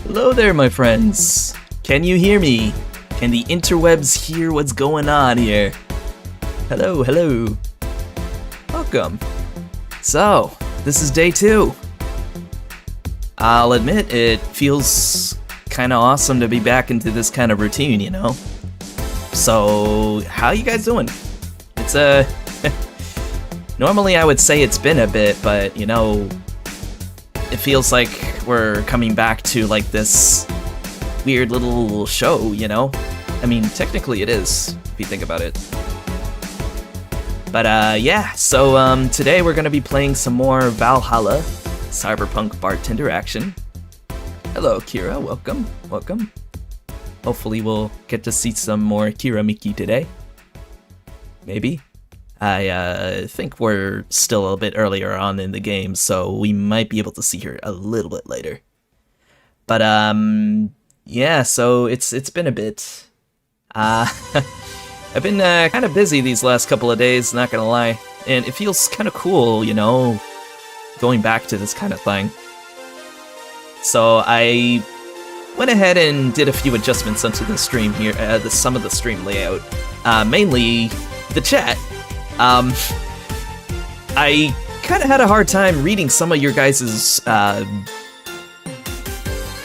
Hello there, my friends. Can you hear me? Can the interwebs hear what's going on here? Hello, hello. Welcome. So, this is day 2. I'll admit, it feels kind of awesome to be back into this kind of routine, you know? So, how you guys doing? It's normally I would say it's been a bit, but, you know, it feels like we're coming back to, like, this weird little show, you know? I mean, technically it is, if you think about it. But, yeah, so, today we're gonna be playing some more Valhalla, Cyberpunk Bartender action. Hello, Kira, welcome, welcome. Hopefully we'll get to see some more Kira Miki today. Maybe. I think we're still a bit earlier on in the game, so we might be able to see her a little bit later. But, yeah, so it's been a bit. I've been kind of busy these last couple of days, not gonna lie. And it feels kind of cool, you know, going back to this kind of thing. So I went ahead and did a few adjustments onto the stream here, some of the stream layout. Mainly the chat. I kind of had a hard time reading some of your guys'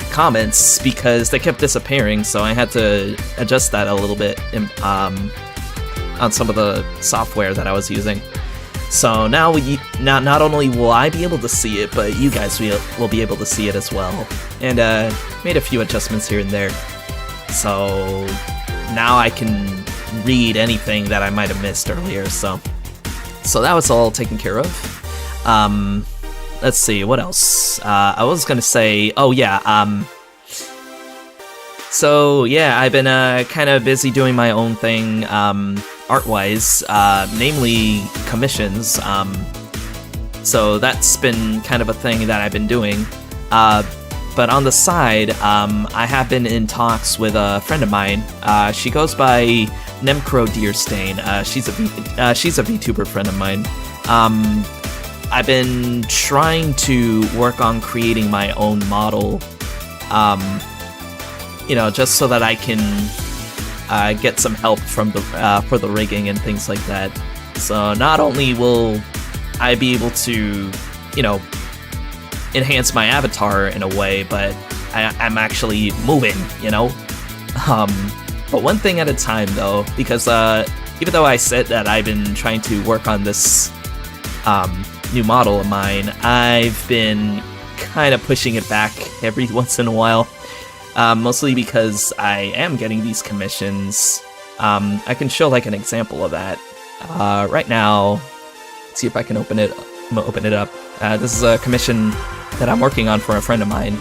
comments because they kept disappearing, so I had to adjust that a little bit on some of the software that I was using. So now not only will I be able to see it, but you guys will be able to see it as well. And made a few adjustments here and there. So now I can read anything that I might have missed earlier, so that was all taken care of. Let's see, what else? I was gonna say, oh yeah, so yeah, I've been kind of busy doing my own thing, art-wise, namely commissions, so that's been kind of a thing that I've been doing, but on the side, I have been in talks with a friend of mine. She goes by Nemcro Deerstain. She's a VTuber friend of mine. I've been trying to work on creating my own model, you know, just so that I can get some help from for the rigging and things like that. So not only will I be able to, you know, enhance my avatar in a way, but I'm actually moving, you know? But one thing at a time, though, because even though I said that I've been trying to work on this new model of mine, I've been kind of pushing it back every once in a while, mostly because I am getting these commissions. I can show, like, an example of that. Right now, let's see if I can open it up. This is a commission that I'm working on for a friend of mine.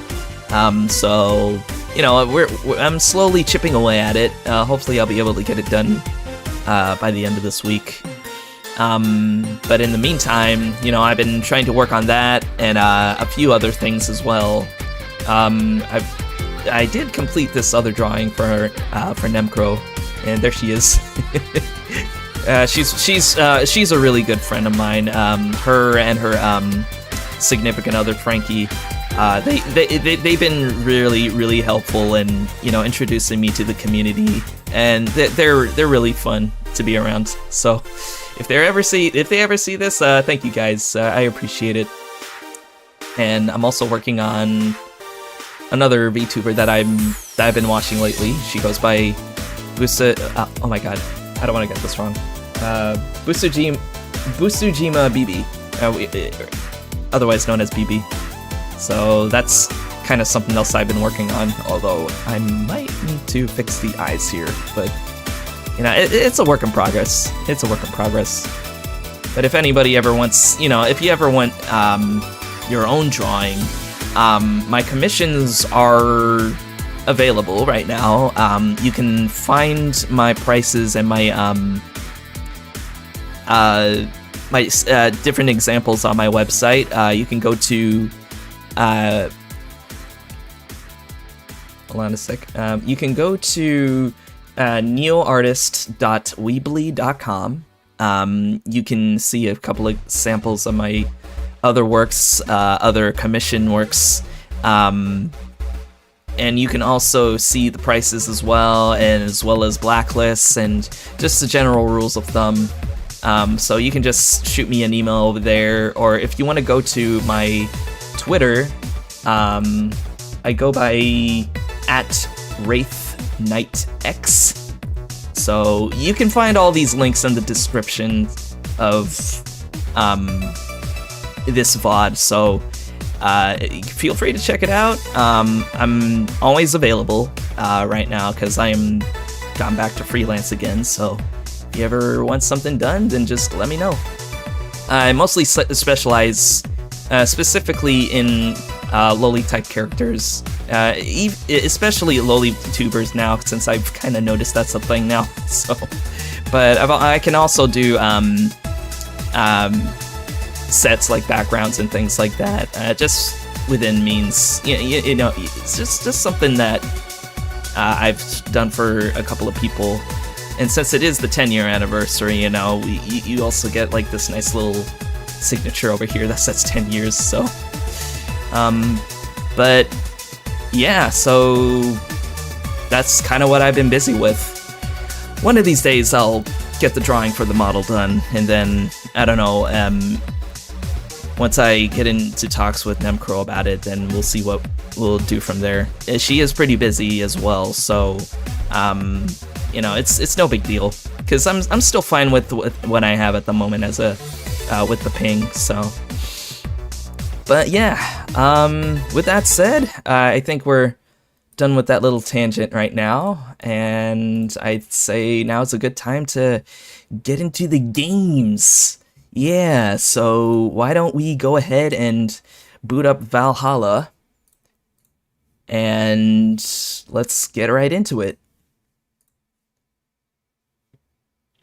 So, you know, I'm slowly chipping away at it. Hopefully I'll be able to get it done by the end of this week. But in the meantime, you know, I've been trying to work on that and a few other things as well. I did complete this other drawing for Nemcro, and there she is. She's a really good friend of mine. Her and her significant other Frankie, they've been really helpful in, you know, introducing me to the community, and they're really fun to be around. So if they ever see this, thank you guys. I appreciate it. And I'm also working on another VTuber that I've been watching lately. She goes by oh my god, I don't want to get this wrong. Busujima BB, otherwise known as BB. So that's kind of something else I've been working on, although I might need to fix the eyes here, but, you know, it's a work in progress. It's a work in progress. But if anybody ever wants, you know, if you ever want your own drawing, my commissions are available right now. You can find my prices and my different examples on my website. You can go to hold on a sec. You can go to neoartist.weebly.com. You can see a couple of samples of my other works, other commission works. and you can also see the prices as well, and as well as blacklists and just the general rules of thumb. So you can just shoot me an email over there, or if you want to go to my Twitter, I go by @WraithKnightX. So you can find all these links in the description of this VOD. So feel free to check it out. I'm always available right now because I'm gone back to freelance again. So if you ever want something done, then just let me know. I mostly specialize specifically in loli type characters, especially loli tubers now, since I've kind of noticed that's a thing now. So, but I can also do sets like backgrounds and things like that, just within means. You know, it's just something that I've done for a couple of people, and since it is the 10-year anniversary, you know, you also get like this nice little signature over here that says 10 years. So, but yeah, so that's kind of what I've been busy with. One of these days I'll get the drawing for the model done, and then I don't know, once I get into talks with Nemcro about it, then we'll see what we'll do from there. She is pretty busy as well, so you know, it's no big deal, because I'm still fine with what I have at the moment as a with the ping. So, but yeah, with that said, I think we're done with that little tangent right now, and I'd say now's a good time to get into the games. Yeah, so why don't we go ahead and boot up Valhalla, and let's get right into it.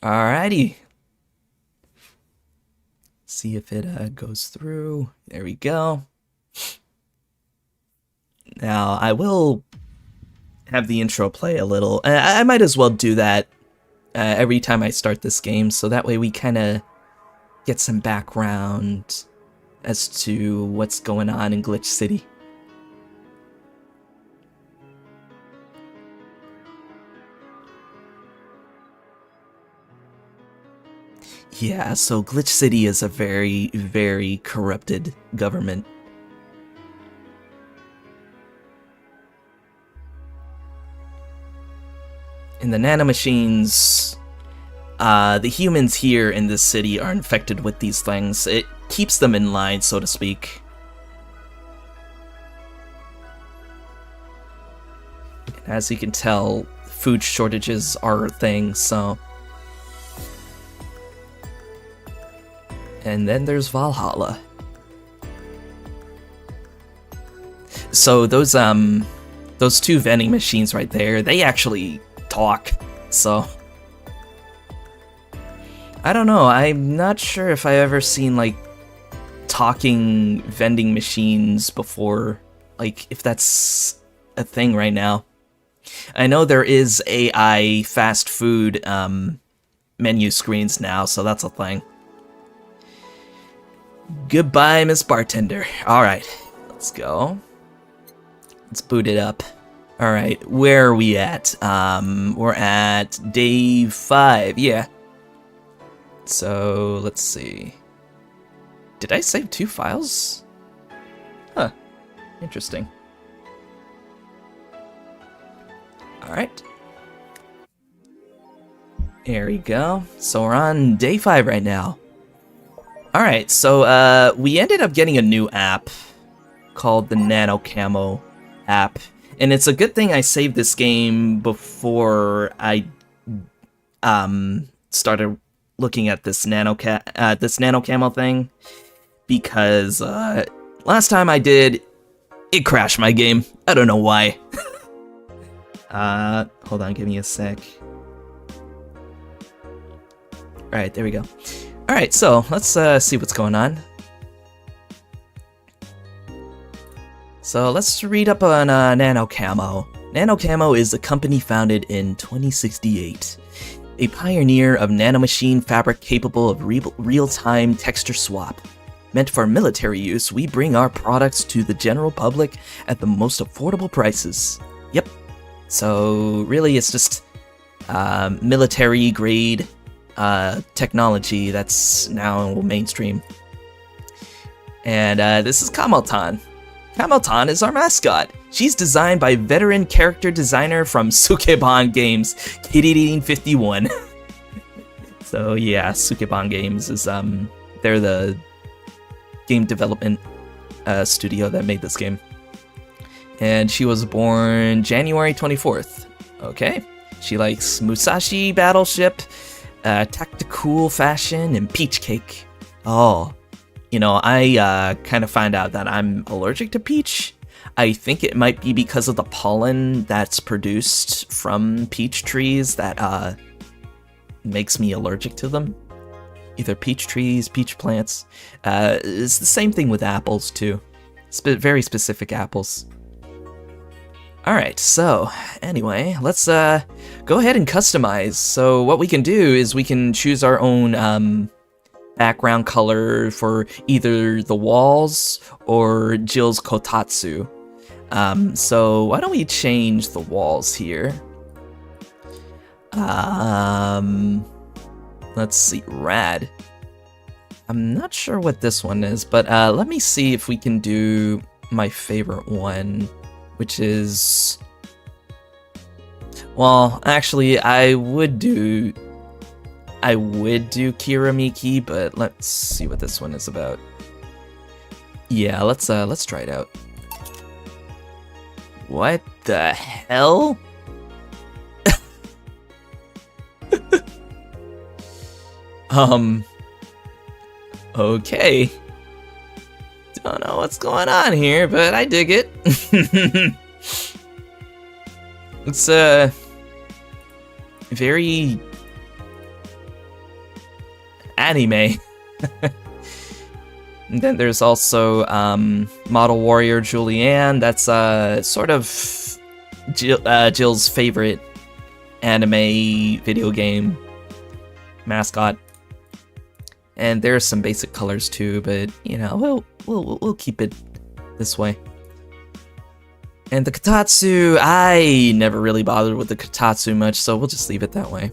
Alrighty. See if it goes through. There we go. Now, I will have the intro play a little. I might as well do that every time I start this game, so that way we kind of get some background as to what's going on in Glitch City. Yeah, so Glitch City is a very, very corrupted government. And the nanomachines, the humans here in this city are infected with these things. It keeps them in line, so to speak. And as you can tell, food shortages are a thing, so... And then there's Valhalla. So those two vending machines right there, they actually talk. So I don't know, I'm not sure if I've ever seen like talking vending machines before, like if that's a thing right now. I know there is AI fast food menu screens now, so that's a thing. Goodbye, Miss Bartender. Alright, let's go. Let's boot it up. Alright, where are we at? We're at day 5, yeah. So, let's see. Did I save 2 files? Huh, interesting. Alright. There we go. So we're on day 5 right now. Alright, so we ended up getting a new app called the Nano Camo app. And it's a good thing I saved this game before I started looking at this Nano Camo thing, because last time I did, it crashed my game. I don't know why. Hold on, give me a sec. Alright, there we go. Alright, so let's see what's going on. So let's read up on Nano Camo. Nano Camo is a company founded in 2068. A pioneer of nanomachine fabric capable of real-time texture swap. Meant for military use, we bring our products to the general public at the most affordable prices. Yep. So really, it's just military grade technology that's now mainstream. And this is Kameltan. Kameltan is our mascot. She's designed by veteran character designer from Sukeban Games, Kirin51. So yeah, Sukeban Games is they're the game development studio that made this game. And she was born January 24th. Okay. She likes Musashi Battleship, tactical fashion, and peach cake. Oh, you know, I kind of find out that I'm allergic to peach. I think it might be because of the pollen that's produced from peach trees that makes me allergic to them. Either peach trees, peach plants. It's the same thing with apples too. Very specific apples. Alright, so anyway, let's go ahead and customize. So what we can do is we can choose our own background color for either the walls or Jill's kotatsu. So why don't we change the walls here? Let's see, rad. I'm not sure what this one is, but let me see if we can do my favorite one, which is... Well, actually, I would do Kiramiki, but let's see what this one is about. Yeah, let's try it out. What the hell? Okay. Don't know what's going on here, but I dig it. It's very anime. And then there's also Model Warrior Julianne. That's sort of Jill's favorite anime video game mascot. And there's some basic colors too, but you know, we'll keep it this way. And the kotatsu, I never really bothered with the kotatsu much, so we'll just leave it that way.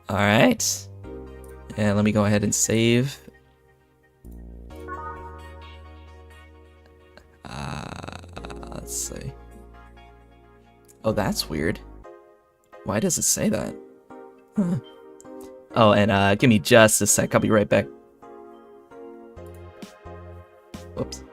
Alright. And let me go ahead and save. Let's see. Oh, that's weird. Why does it say that? Huh. Oh, and give me just a sec. I'll be right back. Whoops.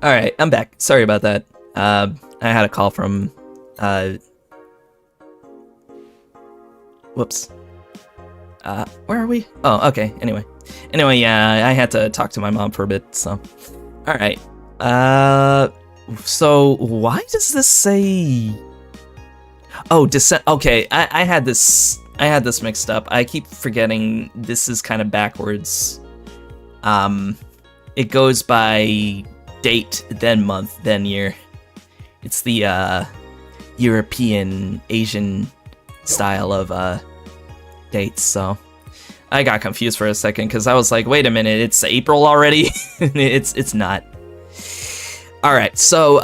Alright, I'm back. Sorry about that. I had a call from, whoops. Where are we? Oh, okay, anyway. Anyway, yeah, I had to talk to my mom for a bit, so. Alright. So, why does this say... Oh, descent... Okay, I had this I had this mixed up. I keep forgetting this is kind of backwards. It goes by date, then month, then year. It's the European, Asian style of dates, so I got confused for a second because I was like, wait a minute, it's April already? It's not. Alright, so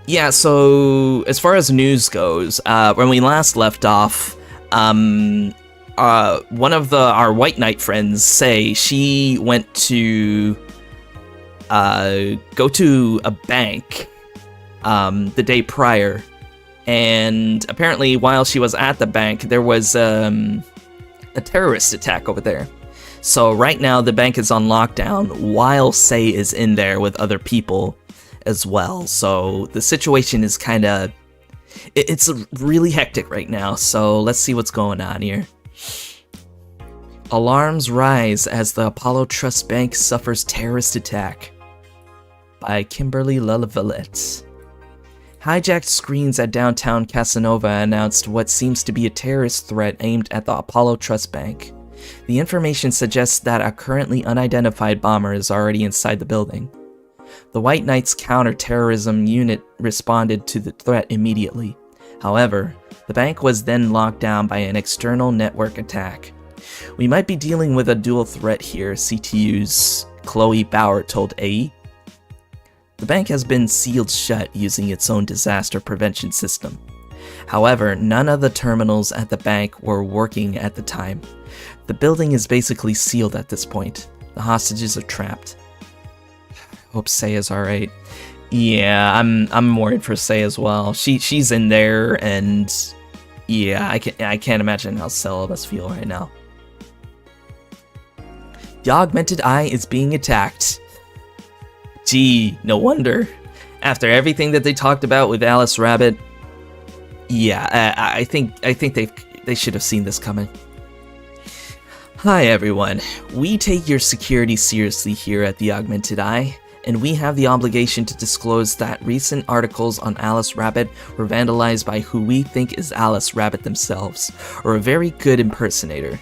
yeah, so as far as news goes, when we last left off, one of our White Knight friends, Say, she went to go to a bank the day prior, and apparently while she was at the bank, there was a terrorist attack over there. So right now the bank is on lockdown while Say is in there with other people as well. So the situation is kind of, it's really hectic right now. So let's see what's going on here. Alarms rise as the Apollo Trust Bank suffers terrorist attack, by Kimberly LaVillette. Hijacked screens at downtown Casanova announced what seems to be a terrorist threat aimed at the Apollo Trust Bank. The information suggests that a currently unidentified bomber is already inside the building. The White Knights counter-terrorism unit responded to the threat immediately. However, the bank was then locked down by an external network attack. We might be dealing with a dual threat here, CTU's Chloe Bauer told AE. The bank has been sealed shut using its own disaster prevention system. However, none of the terminals at the bank were working at the time. The building is basically sealed at this point. The hostages are trapped. Hope Say is alright. Yeah, I'm worried for Say as well. She's in there, and yeah, I can't imagine how Cell must feel right now. The augmented eye is being attacked. Gee, no wonder. After everything that they talked about with Alice Rabbit, yeah, I think they should have seen this coming. Hi everyone, we take your security seriously here at the Augmented Eye, and we have the obligation to disclose that recent articles on Alice Rabbit were vandalized by who we think is Alice Rabbit themselves, or a very good impersonator.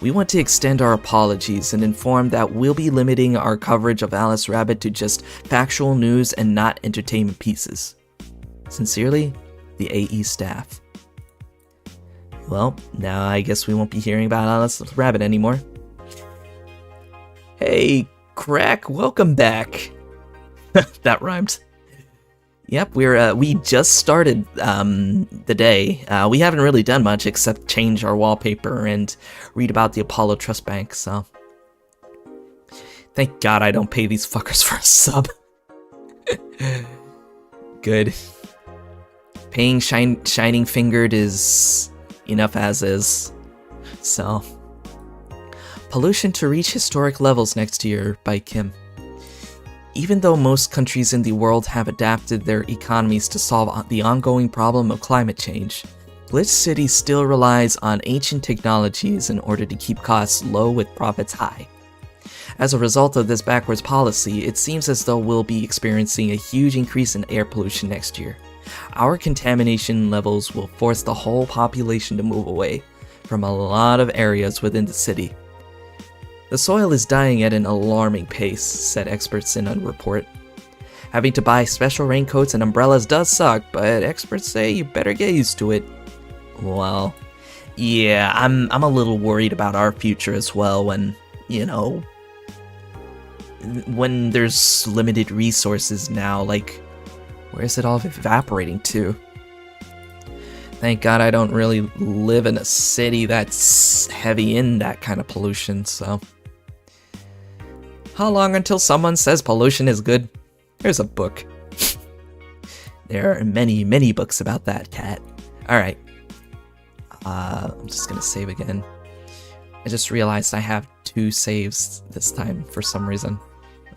We want to extend our apologies and inform that we'll be limiting our coverage of Alice Rabbit to just factual news and not entertainment pieces. Sincerely, the AE staff. Well, now I guess we won't be hearing about Alice Rabbit anymore. Hey, Crack, welcome back. That rhymed. Yep, we just started the day. We haven't really done much except change our wallpaper and read about the Apollo Trust Bank, so thank God I don't pay these fuckers for a sub. Good. Paying Shining Fingered is enough as is. So, pollution to reach historic levels next year by Kim. Even though most countries in the world have adapted their economies to solve the ongoing problem of climate change, Glitch City still relies on ancient technologies in order to keep costs low with profits high. As a result of this backwards policy, it seems as though we'll be experiencing a huge increase in air pollution next year. Our contamination levels will force the whole population to move away from a lot of areas within the city. The soil is dying at an alarming pace, said experts in a report. Having to buy special raincoats and umbrellas does suck, but experts say you better get used to it. Well, yeah, I'm a little worried about our future as well when, you know, when there's limited resources now, like, where's it all evaporating to? Thank God I don't really live in a city that's heavy in that kind of pollution, so. How long until someone says pollution is good? There's a book. There are many, many books about that, cat. Alright. I'm just gonna save again. I just realized I have 2 saves this time for some reason.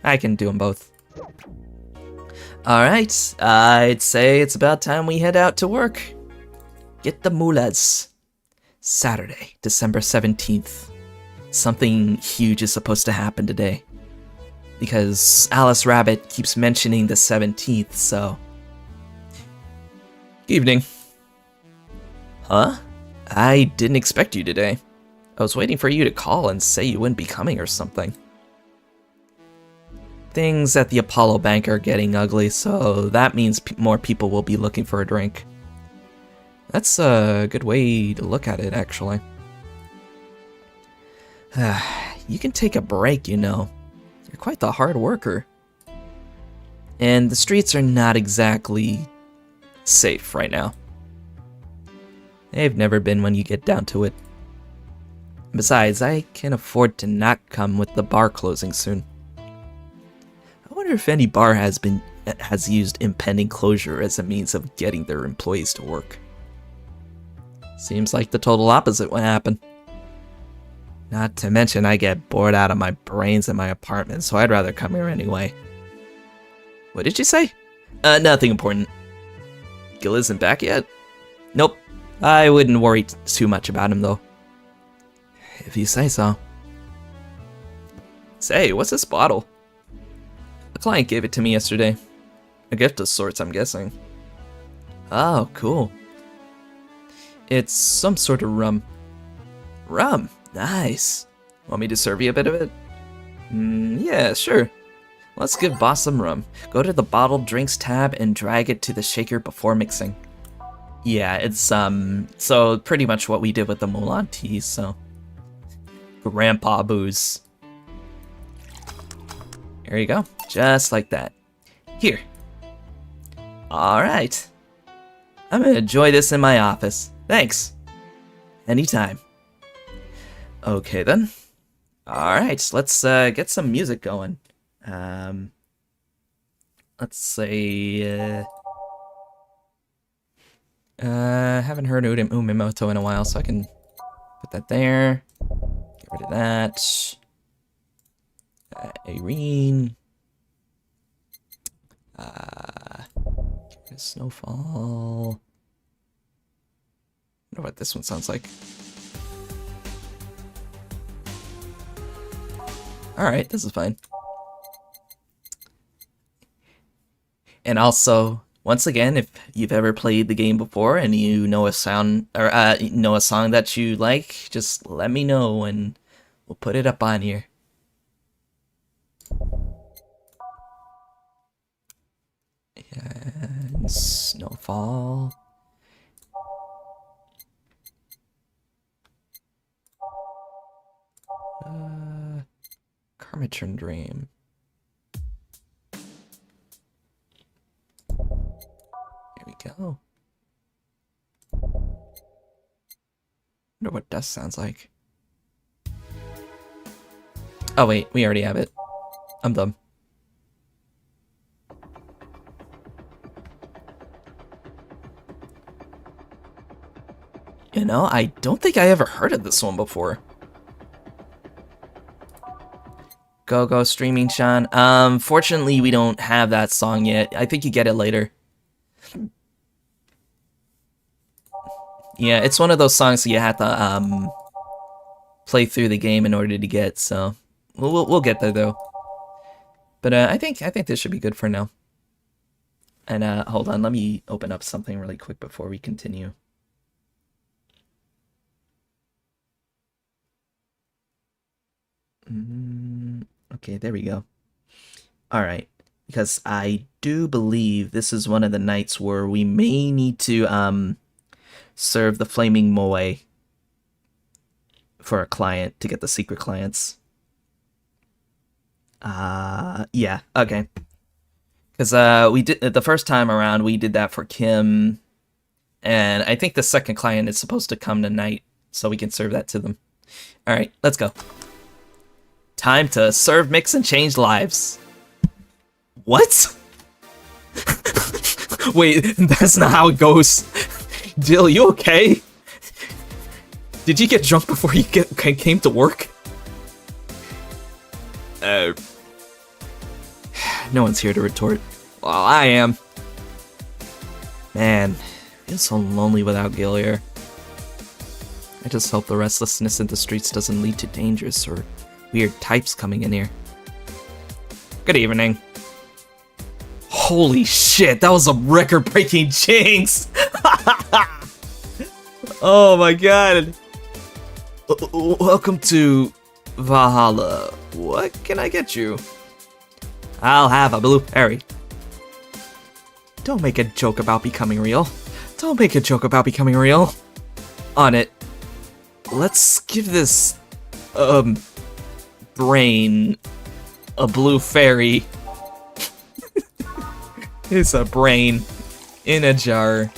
I can do them both. Alright, I'd say it's about time we head out to work. Get the mullahs. Saturday, December 17th. Something huge is supposed to happen today. Because Alice Rabbit keeps mentioning the 17th, so. Evening. Huh? I didn't expect you today. I was waiting for you to call and say you wouldn't be coming or something. Things at the Apollo Bank are getting ugly, so that means more people will be looking for a drink. That's a good way to look at it, actually. You can take a break, you know. You're quite the hard worker. And the streets are not exactly safe right now. They've never been when you get down to it. Besides, I can't afford to not come with the bar closing soon. I wonder if any bar has used impending closure as a means of getting their employees to work. Seems like the total opposite would happen. Not to mention I get bored out of my brains in my apartment, so I'd rather come here anyway. What did you say? Nothing important. Gil isn't back yet? Nope. I wouldn't worry too much about him, though. If you say so. Say, what's this bottle? A client gave it to me yesterday. A gift of sorts, I'm guessing. Oh, cool. It's some sort of rum. Rum? Nice. Want me to serve you a bit of it? Yeah, sure. Let's give boss some rum. Go to the bottled drinks tab and drag it to the shaker before mixing. Yeah, it's so pretty much what we did with the Mulan tea, so. Grandpa booze. There you go. Just like that. Here. Alright. I'm gonna enjoy this in my office. Thanks. Anytime. Okay then. Alright, let's get some music going. Let's say, haven't heard Umimoto in a while, so I can put that there. Get rid of that. Irene. Get rid of Snowfall. I wonder what this one sounds like. Alright, this is fine. And also, once again, if you've ever played the game before and you know a sound or know a song that you like, just let me know and we'll put it up on here. And Snowfall. Karmatron Dream. Here we go. Wonder what dust sounds like. Oh wait, we already have it. I'm dumb. You know, I don't think I ever heard of this one before. Go streaming, Sean. Fortunately, we don't have that song yet. I think you get it later. Yeah, it's one of those songs that you have to play through the game in order to get. So we'll get there though. But I think this should be good for now. And hold on, let me open up something really quick before we continue. Okay, there we go. Alright, because I do believe this is one of the nights where we may need to serve the Flaming Moe for a client to get the secret clients. Yeah, okay. Because we did the first time around, we did that for Kim, and I think the second client is supposed to come tonight, so we can serve that to them. Alright, let's go. Time to serve, mix, and change lives. What? Wait, that's not how it goes. Jill, you okay? Did you get drunk before you came to work? No one's here to retort. Well, I am. Man, I feel so lonely without Gil here. I just hope the restlessness in the streets doesn't lead to dangerous or weird types coming in here. Good evening. Holy shit, that was a record-breaking jinx! Oh my god. Welcome to Valhalla. What can I get you? I'll have a blue fairy. Don't make a joke about becoming real. Don't make a joke about becoming real. On it. Let's give this, brain a blue fairy. It's a brain in a jar.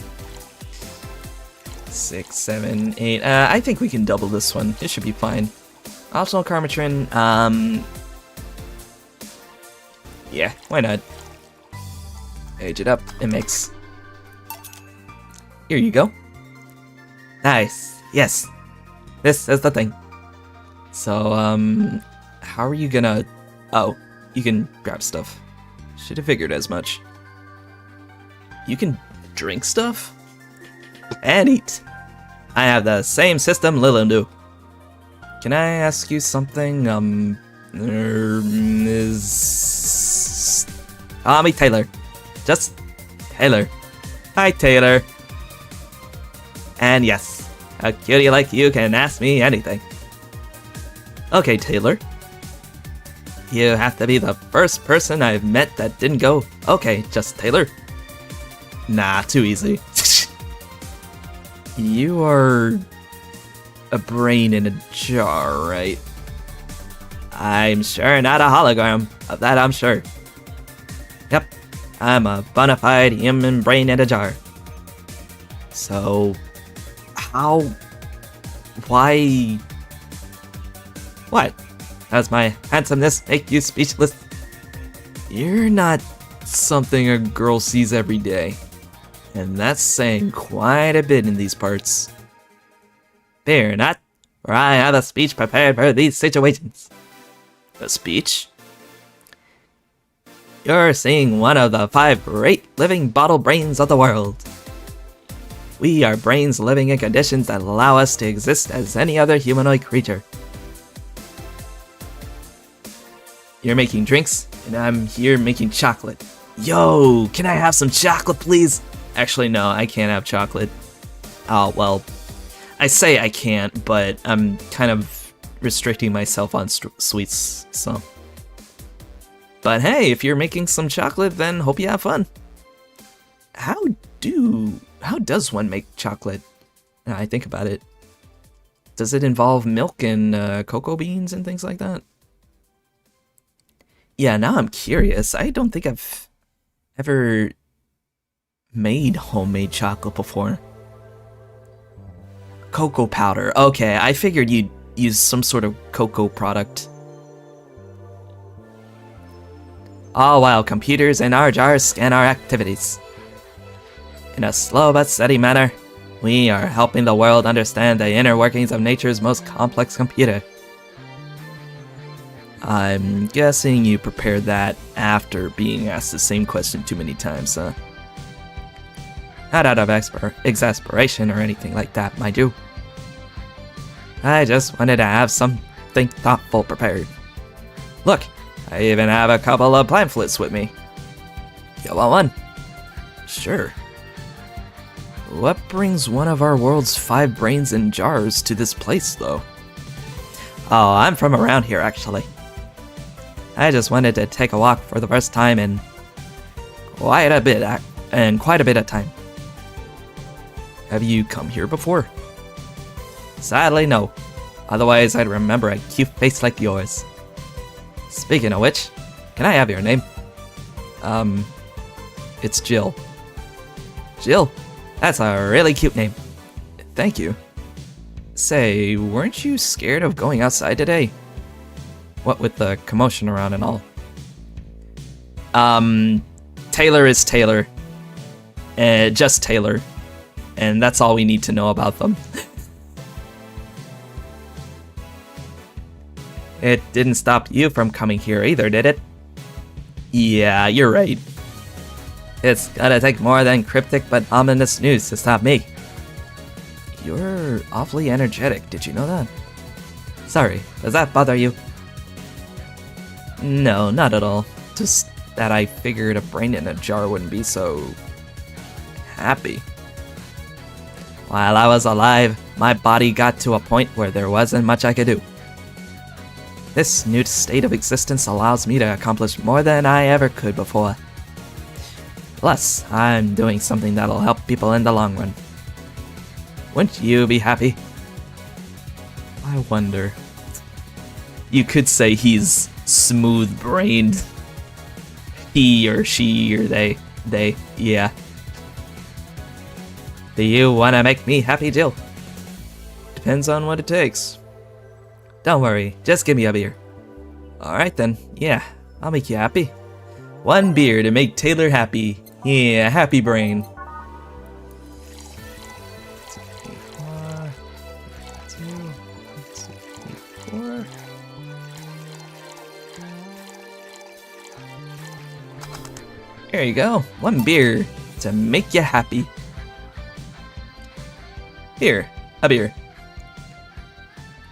6, 7, 8. I think we can double this one. It should be fine. Optional Karmatrin. Yeah, why not? Age it up and mix. Here you go. Nice. Yes. This is the thing. So, how are you gonna... Oh, you can grab stuff. Should have figured as much. You can drink stuff? And eat. I have the same system Lilin do. Can I ask you something? Call me Taylor. Just Taylor. Hi, Taylor. And yes, a cutie like you can ask me anything. Okay, Taylor. You have to be the first person I've met that didn't go, okay, just Taylor. Nah, too easy. You are a brain in a jar, right? I'm sure not a hologram. Of that I'm sure. Yep, I'm a bona fide human brain in a jar. So, how... why... What? Does my handsomeness make you speechless? You're not something a girl sees every day. And that's saying quite a bit in these parts. Fear not, for I have a speech prepared for these situations. A speech? You're seeing one of the 5 great living bottle brains of the world. We are brains living in conditions that allow us to exist as any other humanoid creature. You're making drinks, and I'm here making chocolate. Yo, can I have some chocolate, please? Actually, no, I can't have chocolate. Oh, well, I say I can't, but I'm kind of restricting myself on sweets, so. But hey, if you're making some chocolate, then hope you have fun. How does one make chocolate? Now I think about it. Does it involve milk and cocoa beans and things like that? Yeah, now I'm curious. I don't think I've ever made homemade chocolate before. Cocoa powder. Okay, I figured you'd use some sort of cocoa product. All while computers in our jars scan our activities. In a slow but steady manner, we are helping the world understand the inner workings of nature's most complex computer. I'm guessing you prepared that after being asked the same question too many times, huh? Not out of exasperation or anything like that, mind you. I just wanted to have something thoughtful prepared. Look, I even have a couple of pamphlets with me. You want one? Sure. What brings one of our world's 5 brains in jars to this place, though? Oh, I'm from around here, actually. I just wanted to take a walk for the first time in quite a bit of time. Have you come here before? Sadly, no. Otherwise, I'd remember a cute face like yours. Speaking of which, can I have your name? It's Jill. Jill? That's a really cute name. Thank you. Say, weren't you scared of going outside today? What with the commotion around and all? Taylor is Taylor. Just Taylor. And that's all we need to know about them. It didn't stop you from coming here either, did it? Yeah, you're right. It's gonna take more than cryptic but ominous news to stop me. You're awfully energetic, did you know that? Sorry, does that bother you? No, not at all. Just that I figured a brain in a jar wouldn't be so... happy. While I was alive, my body got to a point where there wasn't much I could do. This new state of existence allows me to accomplish more than I ever could before. Plus, I'm doing something that'll help people in the long run. Wouldn't you be happy? I wonder. You could say he's smooth-brained. He or she or they, yeah. Do you want to make me happy, Jill? Depends on what it takes. Don't worry, just give me a beer. Alright then, yeah, I'll make you happy. 1 beer to make Taylor happy. Yeah, happy brain. 4. There you go, 1 beer to make you happy. Here, a beer.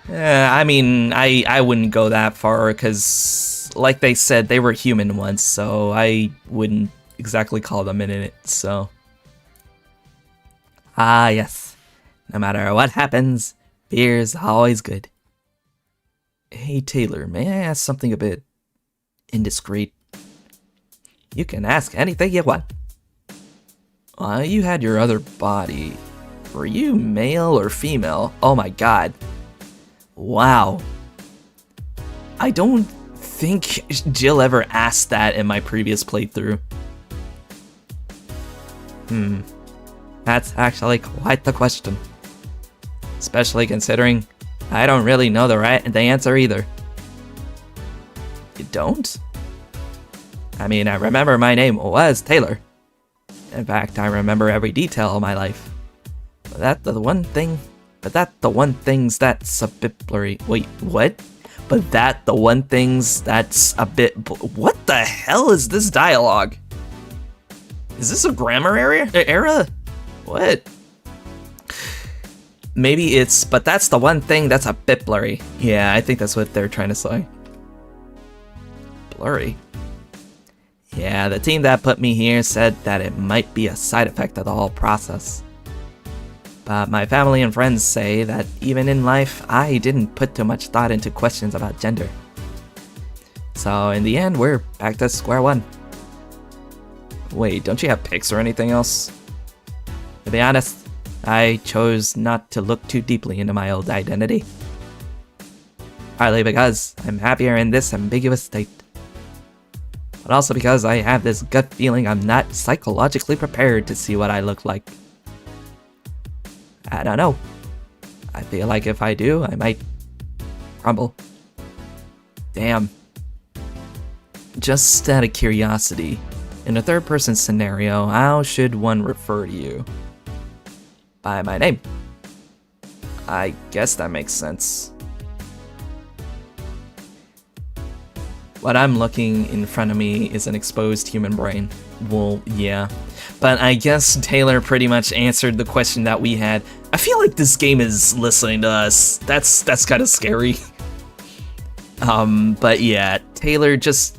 I mean, I wouldn't go that far, because, like they said, they were human once, so I wouldn't exactly call them in it, so. Ah, yes. No matter what happens, beer's always good. Hey, Taylor, may I ask something a bit indiscreet? You can ask anything you want. You had your other body. Were you male or female? Oh my god. Wow. I don't think Jill ever asked that in my previous playthrough. That's actually quite the question. Especially considering I don't really know the answer either. You don't? I mean, I remember my name was Taylor. In fact, I remember every detail of my life. But that's the one things that's a bit blurry. Wait, what? But that the one things that's a bit what the hell is this dialogue? Is this a grammar era? What? Maybe it's, but that's the one thing that's a bit blurry. Yeah, I think that's what they're trying to say. Blurry? Yeah, the team that put me here said that it might be a side effect of the whole process. But my family and friends say that even in life, I didn't put too much thought into questions about gender. So in the end, we're back to square one. Wait, don't you have pics or anything else? To be honest, I chose not to look too deeply into my old identity. Partly because I'm happier in this ambiguous state. But also because I have this gut feeling I'm not psychologically prepared to see what I look like. I don't know. I feel like if I do, I might crumble. Damn. Just out of curiosity, in a third-person scenario, how should one refer to you? By my name. I guess that makes sense. What I'm looking in front of me is an exposed human brain. Well, yeah. But I guess Taylor pretty much answered the question that we had. I feel like this game is listening to us. That's kind of scary. But yeah, Taylor, just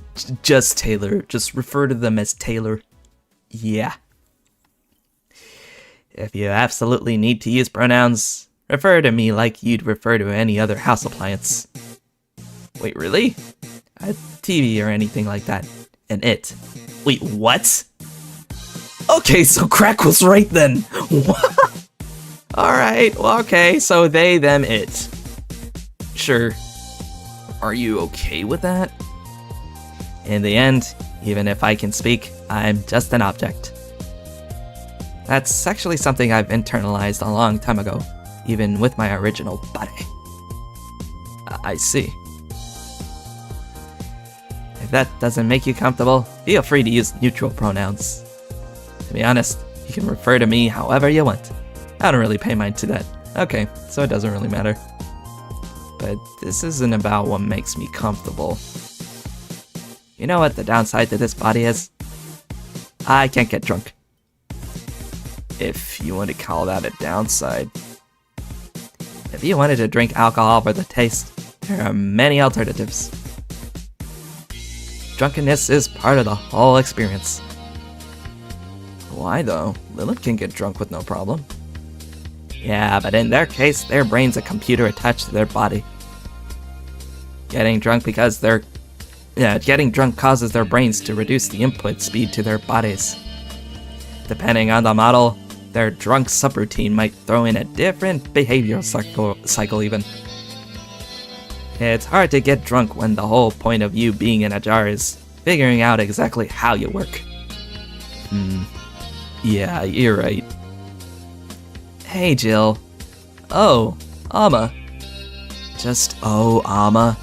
Taylor. Just refer to them as Taylor. Yeah. If you absolutely need to use pronouns, refer to me like you'd refer to any other house appliance. Wait, really? A TV or anything like that. And it. Wait, what? Okay, so Crack was right then. What? Alright, well, okay, so they, them, it. Sure. Are you okay with that? In the end, even if I can speak, I'm just an object. That's actually something I've internalized a long time ago, even with my original body. I see. If that doesn't make you comfortable, feel free to use neutral pronouns. To be honest, you can refer to me however you want. I don't really pay mind to that. Okay, so it doesn't really matter. But this isn't about what makes me comfortable. You know what the downside to this body is? I can't get drunk. If you want to call that a downside. If you wanted to drink alcohol for the taste, there are many alternatives. Drunkenness is part of the whole experience. Why though? Lilith can get drunk with no problem. Yeah, but in their case, their brain's a computer attached to their body. Getting drunk causes their brains to reduce the input speed to their bodies. Depending on the model, their drunk subroutine might throw in a different behavioral cycle even. It's hard to get drunk when the whole point of you being in a jar is figuring out exactly how you work. Yeah, you're right. Hey, Jill. Oh, Amma. Just, oh, Amma.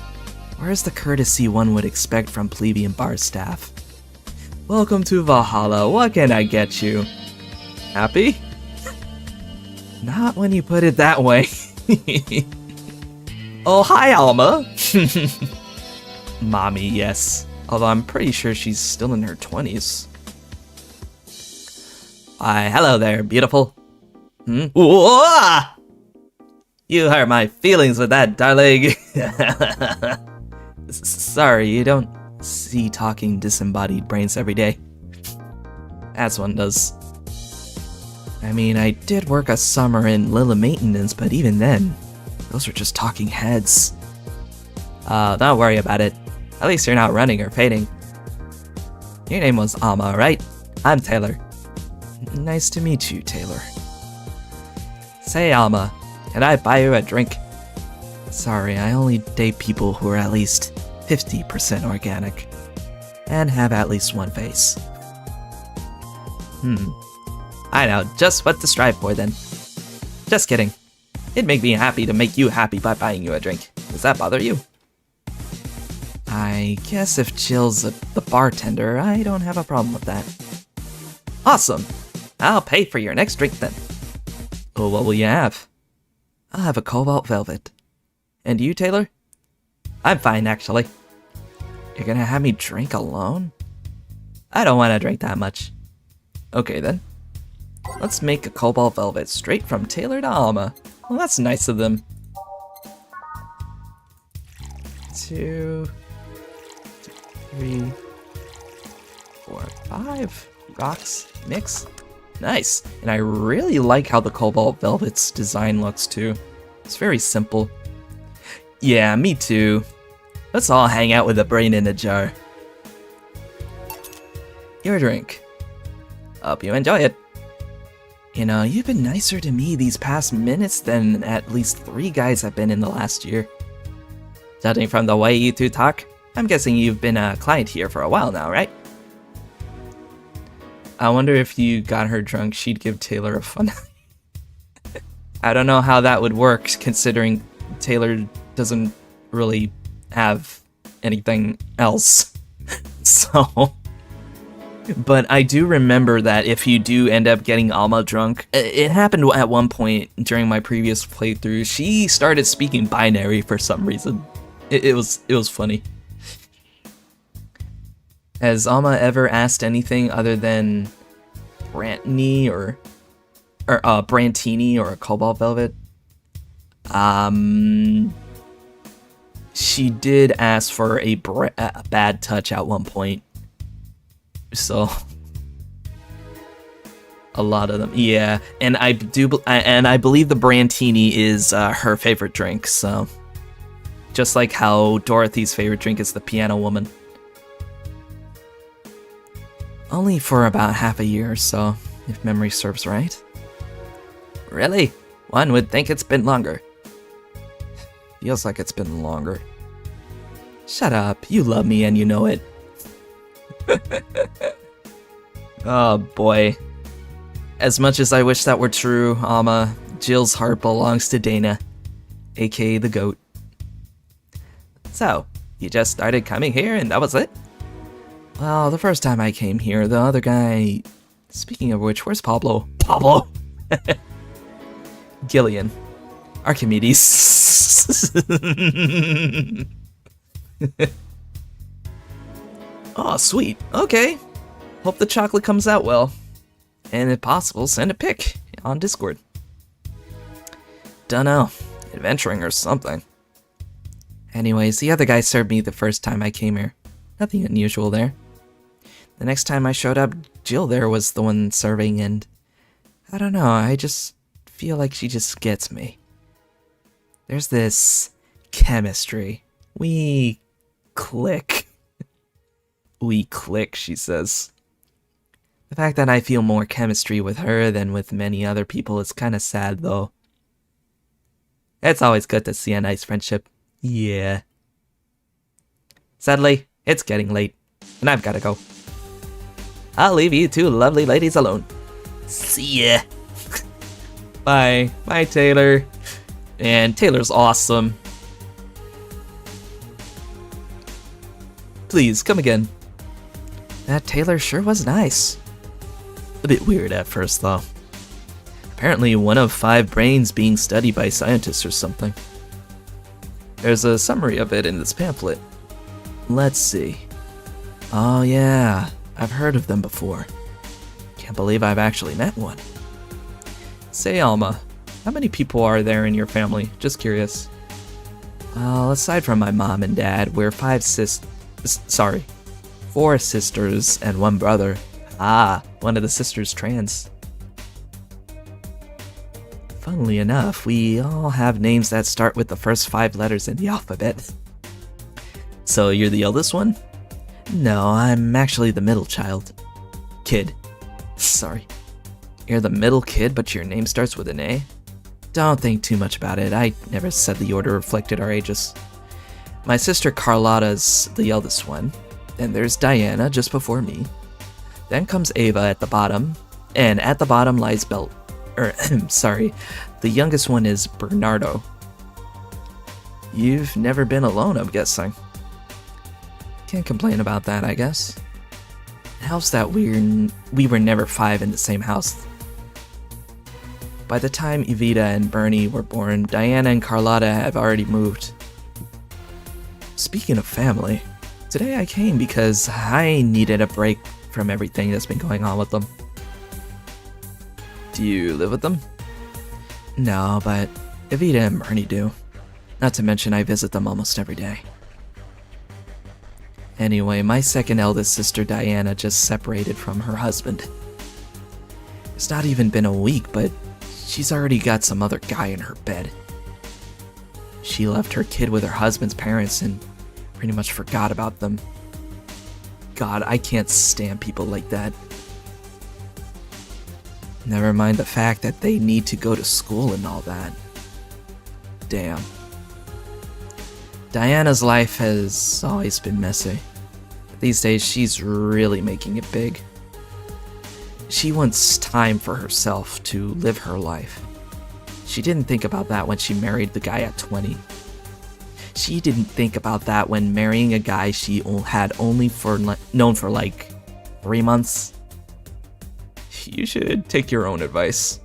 Where's the courtesy one would expect from plebeian bar staff? Welcome to Valhalla, what can I get you? Happy? Not when you put it that way. Oh, hi, Alma. Mommy, yes. Although I'm pretty sure she's still in her 20s. Why, hello there, beautiful. Whoa! You hurt my feelings with that, darling. Sorry, you don't see talking disembodied brains every day. As one does. I mean, I did work a summer in Lilla maintenance, but even then, those were just talking heads. Don't worry about it. At least you're not running or fading. Your name was Alma, right? I'm Taylor. Nice to meet you, Taylor. Say, Alma, can I buy you a drink? Sorry, I only date people who are at least 50% organic. And have at least one face. I know just what to strive for then. Just kidding. It'd make me happy to make you happy by buying you a drink. Does that bother you? I guess if Jill's the bartender, I don't have a problem with that. Awesome! I'll pay for your next drink then. Oh, what will you have? I'll have a Cobalt Velvet. And you, Taylor? I'm fine, actually. You're gonna have me drink alone? I don't want to drink that much. Okay then. Let's make a Cobalt Velvet straight from Taylor to Alma. Well, that's nice of them. 2, 3, 4, 5. Rocks. Mix. Nice. And I really like how the Cobalt Velvet's design looks too. It's very simple. Yeah, me too. Let's all hang out with a brain in a jar. Your drink. Hope you enjoy it. You know, you've been nicer to me these past minutes than at least 3 guys have been in the last year. Judging from the way you two talk, I'm guessing you've been a client here for a while now, right? I wonder if you got her drunk, she'd give Taylor a fun. I don't know how that would work, considering Taylor doesn't really have anything else. So... But I do remember that if you do end up getting Alma drunk, it happened at one point during my previous playthrough, she started speaking binary for some reason. It was funny. Has Alma ever asked anything other than Brantini or Brantini or a Cobalt Velvet? She did ask for a bad touch at one point. So a lot of them, yeah. And I believe the Brantini is her favorite drink. So just like how Dorothy's favorite drink is the Piano Woman. Only for about half a year or so, if memory serves right. Really? One would think it's been longer. Feels like it's been longer. Shut up, you love me and you know it. Oh boy. As much as I wish that were true, Alma, Jill's heart belongs to Dana, aka the goat. So, you just started coming here and that was it? Well, the first time I came here, the other guy... Speaking of which, where's Pablo? Pablo! Gillian. Archimedes. Oh, sweet. Okay. Hope the chocolate comes out well. And if possible, send a pic on Discord. Dunno. Adventuring or something. Anyways, the other guy served me the first time I came here. Nothing unusual there. The next time I showed up, Jill there was the one serving, and I don't know, I just feel like she just gets me. There's this chemistry. We click. We click, she says. The fact that I feel more chemistry with her than with many other people is kinda sad, though. It's always good to see a nice friendship. Yeah. Sadly, it's getting late, and I've gotta go. I'll leave you two lovely ladies alone. See ya. Bye. Bye, Taylor. And Taylor's awesome. Please, come again. That Taylor sure was nice. A bit weird at first, though. Apparently 1 of 5 brains being studied by scientists or something. There's a summary of it in this pamphlet. Let's see. Oh yeah, I've heard of them before. Can't believe I've actually met one. Say, Alma, how many people are there in your family? Just curious. Well, aside from my mom and dad, we're 4 sisters and 1 brother. Ah, one of the sisters trans. Funnily enough, we all have names that start with the first 5 letters in the alphabet. So you're the eldest one? No, I'm actually the middle child. Kid. Sorry. You're the middle kid, but your name starts with an A? Don't think too much about it. I never said the order reflected our ages. My sister Carlotta's the eldest one. Then there's Diana just before me. Then comes Ava at the bottom. And at the bottom lies the youngest one is Bernardo. You've never been alone, I'm guessing. Can't complain about that, I guess. It helps that we were never 5 in the same house. By the time Evita and Bernie were born, Diana and Carlotta have already moved. Speaking of family, today I came because I needed a break from everything that's been going on with them. Do you live with them? No, but Evita and Bernie do. Not to mention I visit them almost every day. Anyway, my second eldest sister Diana just separated from her husband. It's not even been a week, but she's already got some other guy in her bed. She left her kid with her husband's parents and pretty much forgot about them. God, I can't stand people like that. Never mind the fact that they need to go to school and all that. Damn. Diana's life has always been messy. These days, she's really making it big. She wants time for herself to live her life. She didn't think about that when she married the guy at 20. She didn't think about that when marrying a guy she had only known for like 3 months. You should take your own advice.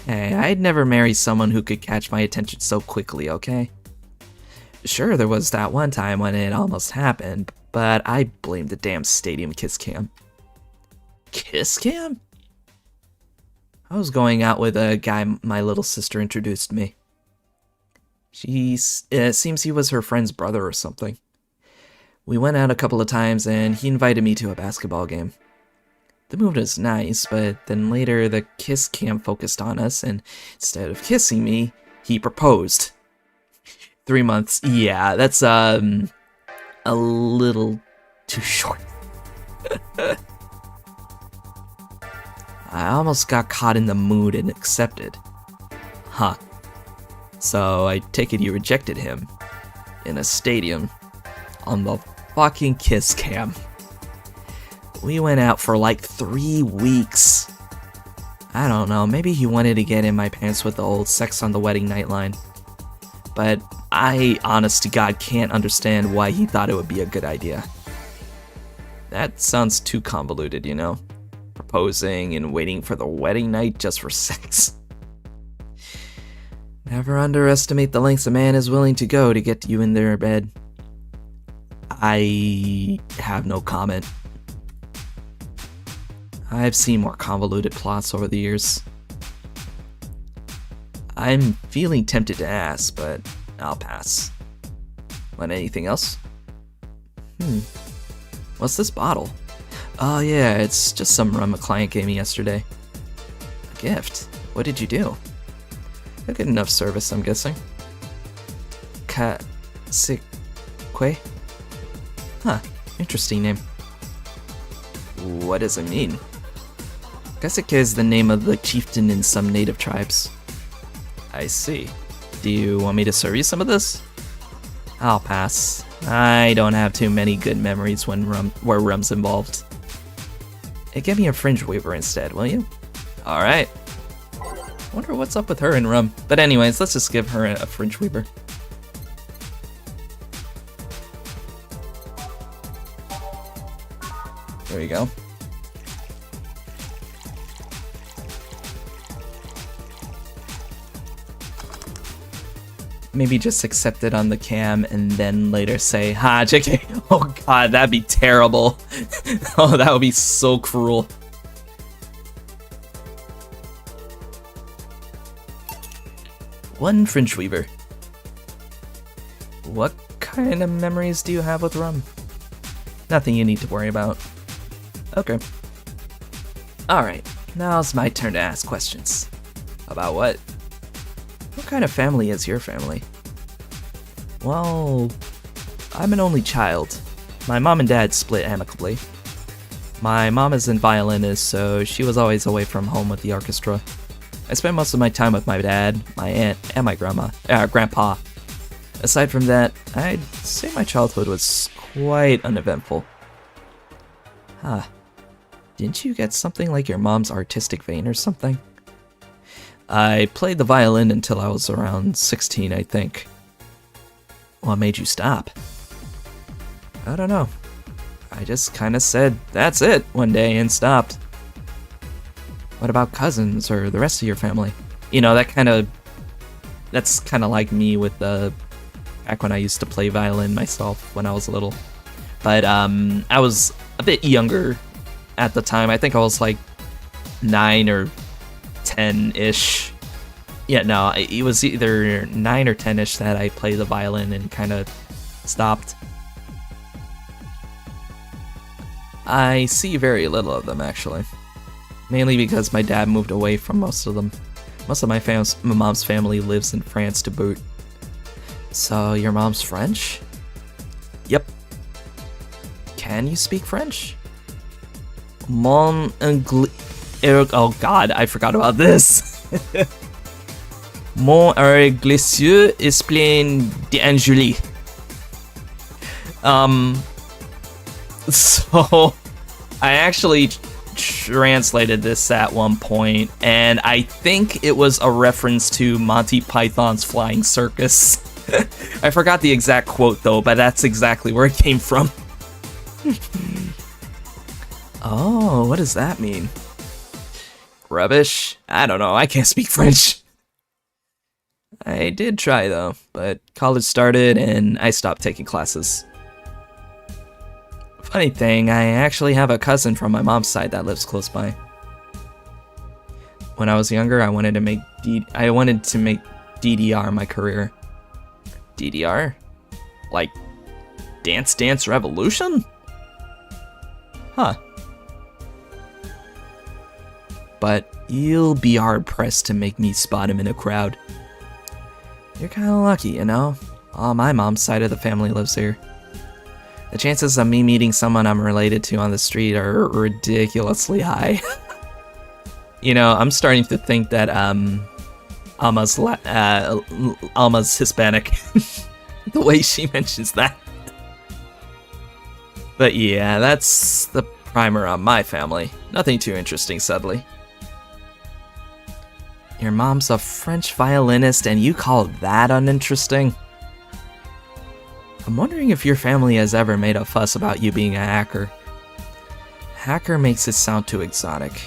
Hey, I'd never marry someone who could catch my attention so quickly, okay? Sure, there was that one time when it almost happened, but I blame the damn stadium kiss cam. Kiss cam? I was going out with a guy my little sister introduced me. It seems he was her friend's brother or something. We went out a couple of times and he invited me to a basketball game. The mood was nice, but then later the kiss cam focused on us and instead of kissing me, he proposed. 3 months, yeah, that's a little too short. I almost got caught in the mood and accepted. Huh. So I take it you rejected him. In a stadium. On the fucking kiss cam. We went out for like 3 weeks. I don't know, maybe he wanted to get in my pants with the old sex on the wedding night line. But I, honest to God, can't understand why he thought it would be a good idea. That sounds too convoluted, you know? Proposing and waiting for the wedding night just for sex. Never underestimate the lengths a man is willing to go to get you in their bed. I have no comment. I've seen more convoluted plots over the years. I'm feeling tempted to ask, but I'll pass. Want anything else? What's this bottle? Oh yeah, it's just some rum a client gave me yesterday. A gift? What did you do? A good enough service, I'm guessing. Ka-sik-kwe? Huh, interesting name. What does it mean? Kasike is the name of the chieftain in some native tribes. I see. Do you want me to serve you some of this? I'll pass. I don't have too many good memories where rum's involved. Give me a fringe weaver instead, will you? Alright. Wonder what's up with her and rum. But anyways, let's just give her a fringe weaver. There you go. Maybe just accept it on the cam and then later say, ha, JK. Oh god, that'd be terrible. Oh, that would be so cruel. One fringe weaver. What kind of memories do you have with rum? Nothing you need to worry about. Okay. Alright, now's my turn to ask questions. About what? What kind of family is your family? Well, I'm an only child. My mom and dad split amicably. My mom is a violinist, so she was always away from home with the orchestra. I spent most of my time with my dad, my aunt, and my grandpa. Aside from that, I'd say my childhood was quite uneventful. Huh. Didn't you get something like your mom's artistic vein or something? I played the violin until I was around 16, I think. What made you stop? I don't know. I just kinda said, that's it, one day and stopped. What about cousins or the rest of your family? You know, that's kinda like me with back when I used to play violin myself when I was little. But I was a bit younger at the time. I think I was like 9 or 10-ish. Yeah, no, it was either 9 or 10-ish that I played the violin and kind of stopped. I see very little of them, actually. Mainly because my dad moved away from most of them. Most of my mom's family lives in France to boot. So, your mom's French? Yep. Can you speak French? Mon anglais... Oh god, I forgot about this. Mon anglais is plein d'Angeli. So, I actually translated this at one point, and I think it was a reference to Monty Python's Flying Circus. I forgot the exact quote though, but that's exactly where it came from. Oh, what does that mean? Rubbish? I don't know, I can't speak French. I did try though, but college started and I stopped taking classes. Funny thing, I actually have a cousin from my mom's side that lives close by. When I was younger, I wanted to make DDR my career. DDR? Like Dance Dance Revolution? Huh. But you'll be hard-pressed to make me spot him in a crowd. You're kinda lucky, you know? All my mom's side of the family lives here. The chances of me meeting someone I'm related to on the street are ridiculously high. You know, I'm starting to think that Alma's Hispanic. The way she mentions that. But yeah, that's the primer on my family. Nothing too interesting, sadly. Your mom's a French violinist and you call that uninteresting? I'm wondering if your family has ever made a fuss about you being a hacker. Hacker makes it sound too exotic.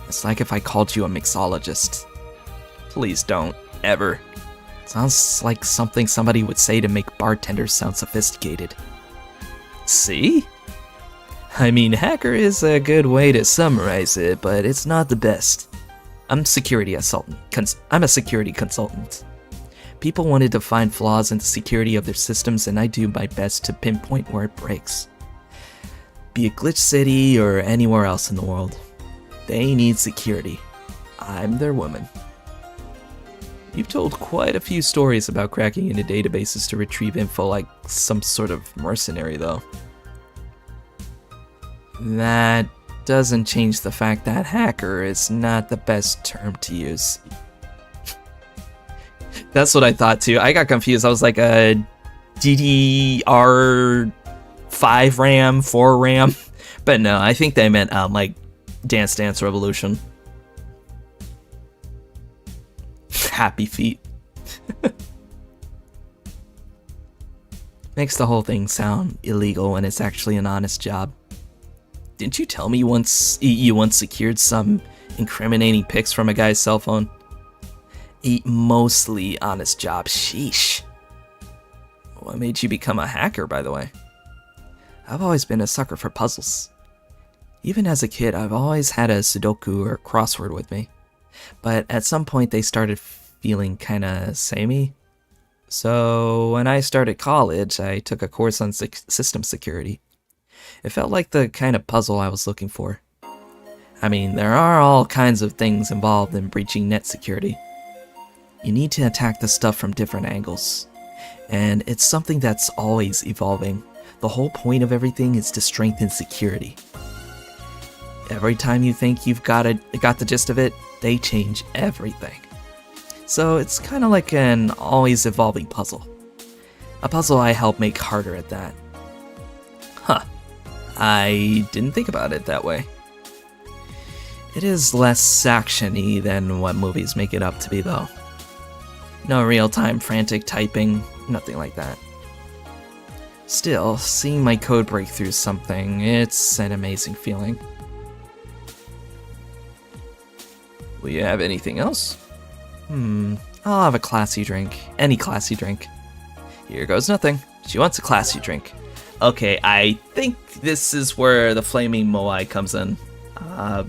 It's like if I called you a mixologist. Please don't, ever. Sounds like something somebody would say to make bartenders sound sophisticated. See? I mean, hacker is a good way to summarize it, but it's not the best. I'm a security consultant. People wanted to find flaws in the security of their systems, and I do my best to pinpoint where it breaks. Be it Glitch City or anywhere else in the world. They need security. I'm their woman. You've told quite a few stories about cracking into databases to retrieve info like some sort of mercenary, though. That doesn't change the fact that hacker is not the best term to use. That's what I thought too. I got confused. I was like a DDR5 RAM, 4 RAM. But no, I think they meant like Dance Dance Revolution. Happy feet. Makes the whole thing sound illegal when it's actually an honest job. Didn't you tell me you once secured some incriminating pics from a guy's cell phone? A mostly honest job, sheesh. What made you become a hacker, by the way? I've always been a sucker for puzzles. Even as a kid, I've always had a Sudoku or crossword with me. But at some point, they started feeling kinda samey. So when I started college, I took a course on system security. It felt like the kind of puzzle I was looking for. I mean, there are all kinds of things involved in breaching net security. You need to attack the stuff from different angles. And it's something that's always evolving. The whole point of everything is to strengthen security. Every time you think you've got the gist of it, they change everything. So it's kind of like an always evolving puzzle. A puzzle I help make harder at that. Huh. I didn't think about it that way. It is less action-y than what movies make it up to be, though. No real-time frantic typing, nothing like that. Still, seeing my code break through something, it's an amazing feeling. Will you have anything else? I'll have a classy drink. Any classy drink. Here goes nothing. She wants a classy drink. Okay, I think this is where the flaming moai comes in. What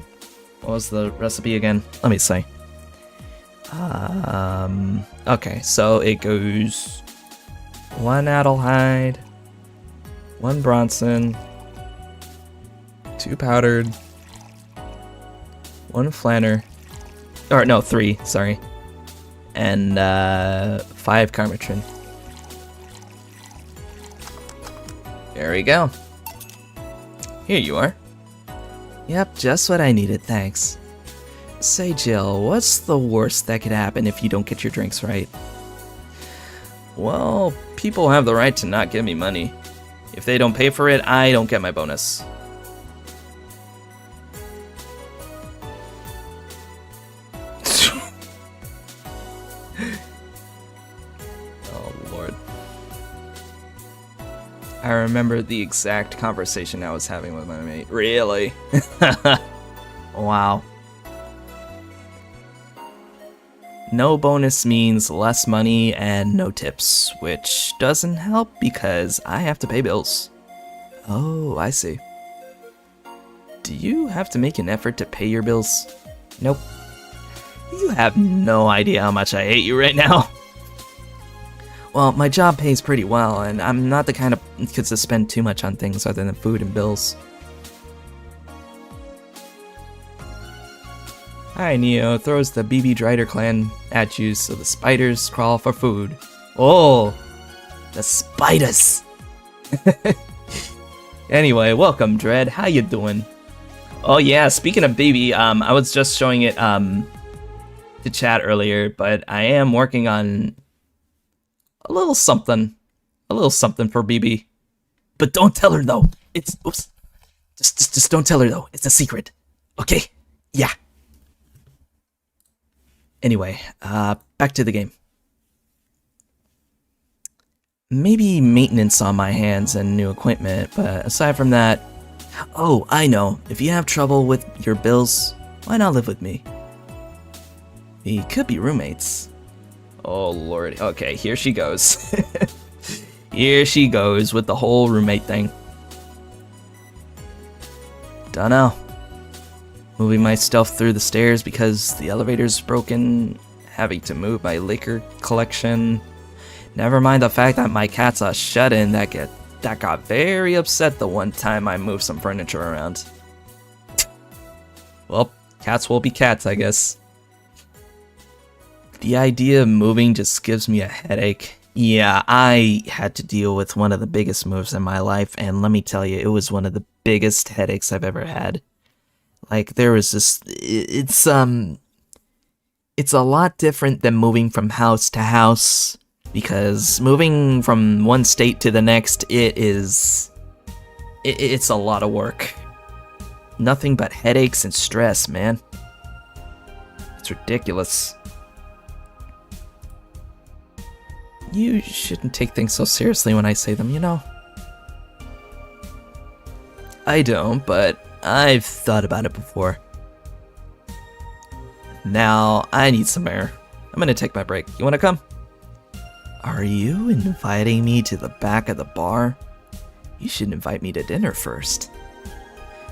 was the recipe again? Let me see. Okay, so it goes 1 Adelheid, 1 Bronson, 2 powdered, 1 Flanner, or no, 3, sorry, and 5 Carmitrin. There we go. Here you are. Yep, just what I needed, thanks. Say, Jill, what's the worst that could happen if you don't get your drinks right? Well, people have the right to not give me money. If they don't pay for it, I don't get my bonus. Oh, Lord. I remember the exact conversation I was having with my mate. Really? Wow. No bonus means less money and no tips, which doesn't help because I have to pay bills. Oh, I see. Do you have to make an effort to pay your bills? Nope. You have no idea how much I hate you right now. Well, my job pays pretty well, and I'm not the kind of kid to spend too much on things other than food and bills. Hi, Neo throws the BB Drider clan at you so the spiders crawl for food. Oh, the spiders! Anyway, welcome, Dread. How you doing? Oh yeah, speaking of BB, I was just showing it to chat earlier, but I am working on a little something for BB. But don't tell her though. It's oops. Just don't tell her though. It's a secret. Okay? Yeah. Anyway, back to the game. Maybe maintenance on my hands and new equipment, but aside from that... Oh, I know. If you have trouble with your bills, why not live with me? We could be roommates. Oh, Lord. Okay, here she goes. Here she goes with the whole roommate thing. Dunno. Moving my stuff through the stairs because the elevator's broken. Having to move my liquor collection. Never mind the fact that my cat's a shut-in that got very upset the one time I moved some furniture around. Well, cats will be cats, I guess. The idea of moving just gives me a headache. Yeah, I had to deal with one of the biggest moves in my life, and let me tell you, it was one of the biggest headaches I've ever had. Like, there was this... It's a lot different than moving from house to house, because moving from one state to the next, it's a lot of work. Nothing but headaches and stress, man. It's ridiculous. You shouldn't take things so seriously when I say them, you know? I don't, but I've thought about it before. Now, I need some air. I'm gonna take my break. You wanna come? Are you inviting me to the back of the bar? You should invite me to dinner first.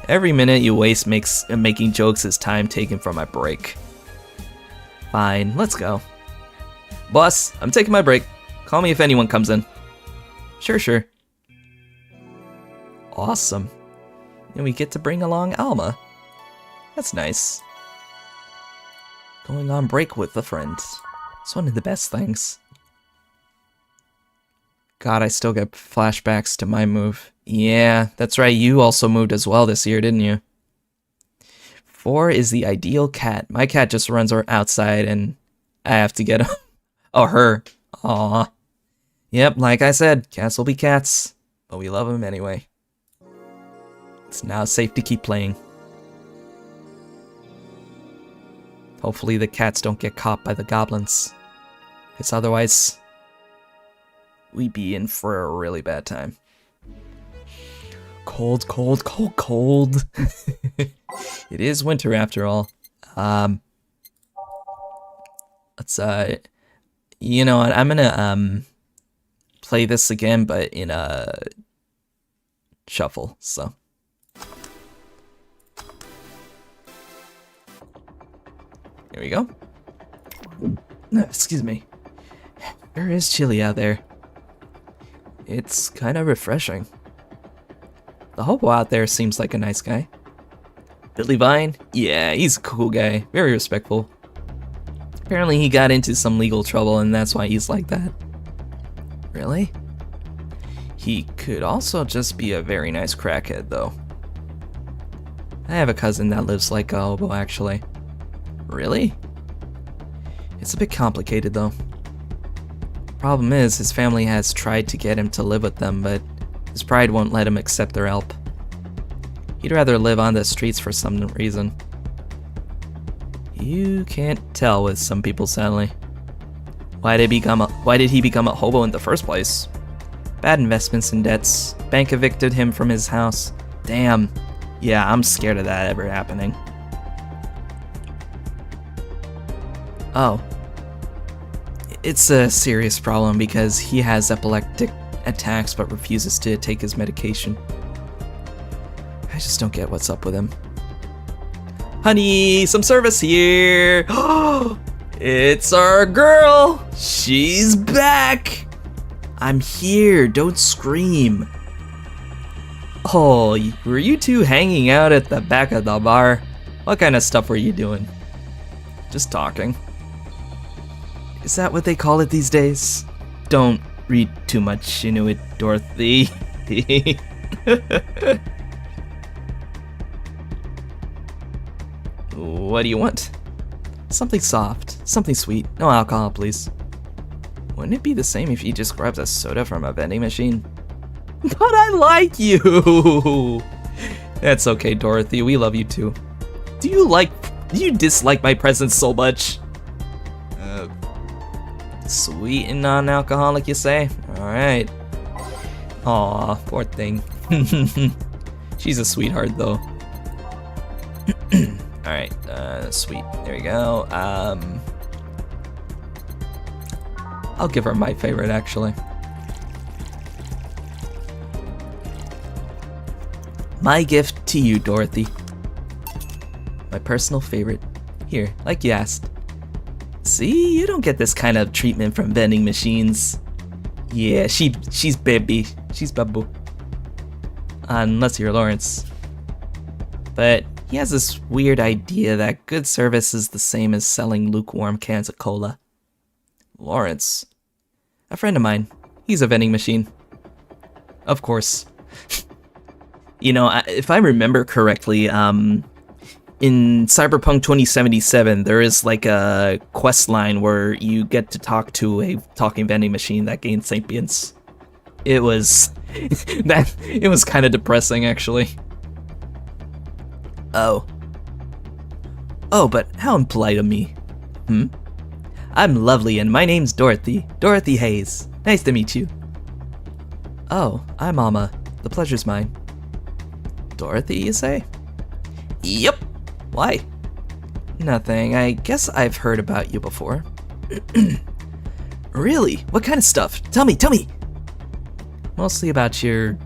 Every minute you waste making jokes is time taken from my break. Fine, let's go. Boss, I'm taking my break. Call me if anyone comes in. Sure. Awesome. And we get to bring along Alma. That's nice. Going on break with a friend. It's one of the best things. God, I still get flashbacks to my move. Yeah, that's right, you also moved as well this year, didn't you? 4 is the ideal cat. My cat just runs outside and I have to get him. Oh, her. Aww. Yep, like I said, cats will be cats, but we love them anyway. It's now safe to keep playing. Hopefully the cats don't get caught by the goblins, because otherwise we'd be in for a really bad time. Cold. It is winter after all. Let's you know what, I'm gonna play this again, but in a shuffle, so. Here we go. Excuse me. Sure is chilly out there. It's kind of refreshing. The hobo out there seems like a nice guy. Billy Vine? Yeah, he's a cool guy. Very respectful. Apparently he got into some legal trouble and that's why he's like that. Really? He could also just be a very nice crackhead, though. I have a cousin that lives like a hobo, actually. Really? It's a bit complicated, though. Problem is, his family has tried to get him to live with them, but his pride won't let him accept their help. He'd rather live on the streets for some reason. You can't tell with some people, sadly. Why did he become a hobo in the first place? Bad investments and debts. Bank evicted him from his house. Damn. Yeah, I'm scared of that ever happening. Oh. It's a serious problem because he has epileptic attacks but refuses to take his medication. I just don't get what's up with him. Honey, some service here! It's our girl! She's back! I'm here, don't scream. Oh, were you two hanging out at the back of the bar? What kind of stuff were you doing? Just talking. Is that what they call it these days? Don't read too much into it, Dorothy. What do you want? Something soft, something sweet, no alcohol, please. Wouldn't it be the same if you just grabbed a soda from a vending machine? But I like you! That's okay, Dorothy, we love you too. Do you dislike my presence so much? Sweet and non-alcoholic, you say? Alright. Aw, poor thing. She's a sweetheart, though. Alright, sweet. There we go. I'll give her my favorite, actually. My gift to you, Dorothy. My personal favorite. Here, like you asked. See, you don't get this kind of treatment from vending machines. Yeah, she's baby. She's babu. Unless you're Lawrence. But he has this weird idea that good service is the same as selling lukewarm cans of cola. Lawrence? A friend of mine. He's a vending machine. Of course. You know, if I remember correctly, in Cyberpunk 2077, there is like a quest line where you get to talk to a talking vending machine that gains sapience. It was it was kind of depressing, actually. Oh, but how impolite of me. I'm lovely, and my name's Dorothy. Dorothy Hayes. Nice to meet you. Oh, I'm Alma. The pleasure's mine. Dorothy, you say? Yep. Why? Nothing. I guess I've heard about you before. Really? What kind of stuff? Tell me. Mostly about your,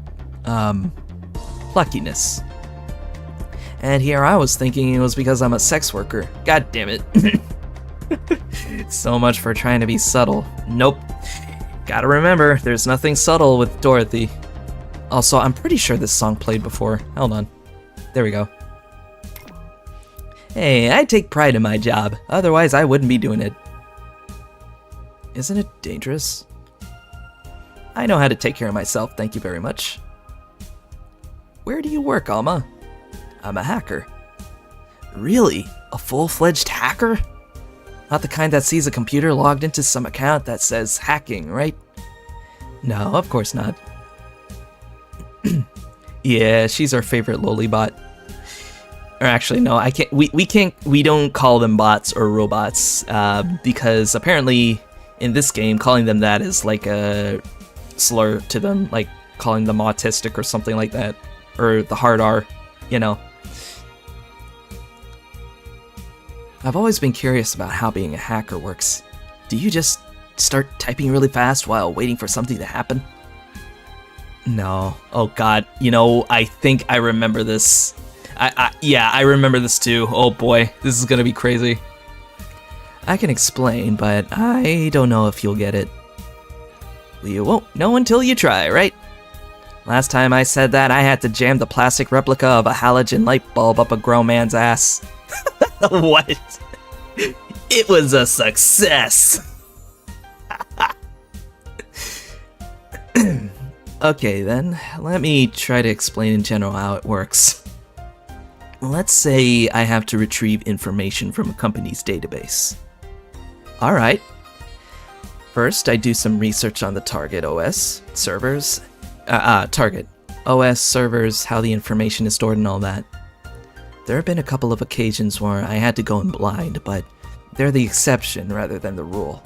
pluckiness. And here I was thinking it was because I'm a sex worker. God damn it. So much for trying to be subtle. Nope. Gotta remember, there's nothing subtle with Dorothy. Also, I'm pretty sure this song played before. Hold on. There we go. Hey, I take pride in my job. Otherwise, I wouldn't be doing it. Isn't it dangerous? I know how to take care of myself, thank you very much. Where do you work, Alma? I'm a hacker. Really? A full-fledged hacker? Not the kind that sees a computer logged into some account that says hacking, right? No, of course not. Yeah, she's our favorite lolly-bot. Or actually, no, I can't. We don't call them bots or robots because apparently in this game, calling them that is like a slur to them, like calling them autistic or something like that, or the hard R, you know. I've always been curious about how being a hacker works. Do you just start typing really fast while waiting for something to happen? No. Oh god, you know, I think I remember this. Yeah, I remember this too. Oh boy, this is gonna be crazy. I can explain, but I don't know if you'll get it. Well, you won't know until you try, right? Last time I said that, I had to jam the plastic replica of a halogen light bulb up a grown man's ass. What? It was a success! Okay then, let me try to explain in general how it works. Let's say I have to retrieve information from a company's database. Alright. First, I do some research on the target OS, servers, target OS, servers, how the information is stored and all that. There have been a couple of occasions where I had to go in blind, but they're the exception rather than the rule.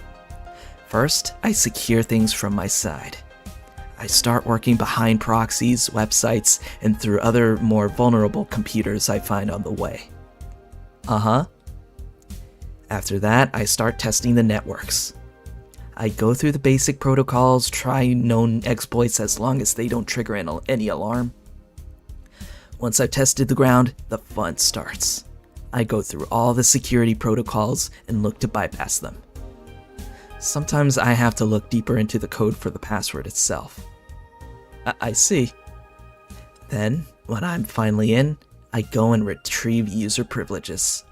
First, I secure things from my side. I start working behind proxies, websites, and through other more vulnerable computers I find on the way. After that, I start testing the networks. I go through the basic protocols, try known exploits as long as they don't trigger any alarm. Once I've tested the ground, the fun starts. I go through all the security protocols and look to bypass them. Sometimes I have to look deeper into the code for the password itself. I see. Then, when I'm finally in, I go and retrieve user privileges.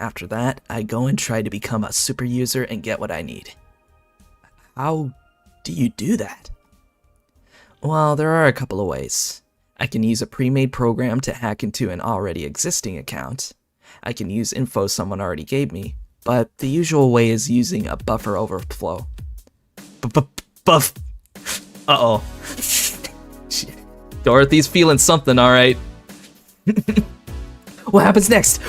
After that, I go and try to become a super user and get what I need. How do you do that? Well, there are a couple of ways. I can use a pre-made program to hack into an already existing account. I can use info someone already gave me, but the usual way is using a buffer overflow. Buff. Uh-oh. Dorothy's feeling something, alright. What happens next?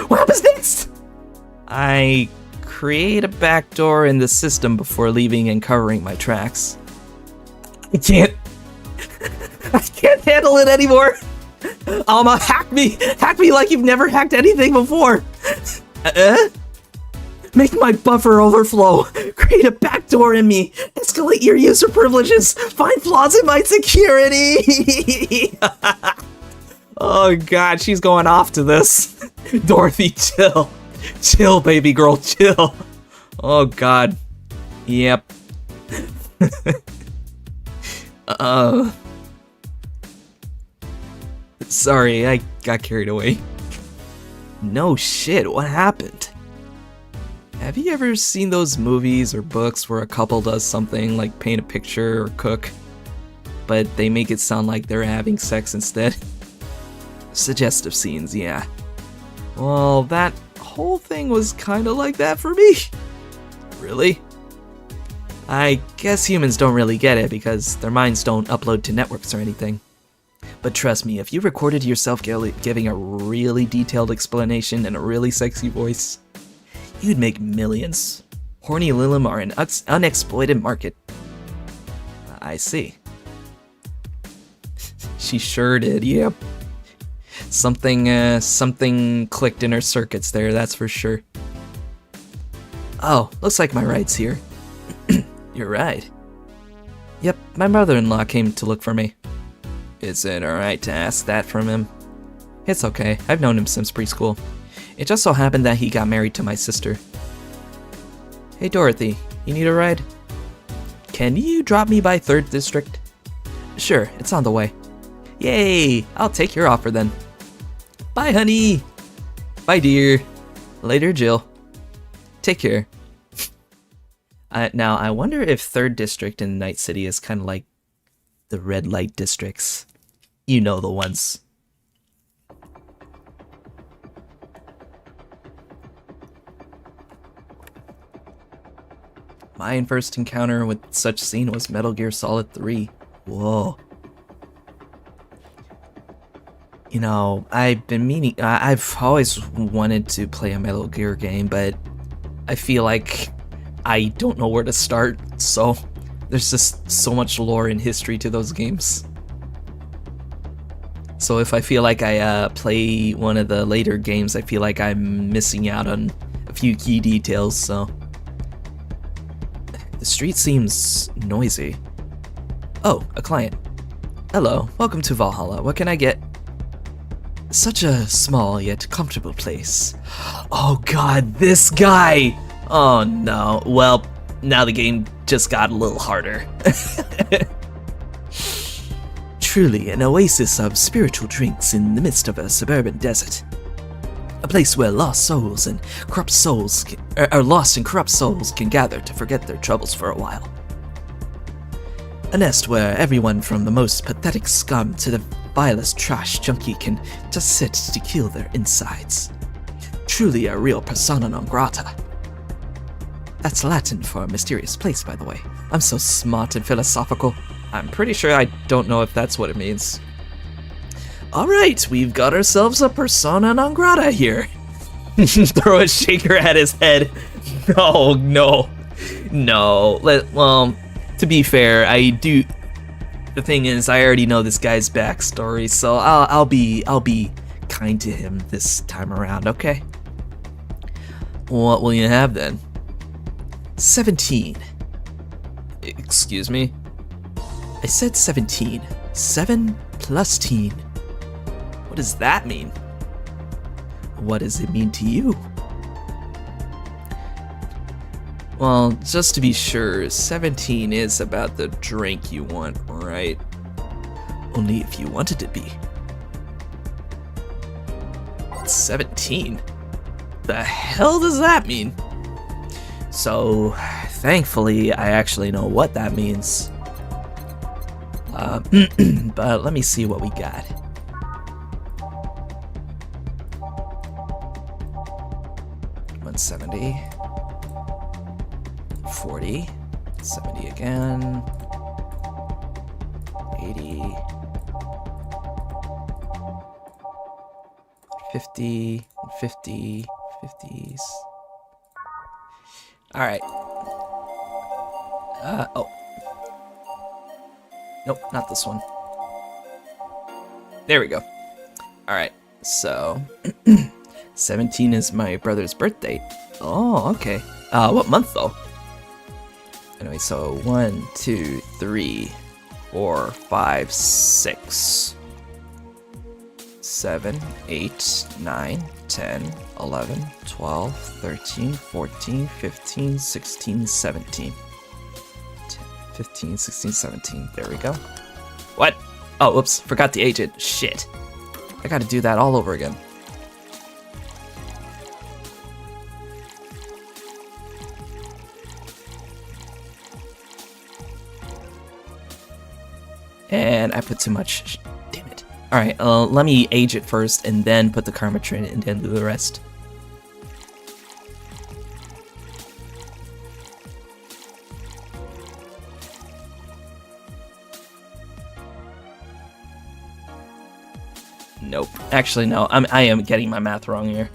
I create a backdoor in the system before leaving and covering my tracks. I can't handle it anymore. Alma, hack me like you've never hacked anything before. Make my buffer overflow. Create a backdoor in me. Escalate your user privileges. Find flaws in my security. Oh god, she's going off to this. Dorothy, chill. Chill, baby girl, chill. Oh god. Yep. Sorry, I got carried away. No shit, what happened? Have you ever seen those movies or books where a couple does something like paint a picture or cook, but they make it sound like they're having sex instead? Suggestive scenes, yeah. Well, that whole thing was kinda like that for me. Really? I guess humans don't really get it because their minds don't upload to networks or anything. But trust me, if you recorded yourself giving a really detailed explanation in a really sexy voice, you'd make millions. Horny Lilim are an unexploited market. I see. She sure did, yep. Something clicked in her circuits there, that's for sure. Oh, looks like my ride's here. Your ride? Yep, my mother-in-law came to look for me. Is it alright to ask that from him? It's okay, I've known him since preschool. It just so happened that he got married to my sister. Hey Dorothy, you need a ride? Can you drop me by 3rd District? Sure, it's on the way. Yay, I'll take your offer then. Bye honey! Bye dear. Later Jill. Take care. Now, I wonder if 3rd District in Night City is kind of like the red light districts. You know the ones. My first encounter with such scene was Metal Gear Solid 3. Whoa. You know, I've always wanted to play a Metal Gear game, but I feel like I don't know where to start, so there's just so much lore and history to those games. So if I feel like I play one of the later games, I feel like I'm missing out on a few key details, so. The street seems noisy. Oh, a client. Hello, welcome to Valhalla. What can I get? Such a small yet comfortable place. Oh god, this guy! Oh no, well, now the game just got a little harder. Truly an oasis of spiritual drinks in the midst of a suburban desert. A place where lost and corrupt souls can gather to forget their troubles for a while. A nest where everyone from the most pathetic scum to the vilest trash junkie can just sit to kill their insides. Truly a real persona non grata. That's Latin for a mysterious place, by the way. I'm so smart and philosophical. I'm pretty sure I don't know if that's what it means. Alright, we've got ourselves a persona non grata here. Throw a shaker at his head. Oh, no. No. Well, to be fair, I do... The thing is, I already know this guy's backstory, so I'll be kind to him this time around, okay? What will you have then? 17. Excuse me? I said 17. 7 plus teen. What does that mean? What does it mean to you? Well, just to be sure, 17 is about the drink you want, right? Only if you want it to be. 17? The hell does that mean? So, thankfully, I actually know what that means. But let me see what we got. $170. 40, 70 again, 80, 50, 50, 50s. Alright. Oh. Nope, not this one. There we go. Alright, so 17 is my brother's birthday. Oh, okay. What month though? Anyway, so 1, 2, 3, 4, 5, 6, 7, 8, 9, 10, 11, 12, 13, 14, 15, 16, 17. 15, 16, 17. There we go. What? Oh, oops. Forgot the agent. Shit. I gotta do that all over again. And I put too much. Damn it. Alright, let me age it first and then put the karma trait and then do the rest. Nope. Actually, no. I am getting my math wrong here.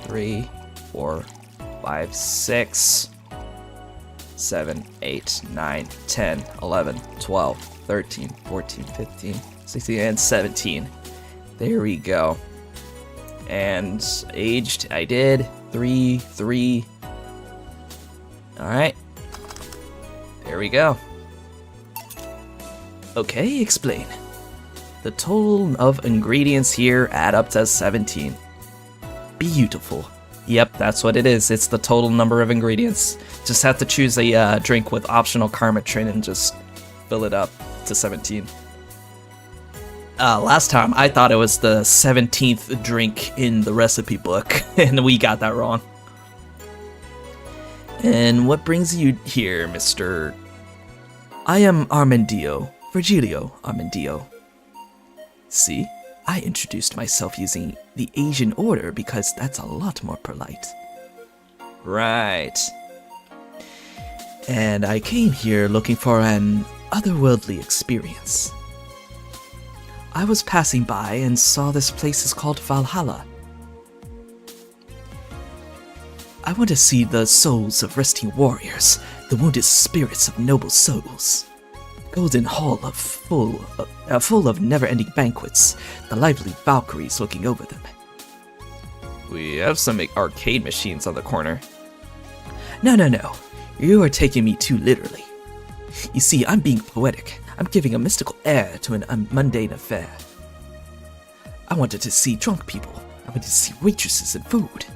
3, 4, 5, 6, 7, 8, 9, 10, 11, 12, 13, 14, 15, 16, and 17. There we go. And aged, I did. 3, 3. Alright. There we go. Okay, explain. The total of ingredients here add up to 17. Beautiful. Yep, that's what it is. It's the total number of ingredients. Just have to choose a drink with optional karma trait and just fill it up to 17. Last time I thought it was the 17th drink in the recipe book, and we got that wrong. And what brings you here, Mr. I am Armandillo, Virgilio Armandillo. See, I introduced myself using the Asian order because that's a lot more polite. Right. And I came here looking for an otherworldly experience. I was passing by and saw this place is called Valhalla. I want to see the souls of resting warriors, the wounded spirits of noble souls. Golden hall full of never-ending banquets, the lively Valkyries looking over them. We have some arcade machines on the corner. No. You are taking me too literally. You see, I'm being poetic. I'm giving a mystical air to an mundane affair. I wanted to see drunk people. I wanted to see waitresses and food.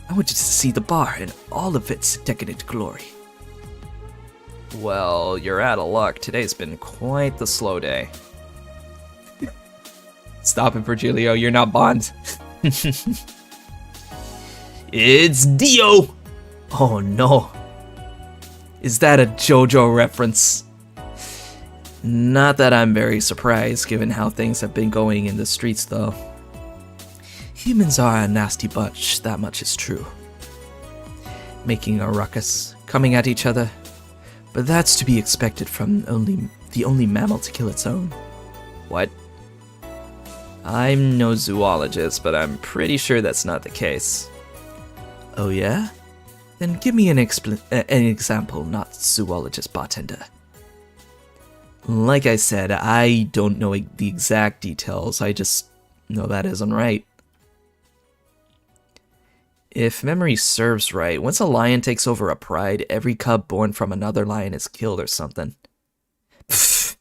I wanted to see the bar in all of its decadent glory. Well, you're out of luck. Today's been quite the slow day. Stop it, Virgilio. You're not Bond. It's Dio! Oh no. Is that a JoJo reference? Not that I'm very surprised, given how things have been going in the streets, though. Humans are a nasty bunch, that much is true. Making a ruckus, coming at each other. But that's to be expected from the only mammal to kill its own. What? I'm no zoologist, but I'm pretty sure that's not the case. Oh yeah? Then give me an example, not zoologist bartender. Like I said, I don't know the exact details, I just know that isn't right. If memory serves right, once a lion takes over a pride, every cub born from another lion is killed or something. Pfft.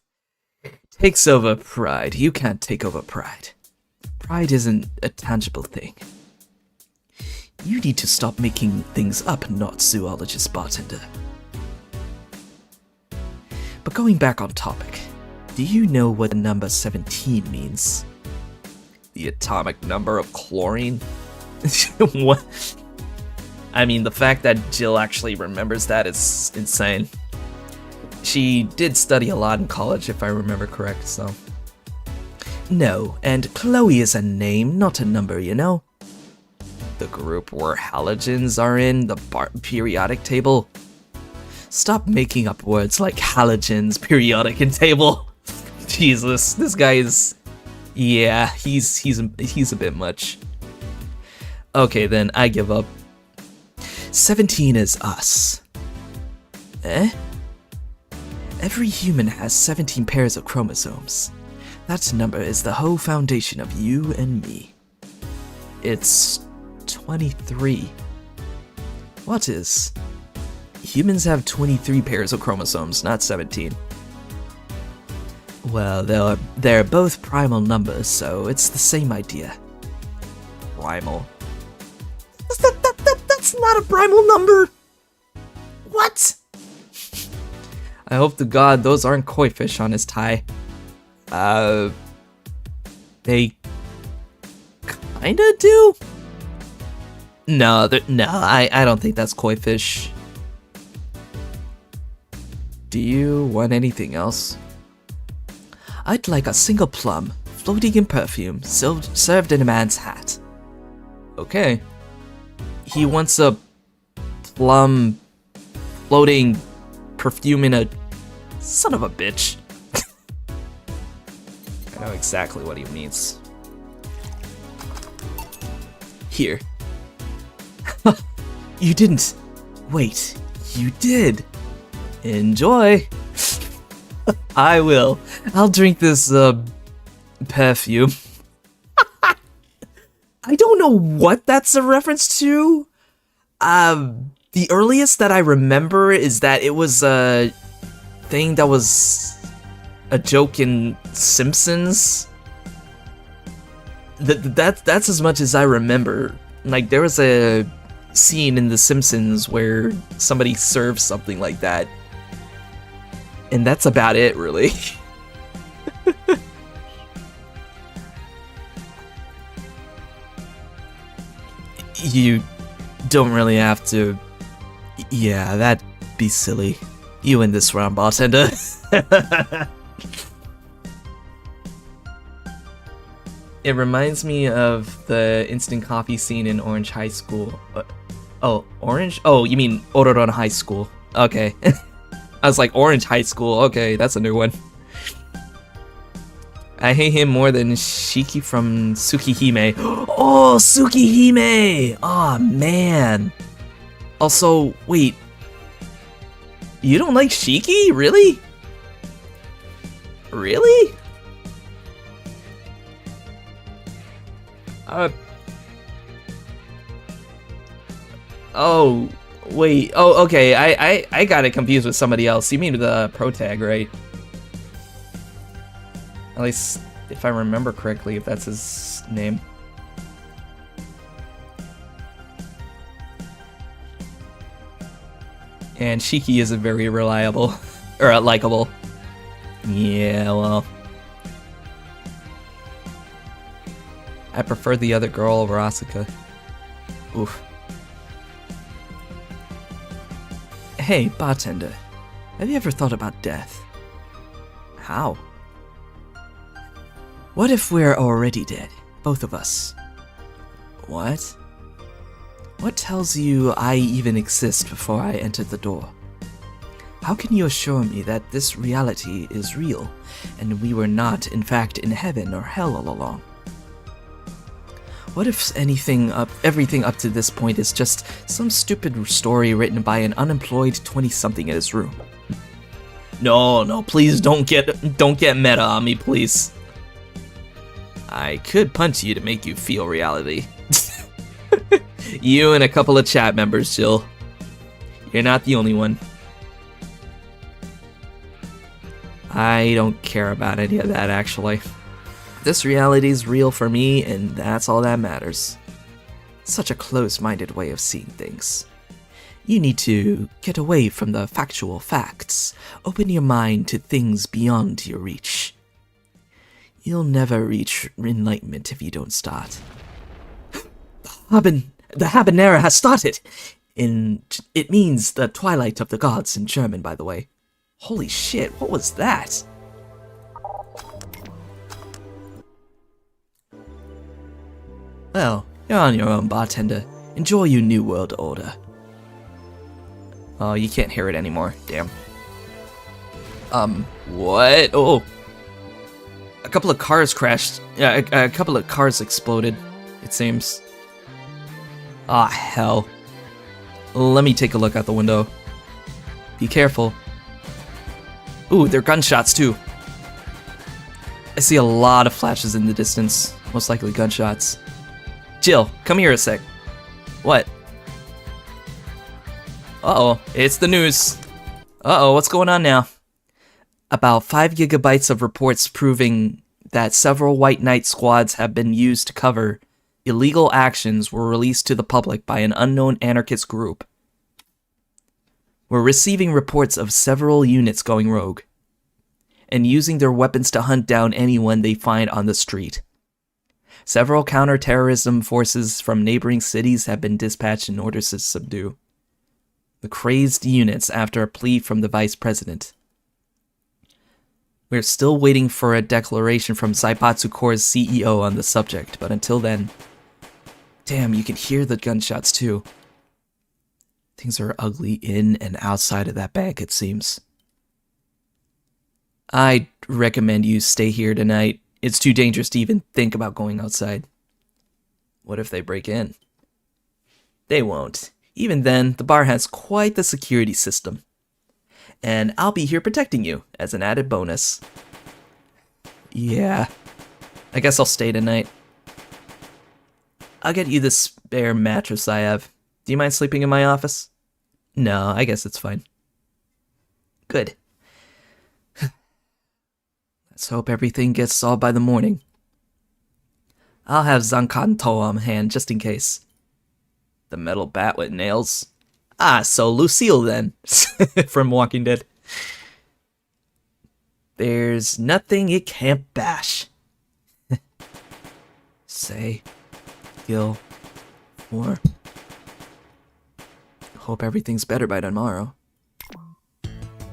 Takes over pride. You can't take over pride. Pride isn't a tangible thing. You need to stop making things up, not zoologist bartender. But going back on topic, do you know what the number 17 means? The atomic number of chlorine? What? I mean, the fact that Jill actually remembers that is insane. She did study a lot in college, if I remember correct, so... No, and Chloe is a name, not a number, you know? The group where halogens are in the periodic table. Stop making up words like halogens, periodic, and table. Jesus, this guy is... Yeah, he's a bit much. Okay, then I give up. 17 is us. Eh? Every human has 17 pairs of chromosomes. That number is the whole foundation of you and me. It's 23. What is? Humans have 23 pairs of chromosomes, not 17. Well, they're both primal numbers, so it's the same idea. Primal? That's not a primal number! What? I hope to God those aren't koi fish on his tie. They kinda do? No, I don't think that's koi fish. Do you want anything else? I'd like a single plum, floating in perfume, served in a man's hat. Okay. He wants a plum floating perfume in a... Son of a bitch. I know exactly what he means. Here. You didn't. Wait, you did. Enjoy. I will. I'll drink this, perfume. I don't know what that's a reference to. The earliest that I remember is that it was a thing that was a joke in Simpsons. That's as much as I remember. Like, there was a scene in The Simpsons where somebody serves something like that. And that's about it, really. You don't really have to... Yeah, that'd be silly. You win this round, bartender. It reminds me of the instant coffee scene in Orange High School. Oh, Orange? Oh, you mean Ororon High School. Okay. I was like, Orange High School. Okay, that's a new one. I hate him more than Shiki from Tsukihime. Oh, Tsukihime! Oh, man. Also, wait. You don't like Shiki? Really? Really? Oh, wait. Oh, okay. I got it confused with somebody else. You mean the protag, right? At least, if I remember correctly, if that's his name. And Shiki isn't very reliable. Or likable. Yeah, well. I prefer the other girl over Asuka. Oof. Hey, bartender. Have you ever thought about death? How? What if we're already dead? Both of us. What? What tells you I even exist before I entered the door? How can you assure me that this reality is real, and we were not, in fact, in heaven or hell all along? What if everything up to this point is just some stupid story written by an unemployed 20-something in his room? No, please don't get meta on me, please. I could punch you to make you feel reality. You and a couple of chat members, Jill. You're not the only one. I don't care about any of that, actually. This reality's real for me, and that's all that matters. Such a close-minded way of seeing things. You need to get away from the factual facts. Open your mind to things beyond your reach. You'll never reach enlightenment if you don't start. The habanera has started! It means the twilight of the gods in German, by the way. Holy shit, what was that? Well, you're on your own, bartender. Enjoy your new world order. Oh, you can't hear it anymore. Damn. What? Oh. A couple of cars crashed. Yeah, a couple of cars exploded, it seems. Ah, hell. Let me take a look out the window. Be careful. Ooh, they're gunshots, too. I see a lot of flashes in the distance. Most likely gunshots. Jill, come here a sec. What? Uh-oh, it's the news. Uh-oh, what's going on now? About 5 gigabytes of reports proving that several White Knight squads have been used to cover illegal actions were released to the public by an unknown anarchist group. We're receiving reports of several units going rogue and using their weapons to hunt down anyone they find on the street. Several counter-terrorism forces from neighboring cities have been dispatched in order to subdue the crazed units after a plea from the vice president. We're still waiting for a declaration from Zaibatsu Corps' CEO on the subject, but until then... Damn, you can hear the gunshots too. Things are ugly in and outside of that bank, it seems. I'd recommend you stay here tonight. It's too dangerous to even think about going outside. What if they break in? They won't. Even then, the bar has quite the security system. And I'll be here protecting you, as an added bonus. Yeah. I guess I'll stay tonight. I'll get you the spare mattress I have. Do you mind sleeping in my office? No, I guess it's fine. Good. Let's hope everything gets solved by the morning. I'll have Zankanto on hand just in case. The metal bat with nails? Ah, so Lucille then, from Walking Dead. There's nothing it can't bash. Say, Gil, more. Hope everything's better by tomorrow.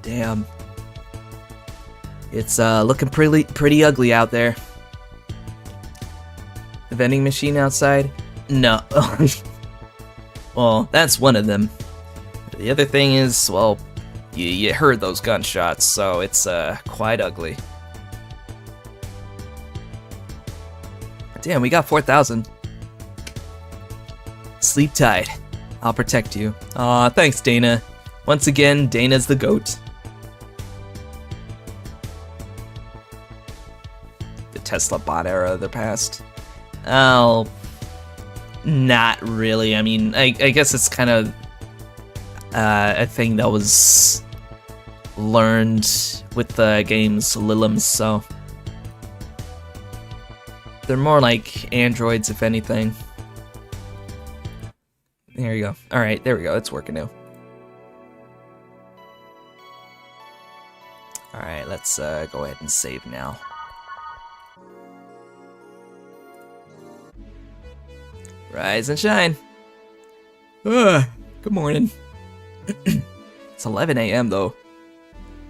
Damn. It's looking pretty ugly out there. The vending machine outside? No. Well, that's one of them. The other thing is, well, you heard those gunshots, so it's quite ugly. Damn, we got 4,000. Sleep tight. I'll protect you. Aw, thanks, Dana. Once again, Dana's the GOAT. The Tesla bot era of the past. Oh, not really. I mean, I guess it's kind of a thing that was learned with the game's Lilims, so they're more like androids, if anything. There you go. Alright, there we go. It's working now. Alright, let's go ahead and save now. Rise and shine. Good morning. It's 11 a.m. though.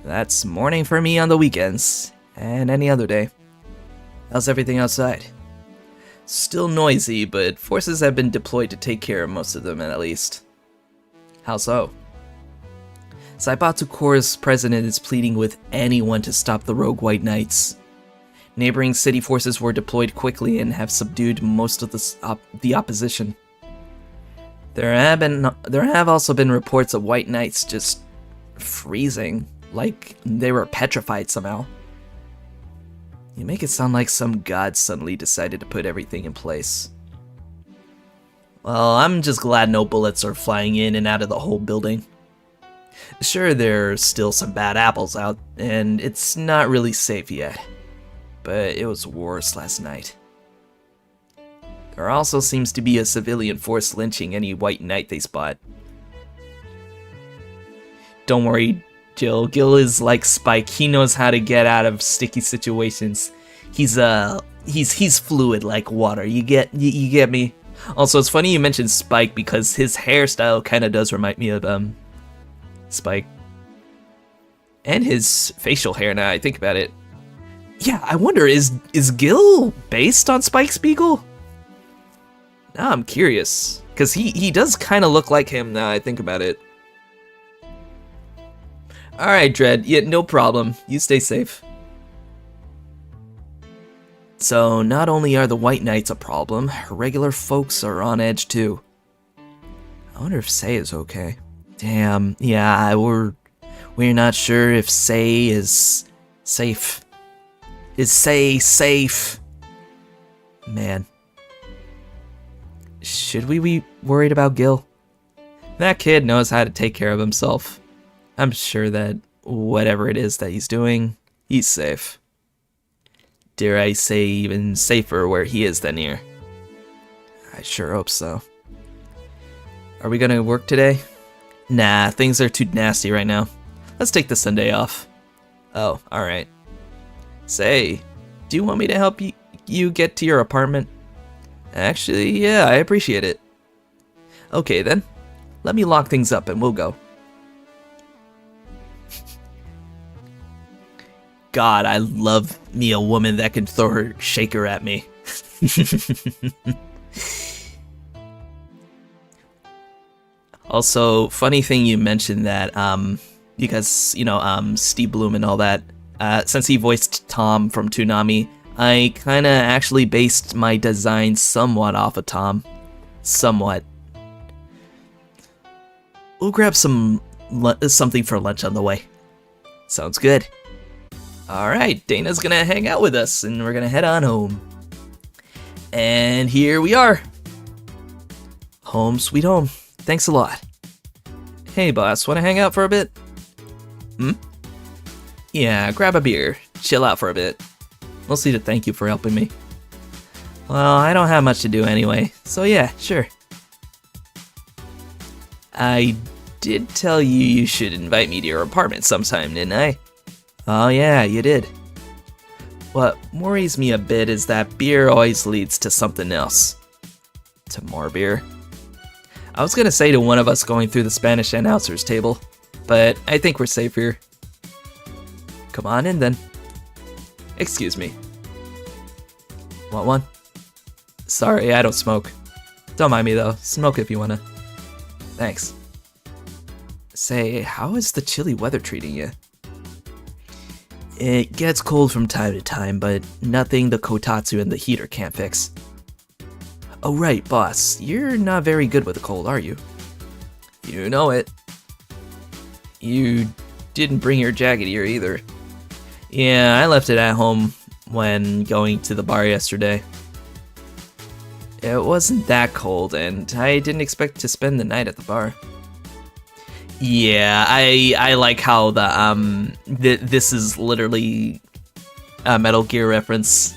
That's morning for me on the weekends, and any other day. How's everything outside? Still noisy, but forces have been deployed to take care of most of them at least. How so? Zaibatsu Corps' president is pleading with anyone to stop the rogue White Knights. Neighboring city forces were deployed quickly and have subdued most of the opposition. There have also been reports of White Knights just freezing, like they were petrified somehow. You make it sound like some god suddenly decided to put everything in place. Well, I'm just glad no bullets are flying in and out of the whole building. Sure, there's still some bad apples out, and it's not really safe yet. But it was worse last night. There also seems to be a civilian force lynching any White Knight they spot. Don't worry, Jill. Gil is like Spike. He knows how to get out of sticky situations. He's fluid like water. You get me? Also, it's funny you mentioned Spike because his hairstyle kind of does remind me of Spike. And his facial hair now I think about it. Yeah, I wonder, is Gil based on Spike Spiegel? Now I'm curious, because he does kind of look like him now I think about it. Alright, Dredd, yeah, no problem. You stay safe. So, not only are the White Knights a problem, regular folks are on edge too. I wonder if Sei is okay. Damn, yeah, we're not sure if Sei is safe. Is Sei safe? Man. Should we be worried about Gil? That kid knows how to take care of himself. I'm sure that whatever it is that he's doing, he's safe. Dare I say even safer where he is than here. I sure hope so. Are we gonna work today? Nah, things are too nasty right now. Let's take the Sunday off. Oh, alright. Say, do you want me to help you get to your apartment? Actually, yeah, I appreciate it. Okay then, let me lock things up and we'll go. God, I love me a woman that can throw her shaker at me. Also, funny thing you mentioned that, because, you know, Steve Bloom and all that, since he voiced Tom from Toonami, I kinda actually based my design somewhat off of Tom. Somewhat. We'll grab something for lunch on the way. Sounds good. Alright, Dana's gonna hang out with us, and we're gonna head on home. And here we are. Home sweet home. Thanks a lot. Hey boss, wanna hang out for a bit? Yeah, grab a beer. Chill out for a bit. Mostly to thank you for helping me. Well, I don't have much to do anyway, so yeah, sure. I did tell you you should invite me to your apartment sometime, didn't I? Oh yeah, you did. What worries me a bit is that beer always leads to something else. To more beer. I was gonna say to one of us going through the Spanish announcer's table, but I think we're safe here. Come on in then. Excuse me. Want one? Sorry, I don't smoke. Don't mind me though, smoke if you wanna. Thanks. Say, how is the chilly weather treating you? It gets cold from time to time, but nothing the kotatsu and the heater can't fix. Oh right, boss, you're not very good with the cold, are you? You know it. You didn't bring your jacket here either. Yeah, I left it at home when going to the bar yesterday. It wasn't that cold, and I didn't expect to spend the night at the bar. Yeah, I like how the this is literally a Metal Gear reference.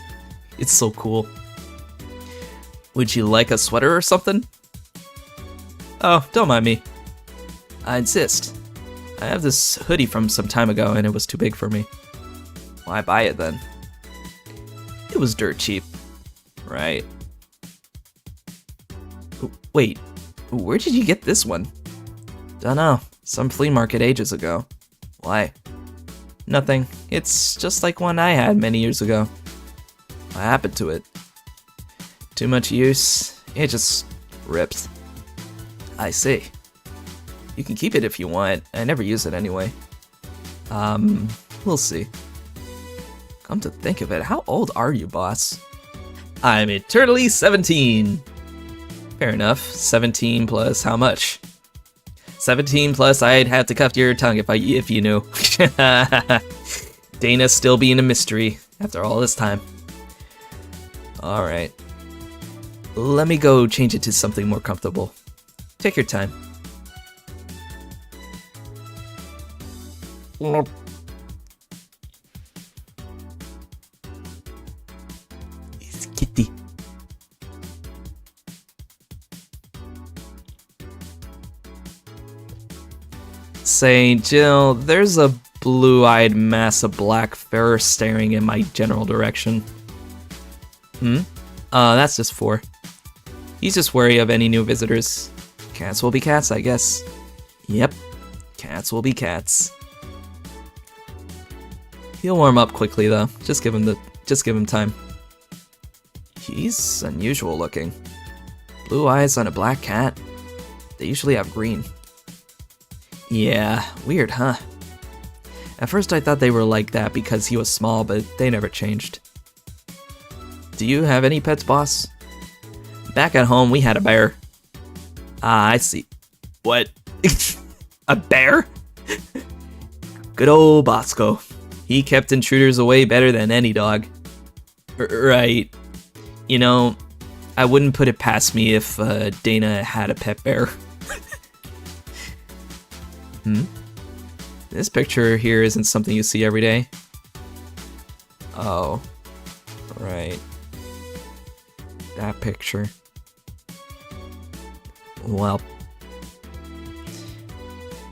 It's so cool. Would you like a sweater or something? Oh, don't mind me. I insist. I have this hoodie from some time ago and it was too big for me. Why buy it then? It was dirt cheap. Right. Wait, where did you get this one? Dunno, some flea market ages ago. Why? Nothing, it's just like one I had many years ago. What happened to it? Too much use, it just ripped. I see. You can keep it if you want, I never use it anyway. We'll see. Come to think of it, how old are you, boss? I'm eternally 17. Fair enough, 17 plus how much? 17 plus I'd have to cuff your tongue if you knew. Dana still being a mystery after all this time. Alright. Let me go change it to something more comfortable. Take your time. It's kitty. Say, Jill, there's a blue-eyed mass of black fur staring in my general direction. That's just 4. He's just wary of any new visitors. Cats will be cats, I guess. Yep, cats will be cats. He'll warm up quickly though. Just give him time. He's unusual looking. Blue eyes on a black cat. They usually have green. Yeah, weird, huh? At first I thought they were like that because he was small, but they never changed. Do you have any pets, boss? Back at home, we had a bear. Ah, I see. What? A bear? Good old Bosco. He kept intruders away better than any dog. Right. You know, I wouldn't put it past me if Dana had a pet bear. This picture here isn't something you see every day. Oh, right. That picture. Well.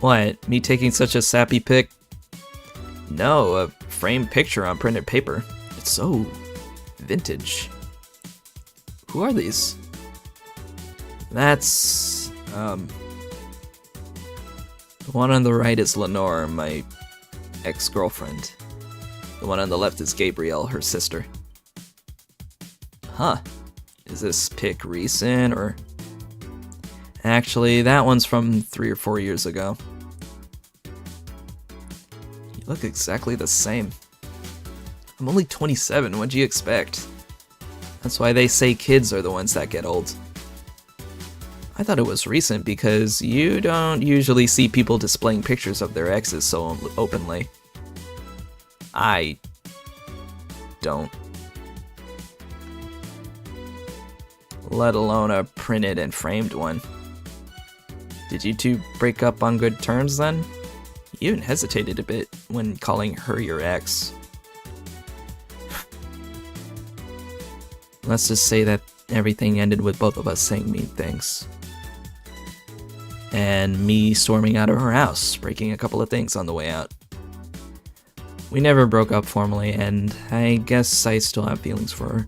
What, me taking such a sappy pic? No, a framed picture on printed paper. It's so vintage. Who are these? That's, the one on the right is Lenore, my ex-girlfriend. The one on the left is Gabrielle, her sister. Huh. Is this pic recent or... Actually, that one's from 3 or 4 years ago. You look exactly the same. I'm only 27, what'd you expect? That's why they say kids are the ones that get old. I thought it was recent because you don't usually see people displaying pictures of their exes so openly. I don't. Let alone a printed and framed one. Did you two break up on good terms then? You even hesitated a bit when calling her your ex. Let's just say that everything ended with both of us saying mean things. And me storming out of her house, breaking a couple of things on the way out. We never broke up formally, and I guess I still have feelings for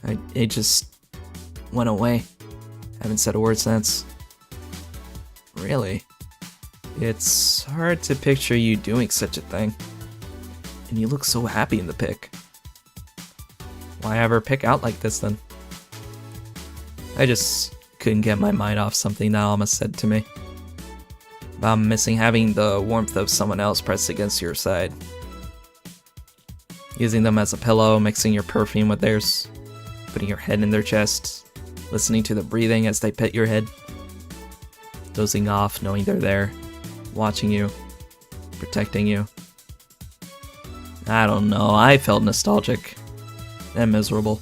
her. It just went away. Haven't said a word since. Really? It's hard to picture you doing such a thing. And you look so happy in the pic. Why have her pick out like this then? I just couldn't get my mind off something that Alma said to me. About missing having the warmth of someone else pressed against your side. Using them as a pillow, mixing your perfume with theirs. Putting your head in their chest. Listening to the breathing as they pet your head. Dozing off, knowing they're there. Watching you. Protecting you. I don't know, I felt nostalgic. And miserable.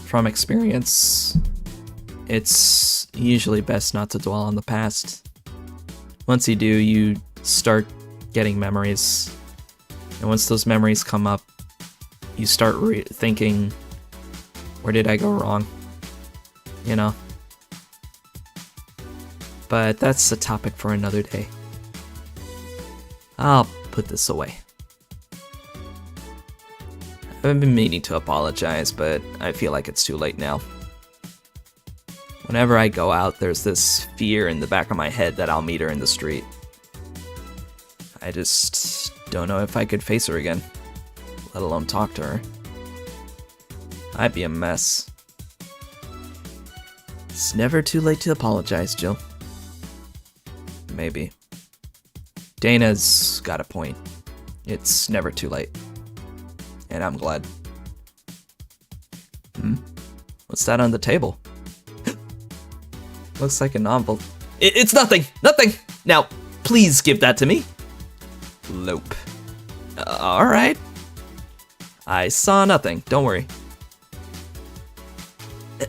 From experience, it's usually best not to dwell on the past. Once you do, you start getting memories. And once those memories come up, you start thinking, where did I go wrong? You know? But that's a topic for another day. I'll put this away. I've been meaning to apologize, but I feel like it's too late now. Whenever I go out, there's this fear in the back of my head that I'll meet her in the street. I just don't know if I could face her again, let alone talk to her. I'd be a mess. It's never too late to apologize, Jill. Maybe. Dana's got a point. It's never too late. And I'm glad. What's that on the table? Looks like a novel. It's nothing! Nothing! Now, please give that to me. Lope. Alright. I saw nothing, don't worry.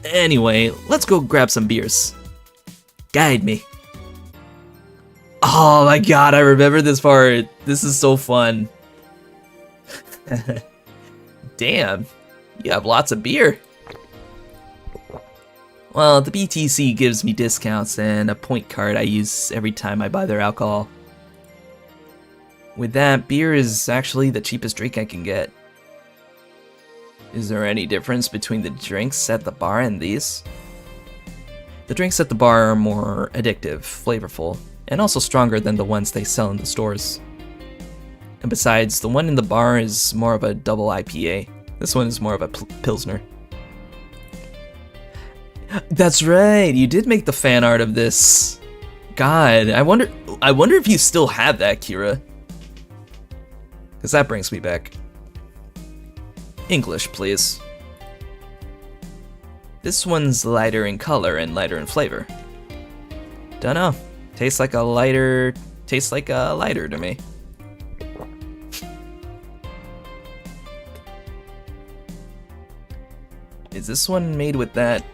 Anyway, let's go grab some beers. Guide me. Oh my god, I remember this part. This is so fun. Damn, you have lots of beer. Well, the BTC gives me discounts and a point card I use every time I buy their alcohol. With that, beer is actually the cheapest drink I can get. Is there any difference between the drinks at the bar and these? The drinks at the bar are more addictive, flavorful, and also stronger than the ones they sell in the stores. And besides, the one in the bar is more of a double IPA. This one is more of a Pilsner. That's right, you did make the fan art of this. God, I wonder if you still have that, Kira. Because that brings me back. English, please. This one's lighter in color and lighter in flavor. Dunno. Tastes like a lighter to me. Is this one made with that,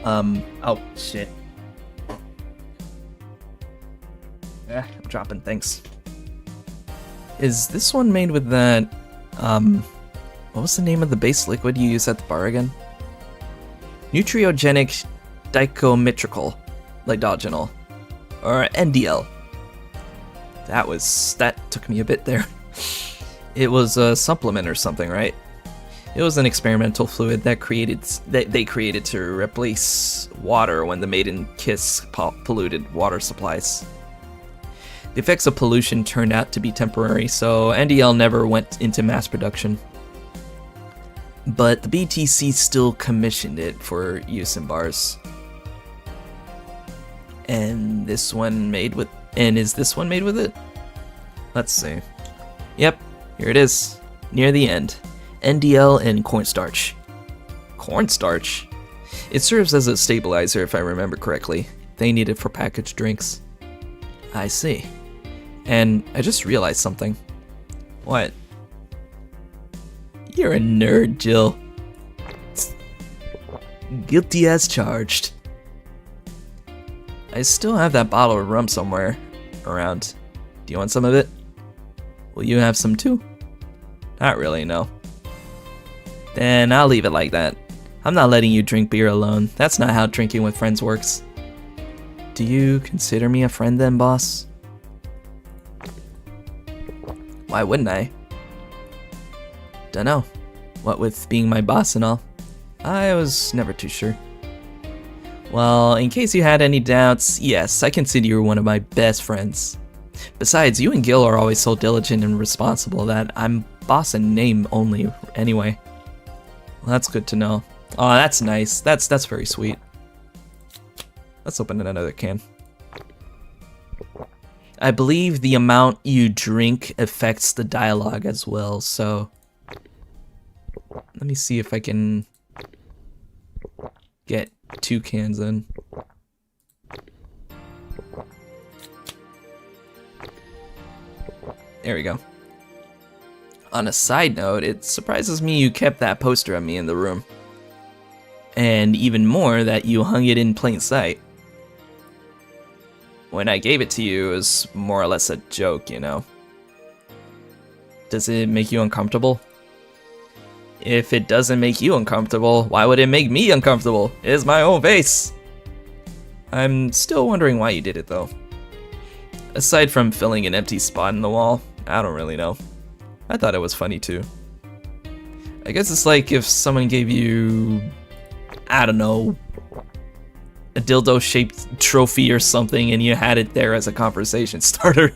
oh, shit. I'm dropping things. Is this one made with that, what was the name of the base liquid you use at the bar again? Nutriogenic dicomitrical lidogenol, or NDL. That took me a bit there. It was a supplement or something, right? It was an experimental fluid that they created to replace water when the maiden kiss polluted water supplies. The effects of pollution turned out to be temporary, so NDL never went into mass production. But the BTC still commissioned it for use in bars. And is this one made with it? Let's see. Yep, here it is. Near the end. NDL and cornstarch. Cornstarch? It serves as a stabilizer if I remember correctly. They need it for packaged drinks. I see. And I just realized something. What? You're a nerd, Jill. Guilty as charged. I still have that bottle of rum somewhere around. Do you want some of it? Will you have some too? Not really, no. Then I'll leave it like that. I'm not letting you drink beer alone. That's not how drinking with friends works. Do you consider me a friend then, boss? Why wouldn't I? Dunno. What with being my boss and all. I was never too sure. Well, in case you had any doubts, yes, I consider you one of my best friends. Besides, you and Gil are always so diligent and responsible that I'm boss in name only anyway. Well, that's good to know. Oh, that's nice. That's very sweet. Let's open another can. I believe the amount you drink affects the dialogue as well, so let me see if I can get 2 cans in. There we go. On a side note, it surprises me you kept that poster of me in the room. And even more that you hung it in plain sight. When I gave it to you, it was more or less a joke, you know. Does it make you uncomfortable? If it doesn't make you uncomfortable, why would it make me uncomfortable? It is my own face. I'm still wondering why you did it though. Aside from filling an empty spot in the wall, I don't really know. I thought it was funny too. I guess it's like if someone gave you, I don't know, a dildo-shaped trophy or something and you had it there as a conversation starter.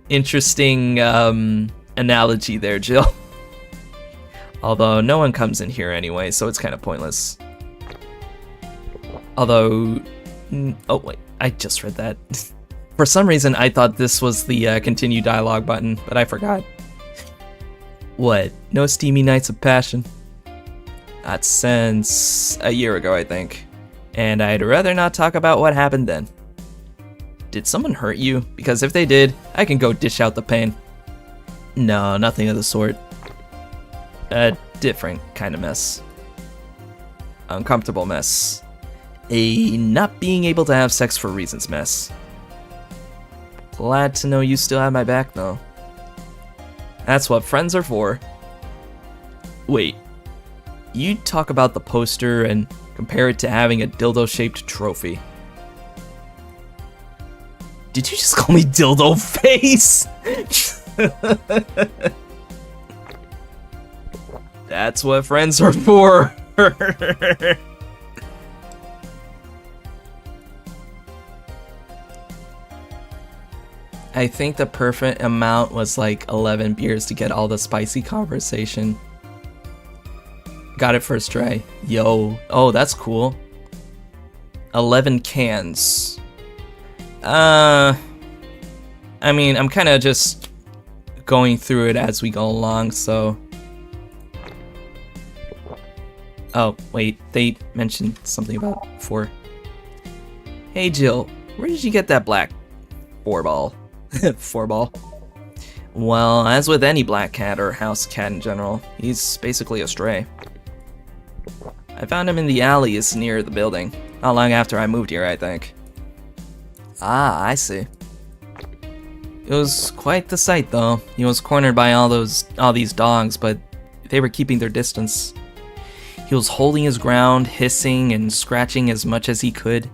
Interesting analogy there, Jill. Although no one comes in here anyway, so it's kind of pointless. Although, oh wait, I just read that. For some reason, I thought this was the continue dialogue button, but I forgot. What? No steamy nights of passion? Not since a year ago, I think. And I'd rather not talk about what happened then. Did someone hurt you? Because if they did, I can go dish out the pain. No, nothing of the sort. A different kind of mess. Uncomfortable mess. A not being able to have sex for reasons mess. Glad to know you still have my back though. That's what friends are for. Wait, you talk about the poster and compare it to having a dildo-shaped trophy. Did you just call me dildo face? That's what friends are for. I think the perfect amount was like 11 beers to get all the spicy conversation. Got it first try. Yo. Oh, that's cool. 11 cans. I mean, I'm kind of just going through it as we go along, so... Oh, wait, they mentioned something about 4. Hey Jill, where did you get that black 4-ball? 4-ball. Well, as with any black cat or house cat in general, he's basically a stray. I found him in the alleys near the building, not long after I moved here, I think. Ah, I see. It was quite the sight, though. He was cornered by all these dogs, but they were keeping their distance. He was holding his ground, hissing and scratching as much as he could.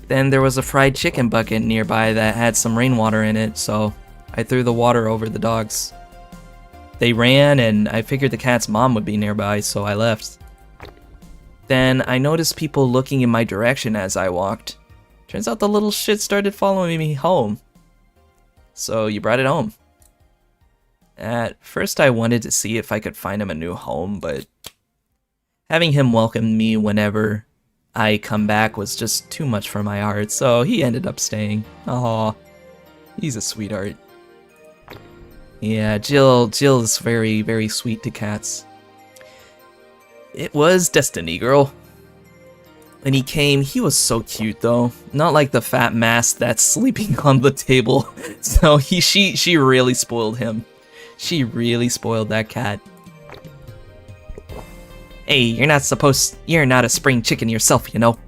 Then there was a fried chicken bucket nearby that had some rainwater in it, so I threw the water over the dogs. They ran, and I figured the cat's mom would be nearby, so I left. Then I noticed people looking in my direction as I walked. Turns out the little shit started following me home. So you brought it home. At first I wanted to see if I could find him a new home, but having him welcome me whenever I come back was just too much for my heart, so he ended up staying. Aw, he's a sweetheart. Yeah, Jill is very, very sweet to cats. It was destiny, girl. When he came, he was so cute though. Not like the fat mass that's sleeping on the table. So she really spoiled him. She really spoiled that cat. Hey, you're not a spring chicken yourself, you know.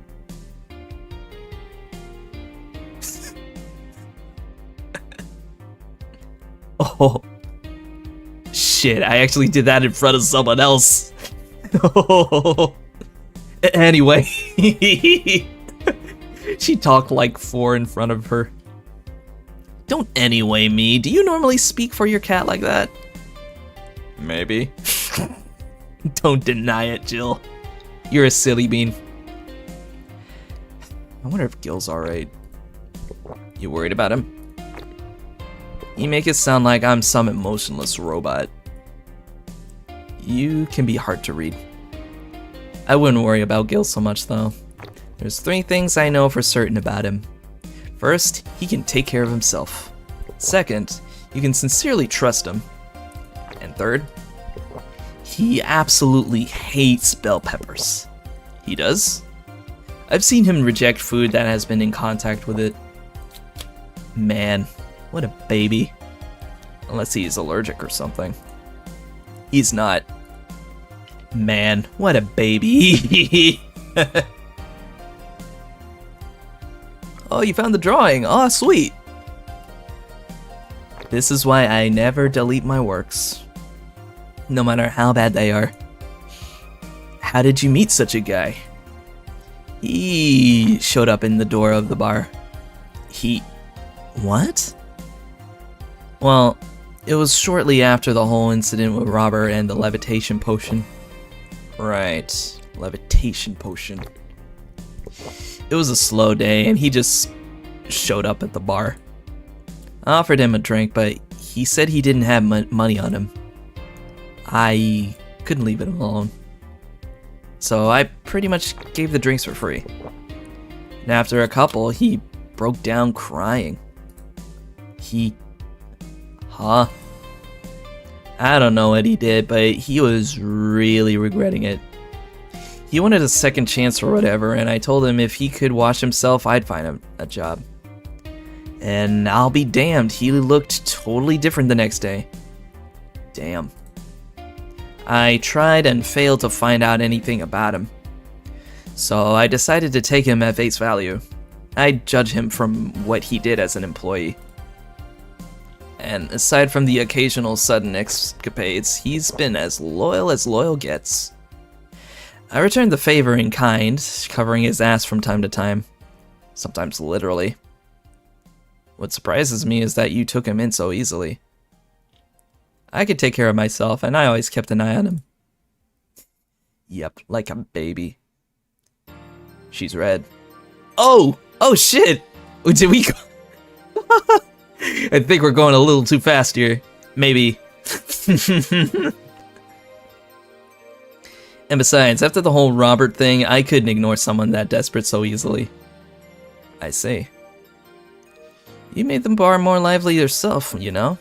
Oh. Shit, I actually did that in front of someone else. Anyway. She talked like 4 in front of her. Don't anyway me. Do you normally speak for your cat like that? Maybe. Don't deny it, Jill. You're a silly bean. I wonder if Gil's alright. You worried about him? You make it sound like I'm some emotionless robot. You can be hard to read. I wouldn't worry about Gil so much though. There's 3 things I know for certain about him. First, he can take care of himself. Second, you can sincerely trust him. And third, he absolutely hates bell peppers. He does? I've seen him reject food that has been in contact with it. Man, what a baby. Unless he's allergic or something. He's not. Man, what a baby. Oh, you found the drawing. Oh, sweet. This is why I never delete my works. No matter how bad they are. How did you meet such a guy? He showed up in the door of the bar. What? Well, it was shortly after the whole incident with Robert and the levitation potion. Right, levitation potion. It was a slow day and he just showed up at the bar. I offered him a drink, but he said he didn't have money on him. I couldn't leave it alone. So I pretty much gave the drinks for free. And after a couple, he broke down crying. Huh? I don't know what he did, but he was really regretting it. He wanted a second chance or whatever, and I told him if he could wash himself, I'd find him a job. And I'll be damned, he looked totally different the next day. Damn. I tried and failed to find out anything about him. So I decided to take him at face value. I'd judge him from what he did as an employee. And aside from the occasional sudden escapades, he's been as loyal gets. I returned the favor in kind, covering his ass from time to time. Sometimes literally. What surprises me is that you took him in so easily. I could take care of myself, and I always kept an eye on him. Yep, like a baby. She's red. Oh shit! Did we go? I think we're going a little too fast here. Maybe. And besides, after the whole Robert thing, I couldn't ignore someone that desperate so easily. I see. You made the bar more lively yourself, you know?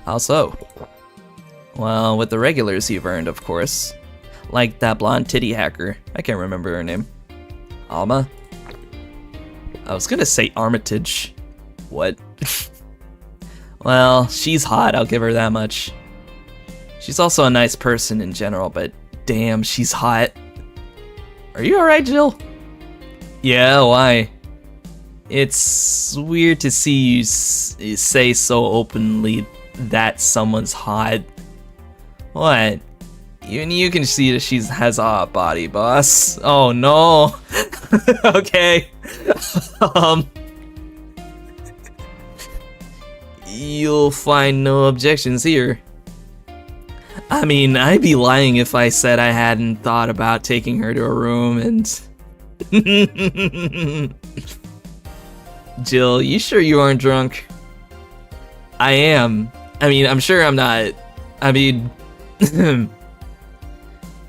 How so? Well, with the regulars you've earned, of course. Like that blonde titty hacker. I can't remember her name. Alma? I was gonna say Armitage. What? Well, she's hot, I'll give her that much. She's also a nice person in general, but damn, she's hot. Are you alright, Jill? Yeah, why? It's weird to see you say so openly that someone's hot. What? Even you can see that she has a hot body, boss. Oh no. Okay. You'll find no objections here. I mean, I'd be lying if I said I hadn't thought about taking her to a room and... Jill, you sure you aren't drunk? I am. I mean, I'm sure I'm not. I mean...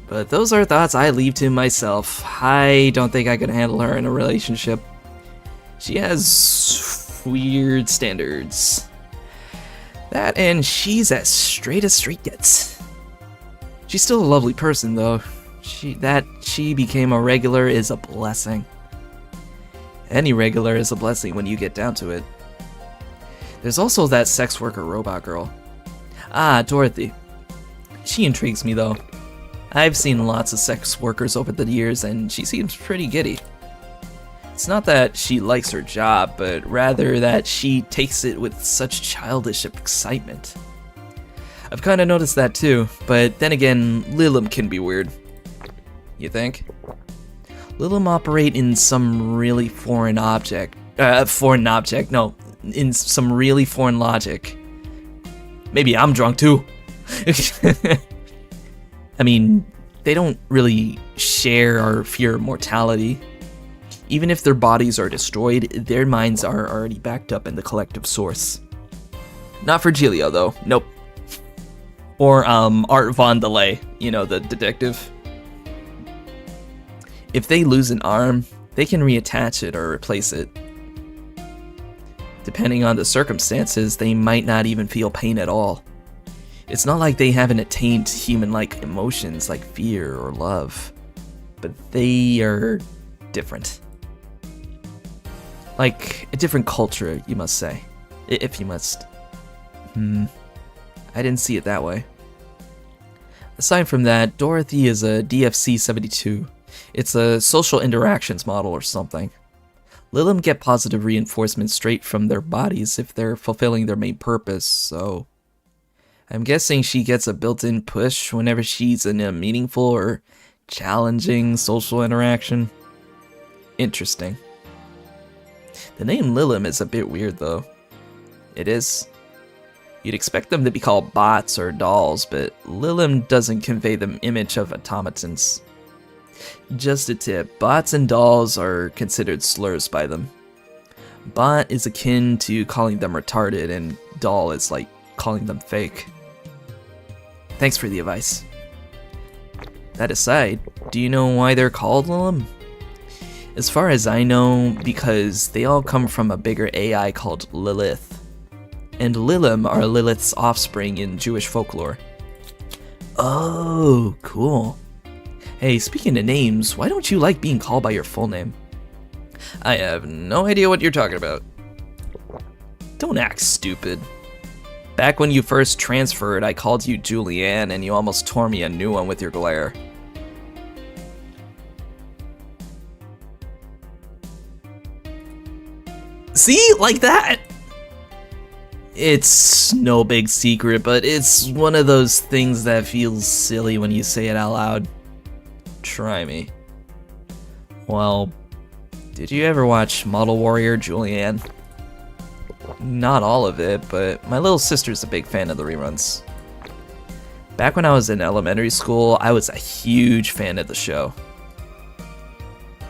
But those are thoughts I leave to myself. I don't think I could handle her in a relationship. She has weird standards. That, and she's as straight gets. She's still a lovely person, though. That she became a regular is a blessing. Any regular is a blessing when you get down to it. There's also that sex worker robot girl. Ah, Dorothy. She intrigues me, though. I've seen lots of sex workers over the years, and she seems pretty giddy. It's not that she likes her job, but rather that she takes it with such childish excitement. I've kinda noticed that too, but then again, Lilim can be weird. You think? Lilim operate in some really in some really foreign logic. Maybe I'm drunk too. I mean, they don't really share or fear mortality. Even if their bodies are destroyed, their minds are already backed up in the collective source. Not for Giulio, though. Nope. Or, Art Von Delay, you know, the detective. If they lose an arm, they can reattach it or replace it. Depending on the circumstances, they might not even feel pain at all. It's not like they haven't attained human-like emotions like fear or love, but they are different. Like a different culture, you must say, if you must. I didn't see it that way. Aside from that, Dorothy is a DFC-72. It's a social interactions model or something. Lilim get positive reinforcement straight from their bodies if they're fulfilling their main purpose, so... I'm guessing she gets a built-in push whenever she's in a meaningful or challenging social interaction. Interesting. The name Lilim is a bit weird, though. It is. You'd expect them to be called bots or dolls, but Lilim doesn't convey the image of automatons. Just a tip, bots and dolls are considered slurs by them. Bot is akin to calling them retarded, and doll is like calling them fake. Thanks for the advice. That aside, do you know why they're called Lilim? As far as I know, because they all come from a bigger AI called Lilith. And Lilim are Lilith's offspring in Jewish folklore. Oh, cool. Hey, speaking of names, why don't you like being called by your full name? I have no idea what you're talking about. Don't act stupid. Back when you first transferred, I called you Julianne, and you almost tore me a new one with your glare. See? Like that! It's no big secret, but it's one of those things that feels silly when you say it out loud. Try me. Well, did you ever watch Model Warrior Julianne? Not all of it, but my little sister's a big fan of the reruns. Back when I was in elementary school, I was a huge fan of the show.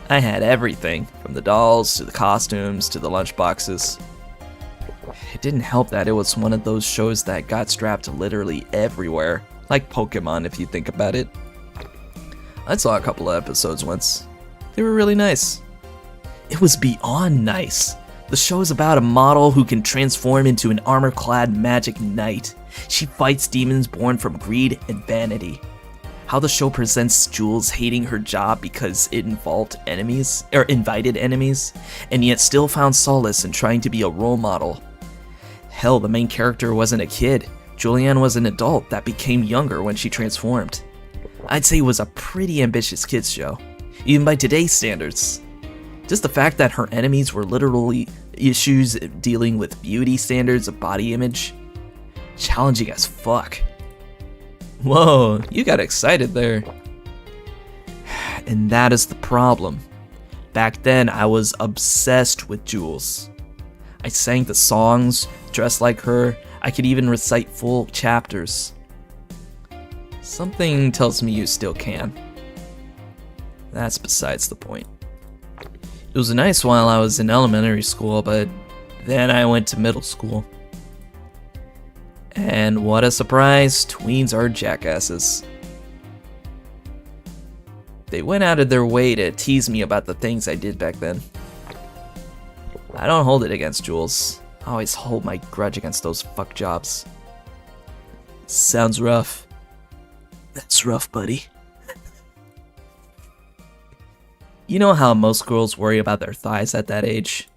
I had everything, from the dolls to the costumes to the lunchboxes. It didn't help that it was one of those shows that got strapped literally everywhere, like Pokemon if you think about it. I saw a couple of episodes once. They were really nice. It was beyond nice. The show is about a model who can transform into an armor-clad magic knight. She fights demons born from greed and vanity. How the show presents Jules hating her job because it invited enemies, and yet still found solace in trying to be a role model. Hell, the main character wasn't a kid. Julianne was an adult that became younger when she transformed. I'd say it was a pretty ambitious kids show, even by today's standards. Just the fact that her enemies were literally issues dealing with beauty standards of body image. Challenging as fuck. Whoa, you got excited there. And that is the problem. Back then, I was obsessed with Jules. I sang the songs, dressed like her, I could even recite full chapters. Something tells me you still can. That's besides the point. It was nice while I was in elementary school, but then I went to middle school. And what a surprise, tweens are jackasses. They went out of their way to tease me about the things I did back then. I don't hold it against Jules. I always hold my grudge against those fuck jobs. Sounds rough. That's rough, buddy. You know how most girls worry about their thighs at that age?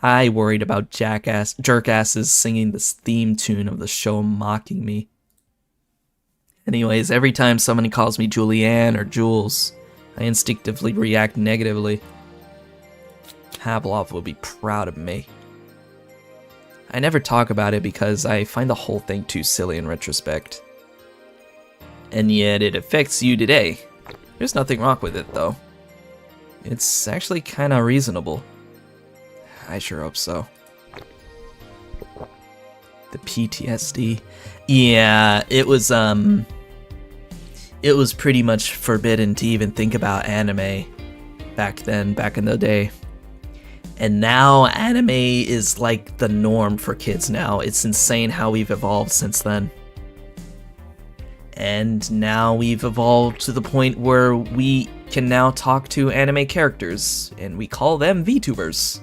I worried about jerkasses singing this theme tune of the show mocking me. Anyways, every time somebody calls me Julianne or Jules, I instinctively react negatively. Pavlov will be proud of me. I never talk about it because I find the whole thing too silly in retrospect. And yet it affects you today. There's nothing wrong with it though. It's actually kinda reasonable. I sure hope so. The PTSD. Yeah, it was pretty much forbidden to even think about anime back then, back in the day. And now anime is like the norm for kids now. It's insane how we've evolved since then. And now we've evolved to the point where we can now talk to anime characters, and we call them VTubers.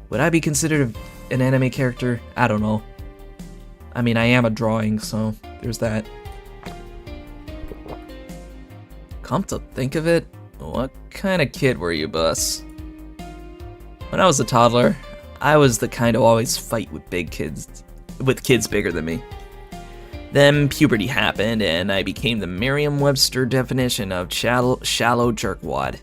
Would I be considered an anime character? I don't know. I mean, I am a drawing, so there's that. Come to think of it, what kind of kid were you, Bus? When I was a toddler, I was the kind to always fight with kids bigger than me. Then puberty happened, and I became the Merriam-Webster definition of shallow jerkwad.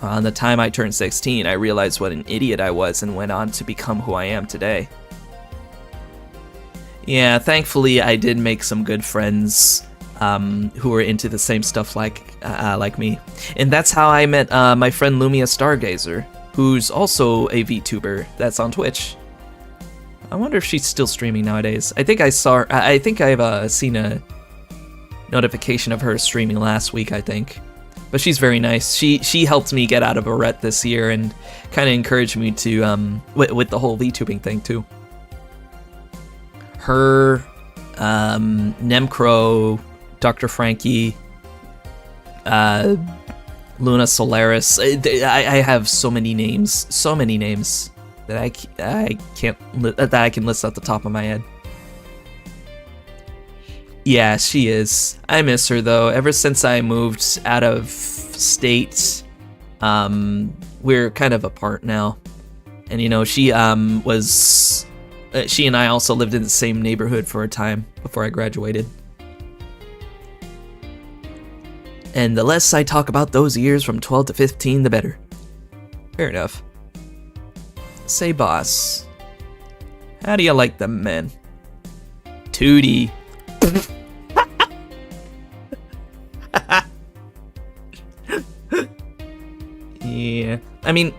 On the time I turned 16, I realized what an idiot I was and went on to become who I am today. Yeah, thankfully I did make some good friends who were into the same stuff like me. And that's how I met my friend Lumia Stargazer, who's also a VTuber that's on Twitch. I wonder if she's still streaming nowadays. I think I've seen a notification of her streaming last week, I think. But she's very nice. She helped me get out of a rut this year and kind of encouraged me to with the whole VTubing thing too. Her, Nemcro, Dr. Frankie, Luna Solaris. I have so many names that I can list off the top of my head. Yeah, she is. I miss her though. Ever since I moved out of state, we're kind of apart now. And you know, she and I also lived in the same neighborhood for a time before I graduated. And the less I talk about those years from 12 to 15, the better. Fair enough. Say, boss, how do you like them men? Tootie. Yeah, I mean,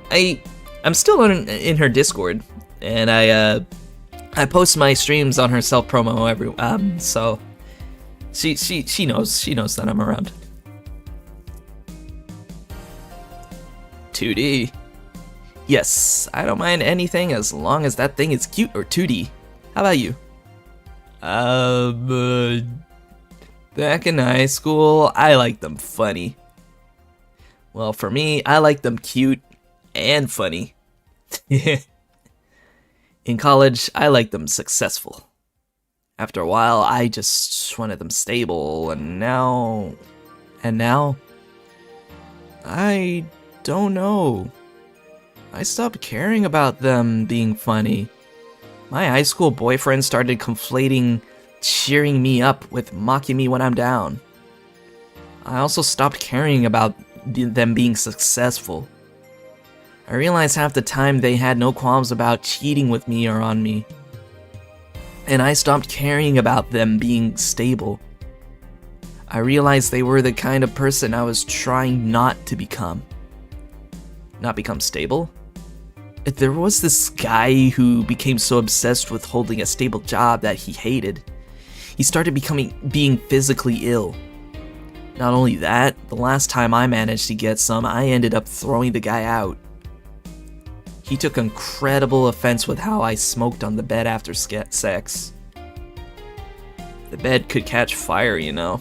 I'm still in her Discord, and I post my streams on her self promo so she knows that I'm around. 2D. Yes, I don't mind anything as long as that thing is cute or 2D. How about you? Back in high school, I liked them funny. Well, for me, I liked them cute and funny. In college, I liked them successful. After a while, I just wanted them stable, and now, I don't know. I stopped caring about them being funny. My high school boyfriend started conflating cheering me up with mocking me when I'm down. I also stopped caring about them being successful. I realized half the time they had no qualms about cheating with me or on me. And I stopped caring about them being stable. I realized they were the kind of person I was trying not to become. Not become stable? There was this guy who became so obsessed with holding a stable job that he hated. He started being physically ill. Not only that, the last time I managed to get some, I ended up throwing the guy out. He took incredible offense with how I smoked on the bed after sex. The bed could catch fire, you know.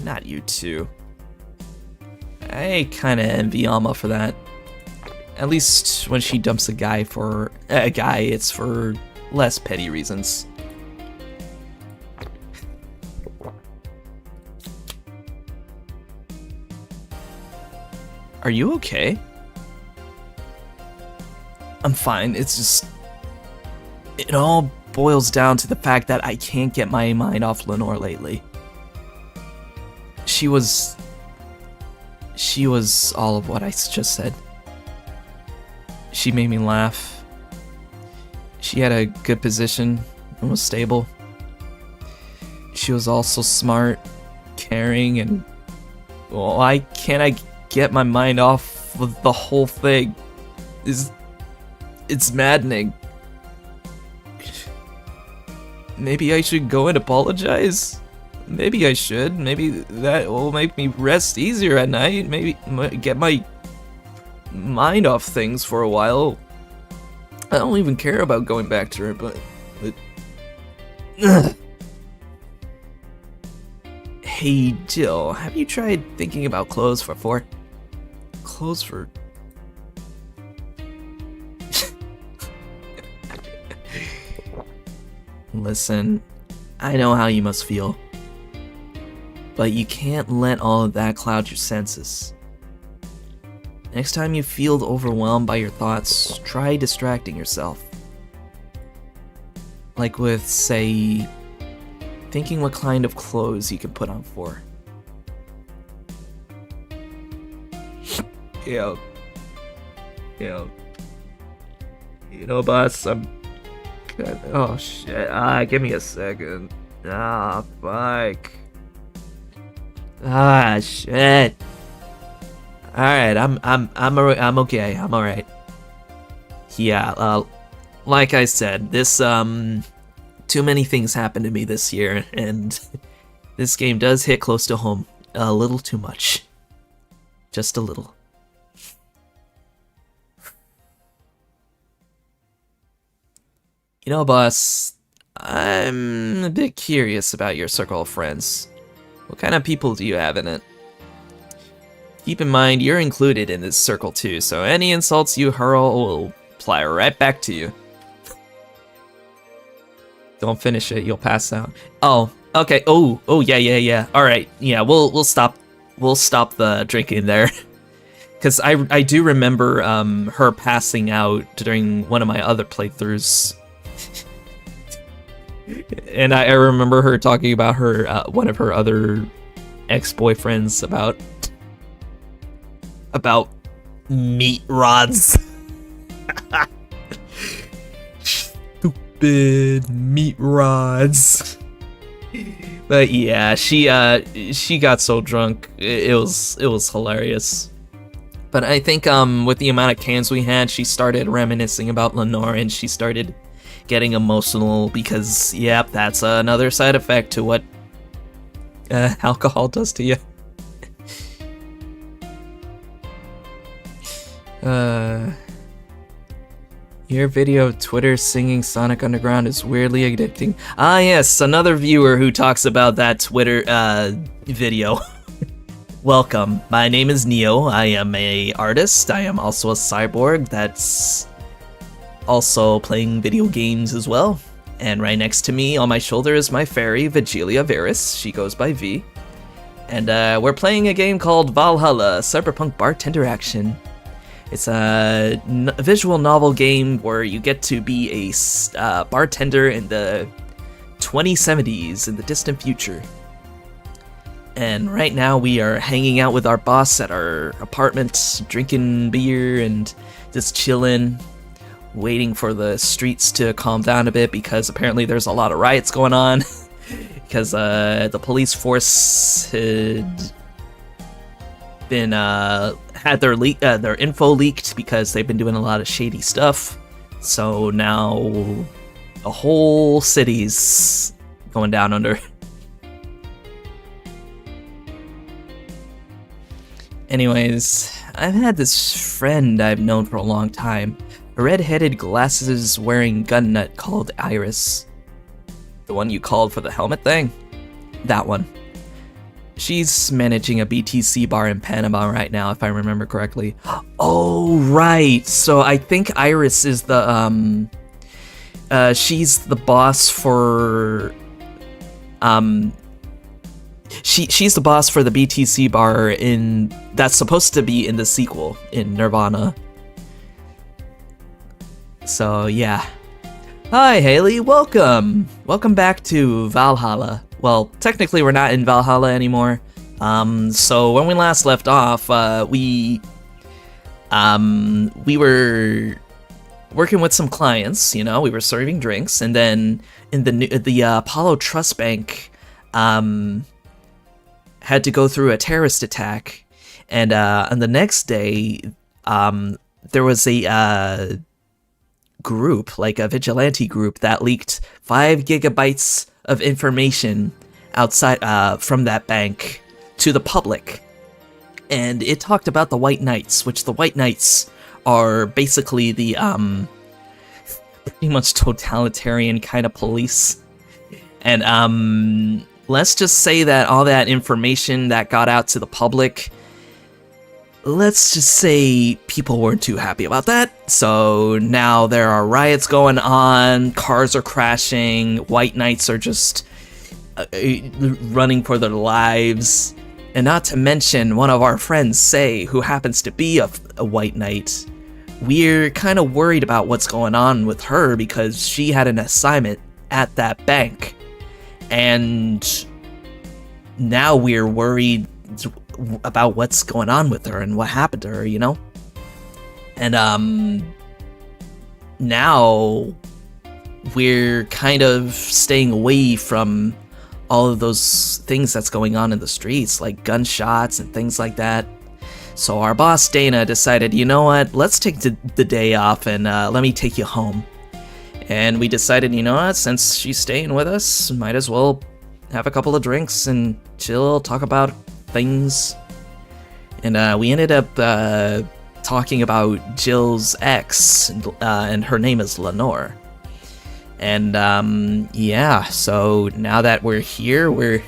Not you two. I kinda envy Alma for that. At least when she dumps a guy, it's for less petty reasons. Are you okay? I'm fine, it's just... It all boils down to the fact that I can't get my mind off Lenore lately. She was all of what I just said. She made me laugh. She had a good position and was stable. She was also smart, caring, and... why can't I get my mind off of the whole thing? It's maddening. Maybe I should go and apologize? Maybe I should. Maybe that will make me rest easier at night. Maybe get my mind off things for a while. I don't even care about going back to her, but Hey Jill, have you tried thinking about clothes for Clothes for... Listen, I know how you must feel, but you can't let all of that cloud your senses. Next time you feel overwhelmed by your thoughts, try distracting yourself. Like with, say, thinking what kind of clothes you can put on for. Yo. You know, boss, oh shit, give me a second. Fuck. Shit. Alright, I'm okay, I'm alright. Yeah, like I said, this, too many things happened to me this year, and this game does hit close to home. A little too much. Just a little. You know, boss, I'm a bit curious about your circle of friends. What kind of people do you have in it? Keep in mind, you're included in this circle too, so any insults you hurl will fly right back to you. Don't finish it, you'll pass out. Oh, okay. Oh, yeah. All right, yeah. We'll stop the drinking there, because I do remember her passing out during one of my other playthroughs. And I remember her talking about her one of her other ex-boyfriends about meat rods. Stupid meat rods. But yeah, she got so drunk, it was hilarious. But I think with the amount of cans we had, she started reminiscing about Lenore, and she started getting emotional because, yep, that's another side effect to what alcohol does to you. Your video of Twitter singing Sonic Underground is weirdly addicting. Ah yes, another viewer who talks about that Twitter video. Welcome, my name is Neo. I am an artist. I am also a cyborg that's also playing video games as well. And right next to me on my shoulder is my fairy, Vigilia Veris. She goes by V. And we're playing a game called Valhalla, Cyberpunk Bartender Action. It's a visual novel game where you get to be a bartender in the 2070s, in the distant future. And right now we are hanging out with our boss at our apartment, drinking beer and just chilling, waiting for the streets to calm down a bit because apparently there's a lot of riots going on because the police force had been had their info leaked because they've been doing a lot of shady stuff. So now the whole city's going down under. Anyways, I've had this friend I've known for a long time. A red-headed, glasses-wearing gun nut called Iris. The one you called for the helmet thing? That one. She's managing a BTC bar in Panama right now, if I remember correctly. Oh, right. So I think Iris is the, she's the boss for, she's the boss for the BTC bar that's supposed to be in the sequel, in Nirvana. So, yeah. Hi, Haley, welcome! Welcome back to Valhalla. Well, technically we're not in Valhalla anymore. So when we last left off, we were working with some clients, you know, we were serving drinks, and then in the Apollo Trust Bank, had to go through a terrorist attack, and on the next day, there was a group, like a vigilante group, that leaked 5 gigabytes of information outside from that bank to the public, and it talked about the White Knights, which the White Knights are basically the pretty much totalitarian kind of police. And let's just say that all that information that got out to the public, let's just say people weren't too happy about that. So now there are riots going on, cars are crashing, White Knights are just running for their lives. And not to mention one of our friends, Say, who happens to be a White Knight. We're kind of worried about what's going on with her because she had an assignment at that bank. And now we're worried about what's going on with her and what happened to her, you know? And now we're kind of staying away from all of those things that's going on in the streets, like gunshots and things like that. So our boss Dana decided, you know what, let's take the day off and let me take you home. And we decided, you know what, since she's staying with us, might as well have a couple of drinks and chill, talk about things. And we ended up talking about Jill's ex, and her name is Lenore. And yeah, so now that we're here, we've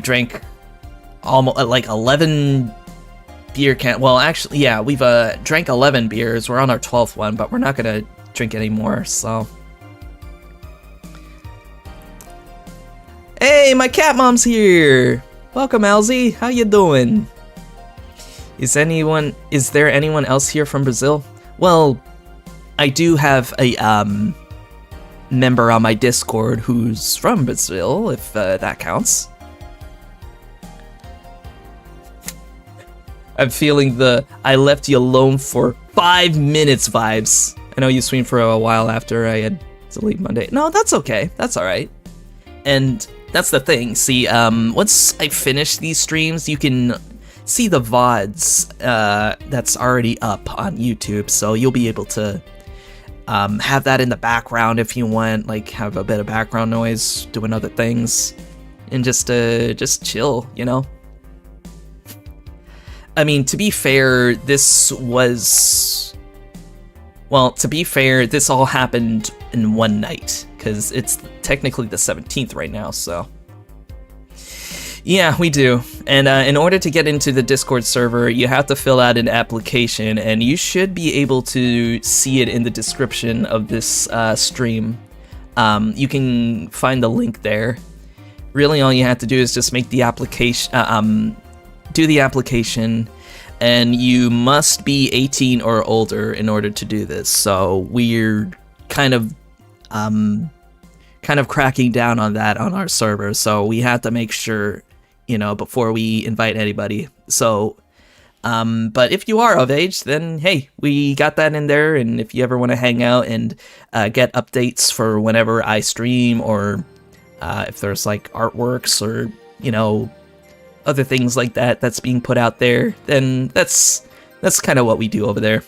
drank almost like 11 beer can. Well, actually, yeah, we've drank 11 beers. We're on our 12th one, but we're not gonna drink anymore. So, hey, my cat mom's here. Welcome, Alzy. How you doing? Is there anyone else here from Brazil? Well, I do have a member on my Discord who's from Brazil, if that counts. I'm feeling the I left you alone for 5 minutes vibes. I know you streamed for a while after I had to leave Monday. No, that's okay. That's alright. And that's the thing. See, once I finish these streams, you can see the VODs that's already up on YouTube, so you'll be able to have that in the background if you want, like have a bit of background noise, doing other things, and just chill, you know? I mean, to be fair, this all happened in one night, because it's technically the 17th right now, so. Yeah, we do. And in order to get into the Discord server, you have to fill out an application, and you should be able to see it in the description of this stream. You can find the link there. Really, all you have to do is just make the application, do the application, and you must be 18 or older in order to do this. So we're kind of cracking down on that on our server. So we have to make sure, you know, before we invite anybody. So, but if you are of age, then hey, we got that in there. And if you ever want to hang out and get updates for whenever I stream, or if there's like artworks or, you know, other things like that that's being put out there, then that's kind of what we do over there.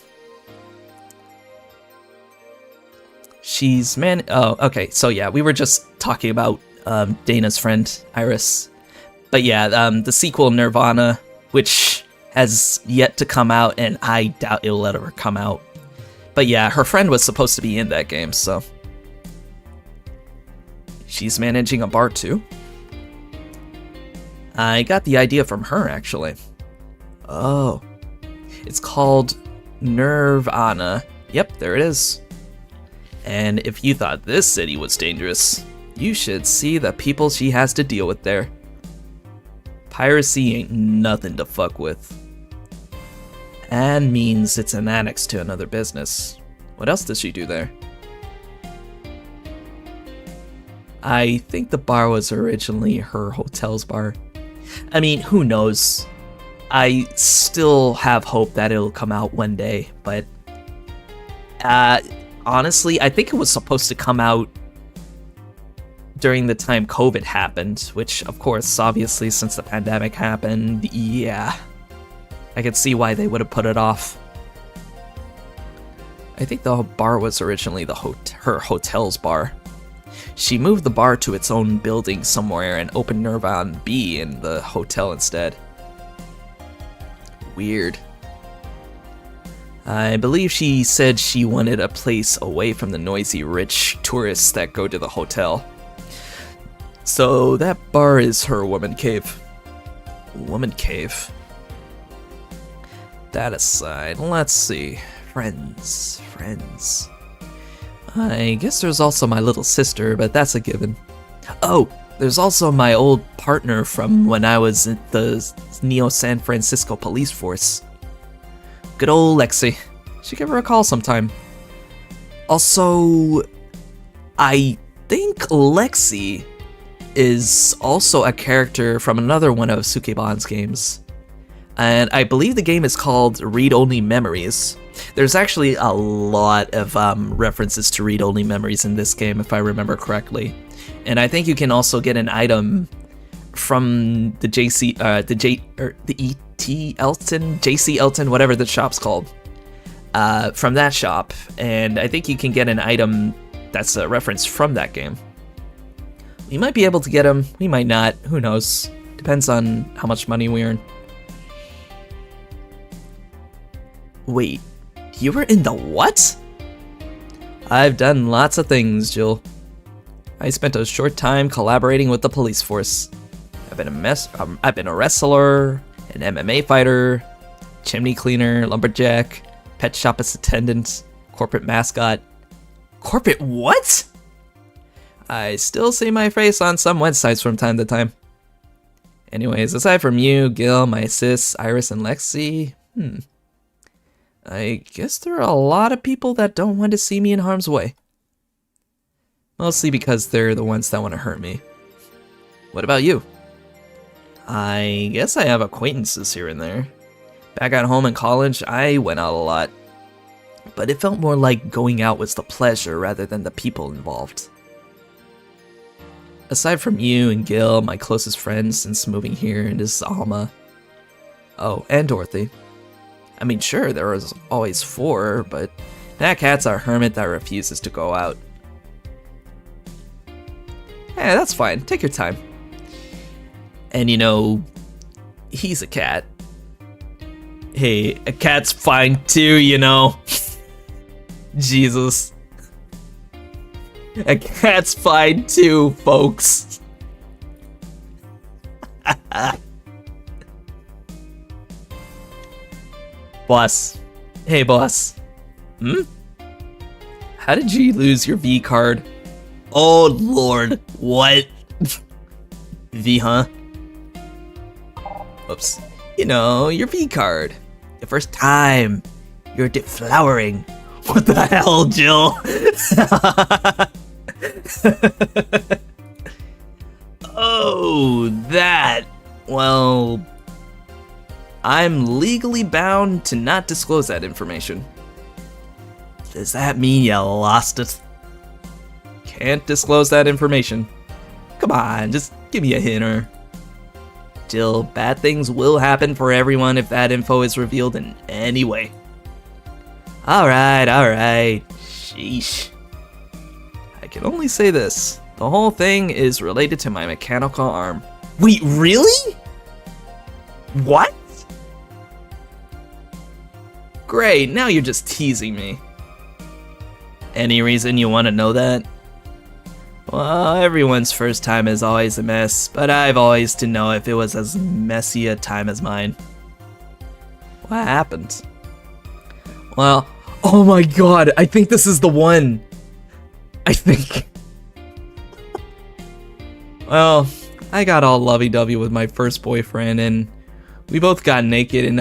Oh, okay. So yeah, we were just talking about Dana's friend Iris. But yeah, the sequel Nirvana, which has yet to come out, and I doubt it'll ever come out. But yeah, her friend was supposed to be in that game, so... She's managing a bar too? I got the idea from her, actually. Oh. It's called Nirvana. Yep, there it is. And if you thought this city was dangerous, you should see the people she has to deal with there. Piracy ain't nothing to fuck with. And means it's an annex to another business. What else does she do there? I think the bar was originally her hotel's bar. I mean, who knows? I still have hope that it'll come out one day, but... honestly, I think it was supposed to come out during the time COVID happened, which, of course, obviously, since the pandemic happened, yeah. I could see why they would have put it off. I think the bar was originally her hotel's bar. She moved the bar to its own building somewhere and opened Nirvana B in the hotel instead. Weird. I believe she said she wanted a place away from the noisy, rich tourists that go to the hotel. So that bar is her woman cave. Woman cave. That aside, let's see. Friends. I guess there's also my little sister, but that's a given. Oh, there's also my old partner from when I was at the Neo San Francisco police force. Good old Lexi. Should give her a call sometime. Also, I think Lexi is also a character from another one of Sukeban's games. And I believe the game is called Read Only Memories. There's actually a lot of references to Read Only Memories in this game, if I remember correctly. And I think you can also get an item from the JC Elton, whatever the shop's called, from that shop. And I think you can get an item that's a reference from that game. We might be able to get them, we might not, who knows. Depends on how much money we earn. Wait, you were in the what? I've done lots of things, Jill. I spent a short time collaborating with the police force. I've been a wrestler, an MMA fighter, chimney cleaner, lumberjack, pet shop attendant, corporate mascot. Corporate what? I still see my face on some websites from time to time. Anyways, aside from you, Gil, my sis, Iris, and Lexi, I guess there are a lot of people that don't want to see me in harm's way. Mostly because they're the ones that want to hurt me. What about you? I guess I have acquaintances here and there. Back at home in college, I went out a lot. But it felt more like going out was the pleasure rather than the people involved. Aside from you and Gil, my closest friends since moving here is Alma. Oh, and Dorothy. I mean, sure, there was always 4, but that cat's a hermit that refuses to go out. Eh, that's fine. Take your time. And you know, he's a cat. Hey, a cat's fine too, you know. Jesus. A cat's fine too, folks. Boss. Hey, boss. How did you lose your V card? Oh, Lord. What? V, huh? Oops. You know, your V card. The first time. You're deflowering. What the hell, Jill? Oh, that. Well, I'm legally bound to not disclose that information. Does that mean you lost it? Can't disclose that information. Come on, just give me a hint or... Jill, bad things will happen for everyone if that info is revealed in any way. Alright. Sheesh. I can only say this. The whole thing is related to my mechanical arm. Wait, really? What? Great, now you're just teasing me. Any reason you want to know that? Well, everyone's first time is always a mess, but I've always to know if it was as messy a time as mine. What happened? Well, oh my god, I think this is the one. I think. Well, I got all lovey-dovey with my first boyfriend, and we both got naked, and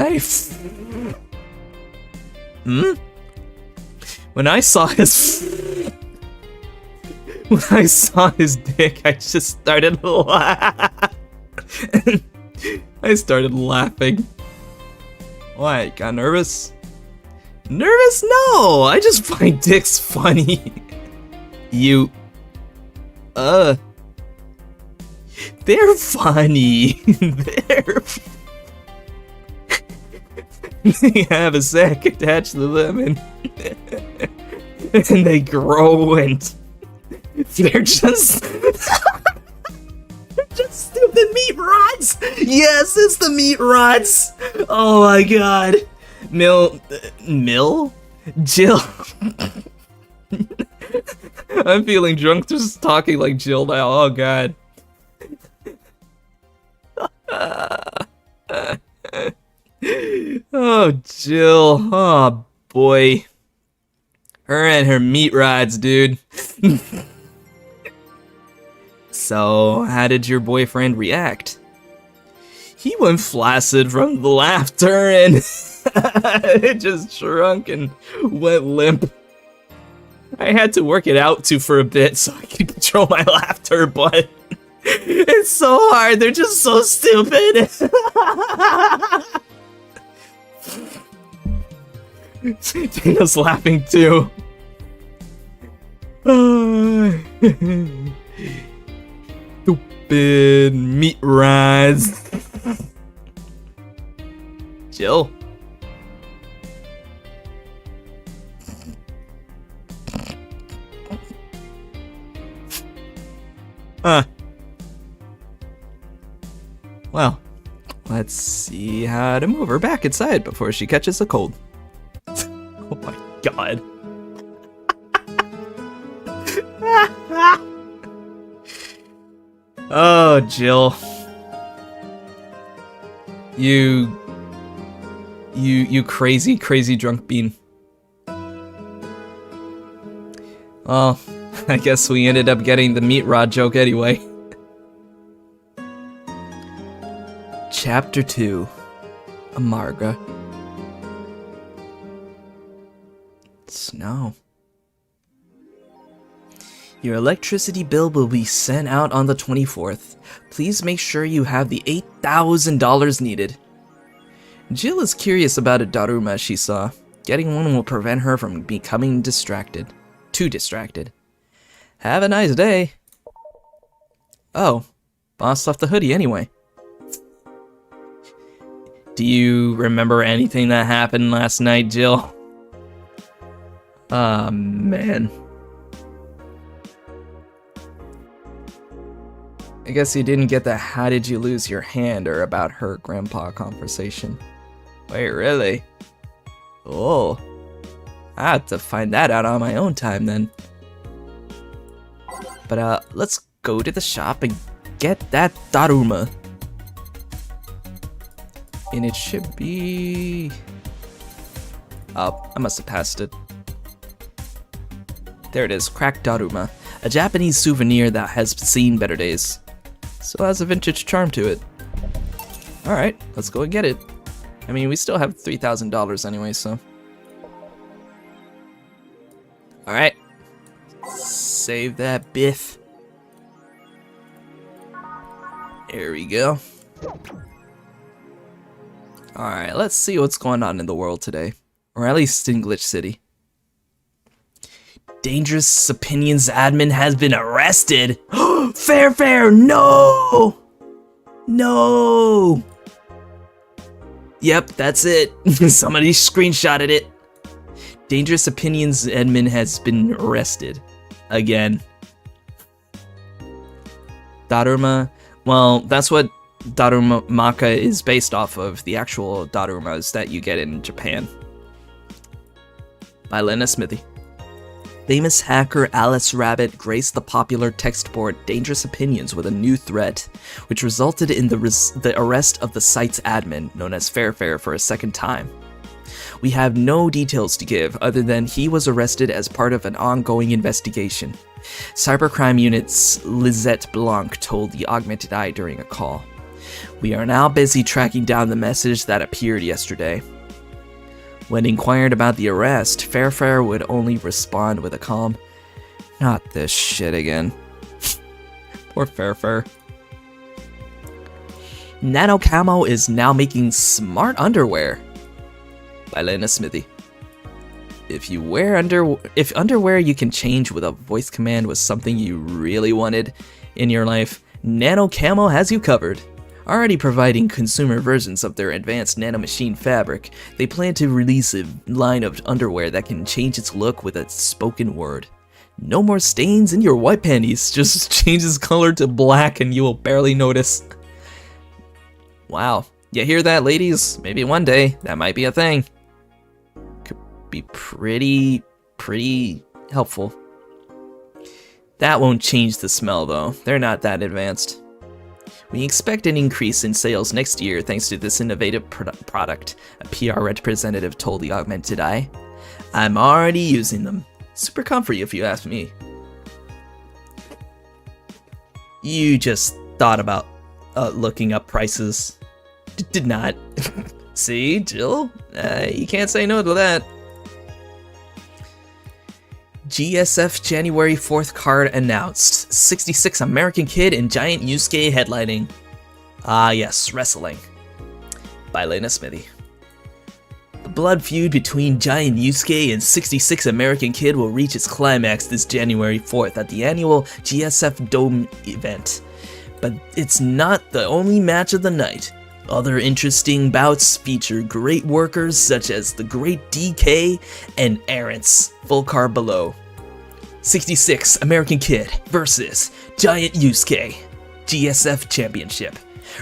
When I saw his dick, I just started I started laughing. Why? Got nervous? Nervous? No! I just find dicks funny. They're funny. They have a sack attached to them, and they grow, and they're just stupid meat rods. Yes, it's the meat rods. Oh my god. Jill. I'm feeling drunk just talking like Jill now. Oh god. Oh, Jill. Oh, boy. Her and her meat rods, dude. So, how did your boyfriend react? He went flaccid from the laughter, and it just shrunk and went limp. I had to work it out for a bit so I could control my laughter, but it's so hard. They're just so stupid. Dana's laughing too. Stupid meat rods. Jill. Well, let's see how to move her back inside before she catches a cold. Oh my god. Oh, Jill. You crazy, crazy drunk bean. Well, I guess we ended up getting the meat rod joke anyway. Chapter 2. Amarga. Snow. Your electricity bill will be sent out on the 24th. Please make sure you have the $8,000 needed. Jill is curious about a Daruma she saw. Getting one will prevent her from becoming distracted. Too distracted. Have a nice day. Oh, boss left the hoodie anyway. Do you remember anything that happened last night, Jill? Ah, man. I guess you didn't get the how did you lose your hand or about her grandpa conversation. Wait, really? Oh. I have to find that out on my own time then. But let's go to the shop and get that Daruma. And it should be... Oh, I must have passed it. There it is, cracked Daruma. A Japanese souvenir that has seen better days. Still has a vintage charm to it. Alright, let's go and get it. I mean, we still have $3,000 anyway, so... Alright. Save that biff. There we go. Alright, let's see what's going on in the world today. Or at least in Glitch City. Dangerous Opinions admin has been arrested. Fair, no! No! Yep, that's it. Somebody screenshotted it. Dangerous Opinions admin has been arrested. Again. Daruma. Well, that's what Daruma Maka is based off of. The actual Darumas that you get in Japan. by Lena Smithy. Famous hacker Alice Rabbit graced the popular text board Dangerous Opinions with a new threat, which resulted in the arrest of the site's admin, known as Fairfair, for a second time. We have no details to give other than he was arrested as part of an ongoing investigation. Cybercrime Unit's Lisette Blanc told the Augmented Eye during a call. We are now busy tracking down the message that appeared yesterday. When inquired about the arrest, Fairfair would only respond with a calm, "Not this shit again." Poor Fairfair. Nano Camo is now making smart underwear, by Lena Smithy. If underwear you can change with a voice command was something you really wanted in your life, Nano Camo has you covered. Already providing consumer versions of their advanced nanomachine fabric, they plan to release a line of underwear that can change its look with a spoken word. No more stains in your white panties, just changes color to black and you will barely notice. Wow, you hear that, ladies? Maybe one day that might be a thing. Could be pretty helpful. That won't change the smell though, they're not that advanced. We expect an increase in sales next year thanks to this innovative product, a PR representative told the Augmented Eye. I'm already using them. Super comfy if you ask me. You just thought about looking up prices. Did not. See, Jill? You can't say no to that. GSF January 4th card announced. 66 American Kid and Giant Yusuke headlining. Ah yes, wrestling. By Lena Smithy. The blood feud between Giant Yusuke and 66 American Kid will reach its climax this January 4th at the annual GSF Dome event. But it's not the only match of the night. Other interesting bouts feature great workers such as the Great DK and Arance. Full card below. 66 American Kid versus Giant Yusuke. GSF Championship.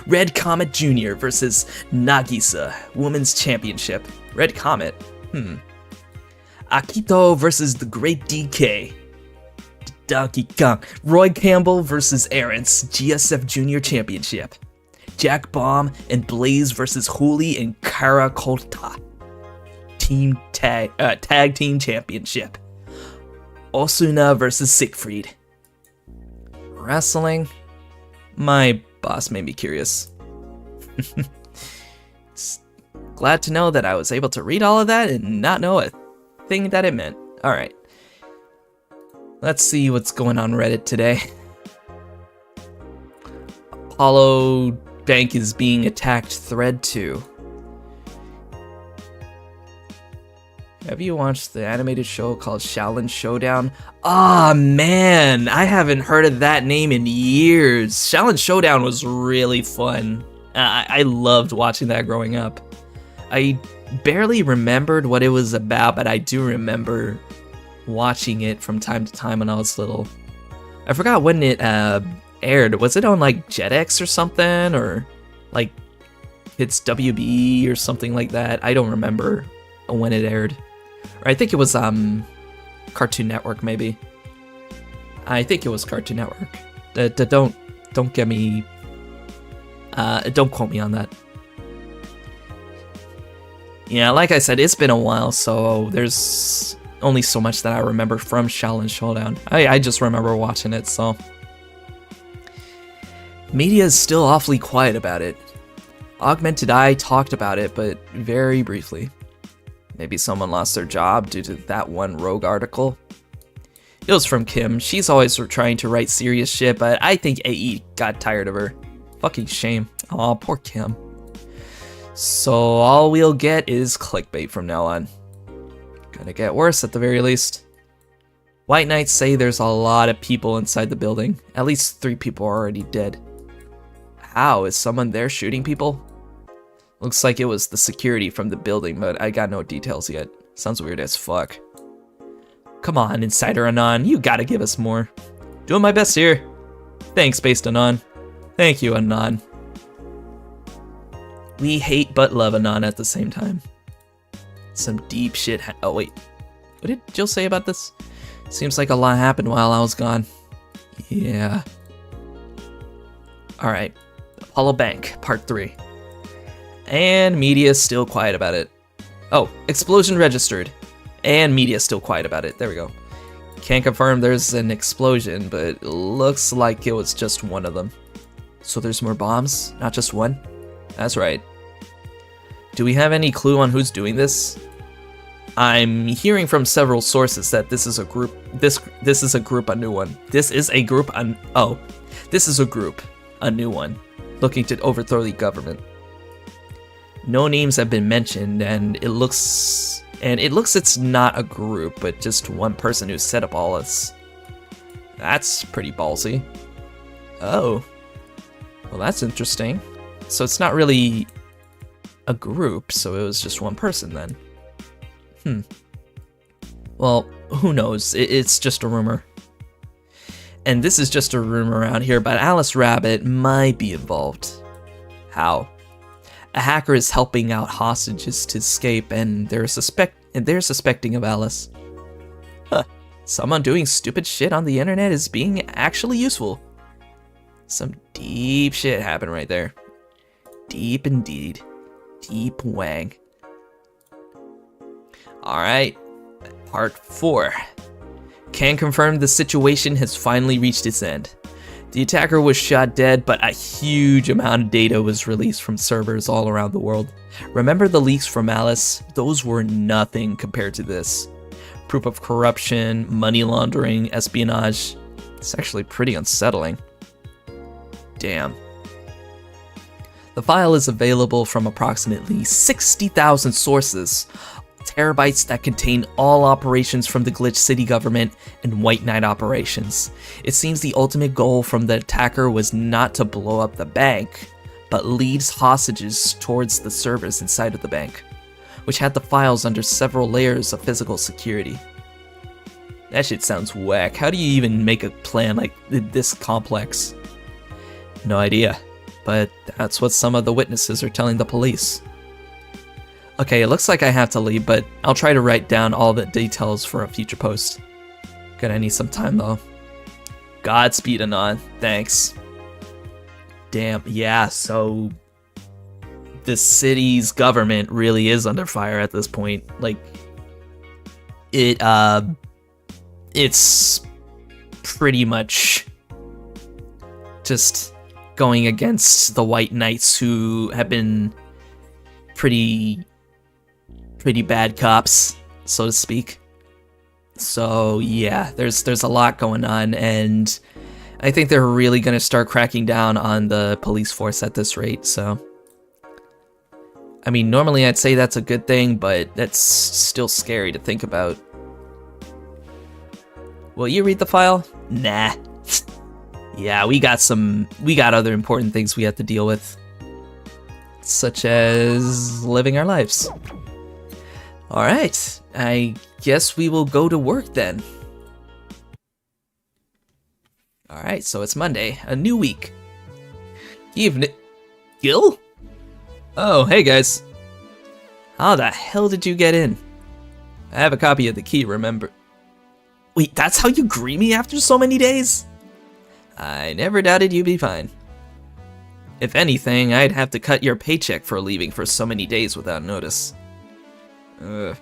Red Comet Jr. versus Nagisa. Women's Championship. Red Comet? Akito versus the Great DK. Donkey Kong. Roy Campbell versus Arance. GSF Junior Championship. Jack Bomb and Blaze versus Huli and Karakota. Tag Team Championship. Osuna versus Siegfried. Wrestling? My boss made me curious. Glad to know that I was able to read all of that and not know a thing that it meant. Alright. Let's see what's going on Reddit today. Apollo Bank is being attacked, thread 2. Have you watched the animated show called Shaolin Showdown? Ah, man, I haven't heard of that name in years. Shaolin Showdown was really fun. I loved watching that growing up. I barely remembered what it was about, but I do remember watching it from time to time when I was little. I forgot when it aired. Was it on like Jetix or something, or like it's WB or something like that? I don't remember when it aired. Or I think it was Cartoon Network, maybe. I think it was Cartoon Network. Don't get me. Don't quote me on that. Yeah, like I said, it's been a while, so there's only so much that I remember from Shaolin Showdown. I just remember watching it, so. Media is still awfully quiet about it. Augmented Eye talked about it, but very briefly. Maybe someone lost their job due to that one rogue article. It was from Kim. She's always trying to write serious shit, but I think AE got tired of her. Fucking shame. Aw, poor Kim. So all we'll get is clickbait from now on. Gonna get worse at the very least. White Knights say there's a lot of people inside the building. At least 3 people are already dead. How? Is someone there shooting people? Looks like it was the security from the building, but I got no details yet. Sounds weird as fuck. Come on, Insider Anon, you gotta give us more. Doing my best here. Thanks, Based Anon. Thank you, Anon. We hate but love Anon at the same time. Some deep shit oh wait. What did Jill say about this? Seems like a lot happened while I was gone. Yeah. Alright. Apollo Bank, Part 3. And media's still quiet about it. Oh, explosion registered. And media's still quiet about it. There we go. Can't confirm there's an explosion, but it looks like it was just one of them. So there's more bombs, not just one? That's right. Do we have any clue on who's doing this? I'm hearing from several sources that this is a group, this is a group, a new one. This is a group, this is a group, a new one, looking to overthrow the government. No names have been mentioned, and it looks it's not a group, but just one person who set up all this. That's pretty ballsy. Oh. Well, that's interesting. So it's not really a group, so it was just one person then. Well, who knows? It's just a rumor. And this is just a rumor around here, but Alice Rabbit might be involved. How? A hacker is helping out hostages to escape, and they're suspecting of Alice. Huh. Someone doing stupid shit on the internet is being actually useful. Some deep shit happened right there. Deep indeed. Deep wang. Alright. Part 4. Can confirm the situation has finally reached its end. The attacker was shot dead, but a huge amount of data was released from servers all around the world. Remember the leaks from Alice? Those were nothing compared to this. Proof of corruption, money laundering, espionage. It's actually pretty unsettling. Damn. The file is available from approximately 60,000 sources, terabytes that contain all operations from the Glitch City government and White Knight operations. It seems the ultimate goal from the attacker was not to blow up the bank, but leads hostages towards the servers inside of the bank, which had the files under several layers of physical security. That shit sounds whack. How do you even make a plan like this complex? No idea, but that's what some of the witnesses are telling the police. Okay, it looks like I have to leave, but I'll try to write down all the details for a future post. Gonna need some time though. Godspeed, Anon. Thanks. Damn, yeah, so the city's government really is under fire at this point. Like, it's pretty much just going against the White Knights, who have been pretty bad cops, so to speak. So yeah, there's a lot going on, and I think they're really gonna start cracking down on the police force at this rate. So I mean, normally I'd say that's a good thing, but that's still scary to think about. Will you read the file? Nah. Yeah, we got other important things we have to deal with, such as living our lives. Alright, I guess we will go to work then. Alright, so it's Monday, a new week. Evening. Gil? Oh, hey guys. How the hell did you get in? I have a copy of the key, remember? Wait, that's how you greet me after so many days? I never doubted you'd be fine. If anything, I'd have to cut your paycheck for leaving for so many days without notice. Ugh.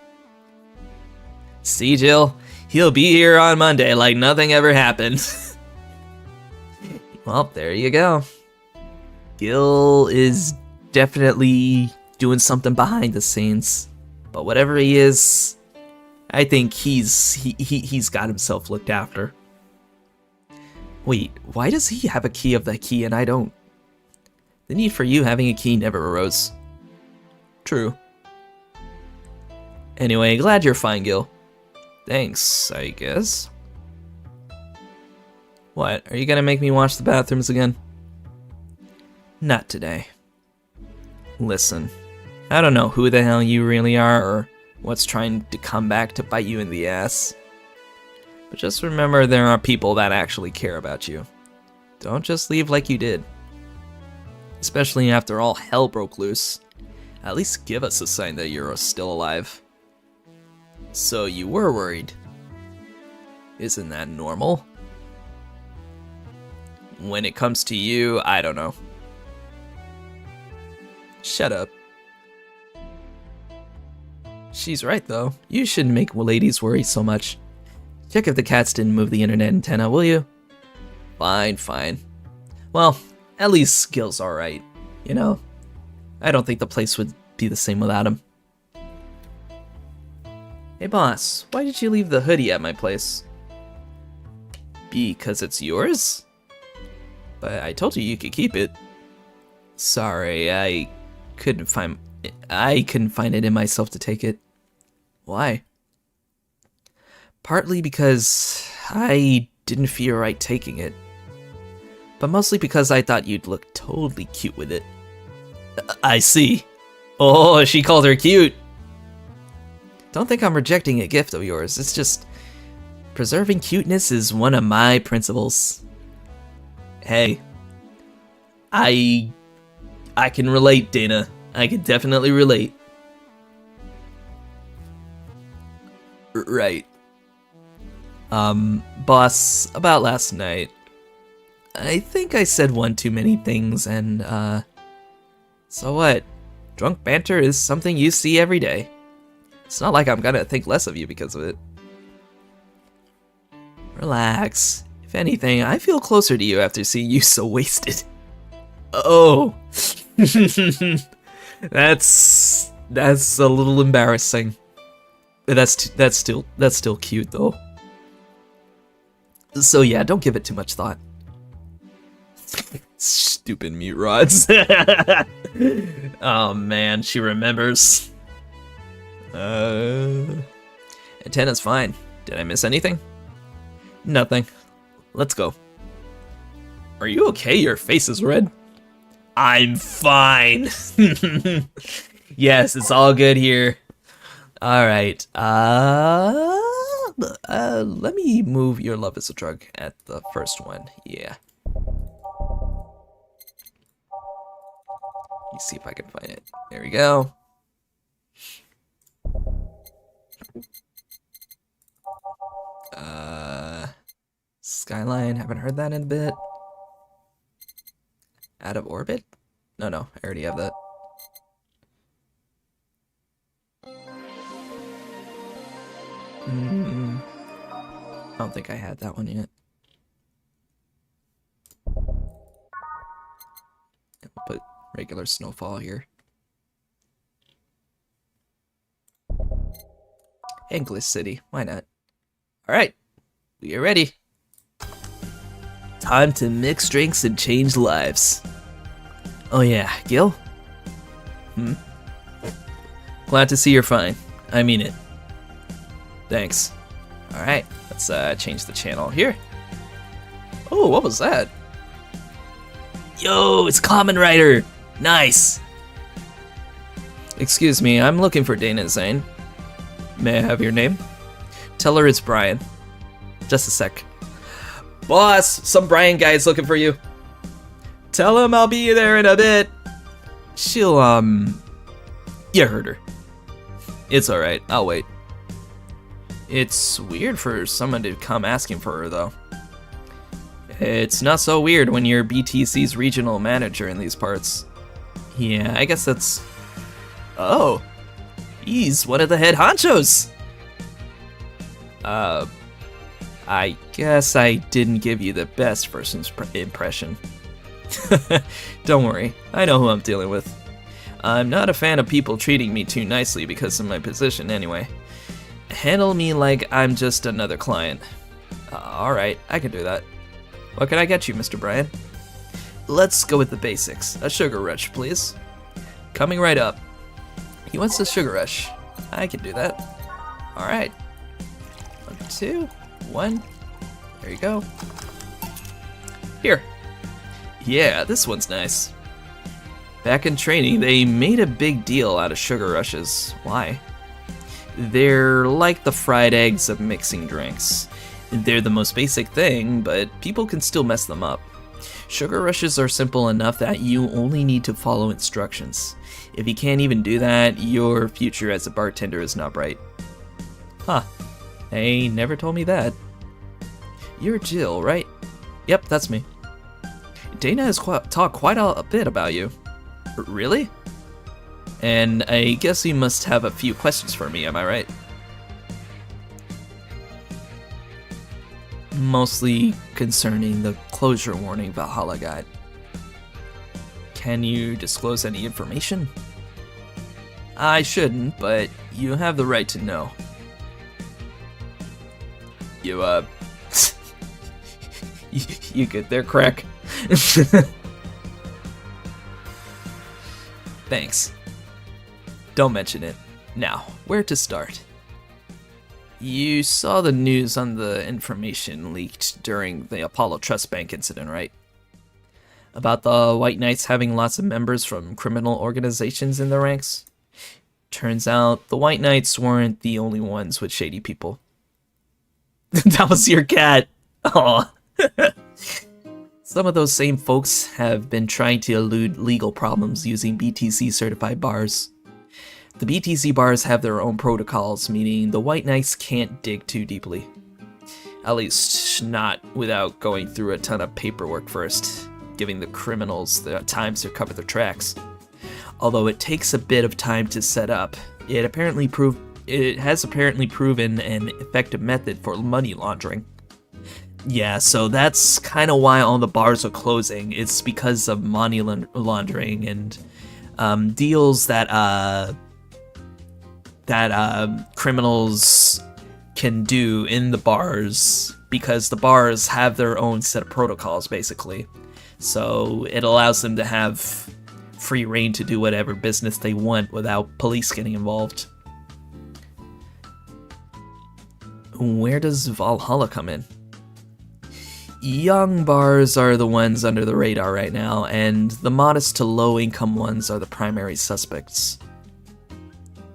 See, Jill? He'll be here on Monday like nothing ever happened. Well, there you go. Gil is definitely doing something behind the scenes. But whatever he is, I think he's got himself looked after. Wait, why does he have a key of that key and I don't? The need for you having a key never arose. True. Anyway, glad you're fine, Gil. Thanks, I guess. What, are you gonna make me wash the bathrooms again? Not today. Listen, I don't know who the hell you really are or what's trying to come back to bite you in the ass. But just remember there are people that actually care about you. Don't just leave like you did. Especially after all hell broke loose. At least give us a sign that you're still alive. So you were worried. Isn't that normal? When it comes to you, I don't know. Shut up. She's right, though. You shouldn't make ladies worry so much. Check if the cats didn't move the internet antenna, will you? Fine, fine. Well, at least Gil's alright, you know? I don't think the place would be the same without him. Hey boss, why did you leave the hoodie at my place? Because it's yours? But I told you you could keep it. Sorry, I couldn't find it in myself to take it. Why? Partly because I didn't feel right taking it. But mostly because I thought you'd look totally cute with it. I see. Oh, she called her cute. Don't think I'm rejecting a gift of yours. It's just preserving cuteness is one of my principles. Hey, I can relate, Dana. I can definitely relate. Right. Boss, about last night. I think I said one too many things and, so what? Drunk banter is something you see every day. It's not like I'm gonna think less of you because of it. Relax. If anything, I feel closer to you after seeing you so wasted. Oh. That's a little embarrassing. But that's still cute though. So yeah, don't give it too much thought. Stupid mute rods. Oh man, she remembers. Antenna's fine. Did I miss anything? Nothing. Let's go. Are you okay? Your face is red. I'm fine. Yes, it's all good here. All right. Let me move your love is a drug at the first one. Yeah. Let me see if I can find it. There we go. Skyline, haven't heard that in a bit. Out of orbit? No, I already have that. I don't think I had that one yet. We'll put regular snowfall here. English City, why not? Alright, we are ready. Time to mix drinks and change lives. Oh yeah, Gil? Glad to see you're fine. I mean it. Thanks. Alright, let's change the channel here. Oh, what was that? Yo, it's Kamen Rider! Nice! Excuse me, I'm looking for Dana Zane. May I have your name? Tell her it's Brian. Just a sec. Boss, some Brian guy's looking for you. Tell him I'll be there in a bit. She'll, you heard her. It's alright, I'll wait. It's weird for someone to come asking for her, though. It's not so weird when you're BTC's regional manager in these parts. Yeah, I guess that's... Oh, he's one of the head honchos! I guess I didn't give you the best first impression. Don't worry, I know who I'm dealing with. I'm not a fan of people treating me too nicely because of my position anyway. Handle me like I'm just another client. Alright, I can do that. What can I get you, Mr. Brian? Let's go with the basics. A sugar rush, please. Coming right up. He wants a sugar rush. I can do that. Alright. 1, 2, 1. There you go. Here. Yeah, this one's nice. Back in training, they made a big deal out of sugar rushes. Why? They're like the fried eggs of mixing drinks. They're the most basic thing, but people can still mess them up. Sugar rushes are simple enough that you only need to follow instructions. If you can't even do that, your future as a bartender is not bright. Huh. They never told me that. You're Jill, right? Yep, that's me. Dana has talked quite a bit about you. Really? And I guess you must have a few questions for me, am I right? Mostly concerning the closure warning Valhalla got. Can you disclose any information? I shouldn't, but you have the right to know. You, you good there, Crack? Thanks. Don't mention it. Now, where to start? You saw the news on the information leaked during the Apollo Trust Bank incident, right? About the White Knights having lots of members from criminal organizations in their ranks? Turns out the White Knights weren't the only ones with shady people. That was your cat! Aw. Some of those same folks have been trying to elude legal problems using BTC certified bars. The BTC bars have their own protocols, meaning the White Knights can't dig too deeply. At least, not without going through a ton of paperwork first, giving the criminals the time to cover their tracks. Although it takes a bit of time to set up, it has apparently proven an effective method for money laundering. Yeah, so that's kind of why all the bars are closing. It's because of money laundering and deals that criminals can do in the bars, because the bars have their own set of protocols, basically. So it allows them to have free reign to do whatever business they want without police getting involved. Where does Valhalla come in? Young bars are the ones under the radar right now, and the modest to low income ones are the primary suspects.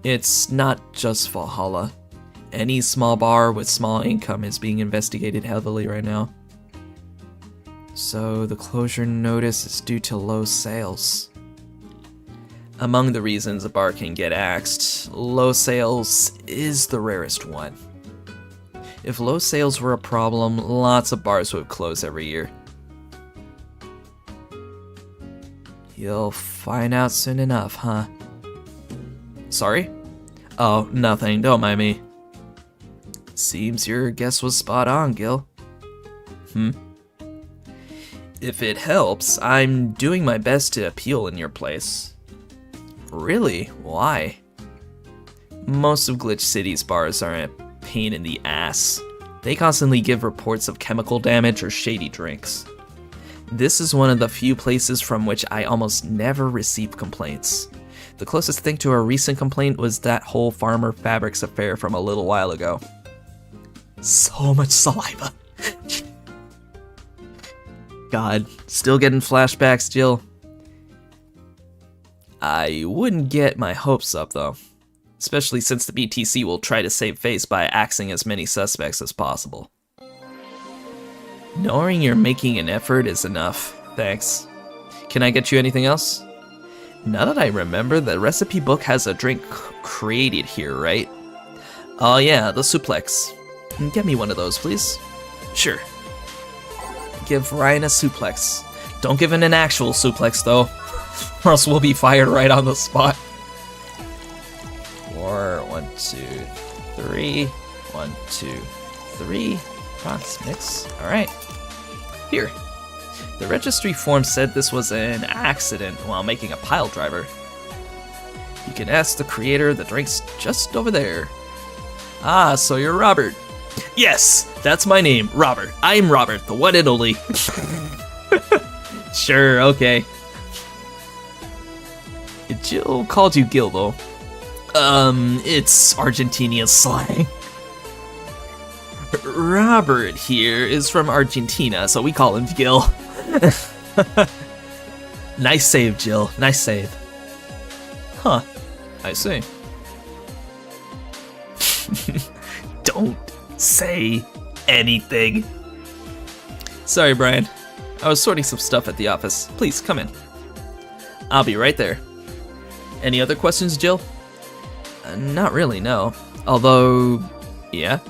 It's not just Valhalla. Any small bar with small income is being investigated heavily right now. So the closure notice is due to low sales. Among the reasons a bar can get axed, low sales is the rarest one. If low sales were a problem, lots of bars would close every year. You'll find out soon enough, huh? Sorry? Oh, nothing, don't mind me. Seems your guess was spot on, Gil. If it helps, I'm doing my best to appeal in your place. Really? Why? Most of Glitch City's bars are a pain in the ass. They constantly give reports of chemical damage or shady drinks. This is one of the few places from which I almost never receive complaints. The closest thing to a recent complaint was that whole Farmer Fabrics affair from a little while ago. So much saliva. God, still getting flashbacks, Jill? I wouldn't get my hopes up, though. Especially since the BTC will try to save face by axing as many suspects as possible. Knowing you're making an effort is enough, thanks. Can I get you anything else? Now that I remember, the recipe book has a drink created here, right? Oh yeah, the suplex. Get me one of those, please. Sure. Give Ryan a suplex. Don't give him an actual suplex, though, or else we'll be fired right on the spot. 4, 1, 2, 3, 1, 2, 3. Prox mix. Alright. Here. The registry form said this was an accident while making a pile driver. You can ask the creator, the drink's just over there. Ah, so you're Robert. Yes, that's my name, Robert. I'm Robert, the one and only. Sure, okay. Jill called you Gil, though. It's Argentinian slang. Robert here is from Argentina, so we call him Gil. Nice save, Jill. Nice save. Huh. I see. Don't say anything. Sorry, Brian. I was sorting some stuff at the office. Please, come in. I'll be right there. Any other questions, Jill? Not really, no. Although, Yeah?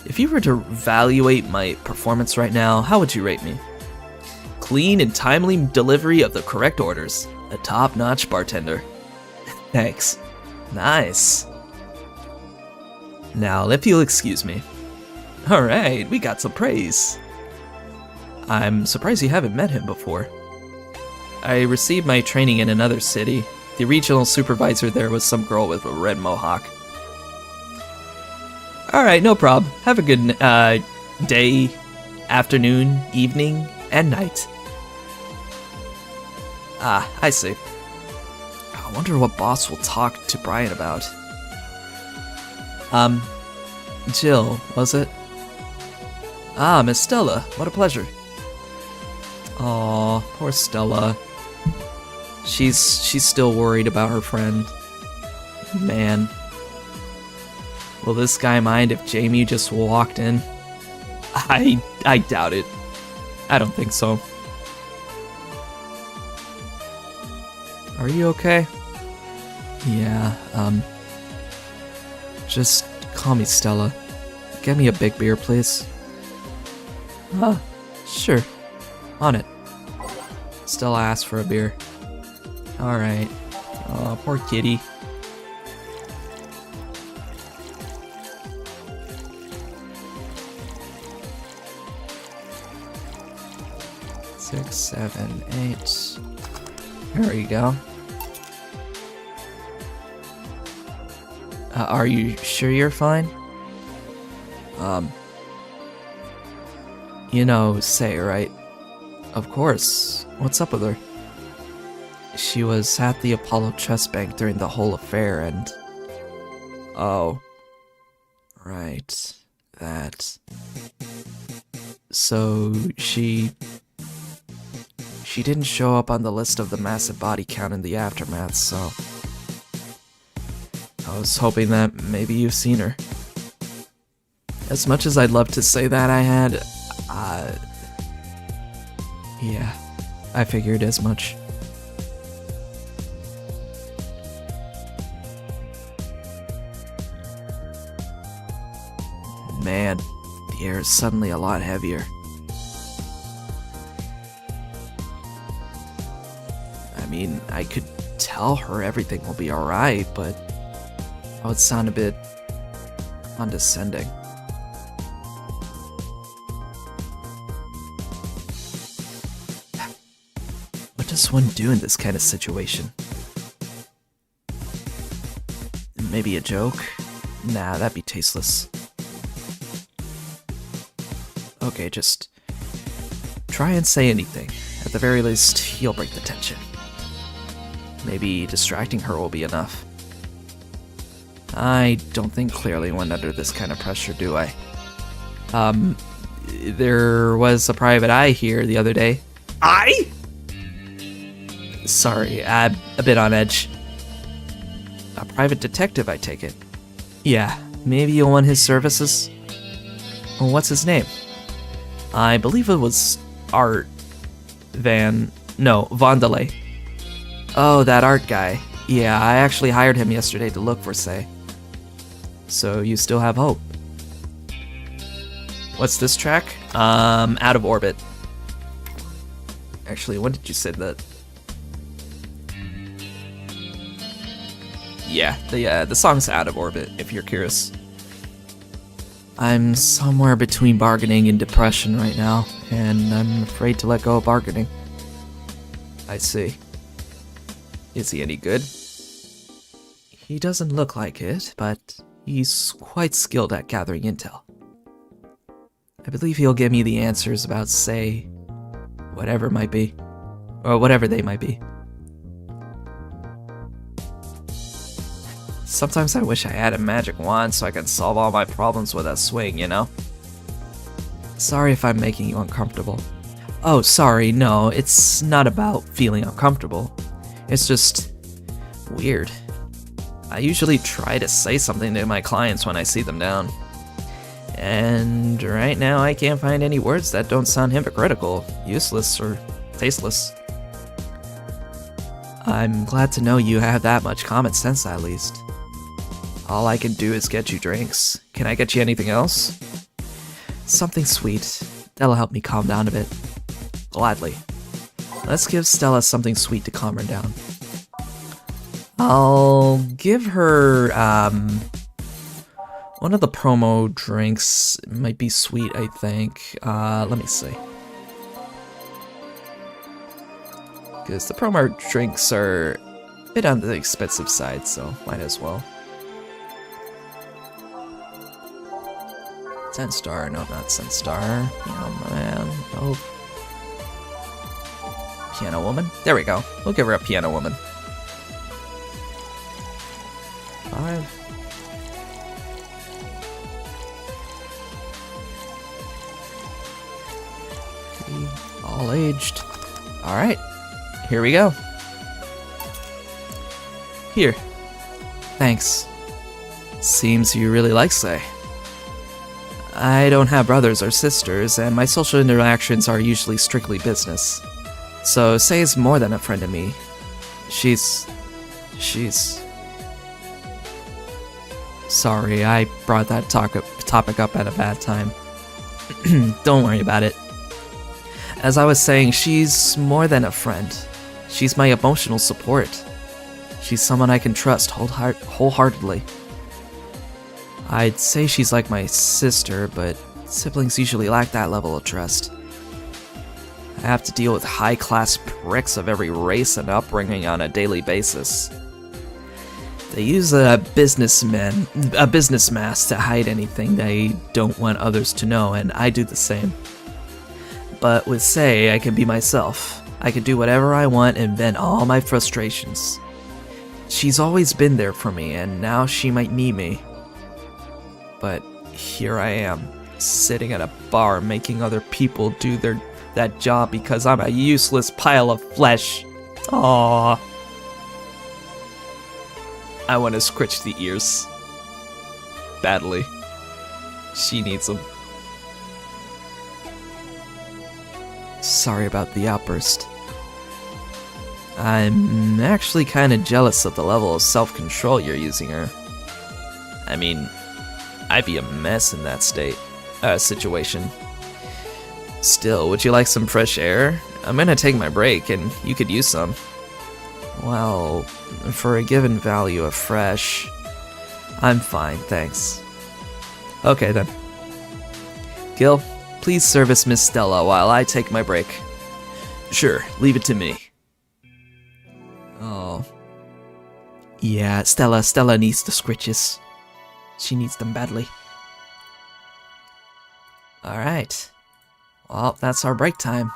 If you were to evaluate my performance right now, how would you rate me? Clean and timely delivery of the correct orders. A top-notch bartender. Thanks. Nice. Now, if you'll excuse me. Alright, we got some praise. I'm surprised you haven't met him before. I received my training in another city. The regional supervisor there was some girl with a red mohawk. Alright, no prob. Have a good day, afternoon, evening, and night. Ah, I see. I wonder what boss will talk to Brian about. Jill, was it? Ah, Miss Stella, what a pleasure. Aw, poor Stella. She's still worried about her friend. Man. Will this guy mind if Jamie just walked in? I doubt it. I don't think so. Are you okay? Yeah, just call me Stella. Get me a big beer, please. Sure. On it. Stella asked for a beer. Alright. Oh, poor kitty. Six, 7, 8. There you go. Are you sure you're fine? You know, Say, right? Of course. What's up with her? She was at the Apollo Trust Bank during the whole affair and... Oh. Right. That. So, she didn't show up on the list of the massive body count in the aftermath, so... I was hoping that maybe you've seen her. As much as I'd love to say that I had, yeah, I figured as much. Man, the air is suddenly a lot heavier. I mean, I could tell her everything will be alright, but that would sound a bit condescending. What does one do in this kind of situation? Maybe a joke? Nah, that'd be tasteless. Okay, just try and say anything. At the very least, you'll break the tension. Maybe distracting her will be enough. I don't think clearly when under this kind of pressure, do I? There was a private eye here the other day. I? Sorry, I'm a bit on edge. A private detective, I take it. Yeah, maybe you'll want his services? Well, what's his name? I believe it was Art Vandelay. Oh, that Art guy. Yeah, I actually hired him yesterday to look for Say. So you still have hope. What's this track? Out of Orbit. Actually, when did you say that? Yeah, the song's Out of Orbit, if you're curious. I'm somewhere between bargaining and depression right now, and I'm afraid to let go of bargaining. I see. Is he any good? He doesn't look like it, but he's quite skilled at gathering intel. I believe he'll give me the answers about, Say, whatever it might be. Or whatever they might be. Sometimes I wish I had a magic wand so I could solve all my problems with a swing, you know? Sorry if I'm making you uncomfortable. Oh, sorry, no, it's not about feeling uncomfortable. It's just weird. I usually try to say something to my clients when I see them down. And right now I can't find any words that don't sound hypocritical, useless, or tasteless. I'm glad to know you have that much common sense at least. All I can do is get you drinks. Can I get you anything else? Something sweet. That'll help me calm down a bit. Gladly. Let's give Stella something sweet to calm her down. I'll give her, one of the promo drinks. It might be sweet, I think. Let me see. Because the promo drinks are a bit on the expensive side, so might as well. 10 star, no, not 10 star. Oh man, oh. Piano woman? There we go. We'll give her a piano woman. 5. All aged. Alright, here we go. Here. Thanks. Seems you really like Say. I don't have brothers or sisters, and my social interactions are usually strictly business. So Say is more than a friend to me. She's... Sorry, I brought that topic up at a bad time. Don't worry about it. As I was saying, she's more than a friend. She's my emotional support. She's someone I can trust wholeheartedly. I'd say she's like my sister, but siblings usually lack that level of trust. I have to deal with high-class pricks of every race and upbringing on a daily basis. They use a business mask to hide anything they don't want others to know, and I do the same. But with Say, I can be myself. I can do whatever I want and vent all my frustrations. She's always been there for me, and now she might need me. But here I am, sitting at a bar making other people do that job because I'm a useless pile of flesh. Aww. I want to scratch the ears. Badly. She needs them. Sorry about the outburst. I'm actually kind of jealous of the level of self-control you're using her. I mean, I'd be a mess in that situation. Still, would you like some fresh air? I'm gonna take my break, and you could use some. Well, for a given value of fresh, I'm fine, thanks. Okay then. Gil, please service Miss Stella while I take my break. Sure, leave it to me. Oh. Yeah, Stella needs the scritches. She needs them badly. Alright. Well, that's our break time.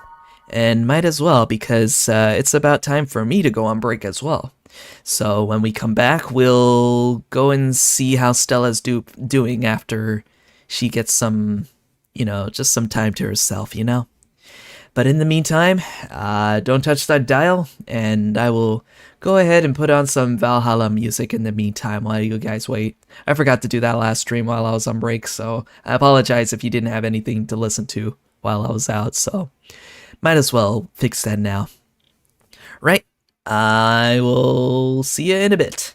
And might as well, because it's about time for me to go on break as well. So when we come back, we'll go and see how Stella's doing after she gets some, just some time to herself, But in the meantime, don't touch that dial, and I will go ahead and put on some Valhalla music in the meantime while you guys wait. I forgot to do that last stream while I was on break, so I apologize if you didn't have anything to listen to while I was out, so might as well fix that now. Right, I will see you in a bit.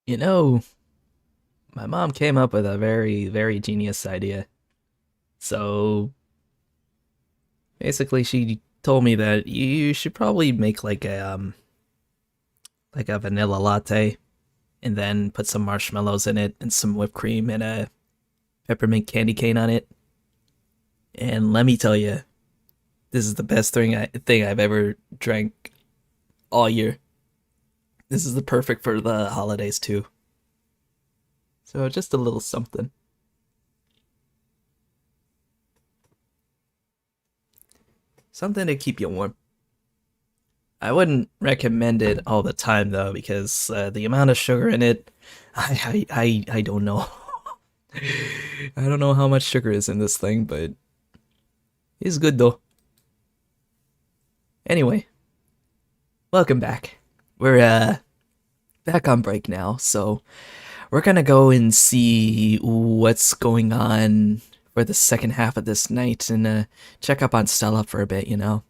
You know, my mom came up with a very, very genius idea. So basically, she told me that you should probably make like a vanilla latte, and then put some marshmallows in it and some whipped cream and a peppermint candy cane on it. And let me tell you, this is the best thing I've ever drank all year. This is the perfect for the holidays too. So just a little something. Something to keep you warm. I wouldn't recommend it all the time though, because the amount of sugar in it, I don't know. I don't know how much sugar is in this thing, but it's good though. Anyway, welcome back. We're back on break now, so we're gonna go and see what's going on for the second half of this night and check up on Stella for a bit, you know.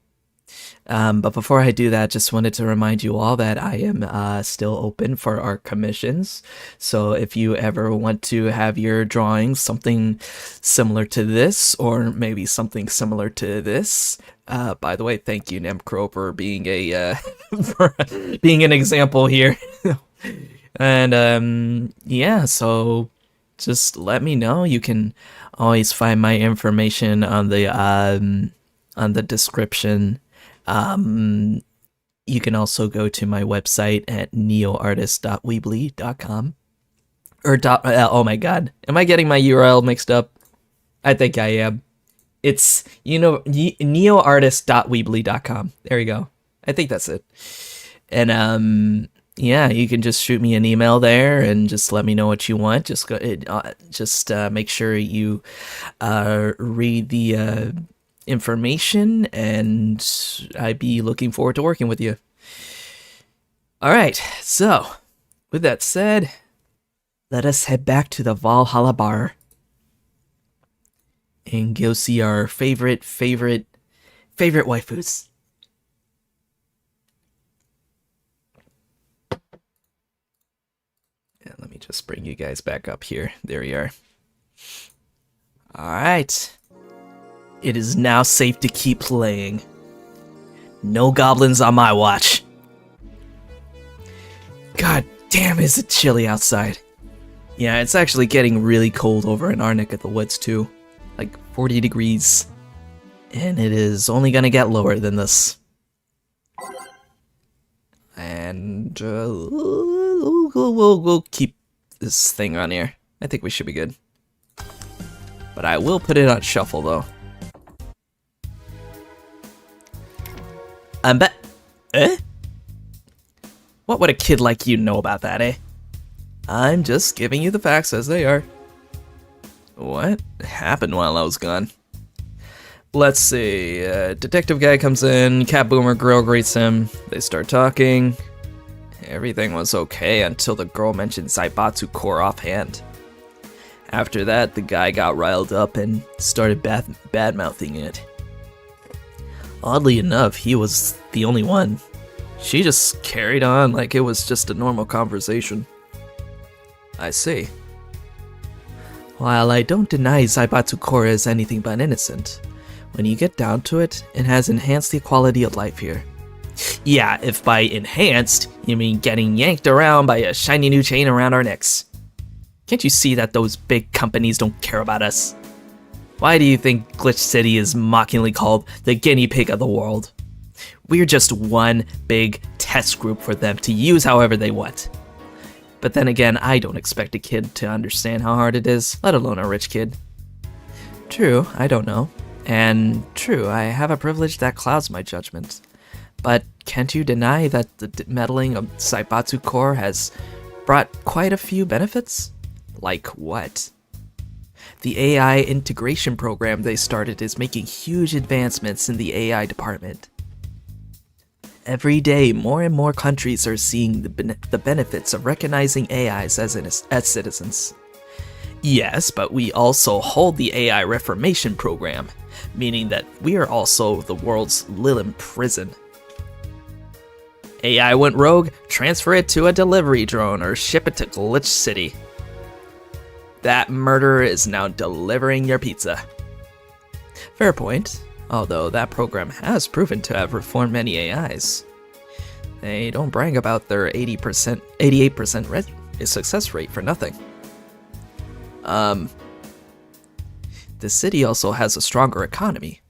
But before I do that, just wanted to remind you all that I am still open for art commissions. So if you ever want to have your drawings something similar to this, or maybe something similar to this, by the way, thank you, Nemcro, for being a for being an example here. And yeah, so just let me know. You can always find my information on the description. You can also go to my website at neoartist.weebly.com. Or oh my god, am I getting my URL mixed up? I think I am. It's, neoartist.weebly.com. There you go. I think that's it. And yeah, you can just shoot me an email there and just let me know what you want. Just make sure you read the information, and I'd be looking forward to working with you. All right, so with that said, let us head back to the Valhalla bar and go see our favorite waifus. Yeah, let me just bring you guys back up here. There we are. All right. It is now safe to keep playing. No goblins on my watch. God damn, is it chilly outside. Yeah, it's actually getting really cold over in our neck of the woods too. Like 40 degrees. And it is only gonna get lower than this. And we'll keep this thing on here. I think we should be good. But I will put it on shuffle though. Eh? What would a kid like you know about that, eh? I'm just giving you the facts as they are. What happened while I was gone? Let's see, detective guy comes in, cat boomer girl greets him, they start talking. Everything was okay until the girl mentioned Zaibatsu core offhand. After that, the guy got riled up and started bad-mouthing it. Oddly enough, he was the only one. She just carried on like it was just a normal conversation. I see. While I don't deny Zaibatsu core is anything but innocent, when you get down to it, it has enhanced the quality of life here. Yeah, if by enhanced, you mean getting yanked around by a shiny new chain around our necks. Can't you see that those big companies don't care about us? Why do you think Glitch City is mockingly called the guinea pig of the world? We're just one big test group for them to use however they want. But then again, I don't expect a kid to understand how hard it is, let alone a rich kid. True, I don't know. And true, I have a privilege that clouds my judgment. But can't you deny that the meddling of Zaibatsu core has brought quite a few benefits? Like what? The AI integration program they started is making huge advancements in the AI department. Every day, more and more countries are seeing the benefits of recognizing AIs as citizens. Yes, but we also hold the AI reformation program, meaning that we are also the world's Lilin prison. AI went rogue, transfer it to a delivery drone or ship it to Glitch City. That murderer is now delivering your pizza. Fair point, although that program has proven to have reformed many AIs. They don't brag about their 88% success rate for nothing. The city also has a stronger economy.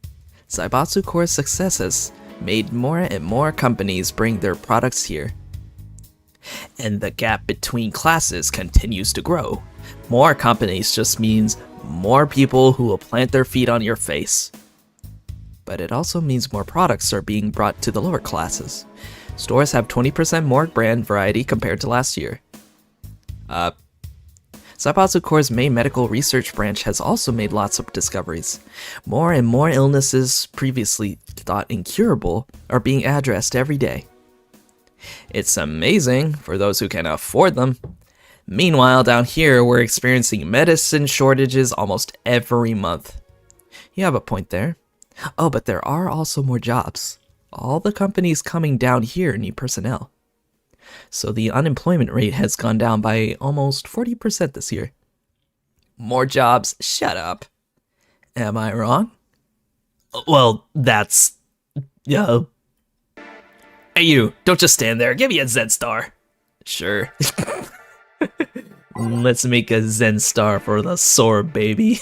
Zaibatsu Core's success has made more and more companies bring their products here. And the gap between classes continues to grow. More companies just means more people who will plant their feet on your face. But it also means more products are being brought to the lower classes. Stores have 20% more brand variety compared to last year. Zaibatsu Core's main medical research branch has also made lots of discoveries. More and more illnesses previously thought incurable are being addressed every day. It's amazing for those who can afford them. Meanwhile, down here, we're experiencing medicine shortages almost every month. You have a point there. Oh, but there are also more jobs. All the companies coming down here need personnel. So the unemployment rate has gone down by almost 40% this year. More jobs? Shut up. Am I wrong? Well, that's... Hey you, don't just stand there. Give me a Zen star. Sure. Let's make a Zen star for the sore baby.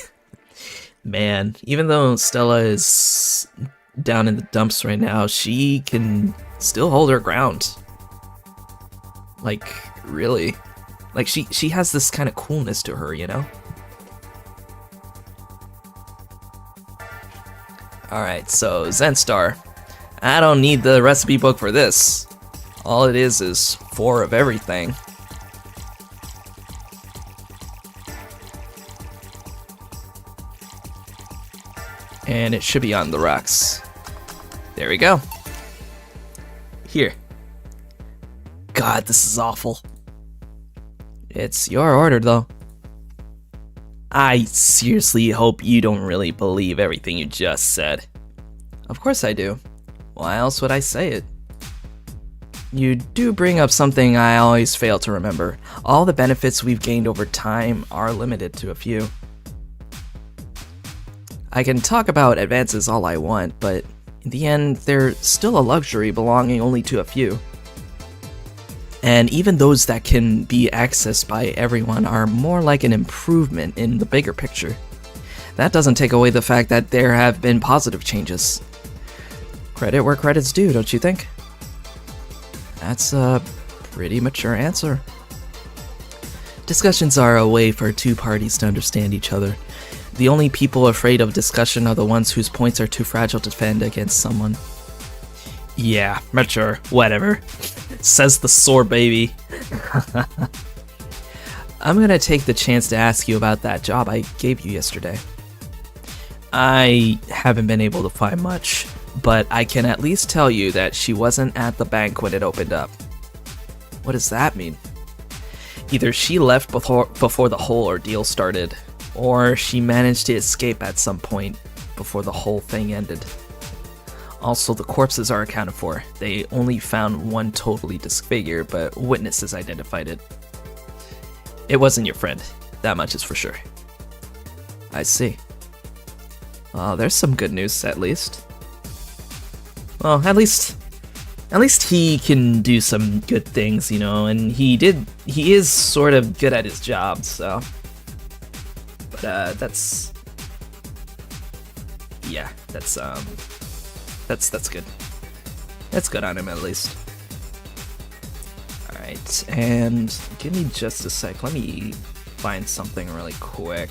Man, even though Stella is down in the dumps right now, she can still hold her ground. Like, really. Like, she has this kind of coolness to her, you know? Alright, so Zen Star. I don't need the recipe book for this. All it is 4 of everything. And it should be on the rocks. There we go. Here. God, this is awful. It's your order, though. I seriously hope you don't really believe everything you just said. Of course I do. Why else would I say it? You do bring up something I always fail to remember. All the benefits we've gained over time are limited to a few. I can talk about advances all I want, but in the end, they're still a luxury belonging only to a few. And even those that can be accessed by everyone are more like an improvement in the bigger picture. That doesn't take away the fact that there have been positive changes. Credit where credit's due, don't you think? That's a pretty mature answer. Discussions are a way for two parties to understand each other. The only people afraid of discussion are the ones whose points are too fragile to defend against someone. Yeah, mature, whatever. Says the sore baby. I'm gonna take the chance to ask you about that job I gave you yesterday. I haven't been able to find much, but I can at least tell you that she wasn't at the bank when it opened up. What does that mean? Either she left before the whole ordeal started, or she managed to escape at some point before the whole thing ended. Also, the corpses are accounted for. They only found one totally disfigured, but witnesses identified it. It wasn't your friend. That much is for sure. I see. Well, there's some good news, at least. Well, at least he can do some good things, you know, and he is sort of good at his job, so. But, that's good. That's good on him, at least. Alright, and give me just a sec. Let me find something really quick.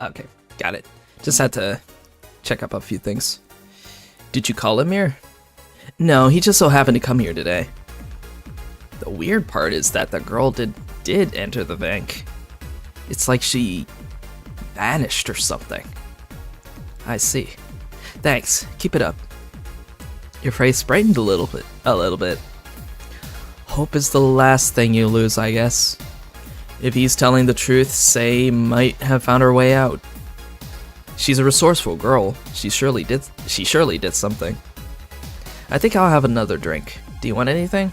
Okay, got it. Just had to check up a few things. Did you call him here? No, he just so happened to come here today. The weird part is that the girl did enter the bank. It's like she vanished or something. I see. Thanks. Keep it up. Your face brightened a little bit. Hope is the last thing you lose, I guess. If he's telling the truth, Sei might have found her way out. She's a resourceful girl. She surely did something. I think I'll have another drink. Do you want anything?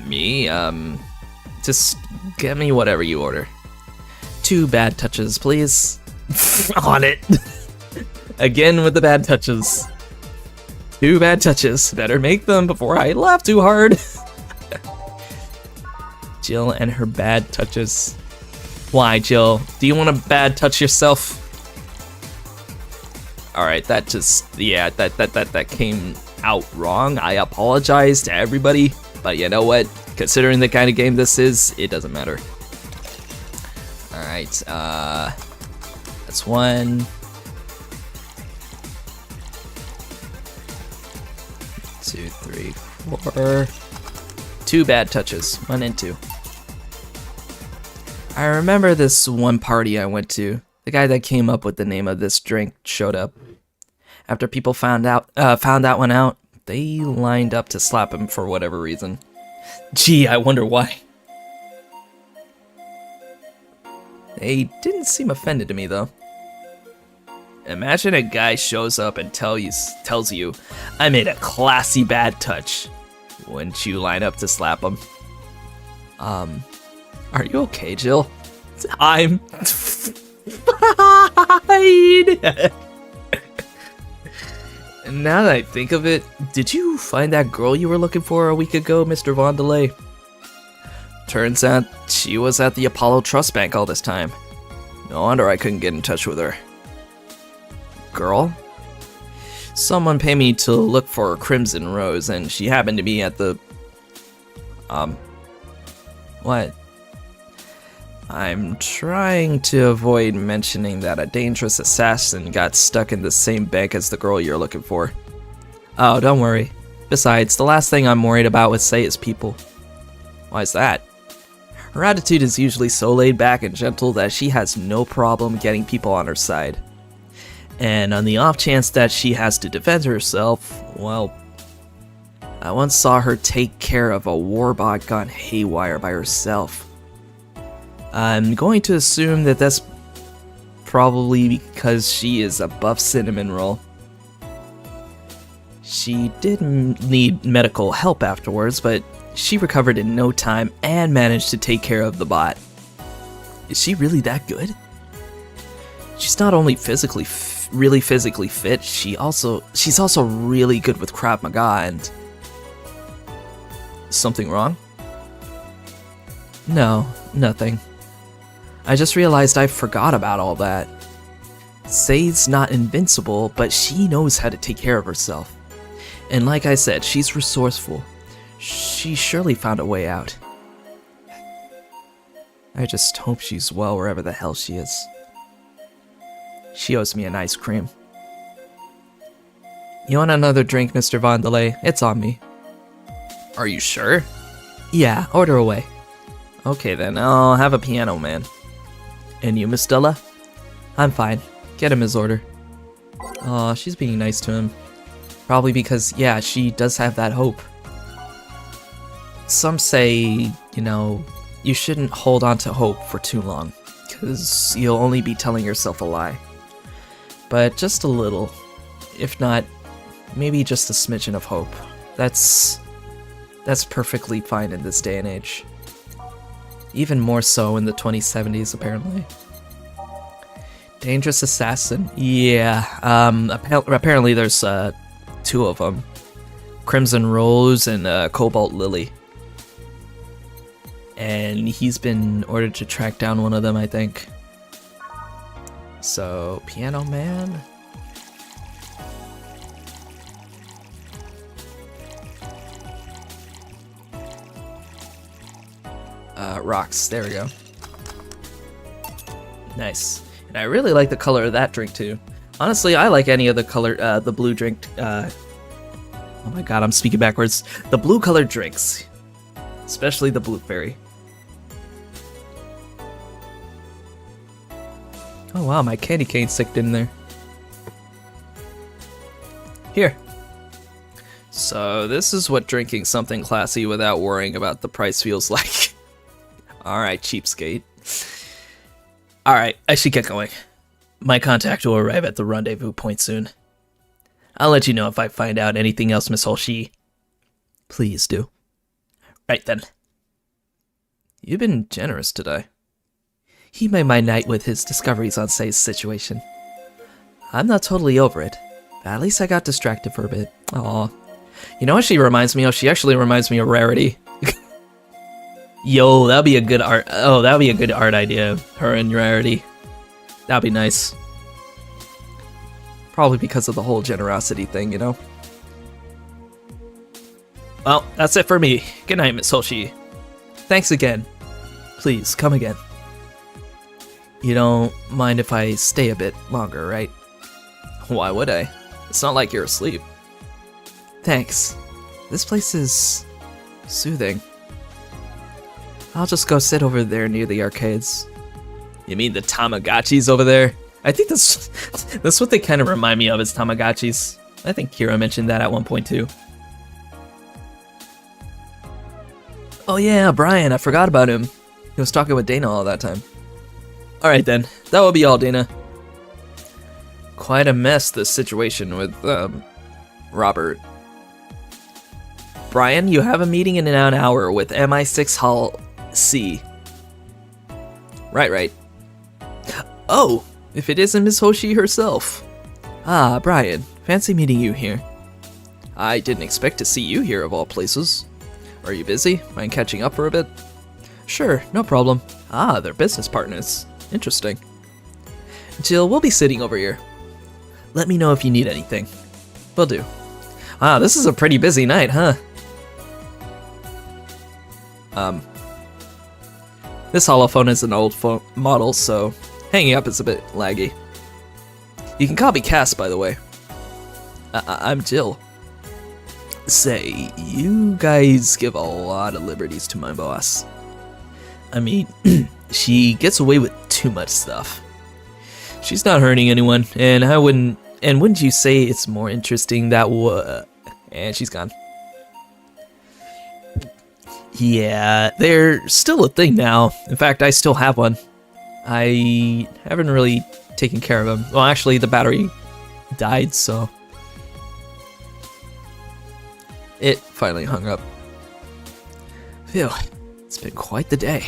Me? Just get me whatever you order. 2 bad touches, please. On it. Again with the bad touches. 2 bad touches. Better make them before I laugh too hard. Jill and her bad touches. Why, Jill? Do you want a bad touch yourself? Alright, that just, yeah, that came out wrong. I apologize to everybody, but you know what? Considering the kind of game this is, it doesn't matter. Alright, that's 1. 2, 3, 4. 2 bad touches. 1 and 2. I remember this one party I went to. The guy that came up with the name of this drink showed up. After people found that one out, they lined up to slap him for whatever reason. Gee, I wonder why. They didn't seem offended to me though. Imagine a guy shows up and tells you, I made a classy bad touch. Wouldn't you line up to slap him? Are you okay, Jill? I'm fine. Now that I think of it, did you find that girl you were looking for a week ago, Mr. Vondelay? Turns out she was at the Apollo Trust Bank all this time. No wonder I couldn't get in touch with her. Girl? Someone paid me to look for Crimson Rose, and she happened to be at the... What? I'm trying to avoid mentioning that a dangerous assassin got stuck in the same bank as the girl you're looking for. Oh, don't worry. Besides, the last thing I'm worried about with Sei is people. Why's that? Her attitude is usually so laid back and gentle that she has no problem getting people on her side. And on the off chance that she has to defend herself, well, I once saw her take care of a warbot gone haywire by herself. I'm going to assume that that's probably because she is a buff cinnamon roll. She did need medical help afterwards, but she recovered in no time and managed to take care of the bot. Is she really that good? She's not only really physically fit, she's also really good with Krav Maga and... Something wrong? No, nothing. I just realized I forgot about all that. Sei's not invincible, but she knows how to take care of herself. And like I said, she's resourceful. She surely found a way out. I just hope she's well wherever the hell she is. She owes me an ice cream. You want another drink, Mr. Vondelay? It's on me. Are you sure? Yeah, order away. Okay then, I'll have a Piano Man. And you, Miss Stella? I'm fine. Get him his order. Aw, she's being nice to him. Probably because, yeah, she does have that hope. Some say, you know, you shouldn't hold on to hope for too long, because you'll only be telling yourself a lie. But just a little, if not, maybe just a smidgen of hope. That's perfectly fine in this day and age. Even more so in the 2070s, apparently. Dangerous assassin? Yeah, apparently there's 2 of them. Crimson Rose and Cobalt Lily. And he's been ordered to track down one of them, I think. So, Piano Man? Rocks, there we go. Nice. And I really like the color of that drink too. Honestly, I like any of the color, the blue drink, oh my god, I'm speaking backwards. The blue colored drinks. Especially the blueberry. Oh wow, my candy cane's sticked in there. Here. So this is what drinking something classy without worrying about the price feels like. Alright, cheapskate. Alright, I should get going. My contact will arrive at the rendezvous point soon. I'll let you know if I find out anything else, Miss Holshi. Please do. Right then. You've been generous today. He made my night with his discoveries on Say's situation. I'm not totally over it, but at least I got distracted for a bit. Aw. You know what she reminds me of? She actually reminds me of Rarity. Yo, that'd be a good art. Oh, that'd be a good art idea. Her and Rarity. That'd be nice. Probably because of the whole generosity thing, you know? Well, that's it for me. Good night, Miss Holshi. Thanks again. Please, come again. You don't mind if I stay a bit longer, right? Why would I? It's not like you're asleep. Thanks. This place is soothing. I'll just go sit over there near the arcades. You mean the Tamagotchis over there? I think that's what they kind of remind me of, is Tamagotchis. I think Kira mentioned that at one point too. Oh yeah, Brian, I forgot about him. He was talking with Dana all that time. Alright then, that will be all, Dana. Quite a mess, this situation with, Robert. Brian, you have a meeting in an hour with MI6 Hall C. Right. Oh, if it isn't Miss Hoshi herself. Ah, Brian, fancy meeting you here. I didn't expect to see you here of all places. Are you busy? Mind catching up for a bit? Sure, no problem. Ah, they're business partners. Interesting. Jill, we'll be sitting over here. Let me know if you need anything. Will do. Wow, this is a pretty busy night, huh? This holophone is an old model, so hanging up is a bit laggy. You can call me Cass, by the way. I'm Jill. Say, you guys give a lot of liberties to my boss. I mean, she gets away with too much stuff. She's not hurting anyone, and wouldn't you say it's more interesting that and she's gone. Yeah, they're still a thing now. In fact, I still have one. I haven't really taken care of them. Well, actually, the battery died, so it finally hung up. Phew, it's been quite the day.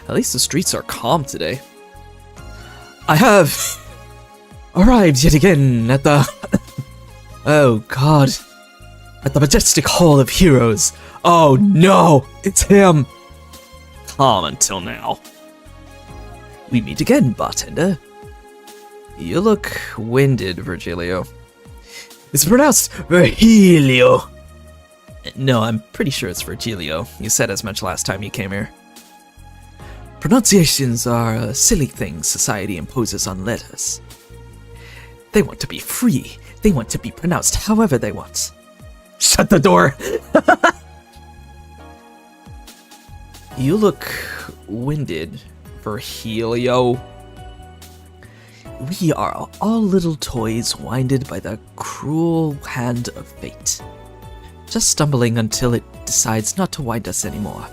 At least the streets are calm today. I have arrived yet again at the oh god, at the majestic hall of heroes. Oh no, it's him. Calm until now. We meet again, bartender. You look winded, Virgilio. It's pronounced Virgilio. No, I'm pretty sure it's Virgilio. You said as much last time you came here. Pronunciations are a silly thing society imposes on letters. They want to be free. They want to be pronounced however they want. Shut the door! You look winded, Virgilio. We are all little toys winded by the cruel hand of fate. Just stumbling until it decides not to wind us anymore.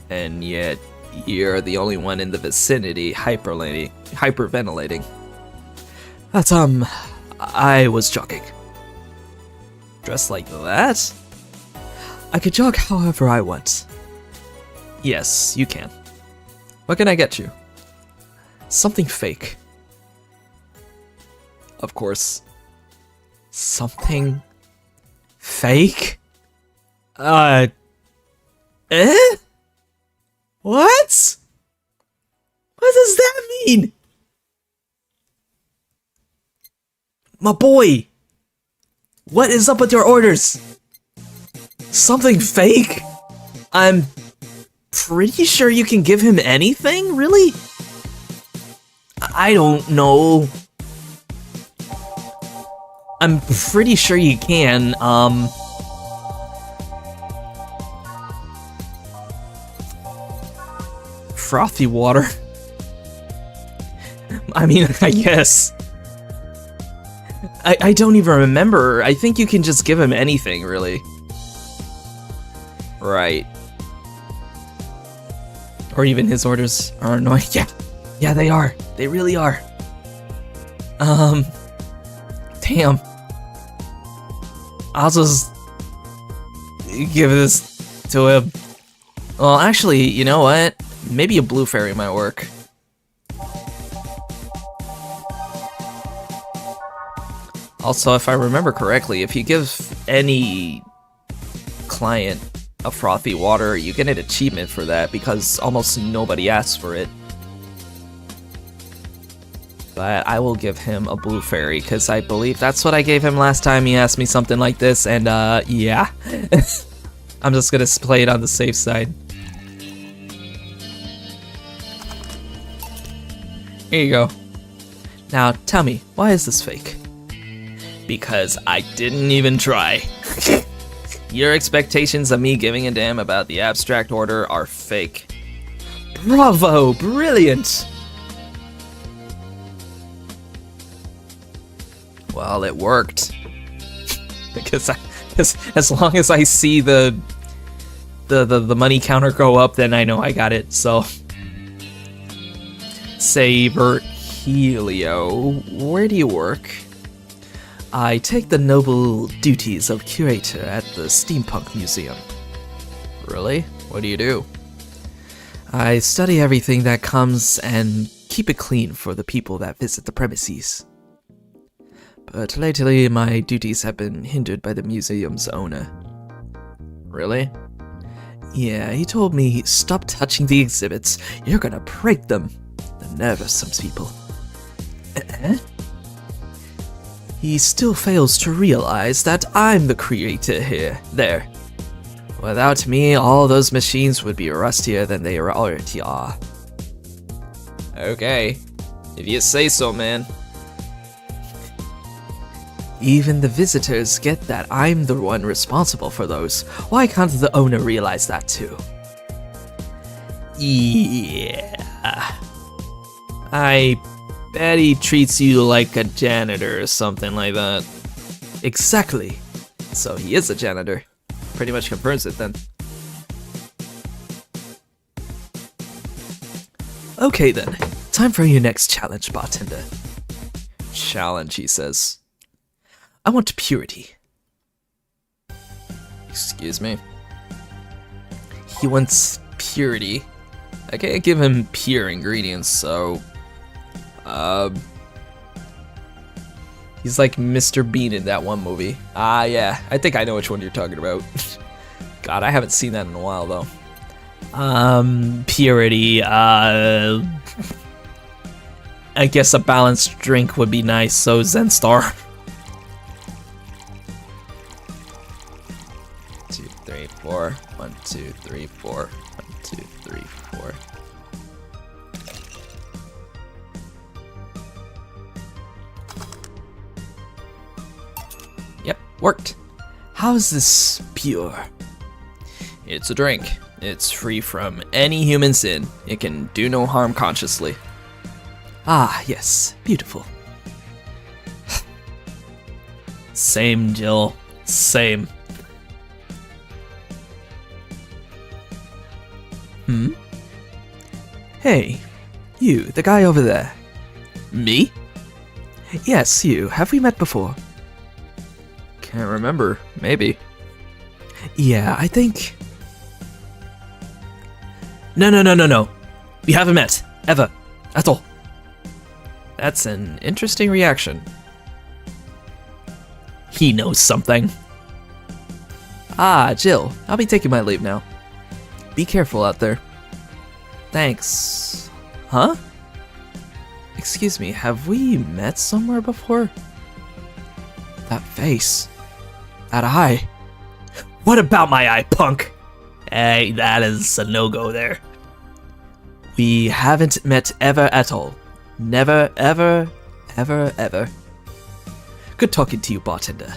And yet, you're the only one in the vicinity hyperventilating. That's, I was jogging. Dressed like that? I could jog however I want. Yes, you can. What can I get you? Something fake. Of course. Something fake? Eh? What? What does that mean? My boy! What is up with your orders? Something fake? I'm pretty sure you can give him anything, really? I don't know. I'm pretty sure you can, frothy water. I mean, I guess. I don't even remember. I think you can just give him anything, really. Right. Or even his orders are annoying. Yeah. Yeah, they are. They really are. Damn. I'll just give this to him. Well, actually, you know what? Maybe a blue fairy might work. Also, if I remember correctly, if you give any client a frothy water, you get an achievement for that because almost nobody asks for it. But I will give him a blue fairy because I believe that's what I gave him last time he asked me something like this, and yeah. I'm just gonna play it on the safe side. Here you go. Now tell me, why is this fake? Because I didn't even try. Your expectations of me giving a damn about the abstract order are fake. Bravo! Brilliant! Well, it worked. Because as long as I see the money counter go up, then I know I got it, so. Saber Helio, where do you work? I take the noble duties of curator at the Steampunk Museum. Really? What do you do? I study everything that comes and keep it clean for the people that visit the premises. But lately, my duties have been hindered by the museum's owner. Really? Yeah, he told me, stop touching the exhibits, you're gonna break them. The nerve of some people. He still fails to realize that I'm the creator there. Without me, all those machines would be rustier than they already are. Okay, if you say so, man. Even the visitors get that I'm the one responsible for those. Why can't the owner realize that too? Yeah. I bet he treats you like a janitor or something like that. Exactly. So he is a janitor. Pretty much confirms it then. Okay then, time for your next challenge, bartender. Challenge, he says. I want purity. Excuse me? He wants purity. I can't give him pure ingredients, so... He's like Mr. Bean in that one movie. Ah, yeah. I think I know which one you're talking about. God, I haven't seen that in a while, though. Purity, I guess a balanced drink would be nice, so Zenstar. 2, 3, 4. 1, 2, 3, 4. 1, 2, 3, 4. Yep, worked. How is this pure? It's a drink. It's free from any human sin. It can do no harm consciously. Ah, yes, beautiful. Same, Jill. Same. Hey, you, the guy over there. Me? Yes, you. Have we met before? Can't remember. Maybe. Yeah, I think... No. We haven't met. Ever. At all. That's an interesting reaction. He knows something. Ah, Jill. I'll be taking my leave now. Be careful out there. Thanks. Huh? Excuse me, have we met somewhere before? That face. That eye. What about my eye, punk? Hey, that is a no-go there. We haven't met ever at all. Never, ever, ever, ever. Good talking to you, bartender.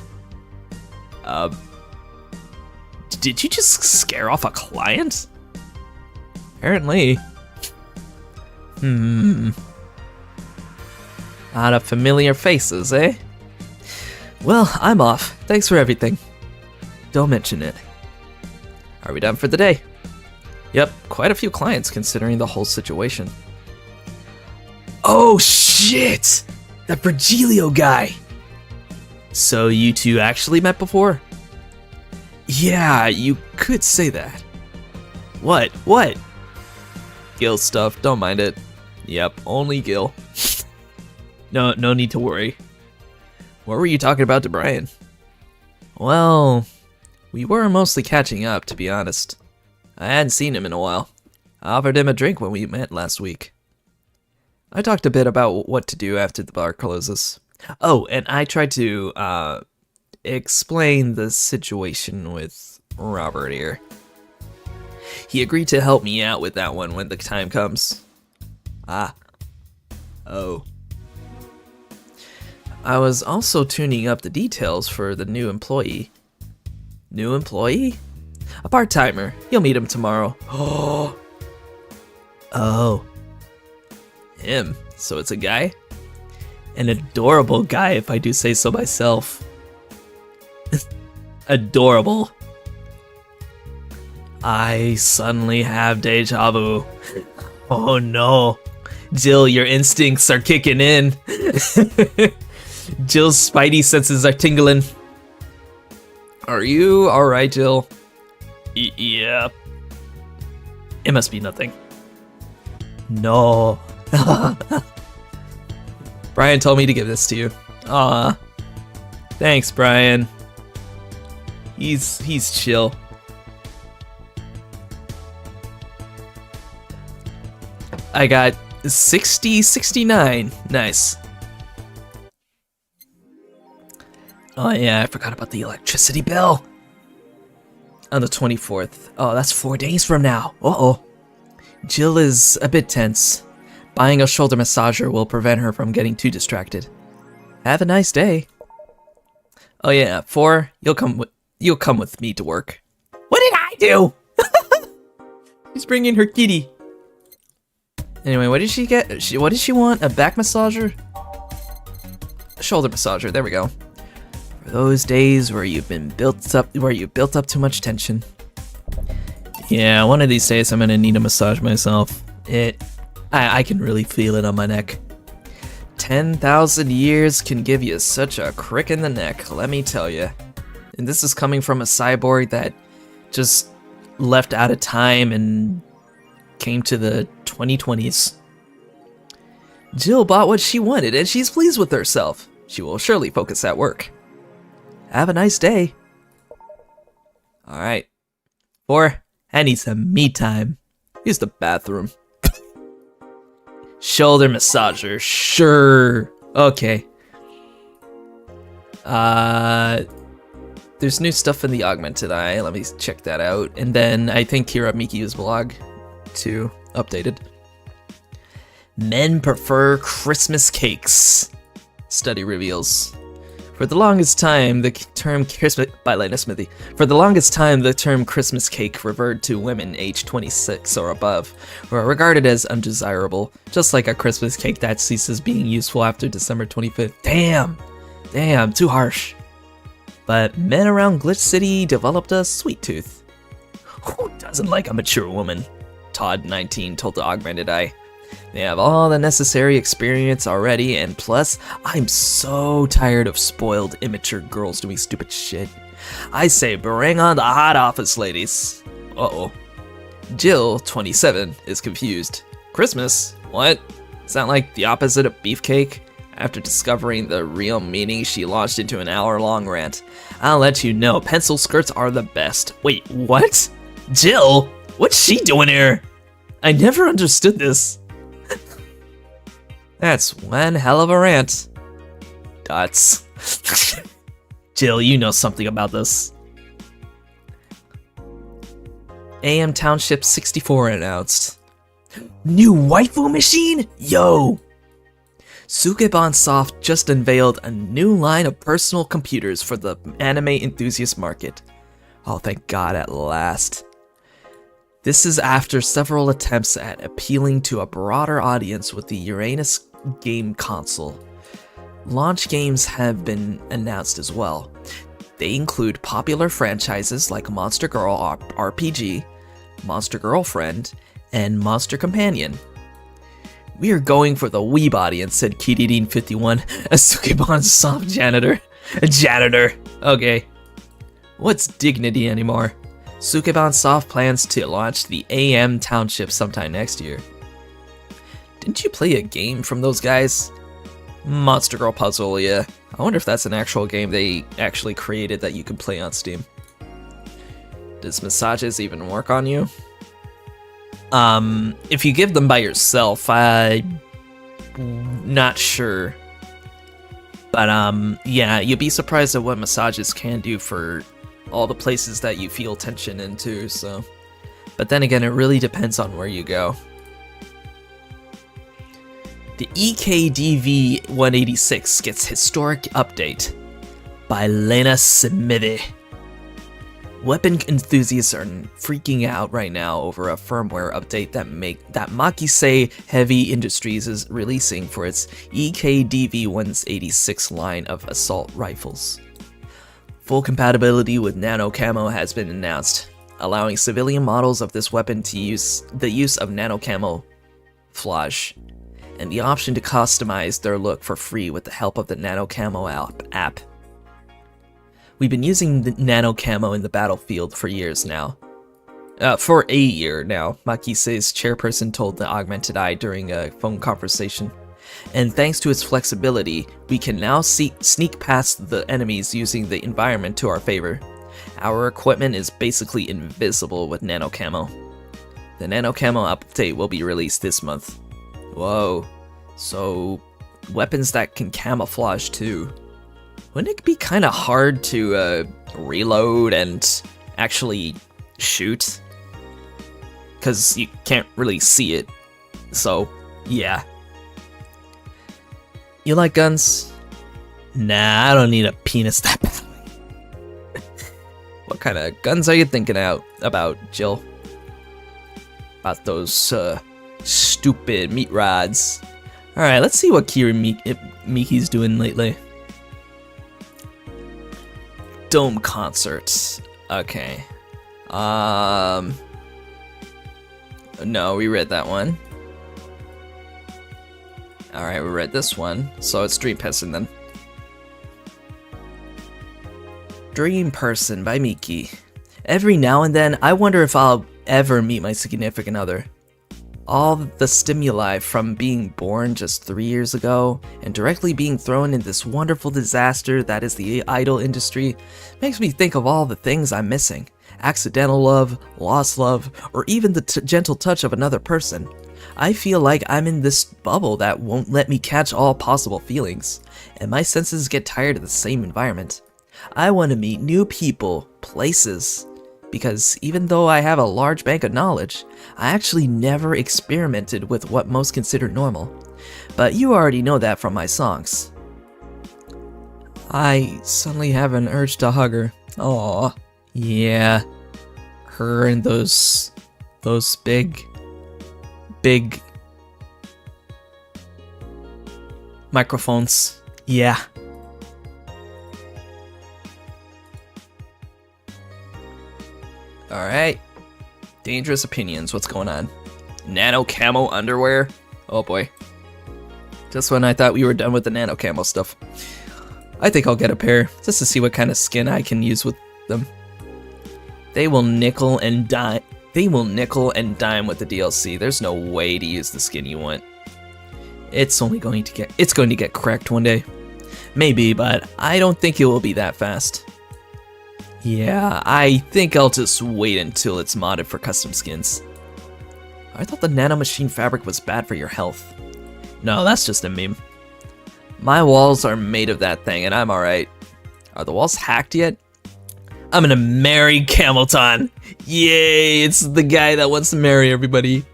Did you just scare off a client? Apparently. A lot of familiar faces, eh? Well, I'm off. Thanks for everything. Don't mention it. Are we done for the day? Yep, quite a few clients considering the whole situation. Oh shit! That Virgilio guy! So you two actually met before? Yeah, you could say that. What? What? Gil stuff, don't mind it. Yep, only Gil. No need to worry. What were you talking about to Brian? Well, we were mostly catching up, to be honest. I hadn't seen him in a while. I offered him a drink when we met last week. I talked a bit about what to do after the bar closes. Oh, and I tried to, explain the situation with Robert here. He agreed to help me out with that one when the time comes. Ah. Oh. I was also tuning up the details for the new employee. New employee? A part-timer. You'll meet him tomorrow. Oh. Oh. Him. So it's a guy? An adorable guy, if I do say so myself. Adorable. I suddenly have deja vu. Oh no. Jill, your instincts are kicking in. Jill's spidey senses are tingling. Are you alright, Jill? Yeah. It must be nothing. No. Brian told me to give this to you. Aw. Thanks, Brian. He's chill. I got 69. Nice. Oh yeah, I forgot about the electricity bill. On the 24th. Oh, that's 4 days from now. Uh-oh. Jill is a bit tense. Buying a shoulder massager will prevent her from getting too distracted. Have a nice day. Oh yeah, 4, you'll come with me to work. What did I do? She's bringing her kitty. Anyway, what did she get? What did she want? A back massager? A shoulder massager. There we go. For those days where you built up too much tension. Yeah, one of these days I'm gonna need a massage myself. I can really feel it on my neck. 10,000 years can give you such a crick in the neck, let me tell you. And this is coming from a cyborg that just left out of time and came to the 2020s. Jill bought what she wanted and she's pleased with herself. She will surely focus at work. Have a nice day. Alright. 4, I need some me time. Use the bathroom. Shoulder massager, sure. Okay. There's new stuff in the Augmented Eye. Let me check that out. And then I think Kira Miki's blog too updated. Men prefer Christmas cakes. Study reveals. For the longest time, the term Christmas by Lena Smithy. For the longest time, the term Christmas cake referred to women aged 26 or above, who are regarded as undesirable, just like a Christmas cake that ceases being useful after December 25th. Damn, too harsh. But men around Glitch City developed a sweet tooth. Who doesn't like a mature woman? Todd, 19, told the Augmented Eye. They have all the necessary experience already, and plus, I'm so tired of spoiled, immature girls doing stupid shit. I say bring on the hot office ladies. Uh-oh. Jill, 27, is confused. Christmas? What? Sound like the opposite of beefcake? After discovering the real meaning, she launched into an hour-long rant. I'll let you know, pencil skirts are the best. Wait, what? Jill? What's she doing here? I never understood this. That's one hell of a rant. Dots. Jill, you know something about this. AM Township 64 announced. New waifu machine? Yo! Sukeban Soft just unveiled a new line of personal computers for the anime enthusiast market. Oh, thank God, at last. This is after several attempts at appealing to a broader audience with the Uranus game console. Launch games have been announced as well. They include popular franchises like Monster Girl RPG, Monster Girlfriend, and Monster Companion. We are going for the weeb audience, said Kiridin51, a Sukeban soft janitor. A janitor, okay. What's dignity anymore? Sukeban Soft plans to launch the AM Township sometime next year. Didn't you play a game from those guys? Monster Girl Puzzle, yeah. I wonder if that's an actual game they actually created that you can play on Steam. Does massages even work on you? If you give them by yourself, I'm not sure. But, yeah, you'd be surprised at what massages can do for all the places that you feel tension into, so. But then again, it really depends on where you go. The EKDV 186 gets historic update by Lena Smithy. Weapon enthusiasts are freaking out right now over a firmware update that Makise Heavy Industries is releasing for its EKDV 186 line of assault rifles. Full compatibility with nano camo has been announced, allowing civilian models of this weapon to use the use of nano camouflage and the option to customize their look for free with the help of the nano camo app. We've been using the nano camo in the battlefield for years now. For a year now, Makise's chairperson told the Augmented Eye during a phone conversation. And thanks to its flexibility, we can now sneak past the enemies using the environment to our favor. Our equipment is basically invisible with nano camo. The nano camo update will be released this month. Whoa, so weapons that can camouflage too. Wouldn't it be kind of hard to reload and actually shoot? Because you can't really see it. So, yeah. You like guns? Nah, I don't need a penis that bad. What kind of guns are you thinking about, Jill? About those stupid meat rods. Alright, let's see what Miki's doing lately. Dome concerts. Okay. No, we read that one. Alright, we read this one. So it's Dream Person then. Dream Person by Miki. Every now and then, I wonder if I'll ever meet my significant other. All the stimuli from being born just 3 years ago and directly being thrown in this wonderful disaster that is the idol industry makes me think of all the things I'm missing. Accidental love, lost love, or even the gentle touch of another person. I feel like I'm in this bubble that won't let me catch all possible feelings, and my senses get tired of the same environment. I want to meet new people, places, because even though I have a large bank of knowledge, I actually never experimented with what most consider normal. But you already know that from my songs. I suddenly have an urge to hug her. Aww. Yeah. Her and those big microphones. Yeah. Alright. Dangerous opinions. What's going on? Nano camo underwear? Oh boy. Just when I thought we were done with the nano camo stuff. I think I'll get a pair, just to see what kind of skin I can use with them. They will nickel and dime with the DLC. There's no way to use the skin you want. It's going to get cracked one day. Maybe, but I don't think it will be that fast. Yeah, I think I'll just wait until it's modded for custom skins. I thought the nanomachine fabric was bad for your health. No, that's just a meme. My walls are made of that thing, and I'm alright. Are the walls hacked yet? I'm gonna marry Camelton! Yay, it's the guy that wants to marry everybody.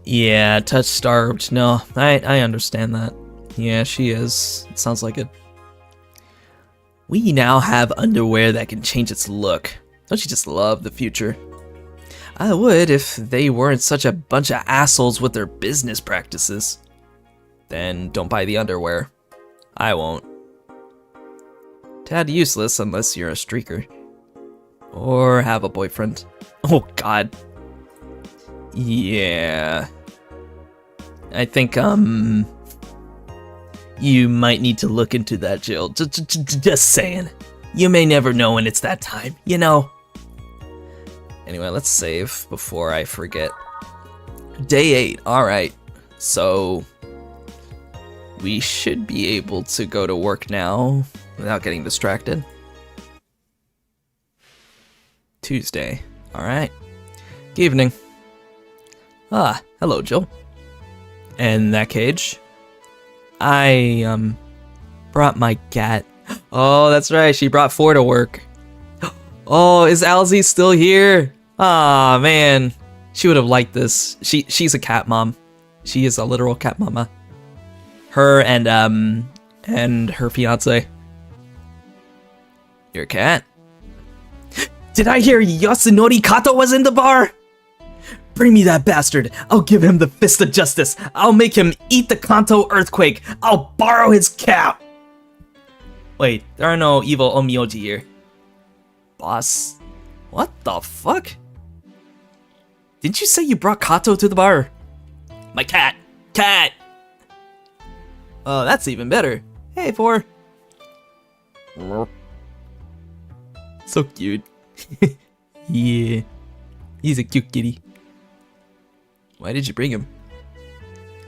Yeah, touch starved. No, I understand that. Yeah, she is. It sounds like it. We now have underwear that can change its look. Don't you just love the future? I would if they weren't such a bunch of assholes with their business practices. Then don't buy the underwear. I won't. Tad useless unless you're a streaker. Or have a boyfriend. Oh god. Yeah. I think, you might need to look into that, Jill. Just saying. You may never know when it's that time, you know? Anyway, let's save before I forget. Day 8, alright. So, we should be able to go to work now without getting distracted. Tuesday, alright. Good evening. Ah, hello, Jill. And that cage? I, brought my cat. Oh, that's right, she brought 4 to work. Oh, is Alzy still here? Aw, man. She would have liked this. She's a cat mom. She is a literal cat mama. Her and her fiance. Your cat? Did I hear Yasunori Kato was in the bar? Bring me that bastard. I'll give him the fist of justice. I'll make him eat the Kanto earthquake. I'll borrow his cat. Wait, there are no evil Omioji here. Boss? What the fuck? Didn't you say you brought Kato to the bar? My cat! Cat! Oh, that's even better. Hey, 4. So cute. Yeah. He's a cute kitty. Why did you bring him?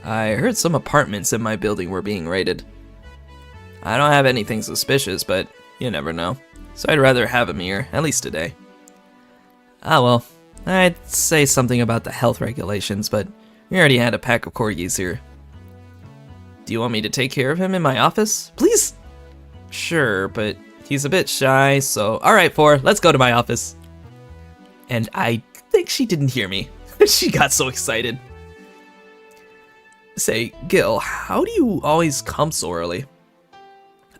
I heard some apartments in my building were being raided. I don't have anything suspicious, but you never know. So I'd rather have him here, at least today. Ah well, I'd say something about the health regulations, but we already had a pack of corgis here. Do you want me to take care of him in my office? Please? Sure, but he's a bit shy, so... Alright, 4, let's go to my office. And I think she didn't hear me. She got so excited. Say, Gil, how do you always come so early?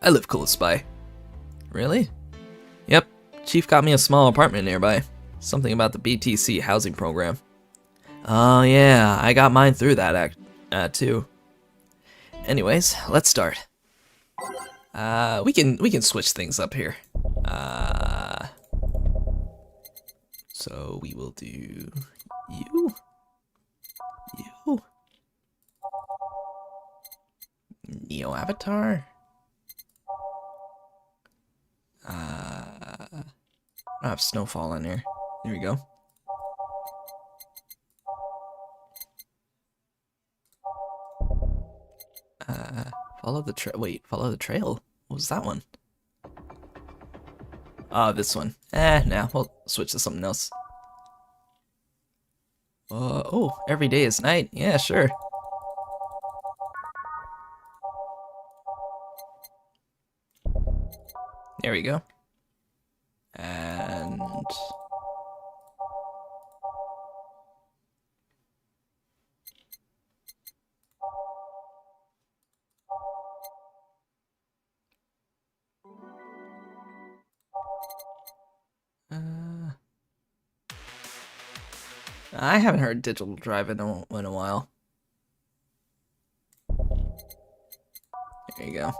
I live close by. Really? Yep, Chief got me a small apartment nearby. Something about the BTC housing program. Oh yeah, I got mine through that too. Anyways, let's start. We can switch things up here. So we will do you. Neo Avatar. I don't have Snowfall in here. Here we go. Follow the trail. Wait, follow the trail. What was that one? Oh, this one. Nah, we'll switch to something else. Oh, every day is night. Yeah, sure. There we go. And... I haven't heard Digital Drive in a while. There you go.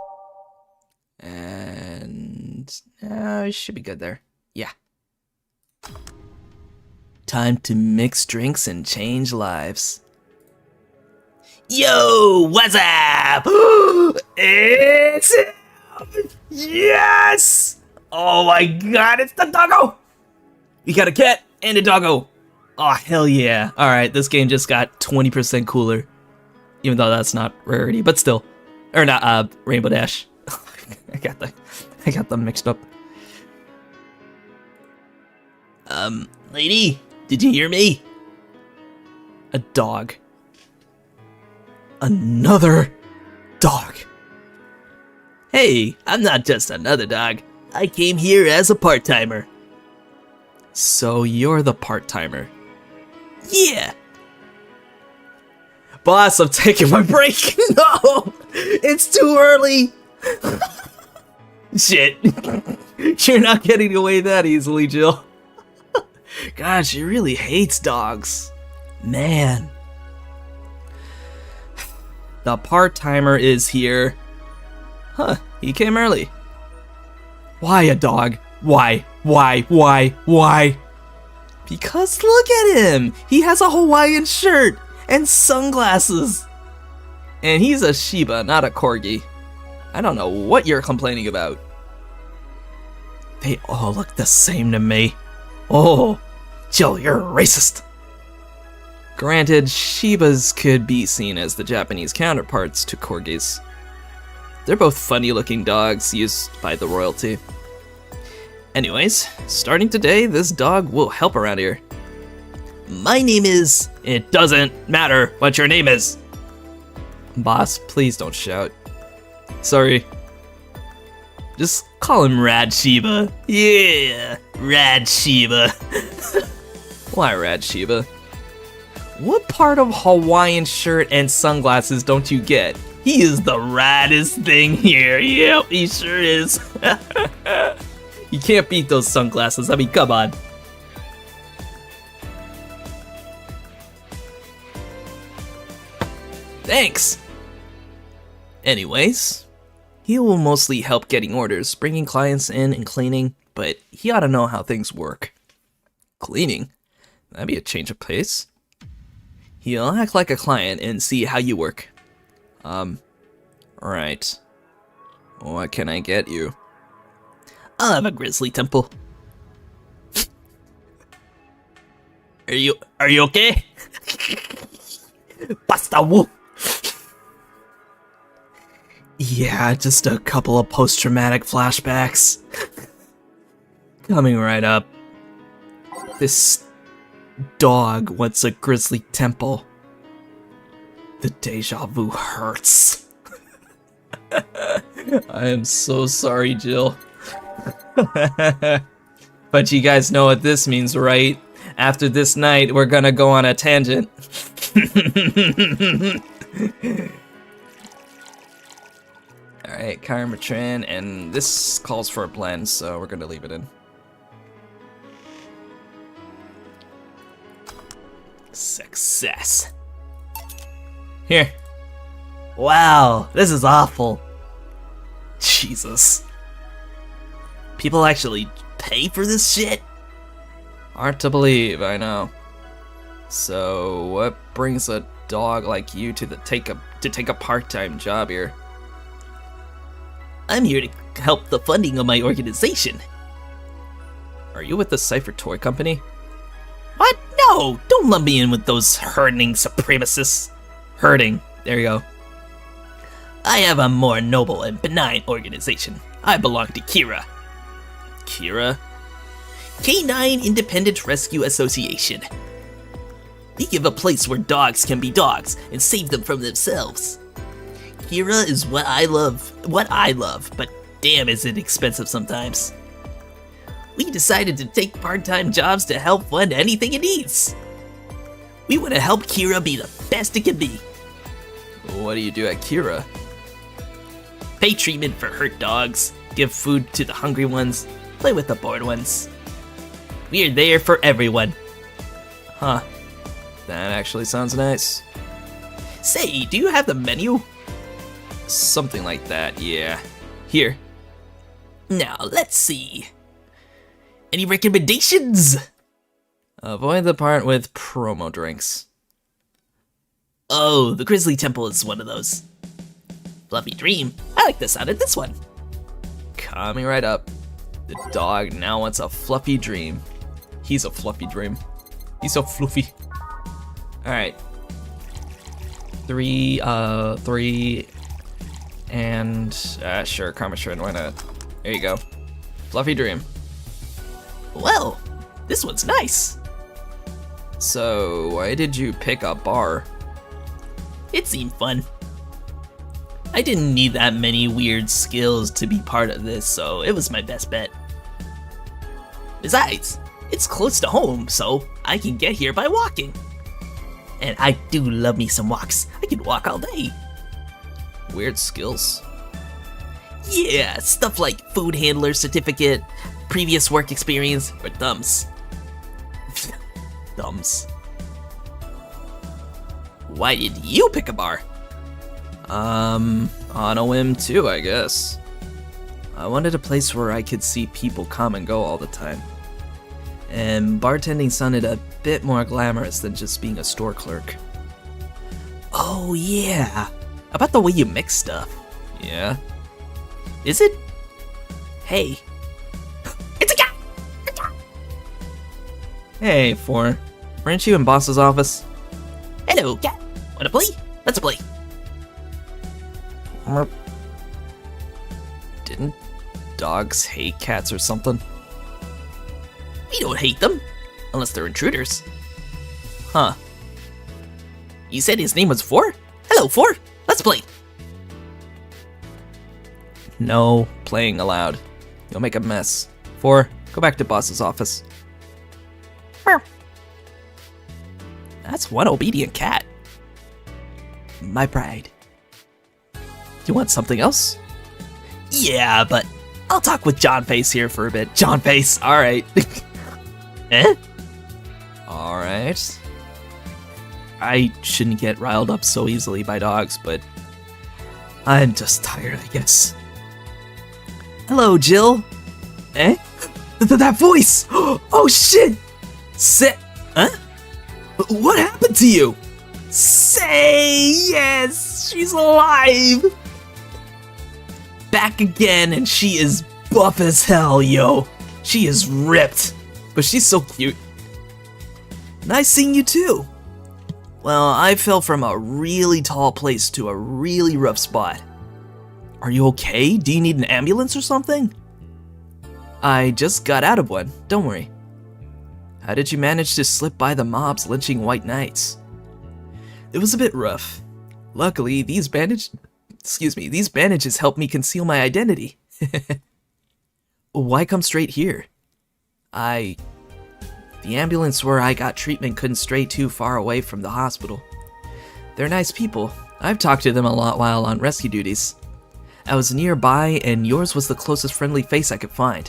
And it should be good there. Yeah. Time to mix drinks and change lives. Yo, what's up? It's yes! Oh my god, it's the doggo! We got a cat and a doggo. Oh hell yeah! All right, this game just got 20% cooler, even though that's not rarity, but still, or not Rainbow Dash. I got them mixed up. Lady, did you hear me? A dog. Another dog. Hey, I'm not just another dog. I came here as a part-timer. So you're the part-timer. Yeah. Boss, I'm taking my break. No, it's too early. Shit. You're not getting away that easily, Jill. God, she really hates dogs. Man. The part-timer is here. Huh, he came early. Why a dog? Why? Because look at him! He has a Hawaiian shirt and sunglasses. And he's a Shiba, not a Corgi. I don't know what you're complaining about. They all look the same to me. Oh, Jill, you're a racist. Granted, Shibas could be seen as the Japanese counterparts to Corgis. They're both funny-looking dogs used by the royalty. Anyways, starting today, this dog will help around here. My name is... It doesn't matter what your name is. Boss, please don't shout. Sorry. Just call him Rad Shiba. Yeah, Rad Shiba. Why Rad Shiba? What part of Hawaiian shirt and sunglasses don't you get? He is the raddest thing here. Yep, he sure is. You can't beat those sunglasses. I mean, come on. Thanks. Anyways, he will mostly help getting orders, bringing clients in and cleaning, but he ought to know how things work. Cleaning? That'd be a change of pace. He'll act like a client and see how you work. Right. What can I get you? I'll have a grizzly temple. Are you okay? Basta woo. Yeah, just a couple of post-traumatic flashbacks. Coming right up. This dog wants a grizzly temple. The deja vu hurts. I am so sorry, Jill. But you guys know what this means, right? After this night, we're gonna go on a tangent. Alright, Chirometrin, and this calls for a blend, so we're gonna leave it in. Success. Here. Wow, this is awful. Jesus. People actually pay for this shit? Hard to believe, I know. So, what brings a dog like you to take a part-time job here? I'm here to help the funding of my organization. Are you with the Cypher Toy Company? What? No! Don't lump me in with those herding supremacists. Herding. There you go. I have a more noble and benign organization. I belong to Kira. Kira? Canine Independent Rescue Association. We give a place where dogs can be dogs and save them from themselves. Kira is what I love, but damn is it expensive sometimes. We decided to take part-time jobs to help fund anything it needs. We want to help Kira be the best it can be. What do you do at Kira? Pay treatment for hurt dogs, give food to the hungry ones, play with the bored ones. We are there for everyone. Huh. That actually sounds nice. Say, do you have the menu? Something like that, yeah. Here. Now, let's see. Any recommendations? Avoid the part with promo drinks. Oh, the Grizzly Temple is one of those. Fluffy Dream. I like the sound of this one. Coming right up. The dog now wants a fluffy dream. He's a fluffy dream. He's so fluffy. Alright. 3, and sure, Karma Shred, why not? There you go. Fluffy dream. Well, this one's nice. So, why did you pick a bar? It seemed fun. I didn't need that many weird skills to be part of this, so it was my best bet. Besides, it's close to home, so I can get here by walking. And I do love me some walks. I can walk all day. Weird skills. Yeah, stuff like food handler certificate, previous work experience, or thumbs. Thumbs. Why did you pick a bar? On a whim too, I guess. I wanted a place where I could see people come and go all the time. And bartending sounded a bit more glamorous than just being a store clerk. Oh yeah, about the way you mix stuff. Yeah? Is it? Hey. It's a cat! Hey, Four. Weren't you in boss's office? Hello, cat. Wanna play? Let's play. Didn't dogs hate cats or something? We don't hate them, unless they're intruders. Huh. You said his name was Four? Hello, Four. Let's play. No playing allowed. You'll make a mess. Four, go back to boss's office. That's one obedient cat. My pride. You want something else? Yeah, but I'll talk with John Face here for a bit. John Face, alright. Eh? Alright. I shouldn't get riled up so easily by dogs, but I'm just tired, I guess. Hello, Jill. Eh? That voice! Oh shit! Huh? What happened to you? Say yes! She's alive! Back again, and she is buff as hell, yo. She is ripped, but she's so cute. Nice seeing you too. Well, I fell from a really tall place to a really rough spot. Are you okay? Do you need an ambulance or something? I just got out of one, don't worry. How did you manage to slip by the mobs lynching white knights? It was a bit rough. Luckily, these bandages helped me conceal my identity. Why come straight here? The ambulance where I got treatment couldn't stray too far away from the hospital. They're nice people. I've talked to them a lot while on rescue duties. I was nearby, and yours was the closest friendly face I could find.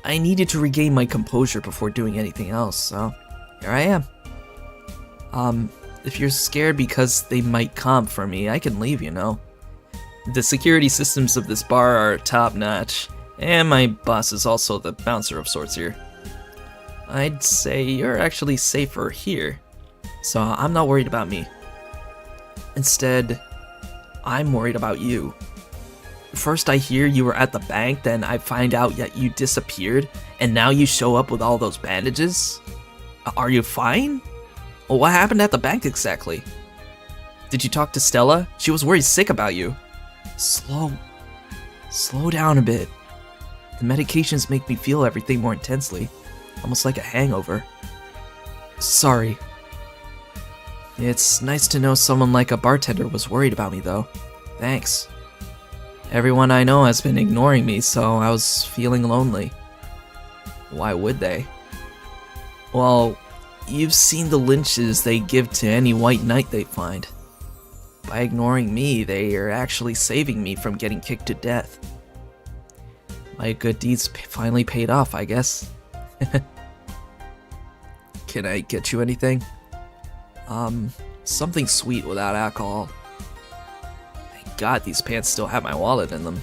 I needed to regain my composure before doing anything else, so here I am. If you're scared because they might come for me, I can leave, you know. The security systems of this bar are top-notch, and my boss is also the bouncer of sorts here. I'd say you're actually safer here, so I'm not worried about me. Instead, I'm worried about you. First I hear you were at the bank, then I find out that you disappeared, and now you show up with all those bandages? Are you fine? Well, what happened at the bank exactly? Did you talk to Stella? She was worried sick about you. Slow down a bit. The medications make me feel everything more intensely, almost like a hangover. Sorry. It's nice to know someone like a bartender was worried about me though. Thanks. Everyone I know has been ignoring me, so I was feeling lonely. Why would they? Well, you've seen the lynches they give to any white knight they find. By ignoring me, they are actually saving me from getting kicked to death. My good deeds finally paid off, I guess. Can I get you anything? Something sweet without alcohol. Thank God these pants still have my wallet in them.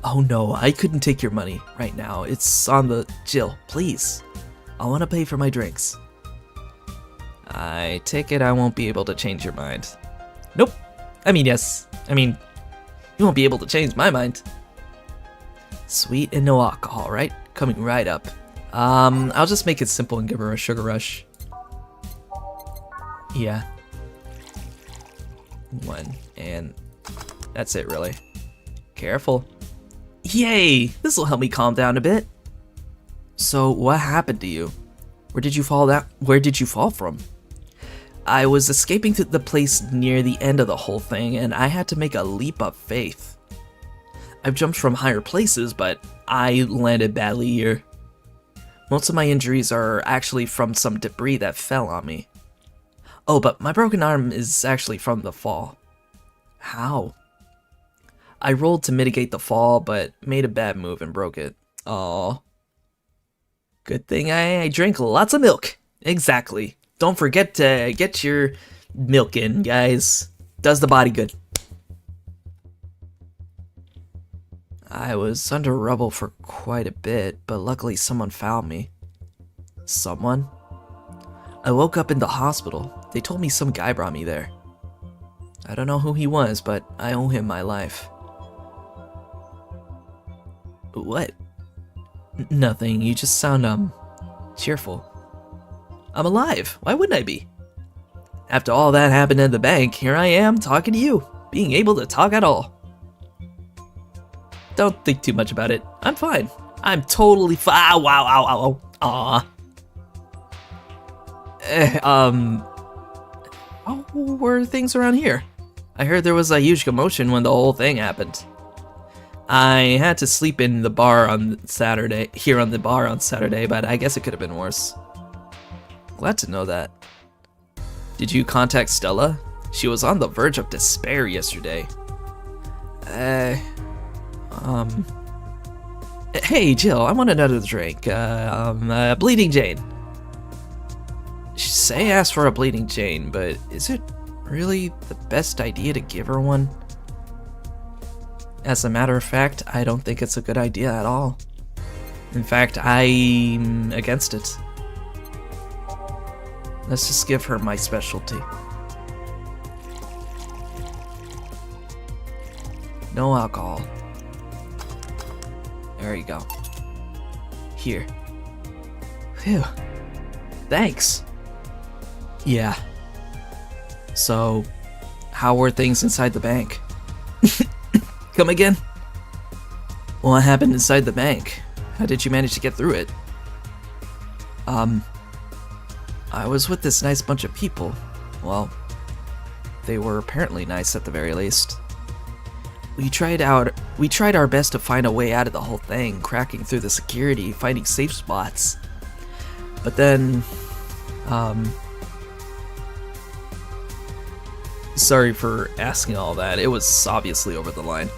Oh no, I couldn't take your money right now. It's on the... Jill, please. I want to pay for my drinks. I take it I won't be able to change your mind. Nope. Yes. You won't be able to change my mind. Sweet and no alcohol, right? Coming right up. I'll just make it simple and give her a sugar rush. Yeah. One, and that's it, really. Careful. Yay! This'll help me calm down a bit. So, what happened to you? Where did you fall from? I was escaping to the place near the end of the whole thing, and I had to make a leap of faith. I've jumped from higher places, but I landed badly here. Most of my injuries are actually from some debris that fell on me. Oh, but my broken arm is actually from the fall. How? I rolled to mitigate the fall, but made a bad move and broke it. Aww. Good thing I drank lots of milk. Exactly. Don't forget to get your milking, guys. Does the body good. I was under rubble for quite a bit, but luckily someone found me. Someone? I woke up in the hospital. They told me some guy brought me there. I don't know who he was, but I owe him my life. What? Nothing. You just sound, cheerful. I'm alive. Why wouldn't I be? After all that happened at the bank, here I am talking to you, being able to talk at all. Don't think too much about it. I'm fine. I'm totally fine. Wow, ow, ow, ow. How were things around here? I heard there was a huge commotion when the whole thing happened. I had to sleep in the bar on Saturday, but I guess it could have been worse. Glad to know that. Did you contact Stella? She was on the verge of despair yesterday. Hey, Jill, I want another drink. Bleeding Jane. Say asked for a Bleeding Jane, but is it really the best idea to give her one? As a matter of fact, I don't think it's a good idea at all. In fact, I'm against it. Let's just give her my specialty. No alcohol. There you go. Here. Phew. Thanks. Yeah. So, how were things inside the bank? Come again? What happened inside the bank? How did you manage to get through it? I was with this nice bunch of people. Well, they were apparently nice at the very least. We tried our best to find a way out of the whole thing, cracking through the security, finding safe spots. But then, sorry for asking all that. It was obviously over the line.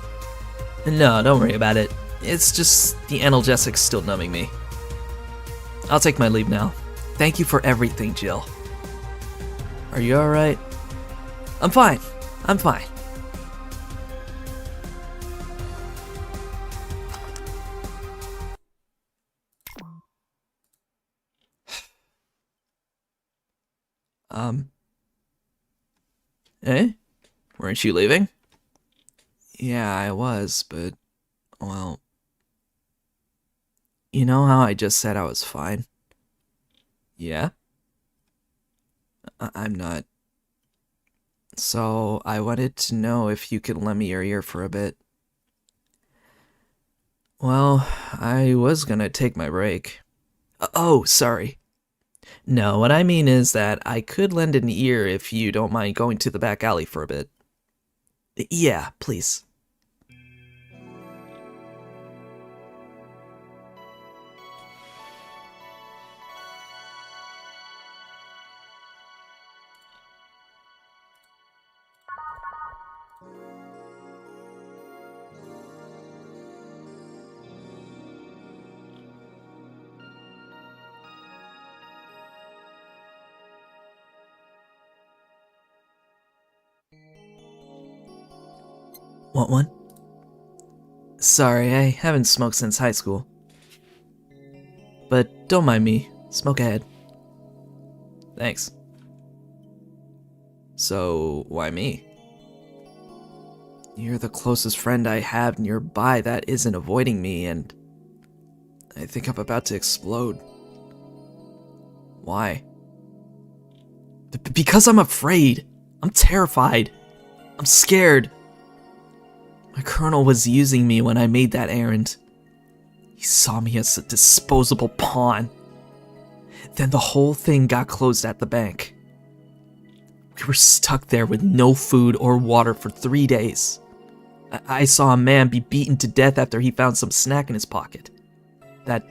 No, don't worry about it. It's just the analgesics still numbing me. I'll take my leave now. Thank you for everything, Jill. Are you alright? I'm fine. I'm fine. Eh? Weren't you leaving? Yeah, I was, but, well... You know how I just said I was fine? Yeah? I'm not. So, I wanted to know if you could lend me your ear for a bit. Well, I was gonna take my break. Oh, sorry. No, what I mean is that I could lend an ear if you don't mind going to the back alley for a bit. Yeah, please. Want one? Sorry, I haven't smoked since high school. But don't mind me. Smoke ahead. Thanks. So, why me? You're the closest friend I have nearby that isn't avoiding me, and I think I'm about to explode. Why? Because I'm afraid. I'm terrified. I'm scared. My colonel was using me when I made that errand. He saw me as a disposable pawn. Then the whole thing got closed at the bank. We were stuck there with no food or water for 3 days. I saw a man be beaten to death after he found some snack in his pocket. When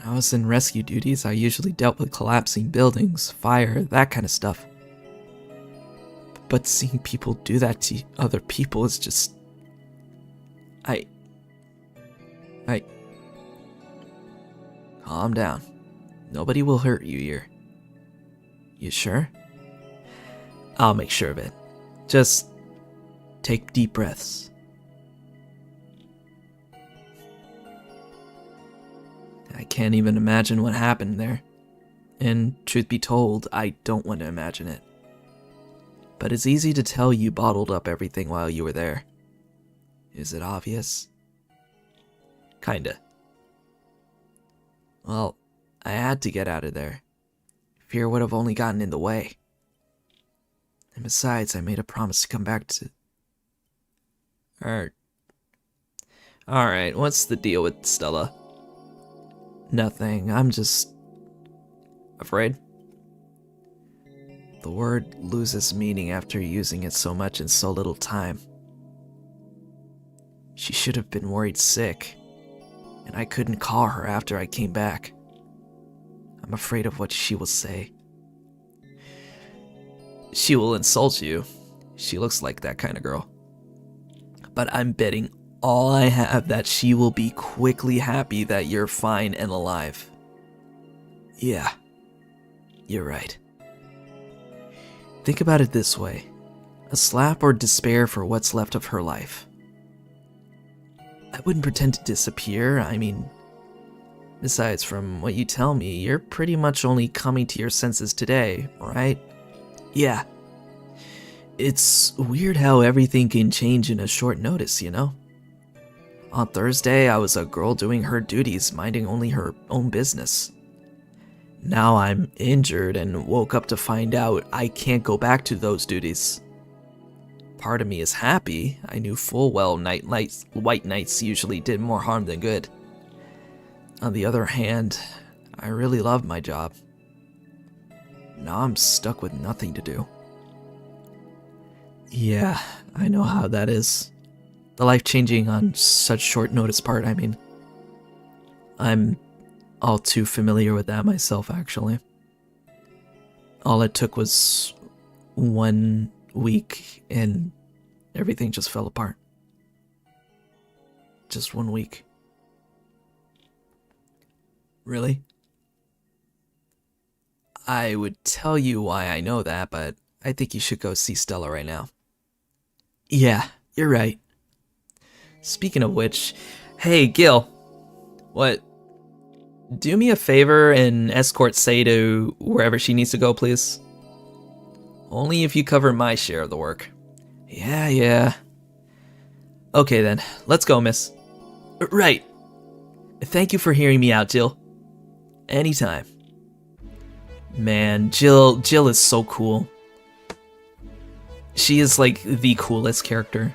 I was in rescue duties, I usually dealt with collapsing buildings, fire, that kind of stuff. But seeing people do that to other people is just... Calm down. Nobody will hurt you here. You sure? I'll make sure of it. Just take deep breaths. I can't even imagine what happened there. And truth be told, I don't want to imagine it. But it's easy to tell you bottled up everything while you were there. Is it obvious? Kinda. Well, I had to get out of there. Fear would have only gotten in the way. And besides, I made a promise to come back to... Alright, what's the deal with Stella? Nothing, I'm just... afraid? The word loses meaning after using it so much in so little time. She should have been worried sick, and I couldn't call her after I came back. I'm afraid of what she will say. She will insult you. She looks like that kind of girl. But I'm betting all I have that she will be quickly happy that you're fine and alive. Yeah, you're right. Think about it this way. A slap or despair for what's left of her life. I wouldn't pretend to disappear, I mean... Besides, from what you tell me, you're pretty much only coming to your senses today, right? Yeah. It's weird how everything can change in a short notice, you know? On Thursday, I was a girl doing her duties, minding only her own business. Now I'm injured and woke up to find out I can't go back to those duties. Part of me is happy. I knew full well white nights usually did more harm than good. On the other hand, I really love my job. Now I'm stuck with nothing to do. Yeah, I know how that is. The life-changing on such short notice part, I mean. I'm all too familiar with that myself, actually. All it took was 1 week and everything just fell apart. Just 1 week. Really? I would tell you why I know that, but I think you should go see Stella right now. Yeah, you're right. Speaking of which, hey, Gil. What? Do me a favor and escort Say to wherever she needs to go, please. Only if you cover my share of the work. Yeah. Okay then, let's go, miss. Right. Thank you for hearing me out, Jill. Anytime. Man, Jill is so cool. She is like the coolest character.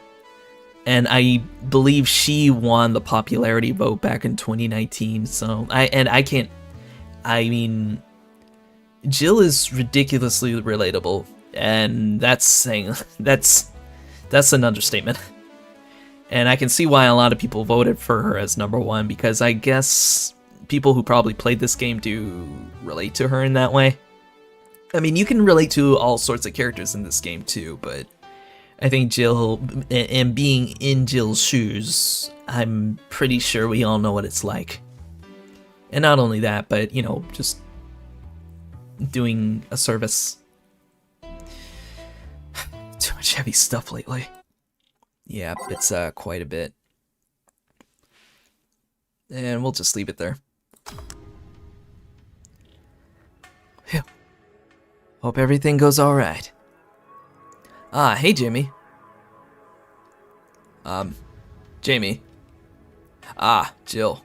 And I believe she won the popularity vote back in 2019, so I mean, Jill is ridiculously relatable, and that's an understatement. And I can see why a lot of people voted for her as #1, because I guess people who probably played this game do relate to her in that way. I mean, you can relate to all sorts of characters in this game too, but I think Jill, and being in Jill's shoes, I'm pretty sure we all know what it's like. And not only that, but, you know, just doing a service. Too much heavy stuff lately. Yeah, it's quite a bit. And we'll just leave it there. Phew. Hope everything goes alright. Ah, hey Jimmy. Jamie. Ah, Jill.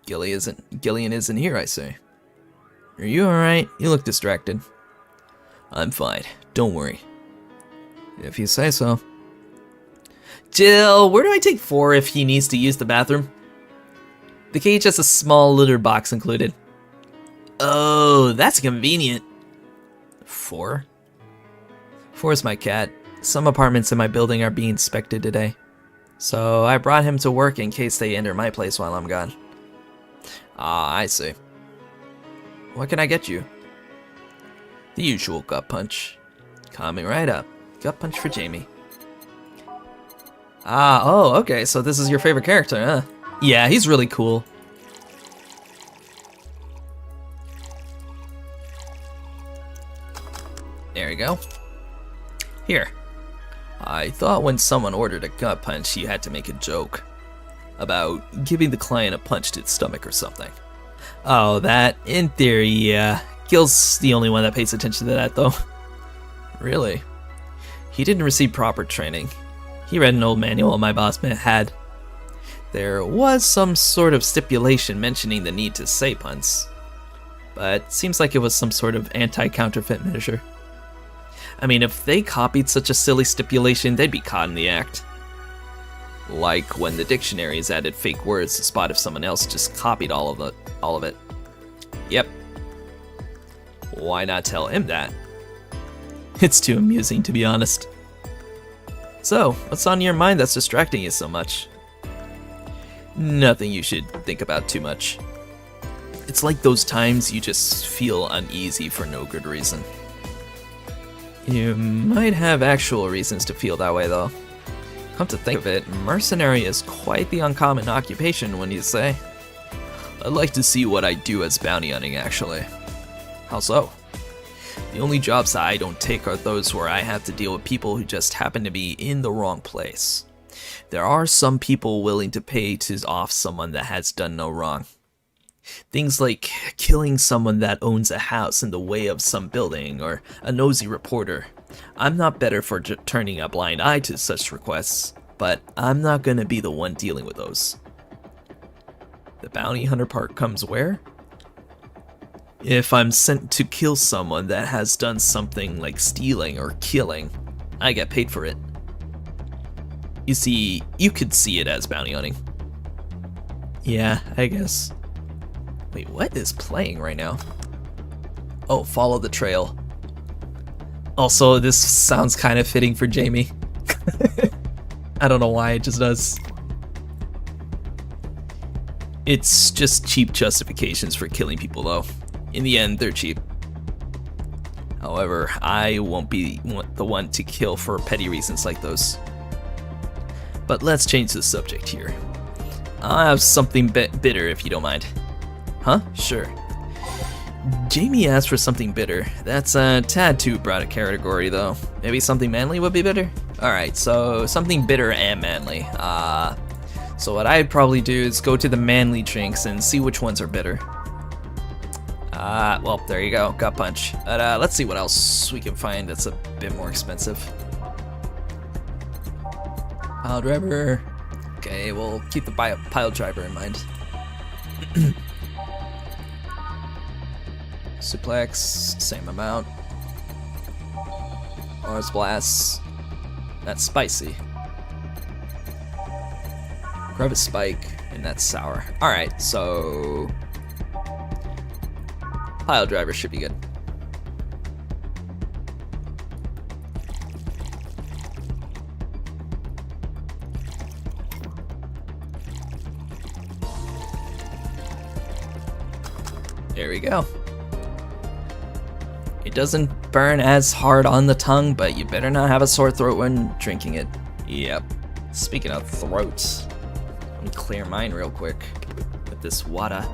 Gillian isn't here, I say. Are you alright? You look distracted. I'm fine, don't worry. If you say so. Jill, where do I take 4 if he needs to use the bathroom? The cage has a small litter box included. Oh, that's convenient. 4? 4 is my cat. Some apartments in my building are being inspected today. So I brought him to work in case they enter my place while I'm gone. Ah, I see. What can I get you? The usual gut punch. Coming right up. Gut punch for Jamie. Ah, oh, okay, so this is your favorite character, huh? Yeah, he's really cool. go. Here. I thought when someone ordered a gut punch, you had to make a joke about giving the client a punch to the stomach or something. Oh, that? In theory, yeah. Gil's the only one that pays attention to that, though. Really? He didn't receive proper training. He read an old manual my boss had. There was some sort of stipulation mentioning the need to say punts, but seems like it was some sort of anti-counterfeit measure. I mean, if they copied such a silly stipulation, they'd be caught in the act. Like when the dictionaries added fake words to spot if someone else just copied all of it. Yep. Why not tell him that? It's too amusing, to be honest. So, what's on your mind that's distracting you so much? Nothing you should think about too much. It's like those times you just feel uneasy for no good reason. You might have actual reasons to feel that way, though. Come to think of it, mercenary is quite the uncommon occupation, wouldn't you say? I'd like to see what I do as bounty hunting, actually. How so? The only jobs I don't take are those where I have to deal with people who just happen to be in the wrong place. There are some people willing to pay to off someone that has done no wrong. Things like killing someone that owns a house in the way of some building, or a nosy reporter. I'm not better for turning a blind eye to such requests, but I'm not gonna be the one dealing with those. The bounty hunter part comes where? If I'm sent to kill someone that has done something like stealing or killing, I get paid for it. You see, you could see it as bounty hunting. Yeah, I guess. Wait, what is playing right now? Oh, follow the trail. Also, this sounds kind of fitting for Jamie. I don't know why, it just does. It's just cheap justifications for killing people, though. In the end, they're cheap. However, I won't be the one to kill for petty reasons like those. But let's change the subject here. I have something bitter, if you don't mind. Huh? Sure. Jamie asked for something bitter. That's a tad too broad a category, though. Maybe something manly would be bitter? Alright, so something bitter and manly. So what I'd probably do is go to the manly drinks and see which ones are bitter. Well, there you go. Gut punch. But let's see what else we can find that's a bit more expensive. Pile driver. Okay, we'll keep the pile driver in mind. Suplex, same amount. Mars Blast. That's spicy. Grab a spike, and that's sour. Alright, so pile driver should be good. There we go. It doesn't burn as hard on the tongue, but you better not have a sore throat when drinking it. Yep. Speaking of throats, let me clear mine real quick with this water.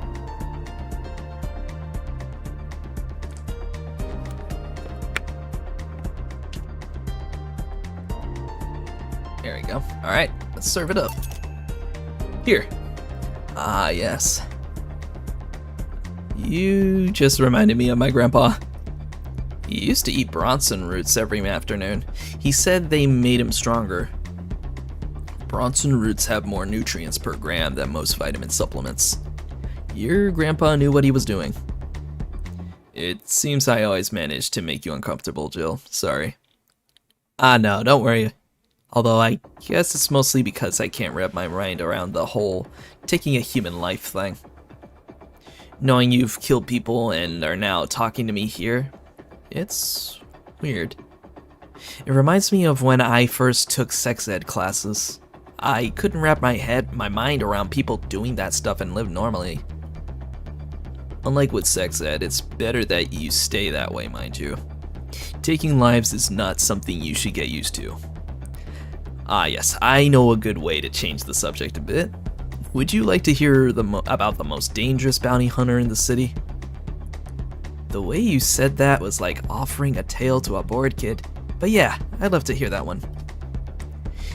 There we go. Alright, let's serve it up. Here. Ah, yes. You just reminded me of my grandpa. He used to eat Bronson roots every afternoon. He said they made him stronger. Bronson roots have more nutrients per gram than most vitamin supplements. Your grandpa knew what he was doing. It seems I always manage to make you uncomfortable, Jill. Sorry. No, don't worry. Although I guess it's mostly because I can't wrap my mind around the whole taking a human life thing. Knowing you've killed people and are now talking to me here, it's weird. It reminds me of when I first took sex ed classes. I couldn't wrap my mind around people doing that stuff and live normally. Unlike with sex ed, it's better that you stay that way, mind you. Taking lives is not something you should get used to. Yes, I know a good way to change the subject a bit. Would you like to hear about the most dangerous bounty hunter in the city? The way you said that was like offering a tale to a bored kid. But yeah, I'd love to hear that one.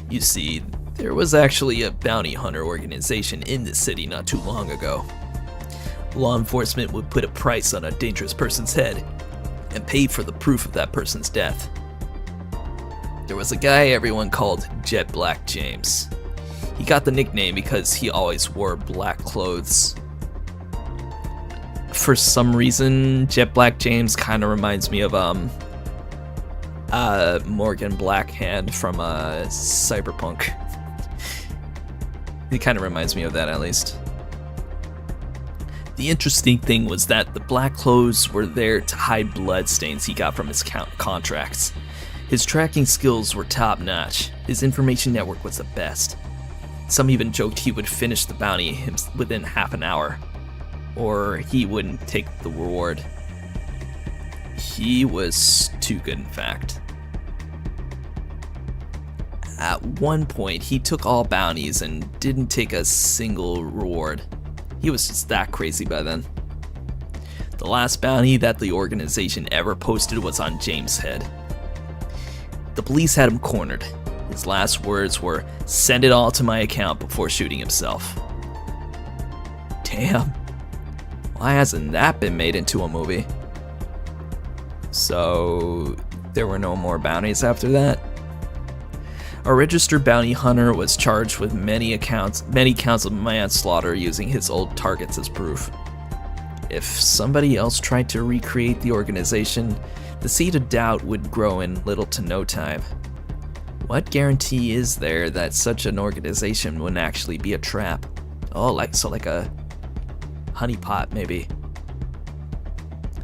You see, there was actually a bounty hunter organization in the city not too long ago. Law enforcement would put a price on a dangerous person's head and pay for the proof of that person's death. There was a guy everyone called Jet Black James. He got the nickname because he always wore black clothes. For some reason, Jet Black James kind of reminds me of Morgan Blackhand from Cyberpunk. He kind of reminds me of that, at least. The interesting thing was that the black clothes were there to hide blood stains he got from his contracts. His tracking skills were top-notch. His information network was the best. Some even joked he would finish the bounty within half an hour, or he wouldn't take the reward. He was too good, in fact. At one point, he took all bounties and didn't take a single reward. He was just that crazy by then. The last bounty that the organization ever posted was on James' head. The police had him cornered. His last words were, "Send it all to my account," before shooting himself. Damn. Why hasn't that been made into a movie? So, there were no more bounties after that? A registered bounty hunter was charged with many counts of manslaughter using his old targets as proof. If somebody else tried to recreate the organization, the seed of doubt would grow in little to no time. What guarantee is there that such an organization wouldn't actually be a trap? Oh, like a honeypot, maybe.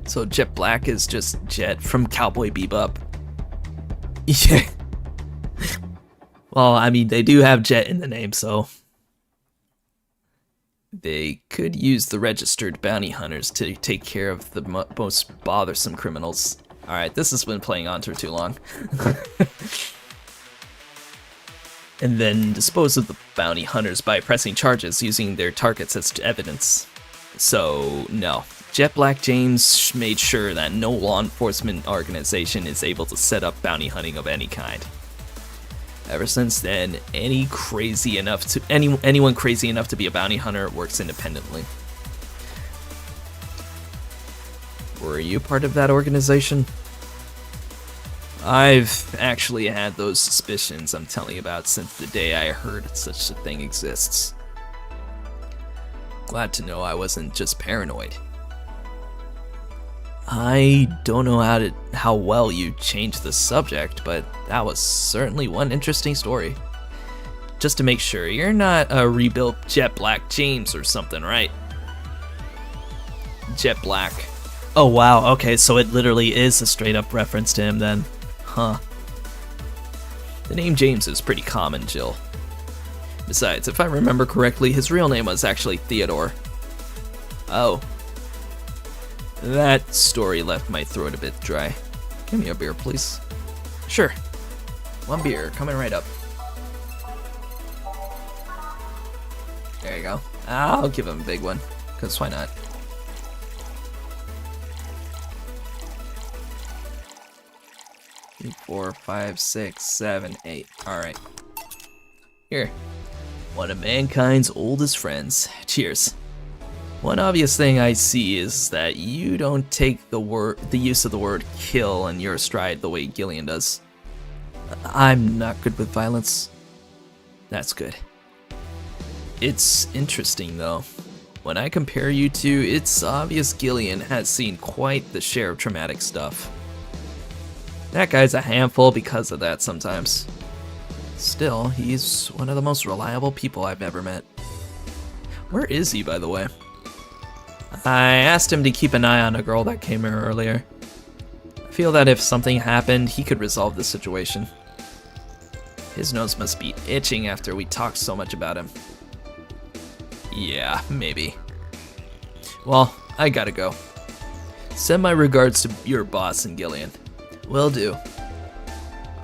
So Jet Black is just Jet from Cowboy Bebop. Yeah. Well, I mean, they do have Jet in the name, so they could use the registered bounty hunters to take care of the most bothersome criminals. Alright, this has been playing on for too long. And then dispose of the bounty hunters by pressing charges using their targets as evidence. So, no. Jet Black James made sure that no law enforcement organization is able to set up bounty hunting of any kind. Ever since then, anyone crazy enough to be a bounty hunter works independently. Were you part of that organization? I've actually had those suspicions I'm telling you about since the day I heard such a thing exists. Glad to know I wasn't just paranoid. I don't know how well you changed the subject, but that was certainly one interesting story. Just to make sure, you're not a rebuilt Jet Black James or something, right? Jet Black. Oh wow, okay, so it literally is a straight up reference to him then. Huh. The name James is pretty common, Jill. Besides, if I remember correctly, his real name was actually Theodore. Oh. That story left my throat a bit dry. Give me a beer, please. Sure. One beer, coming right up. There you go. I'll give him a big one, because why not? Three, 4, 5, 6, 7, 8. Alright. Here. One of mankind's oldest friends. Cheers. One obvious thing I see is that you don't take the use of the word kill in your stride the way Gillian does. I'm not good with violence. That's good. It's interesting though. When I compare you two, it's obvious Gillian has seen quite the share of traumatic stuff. That guy's a handful because of that sometimes. Still, he's one of the most reliable people I've ever met. Where is he, by the way? I asked him to keep an eye on a girl that came here earlier. I feel that if something happened, he could resolve the situation. His nose must be itching after we talked so much about him. Yeah, maybe. Well, I gotta go. Send my regards to your boss and Gillian. Will do.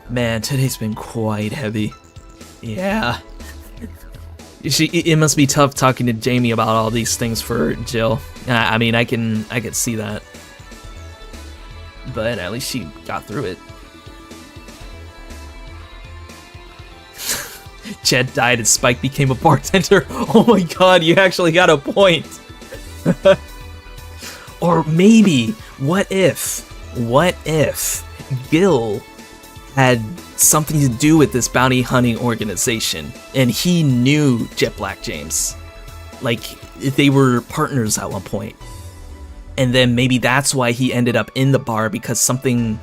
Man, today's been quite heavy. Yeah. It must be tough talking to Jamie about all these things for Jill. I mean, I can see that. but at least she got through it. Jed died and Spike became a bartender. Oh my god, you actually got a point. Or maybe, what if Gil had something to do with this bounty hunting organization and he knew Jet Black James? Like, they were partners at one point. And then maybe that's why he ended up in the bar, because Jet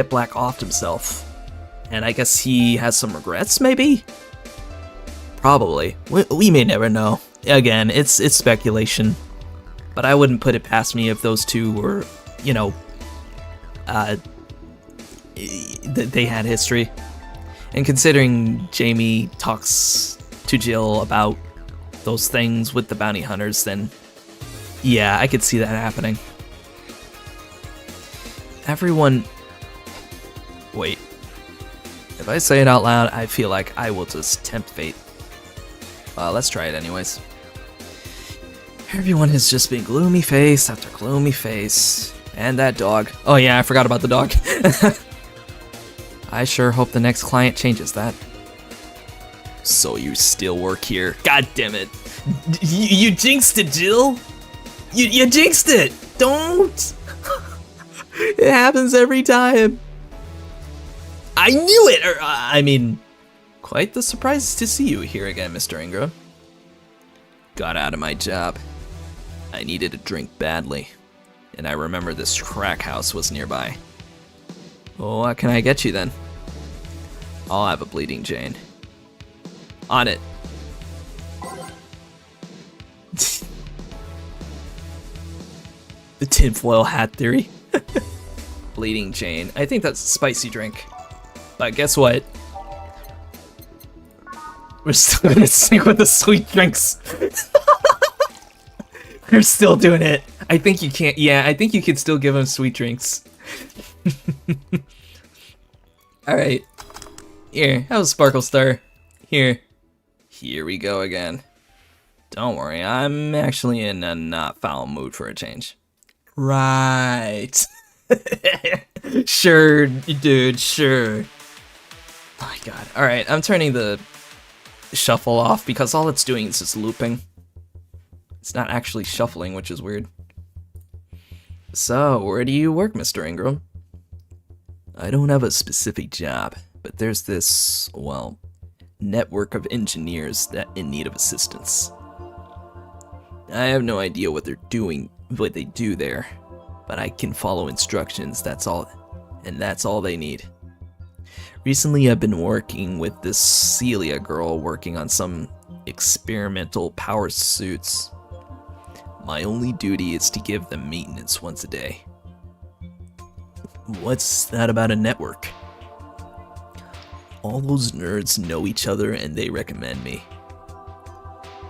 Black offed himself. And I guess he has some regrets, maybe? Probably. We may never know. Again, it's speculation. But I wouldn't put it past me if those two were, they had history. And considering Jamie talks to Jill about those things with the bounty hunters, then yeah, I could see that happening. Everyone... Wait. If I say it out loud, I feel like I will just tempt fate. Let's try it anyways. Everyone has just been gloomy face after gloomy face. And that dog. Oh yeah, I forgot about the dog. I sure hope the next client changes that. So you still work here? God damn it. You jinxed it, Jill. You jinxed it. Don't. It happens every time. I knew it! Quite the surprise to see you here again, Mr. Ingram. Got out of my job. I needed a drink badly, and I remember this crack house was nearby. Well, what can I get you then? I'll have a Bleeding Jane. On it. The tinfoil hat theory. Bleeding Jane. I think that's a spicy drink. But guess what? We're still gonna stick with the sweet drinks. We're still doing it. I think you can't. Yeah, I think you can still give them sweet drinks. Alright. Here, have a Sparkle Star. Here. Here we go again. Don't worry, I'm actually in a not foul mood for a change. Right. Sure, dude, sure. Oh my god. Alright, I'm turning the shuffle off because all it's doing is just looping. It's not actually shuffling, which is weird. So, where do you work, Mr. Ingram? I don't have a specific job, but there's this, well, network of engineers that in need of assistance. I have no idea what they're doing, what they do there, but I can follow instructions, that's all, and that's all they need. Recently I've been working with this Celia girl working on some experimental power suits. My only duty is to give them maintenance once a day. What's that about a network? All those nerds know each other and they recommend me.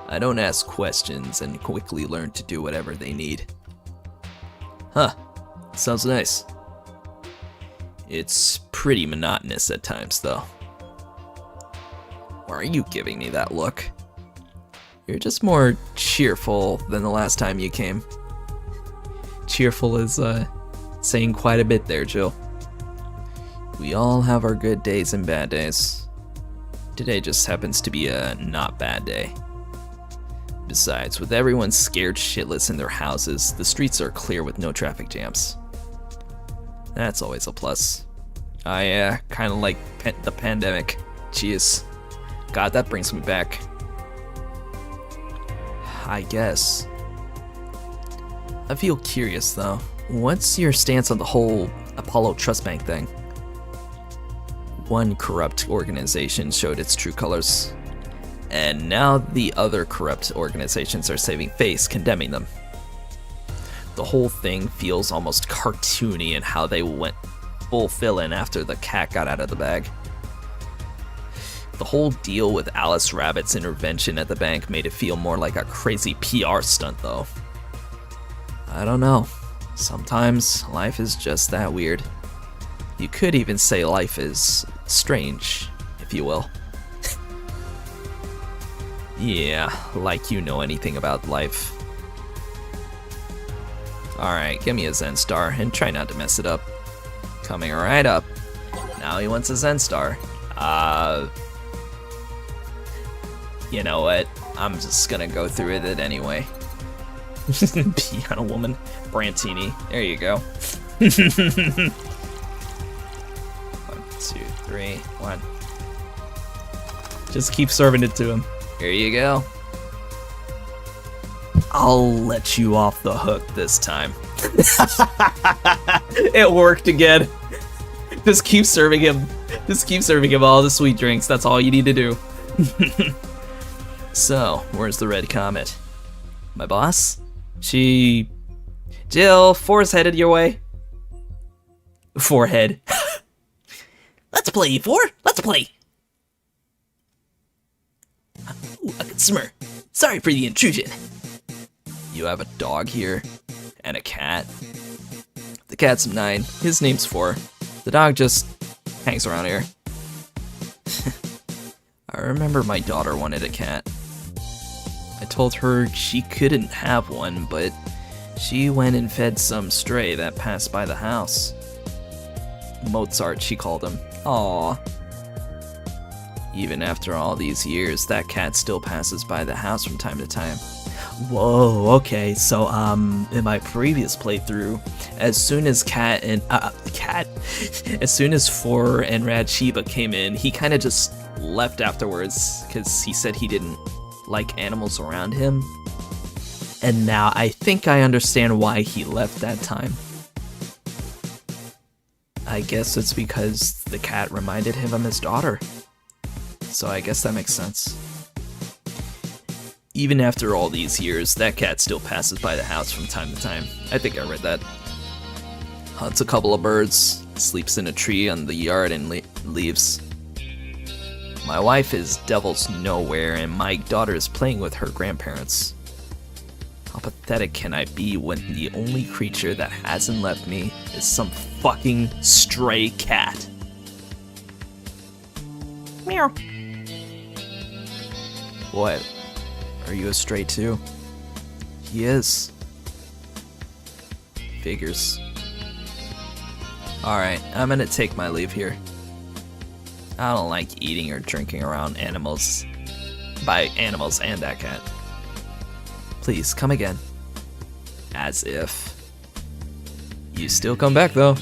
I don't ask questions and quickly learn to do whatever they need. Huh, sounds nice. It's pretty monotonous at times, though. Why are you giving me that look? You're just more cheerful than the last time you came. Cheerful is, saying quite a bit there, Jill. We all have our good days and bad days. Today just happens to be a not bad day. Besides, with everyone scared shitless in their houses, the streets are clear with no traffic jams. That's always a plus. I kinda like the pandemic. Jeez. God, that brings me back. I guess. I feel curious though. What's your stance on the whole Apollo Trust Bank thing? One corrupt organization showed its true colors, and now the other corrupt organizations are saving face, condemning them. The whole thing feels almost cartoony in how they went full fill-in after the cat got out of the bag. The whole deal with Alice Rabbit's intervention at the bank made it feel more like a crazy PR stunt though. I don't know. Sometimes life is just that weird. You could even say life is strange, if you will. Yeah, like you know anything about life. Alright, give me a Zen Star, and try not to mess it up. Coming right up. Now he wants a Zen Star. You know what? I'm just gonna go through with it anyway. Piano Woman. Brantini. There you go. 1, 2, 3, 1. Just keep serving it to him. Here you go. I'll let you off the hook this time. It worked again. Just keep serving him. Just keep serving him all the sweet drinks. That's all you need to do. So, where's the red comet? My boss? Jill, 4's headed your way. Forehead. Let's play, 4. Let's play. Ooh, a consumer. Sorry for the intrusion. You have a dog here, and a cat. The cat's 9, his name's 4. The dog just hangs around here. I remember my daughter wanted a cat. I told her she couldn't have one, but she went and fed some stray that passed by the house. Mozart, she called him. Aww. Even after all these years, that cat still passes by the house from time to time. Whoa, okay, so, in my previous playthrough, as soon as as soon as 4 and Rad Shiba came in, he kinda just left afterwards, because he said he didn't like animals around him. And now I think I understand why he left that time. I guess it's because the cat reminded him of his daughter. So I guess that makes sense. Even after all these years, that cat still passes by the house from time to time. I think I read that. Hunts a couple of birds, sleeps in a tree on the yard and leaves. My wife is Devil's Nowhere and my daughter is playing with her grandparents. How pathetic can I be when the only creature that hasn't left me is some fucking stray cat? Meow. What? Are you a stray too? He is. Figures. Alright, I'm gonna take my leave here. I don't like eating or drinking around animals. By animals and that cat. Please, come again. As if. You still come back though.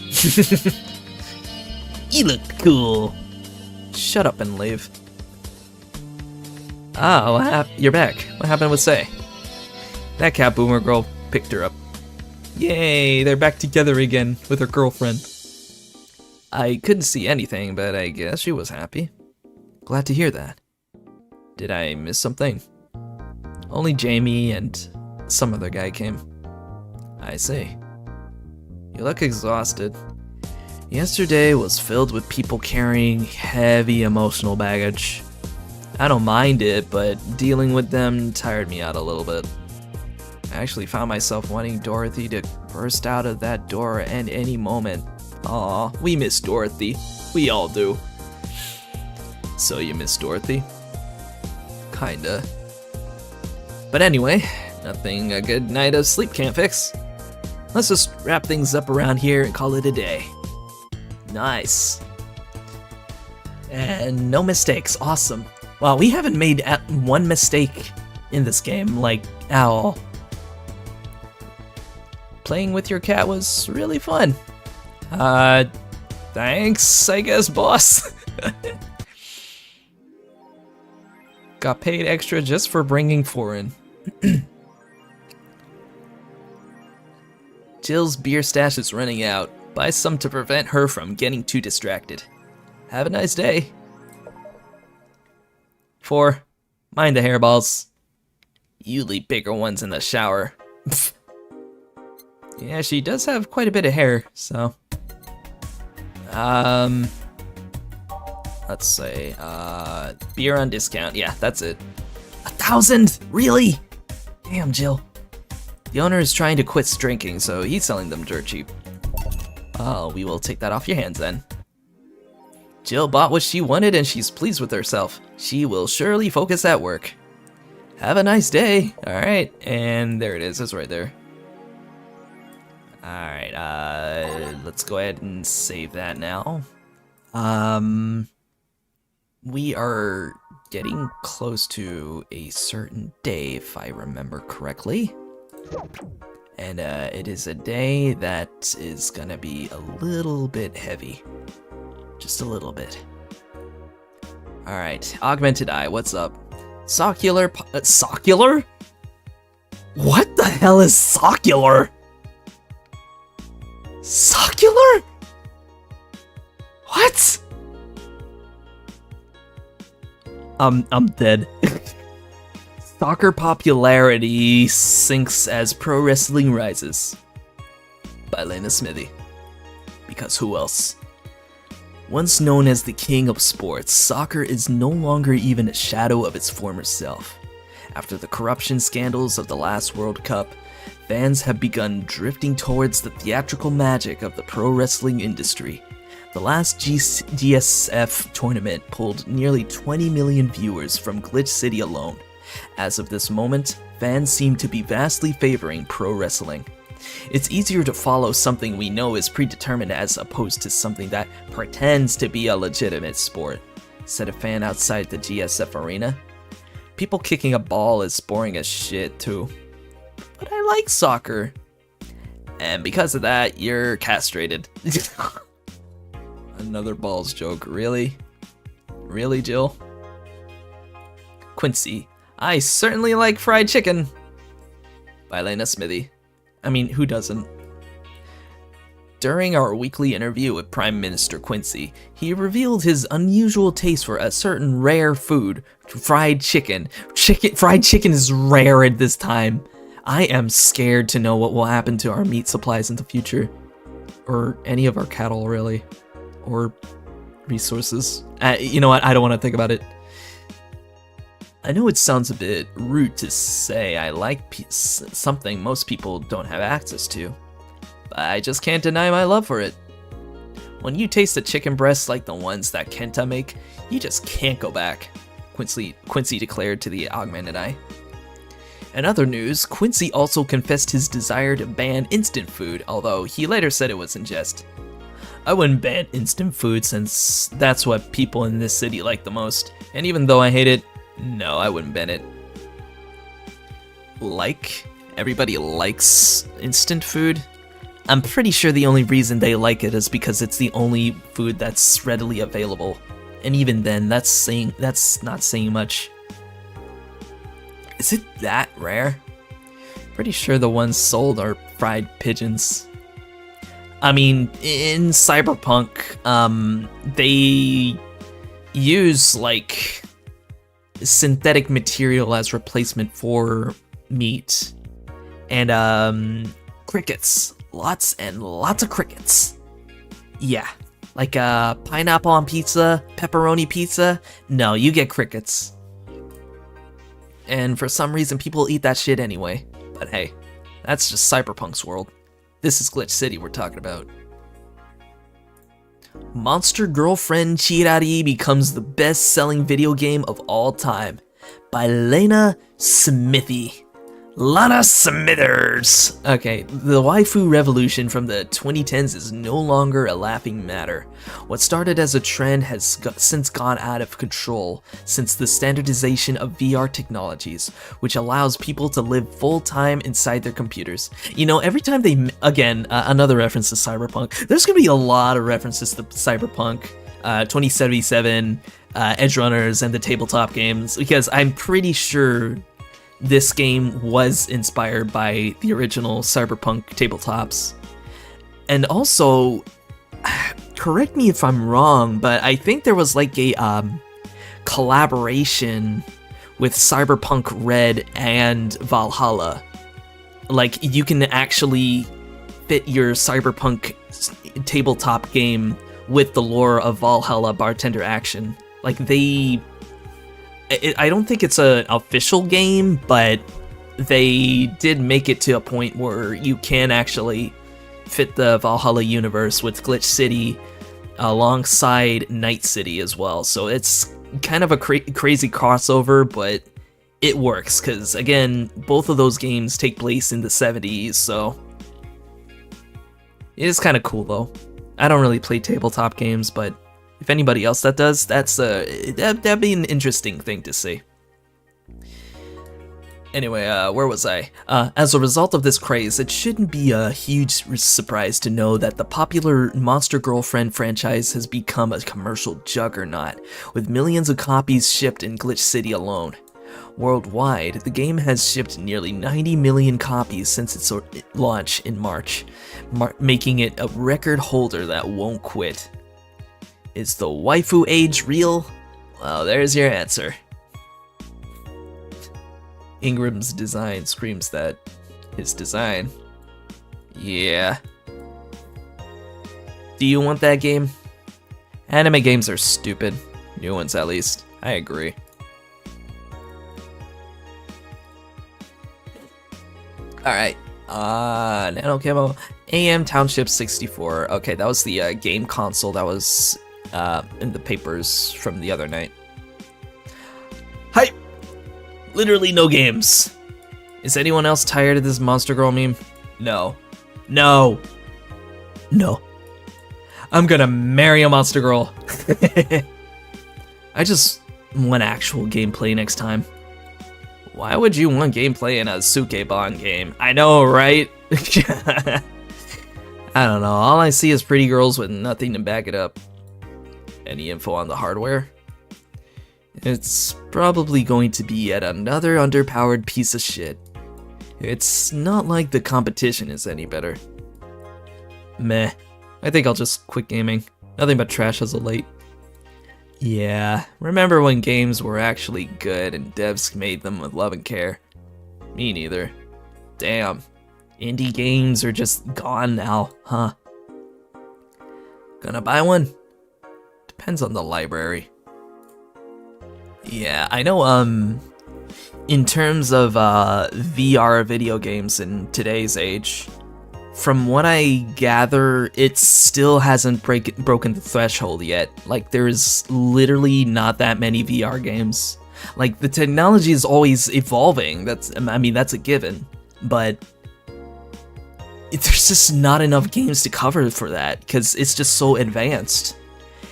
You look cool. Shut up and leave. Ah, you're back. What happened with Say? That cat boomer girl picked her up. Yay, they're back together again with her girlfriend. I couldn't see anything, but I guess she was happy. Glad to hear that. Did I miss something? Only Jamie and some other guy came. I see. You look exhausted. Yesterday was filled with people carrying heavy emotional baggage. I don't mind it, but dealing with them tired me out a little bit. I actually found myself wanting Dorothy to burst out of that door at any moment. Aw, we miss Dorothy. We all do. So you miss Dorothy? Kinda. But anyway, nothing a good night of sleep can't fix. Let's just wrap things up around here and call it a day. Nice. And no mistakes, awesome. Wow, we haven't made one mistake in this game, like, at all. Playing with your cat was really fun. Thanks, I guess, boss. Got paid extra just for bringing 4 in. Jill's beer stash is running out. Buy some to prevent her from getting too distracted. Have a nice day. 4. Mind the hairballs. You leave bigger ones in the shower. Yeah, she does have quite a bit of hair, so. Let's say, beer on discount. Yeah, that's it. 1,000? Really? Damn, Jill. The owner is trying to quit drinking, so he's selling them dirt cheap. Oh, we will take that off your hands then. Jill bought what she wanted and she's pleased with herself. She will surely focus at work. Have a nice day. Alright, and there it is. It's right there. Alright, let's go ahead and save that now. We are getting close to a certain day, if I remember correctly. And it is a day that is gonna be a little bit heavy. Just a little bit. Alright, Augmented Eye, what's up? Socular, Socular? What the hell is Socular? Socular? What? I'm dead. Soccer popularity sinks as pro wrestling rises. By Lena Smithy. Because who else? Once known as the king of sports, soccer is no longer even a shadow of its former self. After the corruption scandals of the last World Cup, fans have begun drifting towards the theatrical magic of the pro wrestling industry. The last GSF tournament pulled nearly 20 million viewers from Glitch City alone. As of this moment, fans seem to be vastly favoring pro wrestling. It's easier to follow something we know is predetermined as opposed to something that pretends to be a legitimate sport, said a fan outside the GSF arena. People kicking a ball is boring as shit too. But I like soccer. And because of that, you're castrated. Another balls joke, really? Really, Jill? Quincy, I certainly like fried chicken. By Lena Smithy. I mean, who doesn't? During our weekly interview with Prime Minister Quincy, he revealed his unusual taste for a certain rare food, fried chicken. Fried chicken is rare at this time. I am scared to know what will happen to our meat supplies in the future. Or any of our cattle, really. Or resources. You know what? I don't want to think about it. I know it sounds a bit rude to say I like something most people don't have access to, but I just can't deny my love for it. When you taste a chicken breast like the ones that Kenta make, you just can't go back, Quincy declared to the Augmented Eye. In other news, Quincy also confessed his desire to ban instant food, although he later said it was in jest. I wouldn't ban instant food since that's what people in this city like the most, and even though I hate it, no, I wouldn't ban it. Like, everybody likes instant food? I'm pretty sure the only reason they like it is because it's the only food that's readily available. And even then, that's not saying much. Is it that rare? Pretty sure the ones sold are fried pigeons. I mean, in Cyberpunk, they use, like, synthetic material as replacement for meat. And, crickets. Lots and lots of crickets. Yeah. Like, pineapple on pizza, pepperoni pizza. No, you get crickets. And for some reason, people eat that shit anyway. But hey, that's just Cyberpunk's world. This is Glitch City we're talking about. Monster Girlfriend Chirari becomes the best-selling video game of all time by Lena Smithy. Lana Smithers! Okay, the waifu revolution from the 2010s is no longer a laughing matter. What started as a trend has since gone out of control since the standardization of VR technologies, which allows people to live full-time inside their computers. You know, every time they, again, another reference to Cyberpunk, there's gonna be a lot of references to Cyberpunk, 2077, Edgerunners, and the tabletop games, because I'm pretty sure this game was inspired by the original Cyberpunk tabletops. And also, correct me if I'm wrong, but I think there was like a collaboration with Cyberpunk Red and Valhalla. Like, you can actually fit your Cyberpunk tabletop game with the lore of Valhalla Bartender Action. Like, I don't think it's an official game, but they did make it to a point where you can actually fit the Valhalla universe with Glitch City alongside Night City as well. So it's kind of a crazy crossover, but it works because, again, both of those games take place in the 70s, so It is kind of cool though. I don't really play tabletop games, but if anybody else that does, that'd be an interesting thing to see. Anyway, where was I? As a result of this craze, it shouldn't be a huge surprise to know that the popular Monster Girlfriend franchise has become a commercial juggernaut, with millions of copies shipped in Glitch City alone. Worldwide, the game has shipped nearly 90 million copies since its launch in March, making it a record holder that won't quit. Is the waifu age real? Well, there's your answer. Ingram's design screams that his design. Yeah. Do you want that game? Anime games are stupid. New ones, at least. I agree. Alright. Nano Camo. AM Township 64. Okay, that was the game console that was in the papers from the other night. Hype! Literally no games. Is anyone else tired of this Monster Girl meme? No. No. No. I'm gonna marry a Monster Girl. I just want actual gameplay next time. Why would you want gameplay in a Sukebon game? I know, right? I don't know. All I see is pretty girls with nothing to back it up. Any info on the hardware? It's probably going to be yet another underpowered piece of shit. It's not like the competition is any better. Meh. I think I'll just quit gaming. Nothing but trash as of late. Yeah, remember when games were actually good and devs made them with love and care? Me neither. Damn. Indie games are just gone now, huh? Gonna buy one? Depends on the library. Yeah, I know, in terms of, VR video games in today's age, from what I gather, it still hasn't broken the threshold yet. Like, there's literally not that many VR games. Like, the technology is always evolving, that's a given, but there's just not enough games to cover for that, because it's just so advanced.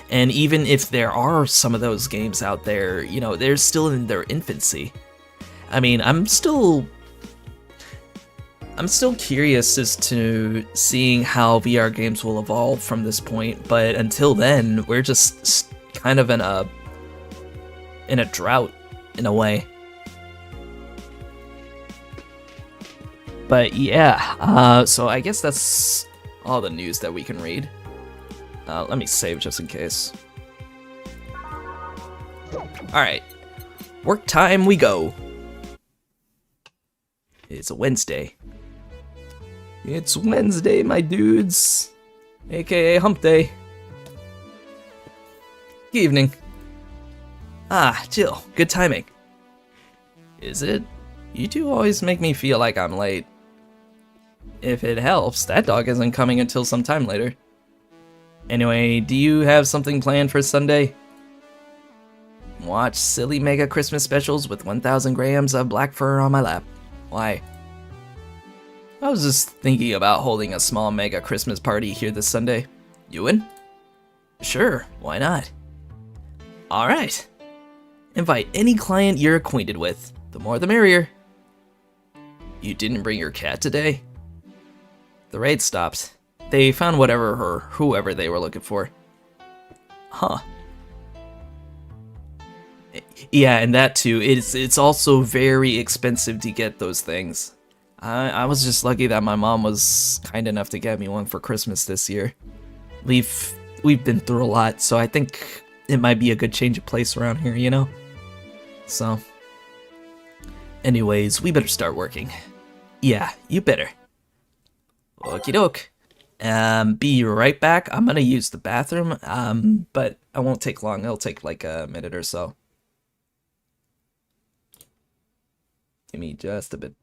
And even if there are some of those games out there, you know, they're still in their infancy. I mean, I'm still curious as to seeing how VR games will evolve from this point, but until then, we're just kind of in a drought, in a way. But yeah, so I guess that's all the news that we can read. Let me save just in case. Alright, work time we go. It's a Wednesday. It's Wednesday, my dudes. AKA hump day. Good evening. Ah, Jill, good timing. Is it? You two always make me feel like I'm late. If it helps, that dog isn't coming until some time later. Anyway, do you have something planned for Sunday? Watch silly mega Christmas specials with 1,000 grams of black fur on my lap. Why? I was just thinking about holding a small mega Christmas party here this Sunday. You in? Sure, why not? Alright. Invite any client you're acquainted with. The more the merrier. You didn't bring your cat today? The raid stopped. They found whatever or whoever they were looking for. Huh. Yeah, and that too. It's also very expensive to get those things. I was just lucky that my mom was kind enough to get me one for Christmas this year. We've been through a lot, so I think it might be a good change of place around here, you know? So, anyways, we better start working. Yeah, you better. Okie doke. Be right back. I'm gonna use the bathroom, but I won't take long. It'll take like a minute or so. Give me just a bit.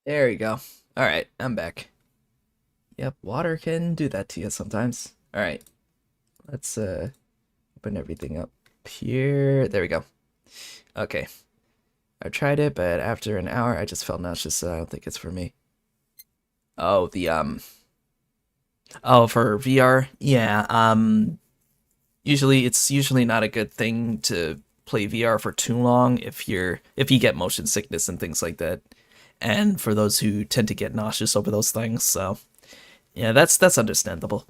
There you go. Alright, I'm back. Yep, water can do that to you sometimes. Alright, let's open everything up here. There we go. Okay. I tried it, but after an hour I just felt nauseous, so I don't think it's for me. Oh, oh, for VR? Yeah, it's usually not a good thing to play VR for too long if you get motion sickness and things like that. And for those who tend to get nauseous over those things, so yeah, that's understandable.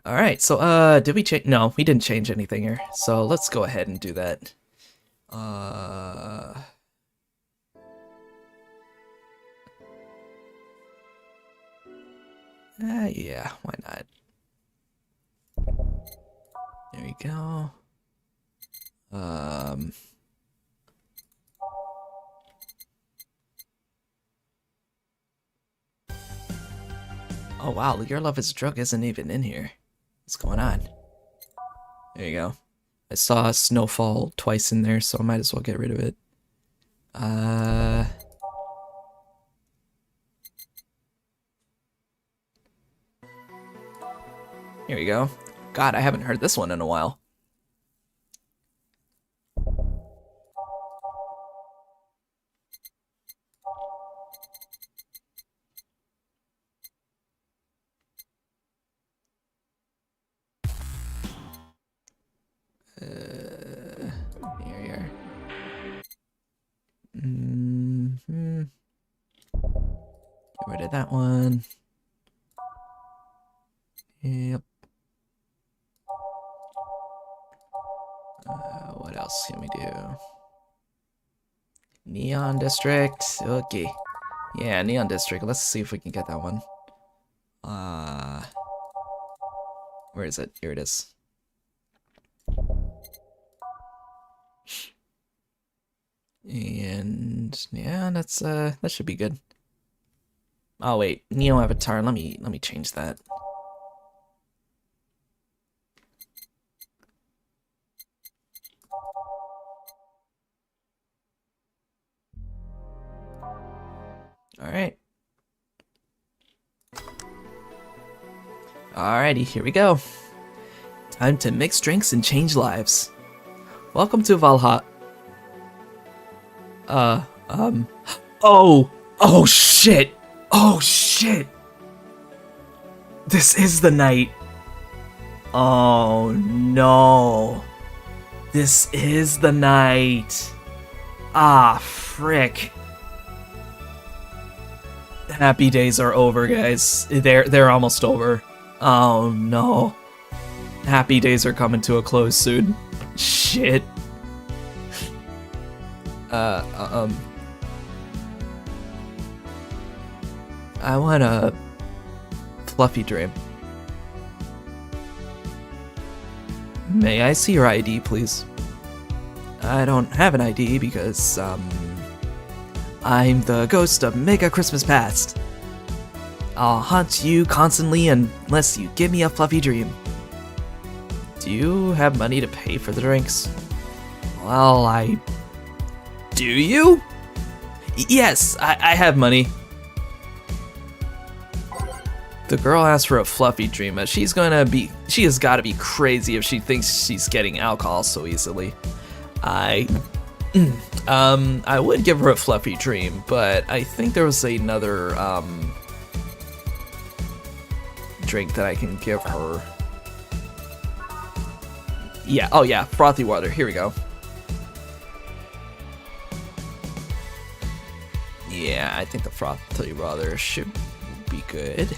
All right, so did we change? No, we didn't change anything here. So let's go ahead and do that. Yeah, why not? There we go. Oh wow, your love is drug isn't even in here. What's going on? There you go. I saw Snowfall twice in there, so I might as well get rid of it. Here we go. God, I haven't heard this one in a while. Here we are. Get rid of that one. Yep. What else can we do? Neon District. Okay. Yeah, Neon District. Let's see if we can get that one. Where is it? Here it is. And yeah, that's that should be good. Oh wait, Neo Avatar. Let me change that. All right. Alrighty, here we go. Time to mix drinks and change lives. Welcome to Valhalla. Oh shit! Oh shit! This is the night. Oh no. This is the night. Ah, frick. Happy days are over, guys. They're almost over. Oh no. Happy days are coming to a close soon. Shit. I want a fluffy dream. May I see your ID, please? I don't have an ID because, I'm the ghost of Mega Christmas Past. I'll haunt you constantly unless you give me a fluffy dream. Do you have money to pay for the drinks? Well, Do you? Yes, I have money. The girl asked for a fluffy dream, but she has gotta be crazy if she thinks she's getting alcohol so easily. I would give her a fluffy dream, but I think there was another, drink that I can give her. Yeah, oh yeah, frothy water, here we go. Yeah, I think the frothy water should be good.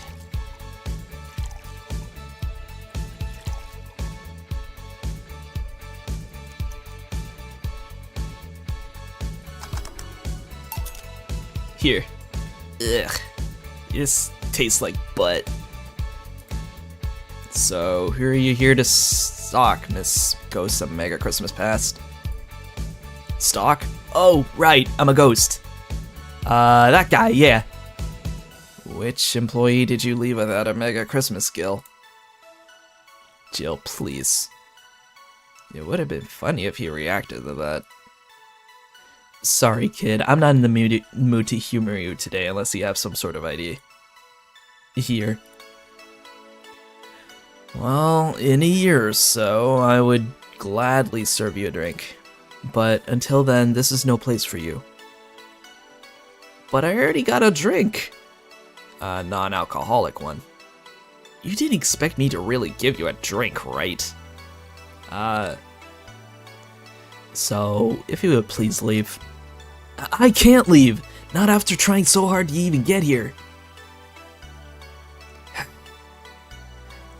Here. Ugh. This tastes like butt. So, who are you here to stalk, Miss Ghost of Mega Christmas Past? Stalk? Oh, right, I'm a ghost. That guy, yeah. Which employee did you leave without a Mega Christmas gill? Jill, please. It would have been funny if he reacted to that. Sorry, kid. I'm not in the mood to humor you today unless you have some sort of idea. Here. Well, in a year or so, I would gladly serve you a drink. But until then, this is no place for you. But I already got a drink. A non-alcoholic one. You didn't expect me to really give you a drink, right? So, if you would please leave. I can't leave! Not after trying so hard to even get here.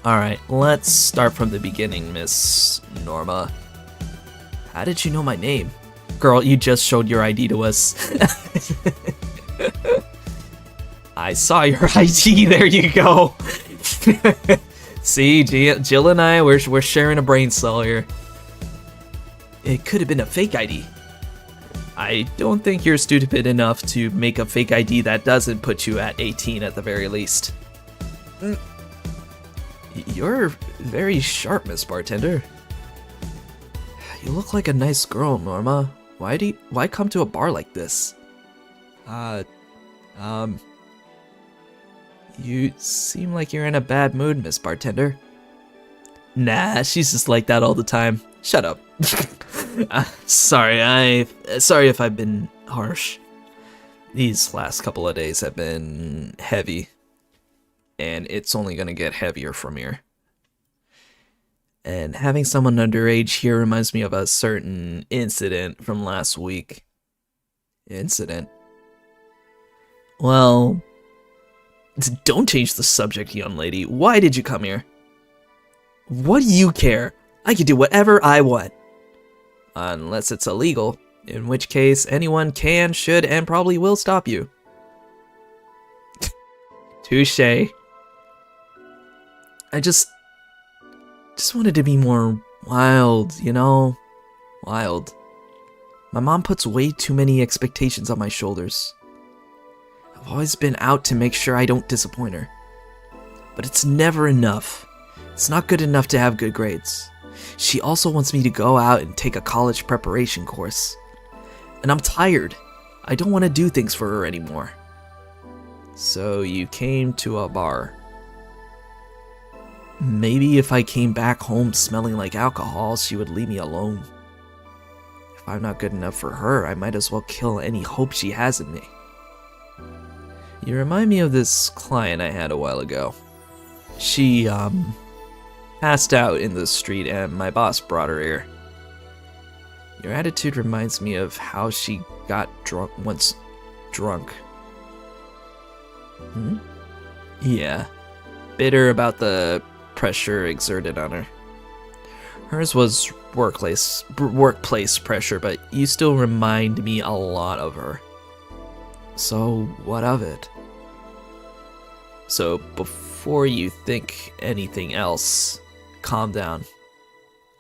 Alright, let's start from the beginning, Miss Norma. How did you know my name? Girl, you just showed your ID to us. I saw your ID, there you go. See, Jill and I, we're sharing a brain cell here. It could have been a fake ID. I don't think you're stupid enough to make a fake ID that doesn't put you at 18 at the very least. You're very sharp, Miss Bartender. You look like a nice girl, Norma. Why come to a bar like this? You seem like you're in a bad mood, Miss Bartender. Nah, she's just like that all the time. Shut up. Sorry if I've been harsh. These last couple of days have been heavy. And it's only gonna get heavier from here. And having someone underage here reminds me of a certain incident from last week. Incident? Well, don't change the subject, young lady. Why did you come here? What do you care? I can do whatever I want. Unless it's illegal, in which case anyone can, should, and probably will stop you. Touché. I just wanted to be more wild, you know? Wild. My mom puts way too many expectations on my shoulders. I've always been out to make sure I don't disappoint her. But it's never enough. It's not good enough to have good grades. She also wants me to go out and take a college preparation course. And I'm tired. I don't want to do things for her anymore. So you came to a bar. Maybe if I came back home smelling like alcohol, she would leave me alone. If I'm not good enough for her, I might as well kill any hope she has in me. You remind me of this client I had a while ago. She, passed out in the street and my boss brought her here. Your attitude reminds me of how she got drunk once. Drunk. Yeah. Bitter about the pressure exerted on her. Hers was workplace pressure, but you still remind me a lot of her. So, what of it? So, before you think anything else, calm down.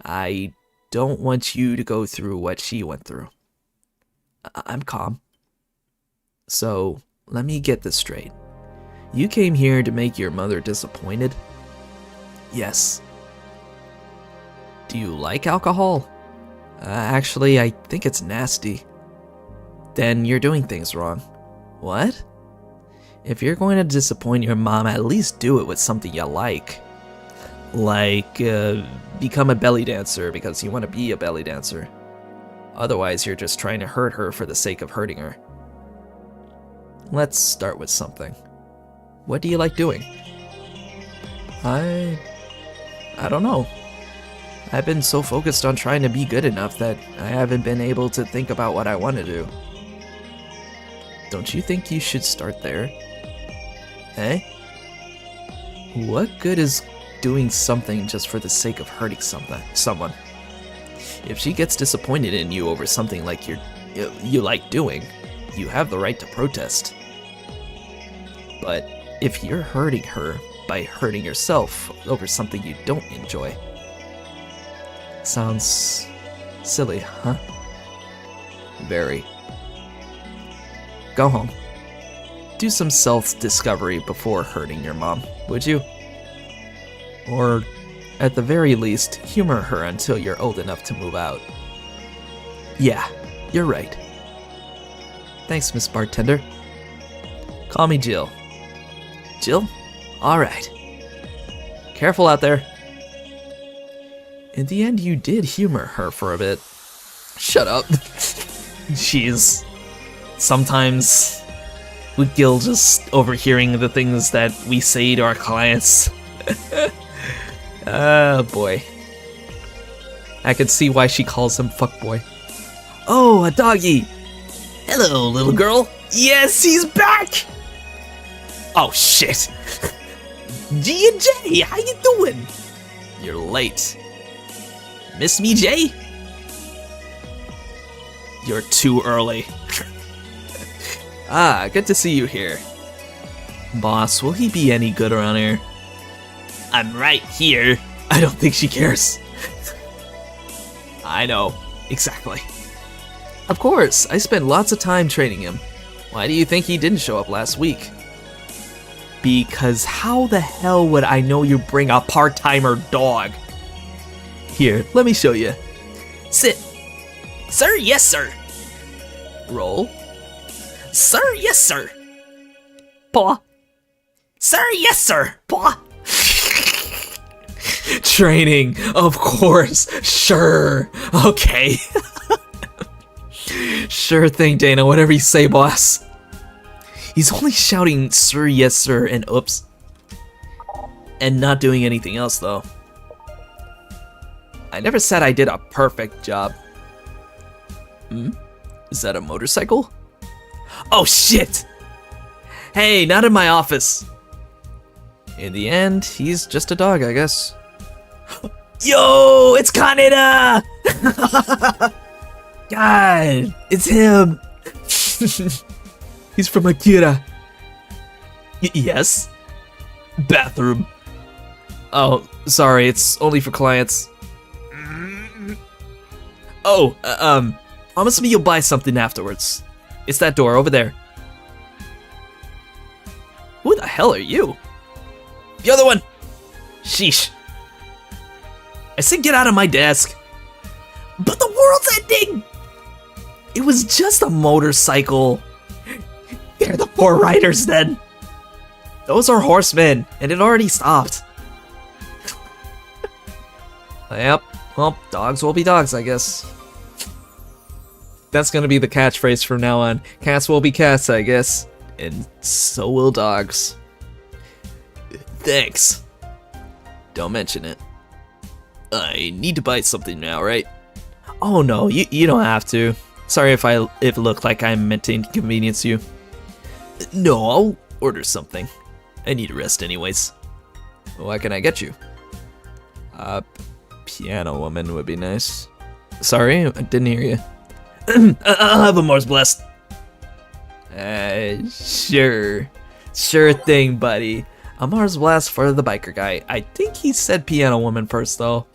I don't want you to go through what she went through. I'm calm. So, let me get this straight. You came here to make your mother disappointed? Yes. Do you like alcohol? Actually, I think it's nasty. Then you're doing things wrong. What? If you're going to disappoint your mom, at least do it with something you like. Like, become a belly dancer because you want to be a belly dancer. Otherwise, you're just trying to hurt her for the sake of hurting her. Let's start with something. What do you like doing? I don't know. I've been so focused on trying to be good enough that I haven't been able to think about what I want to do. Don't you think you should start there? Eh? What good is doing something just for the sake of hurting someone? If she gets disappointed in you over something like you like doing, you have the right to protest. But if you're hurting her by hurting yourself over something you don't enjoy, sounds silly, huh? Very. Go home. Do some self-discovery before hurting your mom, would you? Or, at the very least, humor her until you're old enough to move out. Yeah, you're right. Thanks, Miss Bartender. Call me Jill. Jill? Alright. Careful out there. In the end, you did humor her for a bit. Shut up. Jeez. Sometimes with Gil just overhearing the things that we say to our clients. Oh boy. I can see why she calls him fuckboy. Oh, a doggy! Hello, little girl. Yes, he's back! Oh shit. G&J, how you doing? You're late. Miss me, Jay? You're too early. Ah, good to see you here. Boss, will he be any good around here? I'm right here. I don't think she cares. I know, exactly. Of course, I spent lots of time training him. Why do you think he didn't show up last week? Because how the hell would I know you bring a part-timer dog? Here, let me show you. Sit. Sir, yes, sir. Roll. Sir, yes, sir. Paw. Sir, yes, sir. Paw. Training, of course. Sure. Okay. Sure thing, Dana. Whatever you say, boss. He's only shouting, sir, yes, sir, and oops. And not doing anything else, though. I never said I did a perfect job. Is that a motorcycle? Oh, shit! Hey, not in my office. In the end, he's just a dog, I guess. Yo, it's Kaneda! God, it's him. He's from Akira. Yes? Bathroom. Oh, sorry, it's only for clients. Oh, promise me you'll buy something afterwards. It's that door over there. Who the hell are you? The other one! Sheesh. I said get out of my desk. But the world's ending! It was just a motorcycle. They're the four riders then. Those are horsemen, and it already stopped. Yep, well, dogs will be dogs, I guess. That's gonna be the catchphrase from now on. Cats will be cats, I guess. And so will dogs. Thanks. Don't mention it. I need to buy something now, right? Oh no, you don't have to. Sorry if it looked like I meant to inconvenience you. No, I'll order something. I need a rest anyways. What can I get you? Piano woman would be nice. Sorry, I didn't hear you. I'll have a Mars Blast. Sure. Sure thing, buddy. A Mars Blast for the biker guy. I think he said piano woman first, though.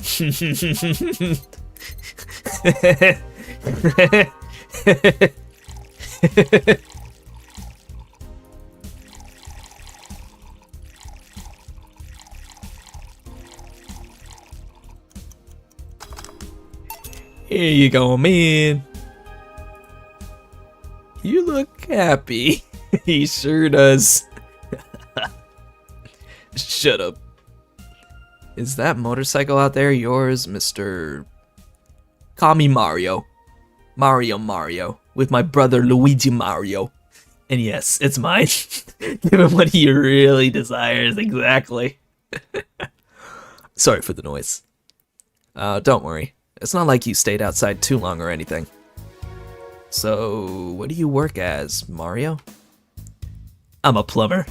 Here you go, man. You look happy. He sure does. Shut up. Is that motorcycle out there yours, Mr. Call me Mario. Mario. With my brother Luigi Mario. And yes, it's mine. Give him what he really desires, exactly. Sorry for the noise. Don't worry. It's not like you stayed outside too long or anything. So, what do you work as, Mario? I'm a plumber.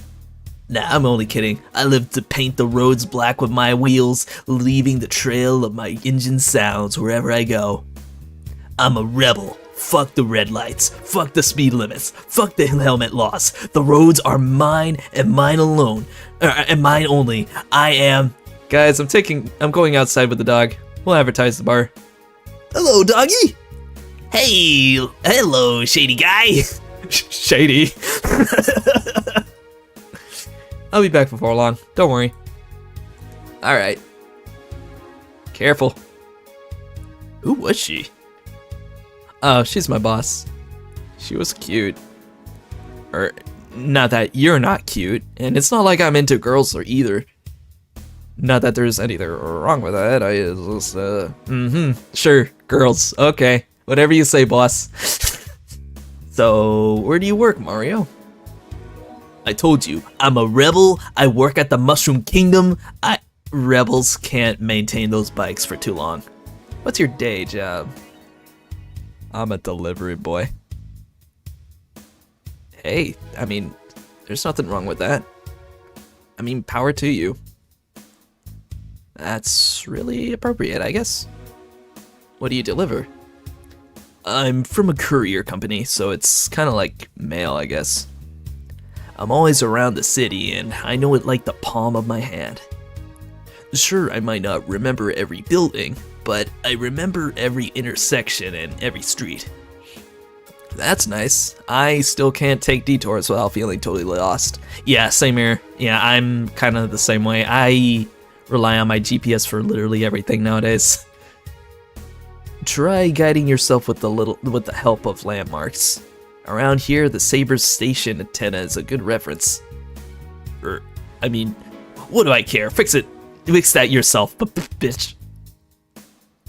Nah, I'm only kidding. I live to paint the roads black with my wheels, leaving the trail of my engine sounds wherever I go. I'm a rebel. Fuck the red lights. Fuck the speed limits. Fuck the helmet laws. The roads are mine and mine alone. And mine only. I am... Guys, I'm going outside with the dog. We'll advertise the bar. Hello, doggy. Hey, hello, shady guy. Shady. I'll be back before long. Don't worry. Alright. Careful. Who was she? Oh, she's my boss. She was cute. Or, not that you're not cute, and it's not like I'm into girls or either. Not that there's anything wrong with that, I just, sure, girls, okay. Whatever you say, boss. So, where do you work, Mario? I told you, I'm a rebel, I work at the Mushroom Kingdom. Rebels can't maintain those bikes for too long. What's your day job? I'm a delivery boy. Hey, I mean, there's nothing wrong with that. I mean, power to you. That's really appropriate, I guess. What do you deliver? I'm from a courier company, so it's kind of like mail, I guess. I'm always around the city, and I know it like the palm of my hand. Sure, I might not remember every building, but I remember every intersection and every street. That's nice. I still can't take detours without feeling totally lost. Yeah, same here. Yeah, I'm kind of the same way. I rely on my GPS for literally everything nowadays. Try guiding yourself with the help of landmarks. Around here, the Saber's station antenna is a good reference. I mean, what do I care? Fix it. Fix that yourself, bitch.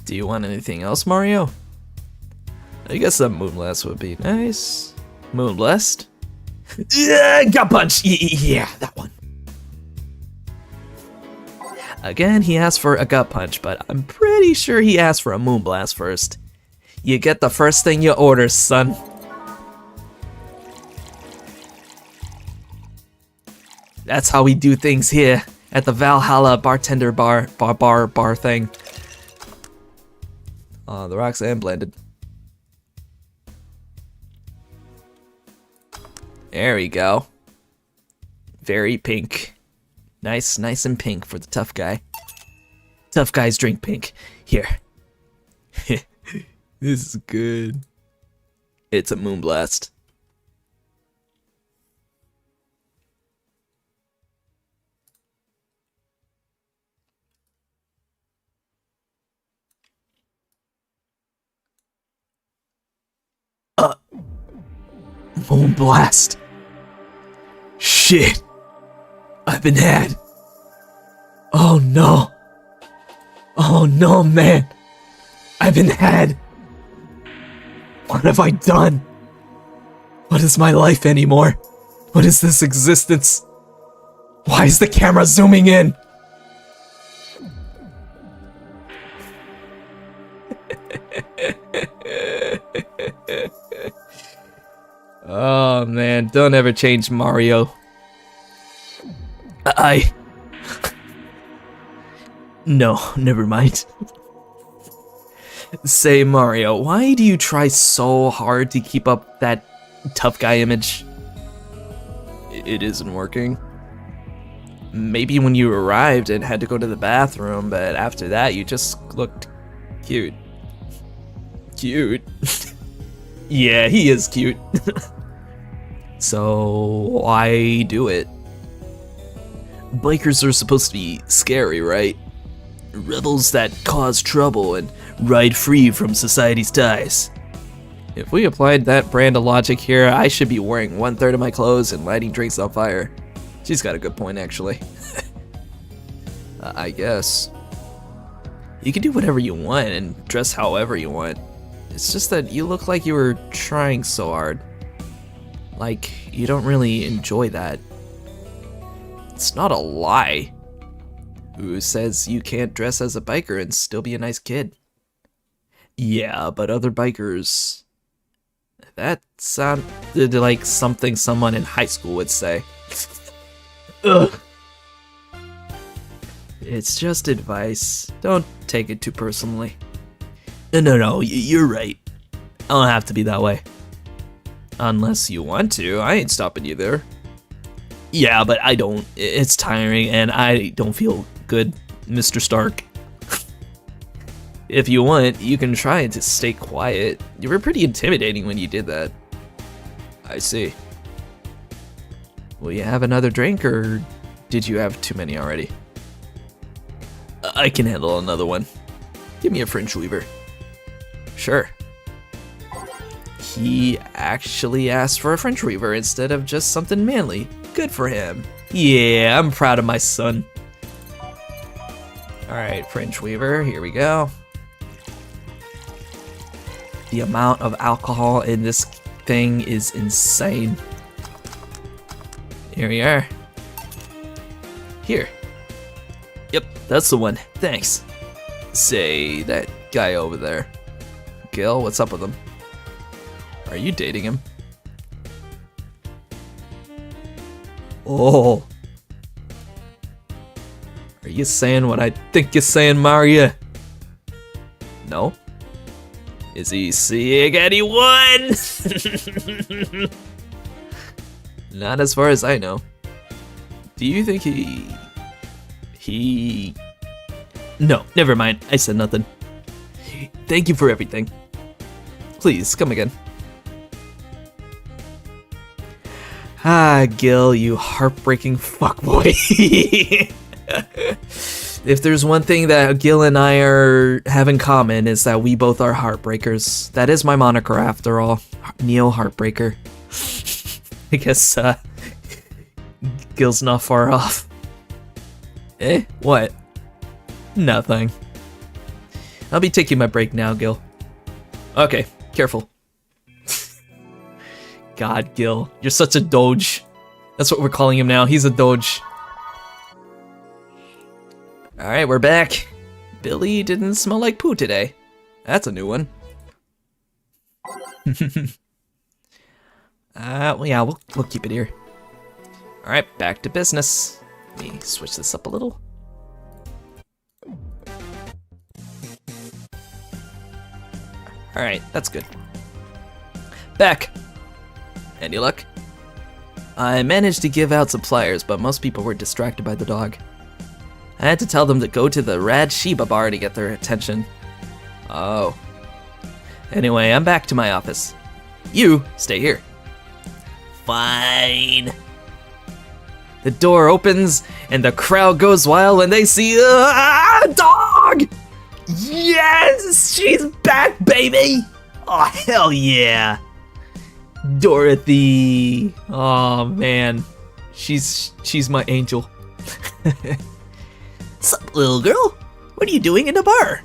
Do you want anything else, Mario? I guess that Moonblast would be nice. Moonblast? Yeah, gut punch! Yeah, that one. Again, he asked for a gut punch, but I'm pretty sure he asked for a Moonblast first. You get the first thing you order, son. That's how we do things here at the Valhalla bartender bar thing. The rocks and blended. There we go. Very pink. Nice and pink for the tough guy. Tough guys drink pink. Here. This is good. It's a Moonblast. Moonblast. Shit. I've been had. Oh no. Oh no, man. I've been had. What have I done? What is my life anymore? What is this existence? Why is the camera zooming in? Oh man, don't ever change Mario. No, never mind. Say, Mario, why do you try so hard to keep up that tough guy image? It isn't working. Maybe when you arrived and had to go to the bathroom, but after that you just looked cute. Cute? Yeah, he is cute. So, why do it? Bikers are supposed to be scary, right? Rebels that cause trouble and ride free from society's ties. If we applied that brand of logic here, I should be wearing 1/3 of my clothes and lighting drinks on fire. She's got a good point, actually. I guess. You can do whatever you want and dress however you want. It's just that you look like you were trying so hard. Like, you don't really enjoy that. It's not a lie. Who says you can't dress as a biker and still be a nice kid? Yeah, but other bikers... That sounded like something someone in high school would say. Ugh. It's just advice. Don't take it too personally. No, you're right. I don't have to be that way. Unless you want to, I ain't stopping you there. Yeah, but I don't. It's tiring and I don't feel good, Mr. Stark. If you want, you can try to stay quiet. You were pretty intimidating when you did that. I see. Will you have another drink, or did you have too many already? I can handle another one. Give me a French weaver. Sure. He actually asked for a French Weaver instead of just something manly. Good for him. Yeah, I'm proud of my son. Alright, French Weaver, here we go. The amount of alcohol in this thing is insane. Here we are. Here. Yep, that's the one. Thanks. Say, that guy over there. Gil, what's up with him? Are you dating him? Oh. Are you saying what I think you're saying, Maria? No? Is he seeing anyone? Not as far as I know. Do you think he... No, never mind. I said nothing. Thank you for everything. Please, come again. Ah, Gil, you heartbreaking fuckboy. If there's one thing that Gil and I have in common, is that we both are heartbreakers. That is my moniker after all. Neo Heartbreaker. I guess, Gil's not far off. Eh? What? Nothing. I'll be taking my break now, Gil. Okay, careful. God, Gil, you're such a doge. That's what we're calling him now. He's a doge. Alright, we're back. Billy didn't smell like poo today. That's a new one. Well, yeah, we'll keep it here. Alright, back to business. Let me switch this up a little. Alright, that's good. Back! Any luck? I managed to give out suppliers, but most people were distracted by the dog. I had to tell them to go to the Rad Shiba bar to get their attention. Oh. Anyway, I'm back to my office. You, stay here. Fine. The door opens, and the crowd goes wild when they see a dog! Yes! She's back, baby! Oh, hell yeah! Dorothy! Oh, man. She's my angel. Sup, little girl? What are you doing in the bar?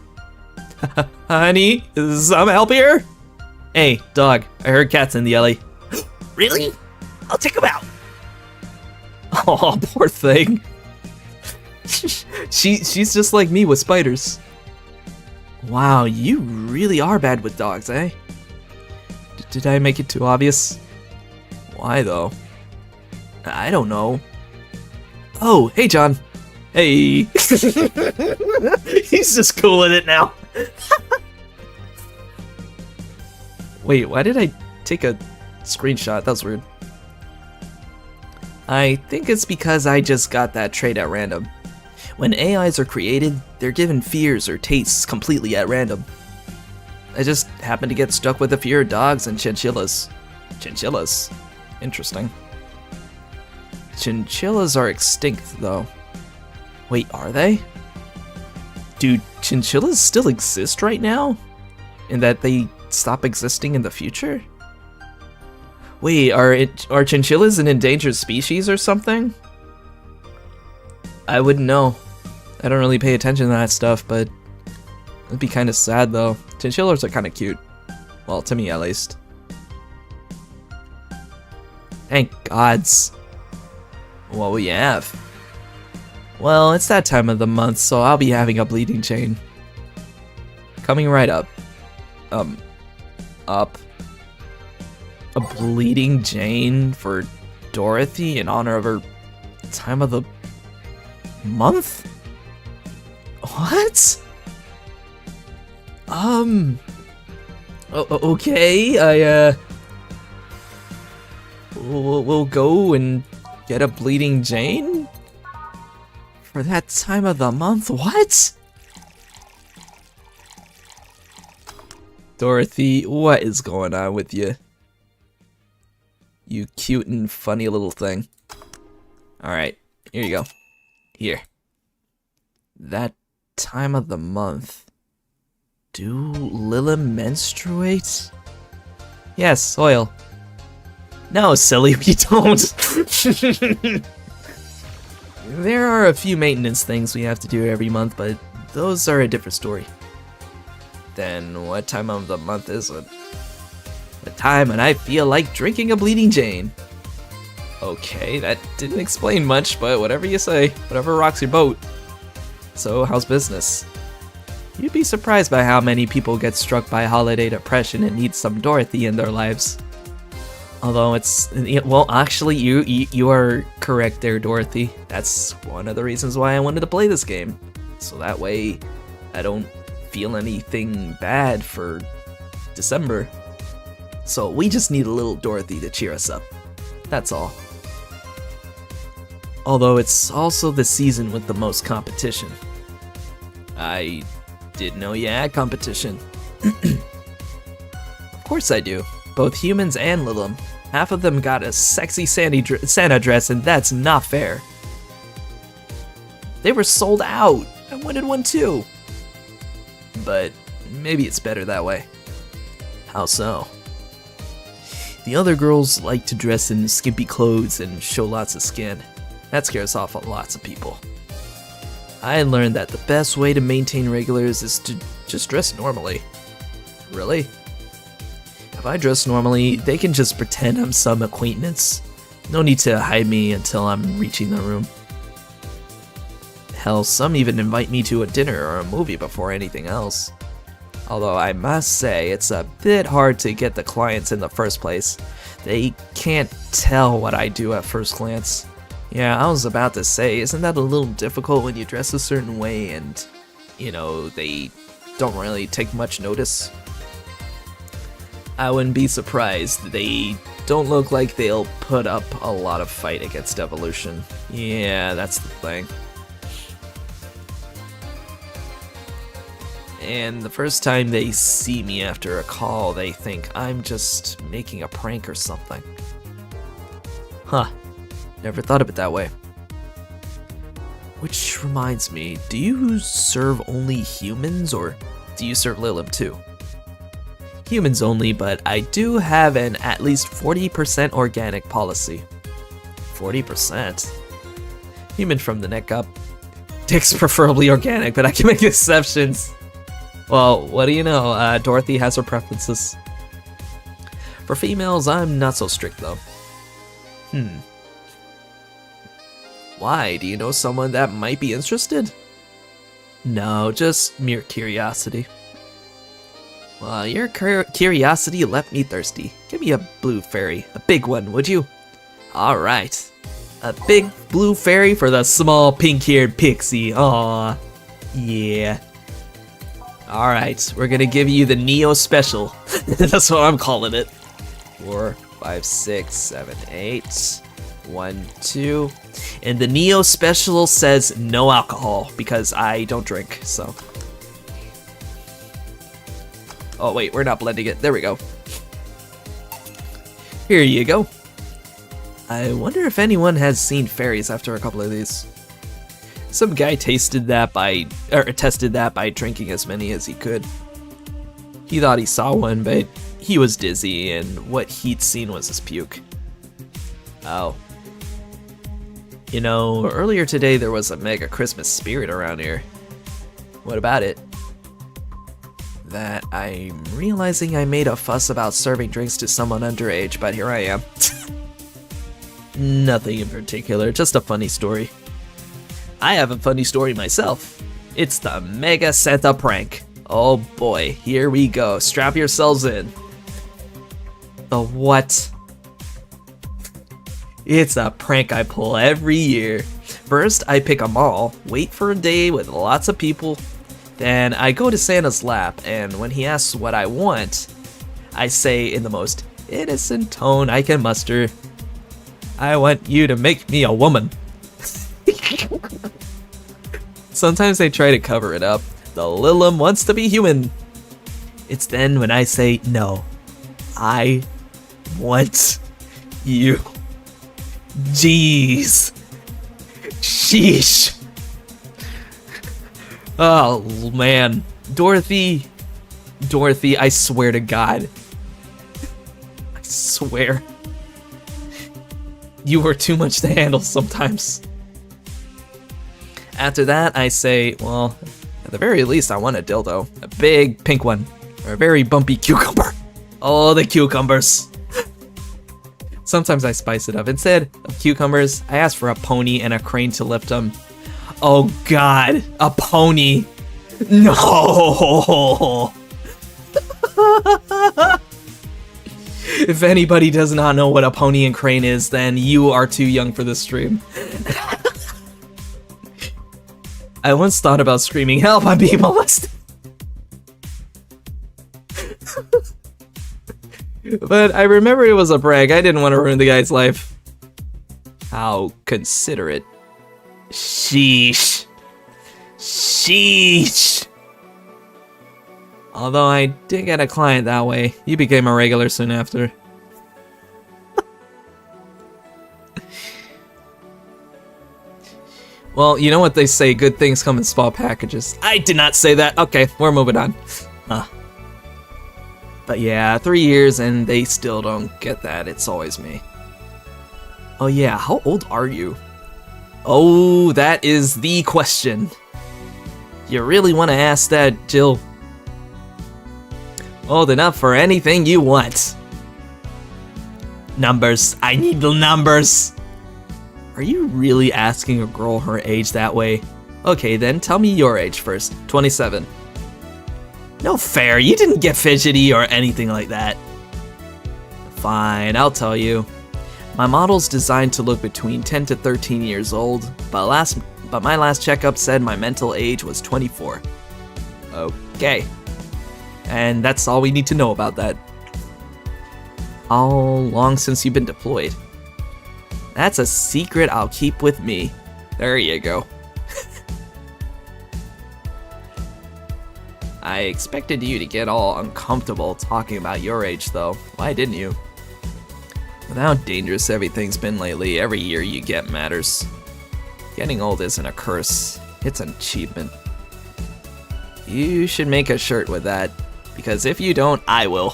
Honey, is some help here? Hey, dog, I heard cats in the alley. Really? I'll check them out. Oh, poor thing. She's just like me with spiders. Wow, you really are bad with dogs, eh? Did I make it too obvious? Why, though? I don't know. Oh, hey, John. Hey. He's just cool with it now. Wait, why did I take a screenshot? That was weird. I think it's because I just got that trait at random. When AIs are created, they're given fears or tastes completely at random. I just happened to get stuck with a fear of dogs and chinchillas. Chinchillas? Interesting. Chinchillas are extinct, though. Wait, are they? Do chinchillas still exist right now? And that they stop existing in the future? Wait, are chinchillas an endangered species or something? I wouldn't know. I don't really pay attention to that stuff, but it'd be kind of sad though. Chinchillas are kind of cute. Well, to me at least. Thank gods. What will you have? Well, it's that time of the month, so I'll be having a bleeding chain. Coming right up. Up. A bleeding chain for Dorothy in honor of her time of the month? What? Okay, we'll go and get a bleeding Jane? For that time of the month? What? Dorothy, what is going on with you? You cute and funny little thing. Alright, here you go. Here. That time of the month. Do Lila menstruate? Yes, oil. No, silly, we don't. There are a few maintenance things we have to do every month, but those are a different story. Then what time of the month is it? The time when I feel like drinking a Bleeding Jane. Okay, that didn't explain much, but whatever you say, whatever rocks your boat. So, how's business? You'd be surprised by how many people get struck by holiday depression and need some Dorothy in their lives. Although it's, well, actually, you are correct there, Dorothy. That's one of the reasons why I wanted to play this game. So that way, I don't feel anything bad for December. So we just need a little Dorothy to cheer us up. That's all. Although it's also the season with the most competition. I didn't know you had competition. Of course I do. Both humans and Lilim. Half of them got a sexy Santa dress, and that's not fair. They were sold out. I wanted one too. But maybe it's better that way. How so? The other girls like to dress in skimpy clothes and show lots of skin. That scares off lots of people. I learned that the best way to maintain regulars is to just dress normally. Really? If I dress normally, they can just pretend I'm some acquaintance. No need to hide me until I'm reaching the room. Hell, some even invite me to a dinner or a movie before anything else. Although I must say, it's a bit hard to get the clients in the first place. They can't tell what I do at first glance. Yeah, I was about to say, isn't that a little difficult when you dress a certain way and, you know, they don't really take much notice? I wouldn't be surprised. They don't look like they'll put up a lot of fight against evolution. Yeah, that's the thing. And the first time they see me after a call, they think I'm just making a prank or something. Huh. Never thought of it that way. Which reminds me, do you serve only humans, or do you serve Lilim too? Humans only, but I do have an at least 40% organic policy. 40%? Human from the neck up. Dick's preferably organic, but I can make exceptions. Well, what do you know, Dorothy has her preferences. For females, I'm not so strict though. Why? Do you know someone that might be interested? No, just mere curiosity. Well, your curiosity left me thirsty. Give me a blue fairy. A big one, would you? Alright. A big blue fairy for the small pink-haired pixie. Aww. Yeah. Alright, we're gonna give you the Neo Special. That's what I'm calling it. 4, 5, 6, 7, 8. 1, 2. And the Neo Special says no alcohol because I don't drink, so. Oh wait, we're not blending it. There we go. Here you go. I wonder if anyone has seen fairies after a couple of these. Some guy tested that by drinking as many as he could. He thought he saw one, but he was dizzy, and what he'd seen was his puke. Oh. You know, earlier today there was a mega Christmas spirit around here. What about it? That I'm realizing I made a fuss about serving drinks to someone underage, but here I am. Nothing in particular, just a funny story. I have a funny story myself. It's the Mega Santa prank. Oh boy, here we go. Strap yourselves in. The what? It's a prank I pull every year. First, I pick a mall, wait for a day with lots of people. Then I go to Santa's lap, and when he asks what I want, I say in the most innocent tone I can muster, I want you to make me a woman. Sometimes they try to cover it up. The Lilim wants to be human. It's then when I say, no, I want you. Jeez. Sheesh. Oh, man. Dorothy, I swear to God. swear. You were too much to handle sometimes. After that, I say, well, at the very least, I want a dildo. A big pink one. Or a very bumpy cucumber. Oh, the cucumbers. Sometimes I spice it up. Instead of cucumbers, I ask for a pony and a crane to lift them. Oh god, a pony. No! If anybody does not know what a pony and crane is, then you are too young for this stream. I once thought about screaming, "Help, I'm being molested!" But I remember it was a prank. I didn't want to ruin the guy's life. How considerate. Sheesh. Sheesh. Although I did get a client that way. You became a regular soon after. Well, you know what they say, good things come in small packages. I did not say that. Okay, we're moving on. But yeah, 3 years and they still don't get that. It's always me. Oh yeah, how old are you? Oh, that is the question. You really want to ask that, Jill? Old enough for anything you want. Numbers. I need the numbers. Are you really asking a girl her age that way? Okay, then tell me your age first. 27. No fair, you didn't get fidgety or anything like that. Fine, I'll tell you. My model's designed to look between 10 to 13 years old, but my last checkup said my mental age was 24. Okay. And that's all we need to know about that. How long since you've been deployed? That's a secret I'll keep with me. There you go. I expected you to get all uncomfortable talking about your age, though. Why didn't you? With how dangerous everything's been lately, every year you get matters. Getting old isn't a curse, it's an achievement. You should make a shirt with that, because if you don't, I will.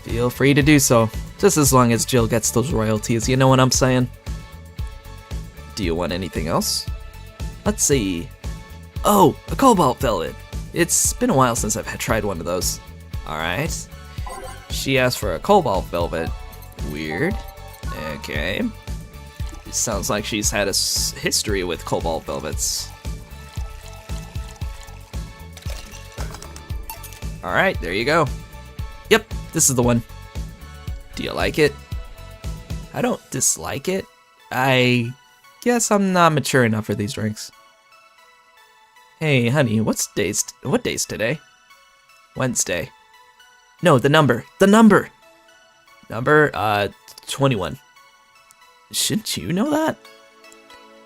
Feel free to do so, just as long as Jill gets those royalties, you know what I'm saying? Do you want anything else? Let's see. Oh, a cobalt velvet. It's been a while since I've tried one of those. Alright. She asked for a cobalt velvet. Weird. Okay. It sounds like she's had a history with cobalt velvets. Alright, there you go. Yep, this is the one. Do you like it? I don't dislike it. I guess I'm not mature enough for these drinks. Hey, honey, what day's today? Wednesday. No, the number. The number! Number, 21. Shouldn't you know that?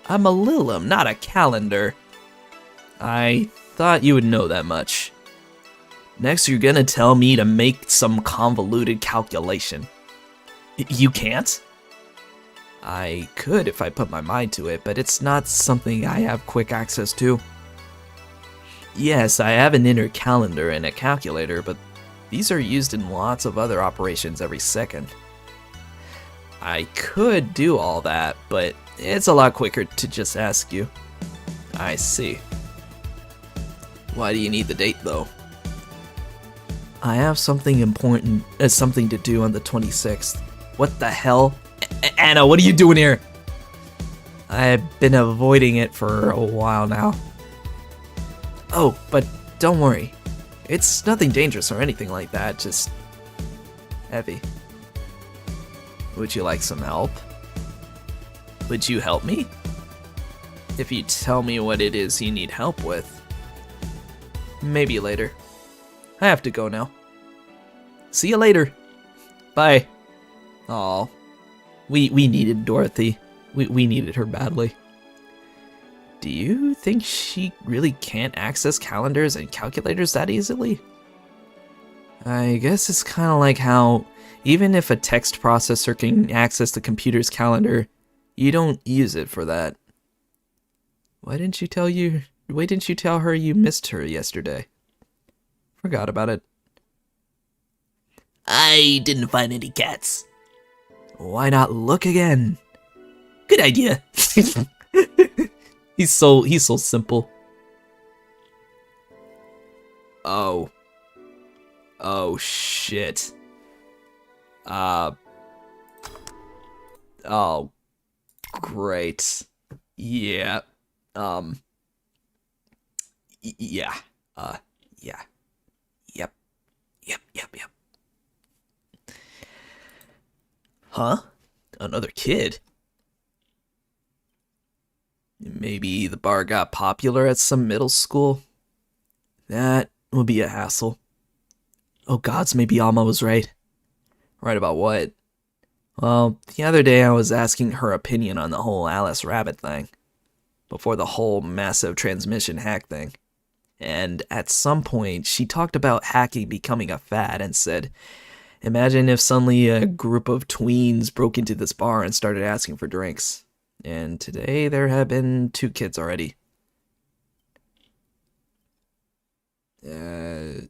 I'm a Lilum, not a calendar. I thought you would know that much. Next, you're gonna tell me to make some convoluted calculation. You can't? I could if I put my mind to it, but it's not something I have quick access to. Yes, I have an inner calendar and a calculator, but these are used in lots of other operations every second. I could do all that, but it's a lot quicker to just ask you. I see. Why do you need the date, though? I have something important, something to do on the 26th. What the hell? Anna, what are you doing here? I've been avoiding it for a while now. Oh, but don't worry. It's nothing dangerous or anything like that, just heavy. Would you like some help? Would you help me? If you tell me what it is you need help with. Maybe later. I have to go now. See you later. Bye. Aw. We needed Dorothy. We needed her badly. Do you think she really can't access calendars and calculators that easily? I guess it's kind of like how, even if a text processor can access the computer's calendar, you don't use it for that. Why didn't you tell her you missed her yesterday? Forgot about it. I didn't find any cats. Why not look again? Good idea. He's so simple. Oh. Oh shit. Oh, great. Yeah. Yeah. Yeah. Yep. Yep. Huh? Another kid? Maybe the bar got popular at some middle school? That would be a hassle. Oh gods, maybe Alma was right. Right about what? Well, the other day I was asking her opinion on the whole Alice Rabbit thing. Before the whole massive transmission hack thing. And at some point, she talked about hacking becoming a fad and said, imagine if suddenly a group of tweens broke into this bar and started asking for drinks. And today there have been 2 kids already. How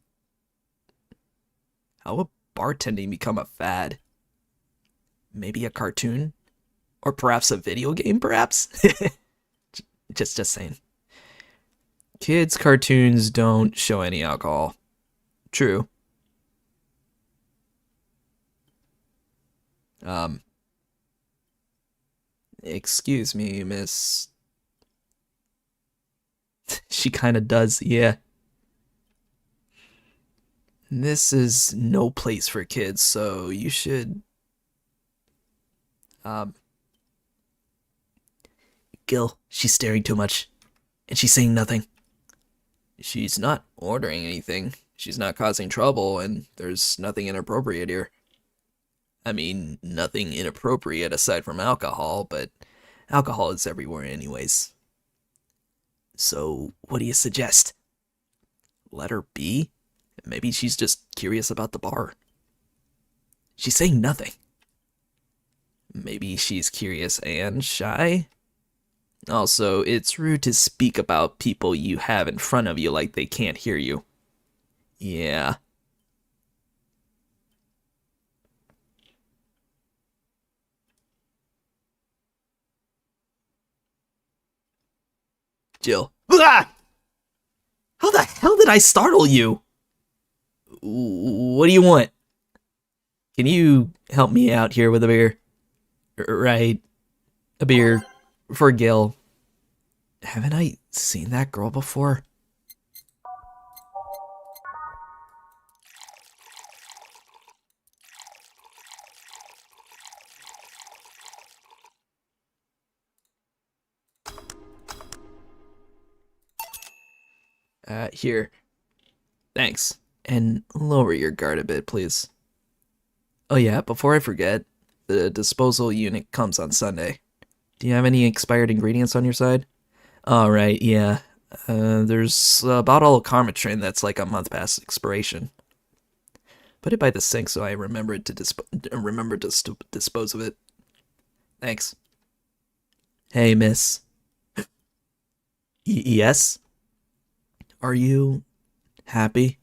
would bartending become a fad? Maybe a cartoon? Or perhaps a video game, perhaps? just saying. Kids' cartoons don't show any alcohol. True. Excuse me, miss. She kinda does, yeah. This is no place for kids, so you should... Gil, she's staring too much. And she's saying nothing. She's not ordering anything. She's not causing trouble, and there's nothing inappropriate here. I mean, nothing inappropriate aside from alcohol, but alcohol is everywhere anyways. So, what do you suggest? Let her be? Maybe she's just curious about the bar. She's saying nothing. Maybe she's curious and shy? Also, it's rude to speak about people you have in front of you like they can't hear you. Yeah. Jill. Ah! How the hell did I startle you? What do you want? Can you help me out here with a beer? Right. A beer for Gil. Haven't I seen that girl before? Here. Thanks. And lower your guard a bit, please. Oh yeah, before I forget, the disposal unit comes on Sunday. Do you have any expired ingredients on your side? Alright, yeah. There's a bottle of Karmatrin that's like a month past expiration. Put it by the sink so I remember to dispose of it. Thanks. Hey, miss. Yes? Are you happy?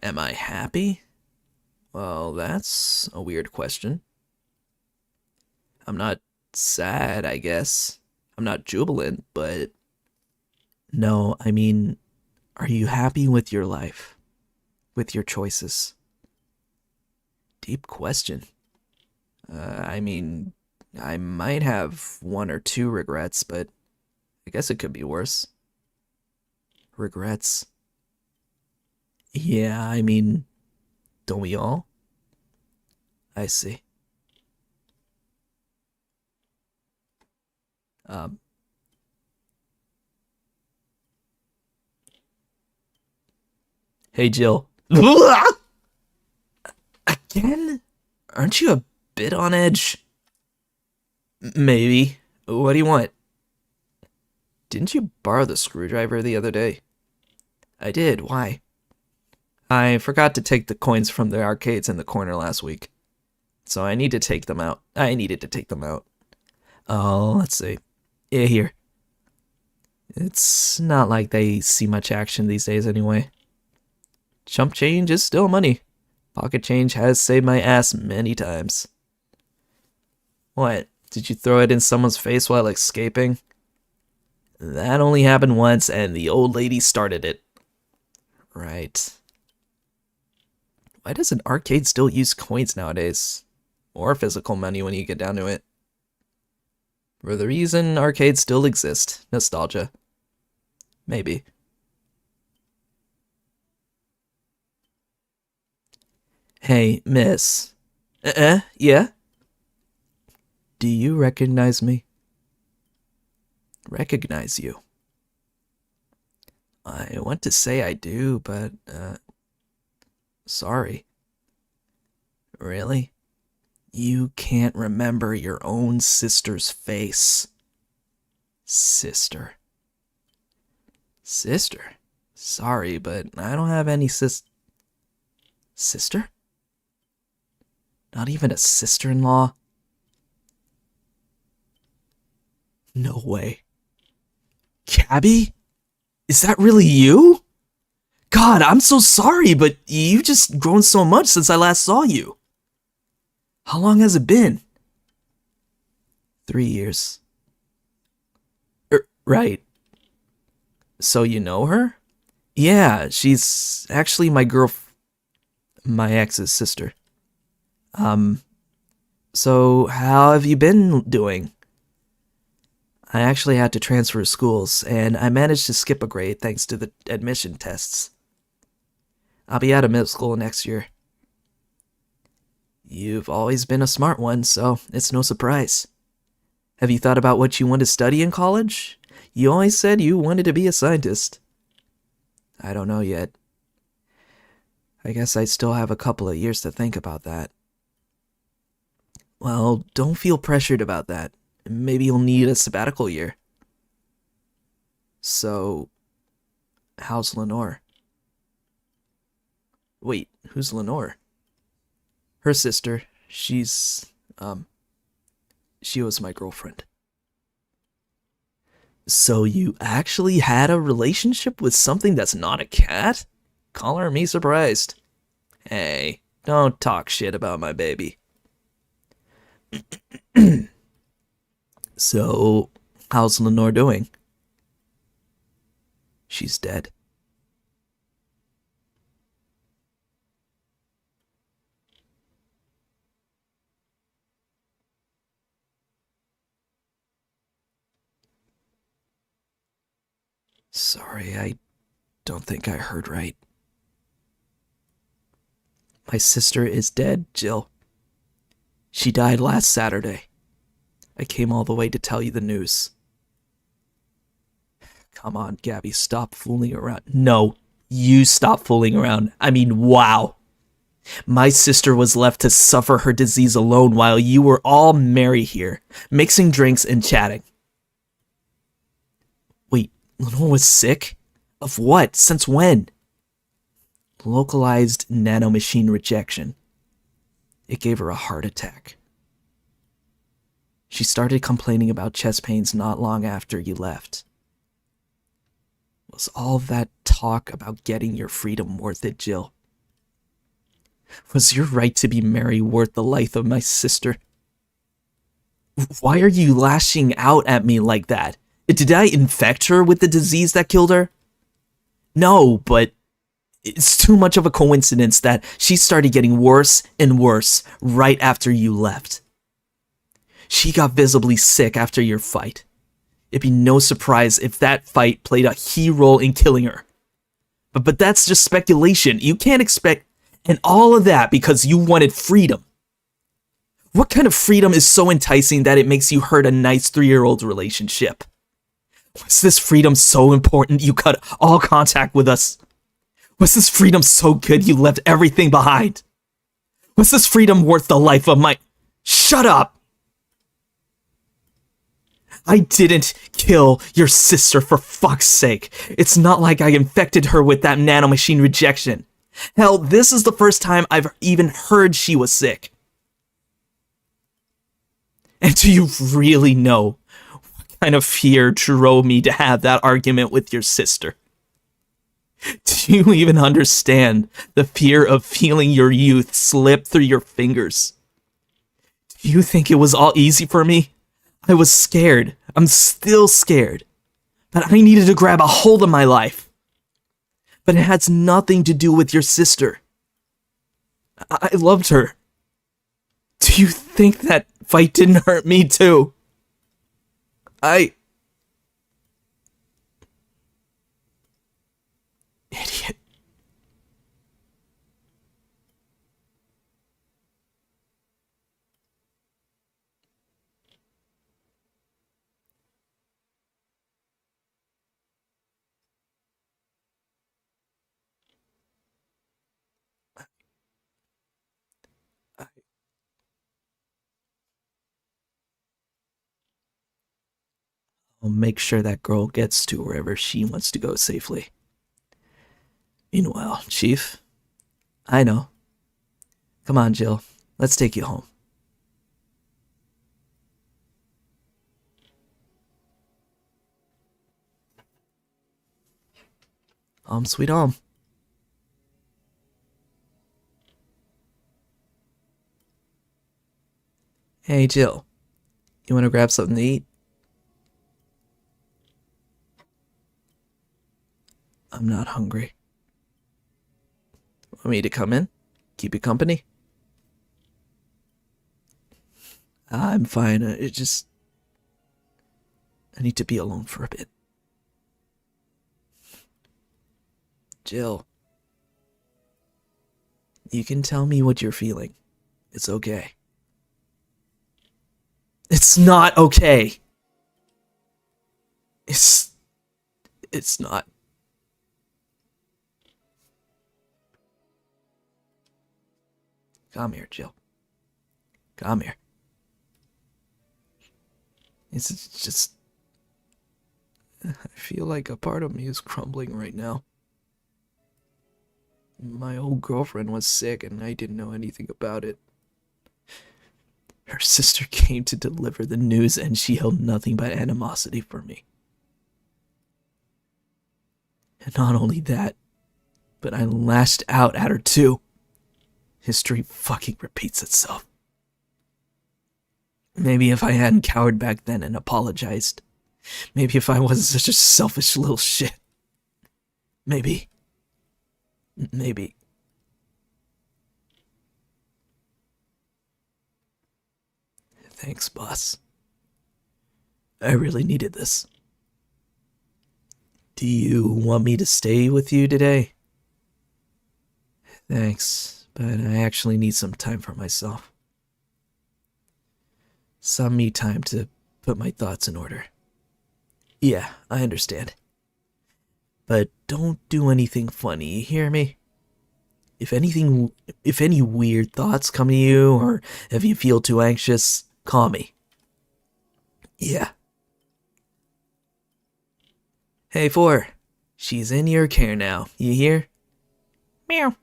Am I happy? Well, that's a weird question. I'm not sad, I guess. I'm not jubilant, but... No, I mean, are you happy with your life? With your choices? Deep question. I mean, I might have 1 or 2 regrets, but I guess it could be worse. Regrets? Yeah, I mean, don't we all? I see. Hey, Jill. Again? Aren't you a bit on edge? Maybe. What do you want? Didn't you borrow the screwdriver the other day? I did. Why? I forgot to take the coins from the arcades in the corner last week. So I need to take them out. I needed to take them out. Oh, let's see. Yeah, here. It's not like they see much action these days anyway. Chump change is still money. Pocket change has saved my ass many times. What? Did you throw it in someone's face while escaping? That only happened once, and the old lady started it. Right. Why does an arcade still use coins nowadays? Or physical money when you get down to it? For the reason arcades still exist. Nostalgia. Maybe. Hey, miss. Yeah? Do you recognize me? Recognize you? I want to say I do, but, sorry. Really? You can't remember your own sister's face. Sister. Sister? Sorry, but I don't have any Sister? Not even a sister-in-law? No way. Cabby? Is that really you? God, I'm so sorry, but you've just grown so much since I last saw you. How long has it been? 3 years. Right. So you know her? Yeah, she's actually my my ex's sister. So how have you been doing? I actually had to transfer schools, and I managed to skip a grade thanks to the admission tests. I'll be out of middle school next year. You've always been a smart one, so it's no surprise. Have you thought about what you want to study in college? You always said you wanted to be a scientist. I don't know yet. I guess I still have a couple of years to think about that. Well, don't feel pressured about that. Maybe you'll need a sabbatical year. So, how's Lenore? Wait, who's Lenore? Her sister. She was my girlfriend. So you actually had a relationship with something that's not a cat? Color me surprised. Hey, don't talk shit about my baby. So, how's Lenore doing? She's dead. Sorry, I don't think I heard right. My sister is dead, Jill. She died last Saturday. I came all the way to tell you the news. Come on, Gabby, stop fooling around. No, you stop fooling around. I mean, wow. My sister was left to suffer her disease alone while you were all merry here, mixing drinks and chatting. Wait, Lenore was sick? Of what? Since when? Localized nanomachine rejection. It gave her a heart attack. She started complaining about chest pains not long after you left. Was all that talk about getting your freedom worth it, Jill? Was your right to be merry worth the life of my sister? Why are you lashing out at me like that? Did I infect her with the disease that killed her? No, but it's too much of a coincidence that she started getting worse and worse right after you left. She got visibly sick after your fight. It'd be no surprise if that fight played a key role in killing her. But that's just speculation. You can't expect... And all of that because you wanted freedom. What kind of freedom is so enticing that it makes you hurt a nice 3-year-old's relationship? Was this freedom so important you cut all contact with us? Was this freedom so good you left everything behind? Was this freedom worth the life of my... Shut up! I didn't kill your sister, for fuck's sake. It's not like I infected her with that nanomachine rejection. Hell, this is the first time I've even heard she was sick. And do you really know what kind of fear drove me to have that argument with your sister? Do Do you even understand the fear of feeling your youth slip through your fingers? Do you think it was all easy for me? I was scared. I'm still scared. But I needed to grab a hold of my life. But it has nothing to do with your sister. I loved her. Do you think that fight didn't hurt me too? Idiot. I'll make sure that girl gets to wherever she wants to go safely. Meanwhile, Chief, I know. Come on, Jill. Let's take you home. Home sweet home. Hey, Jill. You want to grab something to eat? I'm not hungry. Want me to come in? Keep you company? I'm fine. I need to be alone for a bit. Jill. You can tell me what you're feeling. It's okay. It's not okay. It's not. Come here, Jill. Come here. It's just... I feel like a part of me is crumbling right now. My old girlfriend was sick and I didn't know anything about it. Her sister came to deliver the news and she held nothing but animosity for me. And not only that, but I lashed out at her too. History fucking repeats itself. Maybe if I hadn't cowered back then and apologized. Maybe if I wasn't such a selfish little shit. Maybe. Thanks, boss. I really needed this. Do you want me to stay with you today? Thanks, but I actually need some time for myself. Some me time to put my thoughts in order. Yeah, I understand. But don't do anything funny, you hear me? If any weird thoughts come to you, or if you feel too anxious, call me. Yeah. Hey, 4. She's in your care now, you hear? Meow.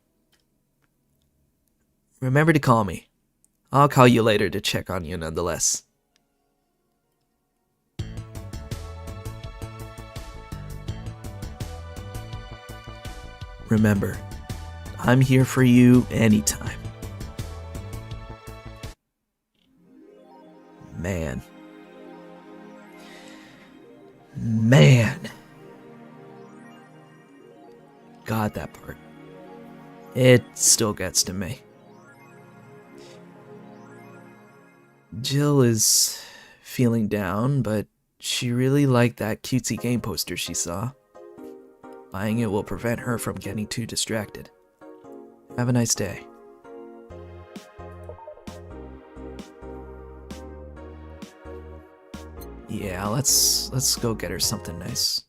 Remember to call me. I'll call you later to check on you nonetheless. Remember, I'm here for you anytime. Man. God, that part. It still gets to me. Jill is feeling down, but she really liked that cutesy game poster she saw. Buying it will prevent her from getting too distracted. Have a nice day. Yeah, let's go get her something nice.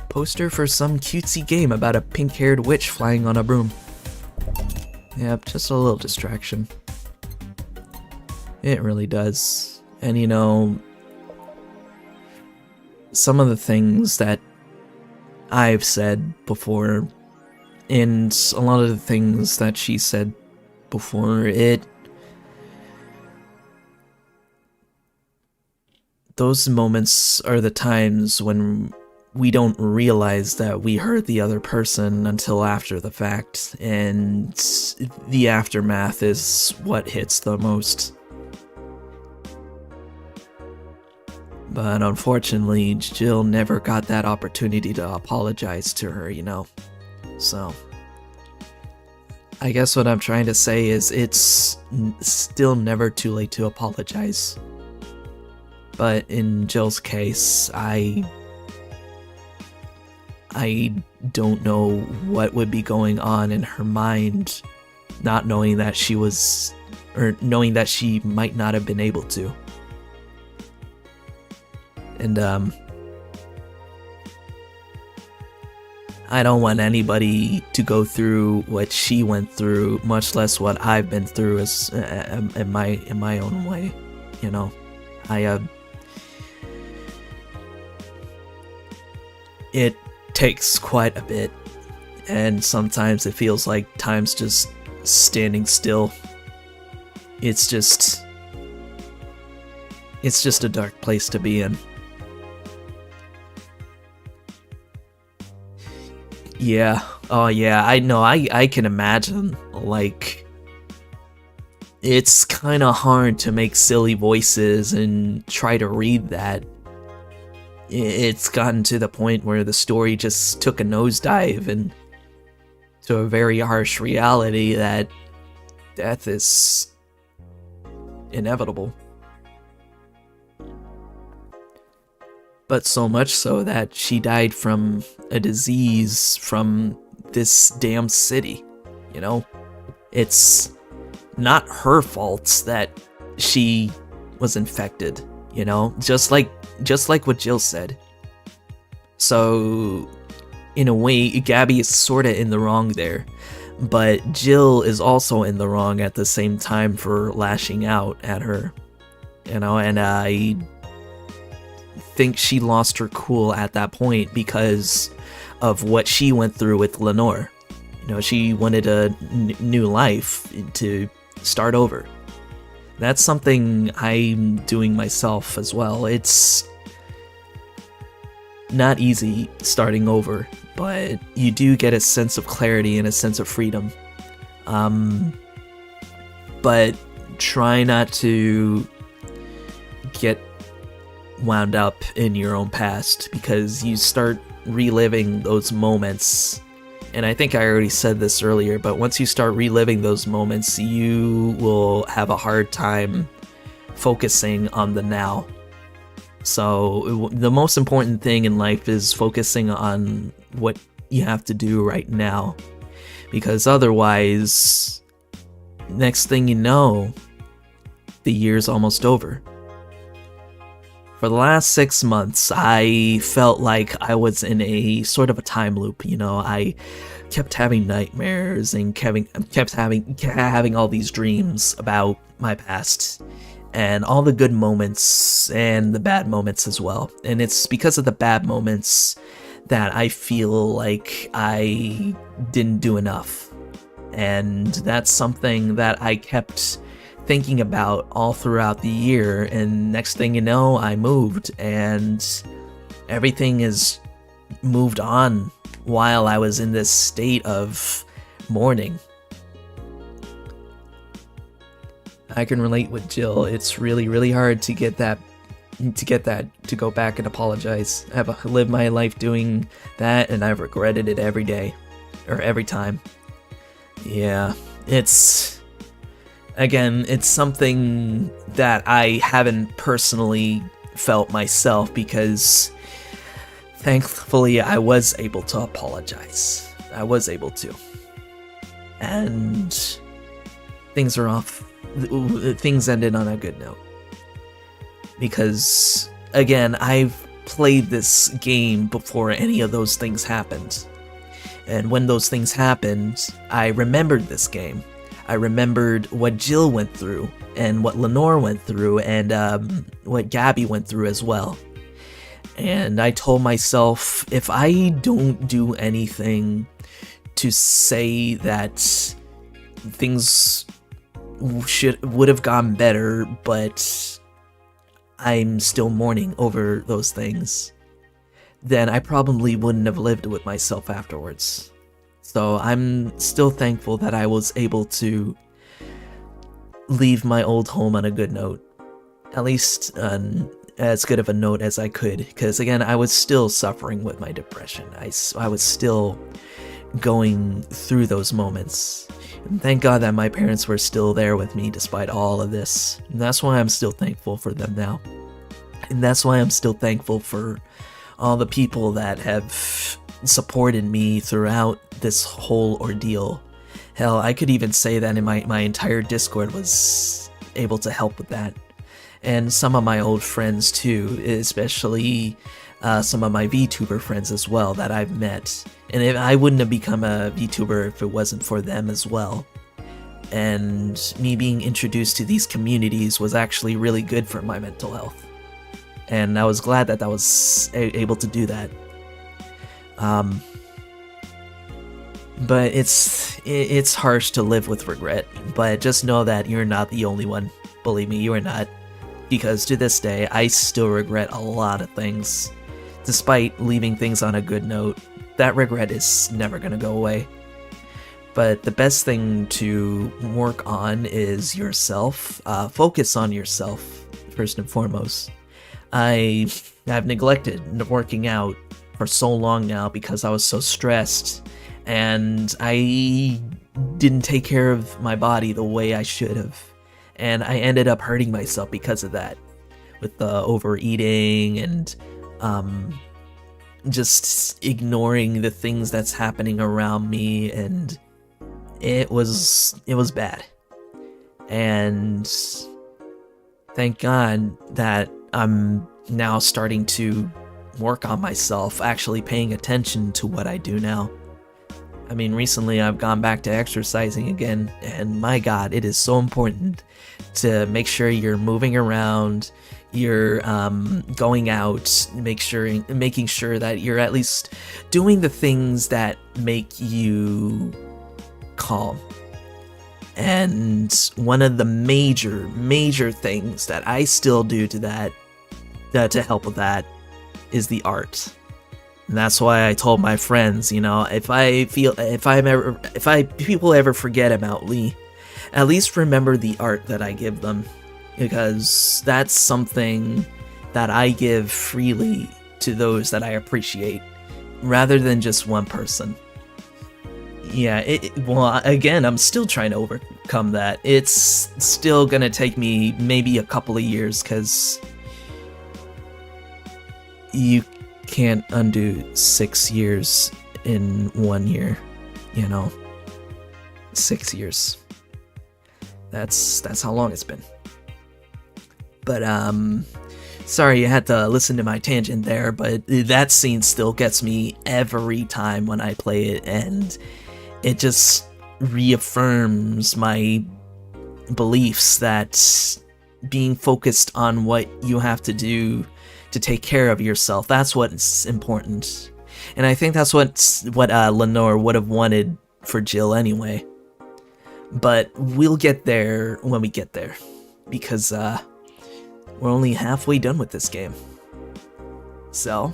Poster for some cutesy game about a pink-haired witch flying on a broom. Yep, just a little distraction. It really does. And you know, some of the things that I've said before, and a lot of the things that she said before, those moments are the times when we don't realize that we hurt the other person until after the fact, and the aftermath is what hits the most. But unfortunately, Jill never got that opportunity to apologize to her, So, I guess what I'm trying to say is it's still never too late to apologize. But in Jill's case, I don't know what would be going on in her mind, not knowing that knowing that she might not have been able to. And, I don't want anybody to go through what she went through, much less what I've been through in my own way, It takes quite a bit, and sometimes it feels like time's just standing still. It's just a dark place to be in. Yeah. Oh yeah, I know. I can imagine. Like, it's kind of hard to make silly voices and try to read that. It's gotten to the point where the story just took a nosedive and to a very harsh reality that death is inevitable. But so much so that she died from a disease from this damn city, It's not her fault that she was infected, Just like what Jill said. So, in a way, Gabby is sorta in the wrong there. But Jill is also in the wrong at the same time for lashing out at her, and I think she lost her cool at that point because of what she went through with Lenore. She wanted a new life to start over. That's something I'm doing myself as well. It's not easy starting over, but you do get a sense of clarity and a sense of freedom. But try not to get wound up in your own past, because you start reliving those moments. And I think I already said this earlier, but once you start reliving those moments, you will have a hard time focusing on the now. So the most important thing in life is focusing on what you have to do right now, because otherwise, next thing you know, the year's almost over. For the last 6 months, I felt like I was in a sort of a time loop. I kept having nightmares and kept having all these dreams about my past, and all the good moments and the bad moments as well. And it's because of the bad moments that I feel like I didn't do enough. And that's something that I kept thinking about all throughout the year, and next thing you know, I moved, and everything is moved on while I was in this state of mourning. I can relate with Jill. It's really, really hard to get that, to go back and apologize. I've lived my life doing that, and I've regretted it every day, or every time. Yeah, Again, it's something that I haven't personally felt myself, because thankfully I was able to apologize. I was able to. And things ended on a good note. Because, again, I've played this game before any of those things happened. And when those things happened, I remembered this game. I remembered what Jill went through, and what Lenore went through, and what Gabby went through as well. And I told myself, if I don't do anything to say that things would have gone better, but I'm still mourning over those things, then I probably wouldn't have lived with myself afterwards. So I'm still thankful that I was able to leave my old home on a good note. At least as good of a note as I could, because again, I was still suffering with my depression. I was still going through those moments. And thank God that my parents were still there with me despite all of this. And that's why I'm still thankful for them now. And that's why I'm still thankful for all the people that have supported me throughout this whole ordeal. Hell, I could even say that in my entire Discord was able to help with that. And some of my old friends too, especially some of my VTuber friends as well that I've met. And I wouldn't have become a VTuber if it wasn't for them as well. And me being introduced to these communities was actually really good for my mental health. And I was glad that I was able to do that. But it's harsh to live with regret. But just know that you're not the only one. Believe me, you are not. Because to this day, I still regret a lot of things. Despite leaving things on a good note, that regret is never going to go away. But the best thing to work on is yourself. Focus on yourself, first and foremost. I've neglected working out for so long now because I was so stressed. And I didn't take care of my body the way I should have. And I ended up hurting myself because of that. With the overeating and just ignoring the things that's happening around me, and it was bad. And thank God that I'm now starting to work on myself, actually paying attention to what I do now. I mean, recently I've gone back to exercising again, and my God, it is so important to make sure you're moving around, you're going out, making sure that you're at least doing the things that make you calm. And one of the major things that I still do to that, to help with that, is the art. And that's why I told my friends, you know, if people ever forget about me, at least remember the art that I give them, because that's something that I give freely to those that I appreciate, rather than just one person. Yeah, well, again, I'm still trying to overcome that. It's still gonna take me maybe a couple of years, because you can't undo 6 years in 1 year, you know. 6 years. That's how long it's been. But sorry you had to listen to my tangent there, but that scene still gets me every time when I play it, and it just reaffirms my beliefs that being focused on what you have to do to take care of yourself, that's what's important. And I think that's what Lenore would have wanted for Jill anyway. But we'll get there when we get there, because we're only halfway done with this game. So,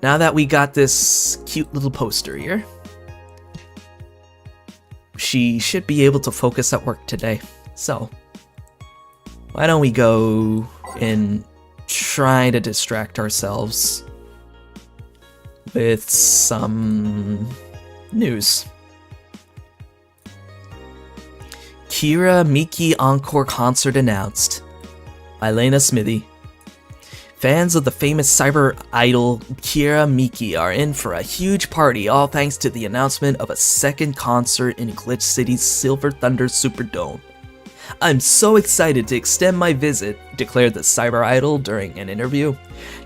now that we got this cute little poster here, she should be able to focus at work today. So, why don't we go and try to distract ourselves with some news. Kira Miki Encore Concert announced by Lena Smithy. Fans of the famous cyber idol Kira Miki are in for a huge party, all thanks to the announcement of a second concert in Glitch City's Silver Thunder Superdome. "I'm so excited to extend my visit," declared the cyber idol during an interview.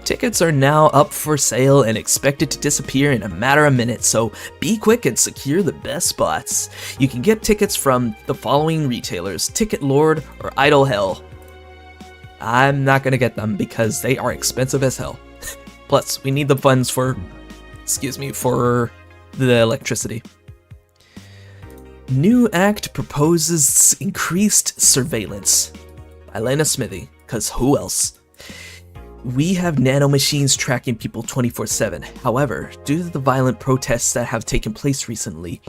"Tickets are now up for sale and expected to disappear in a matter of minutes, so be quick and secure the best spots. You can get tickets from the following retailers: Ticket Lord or Idol Hell." I'm not gonna get them because they are expensive as hell. Plus, we need the funds for the electricity. New Act proposes increased surveillance by Lena Smithy, cause who else? We have nanomachines tracking people 24/7. However, due to the violent protests that have taken place recently,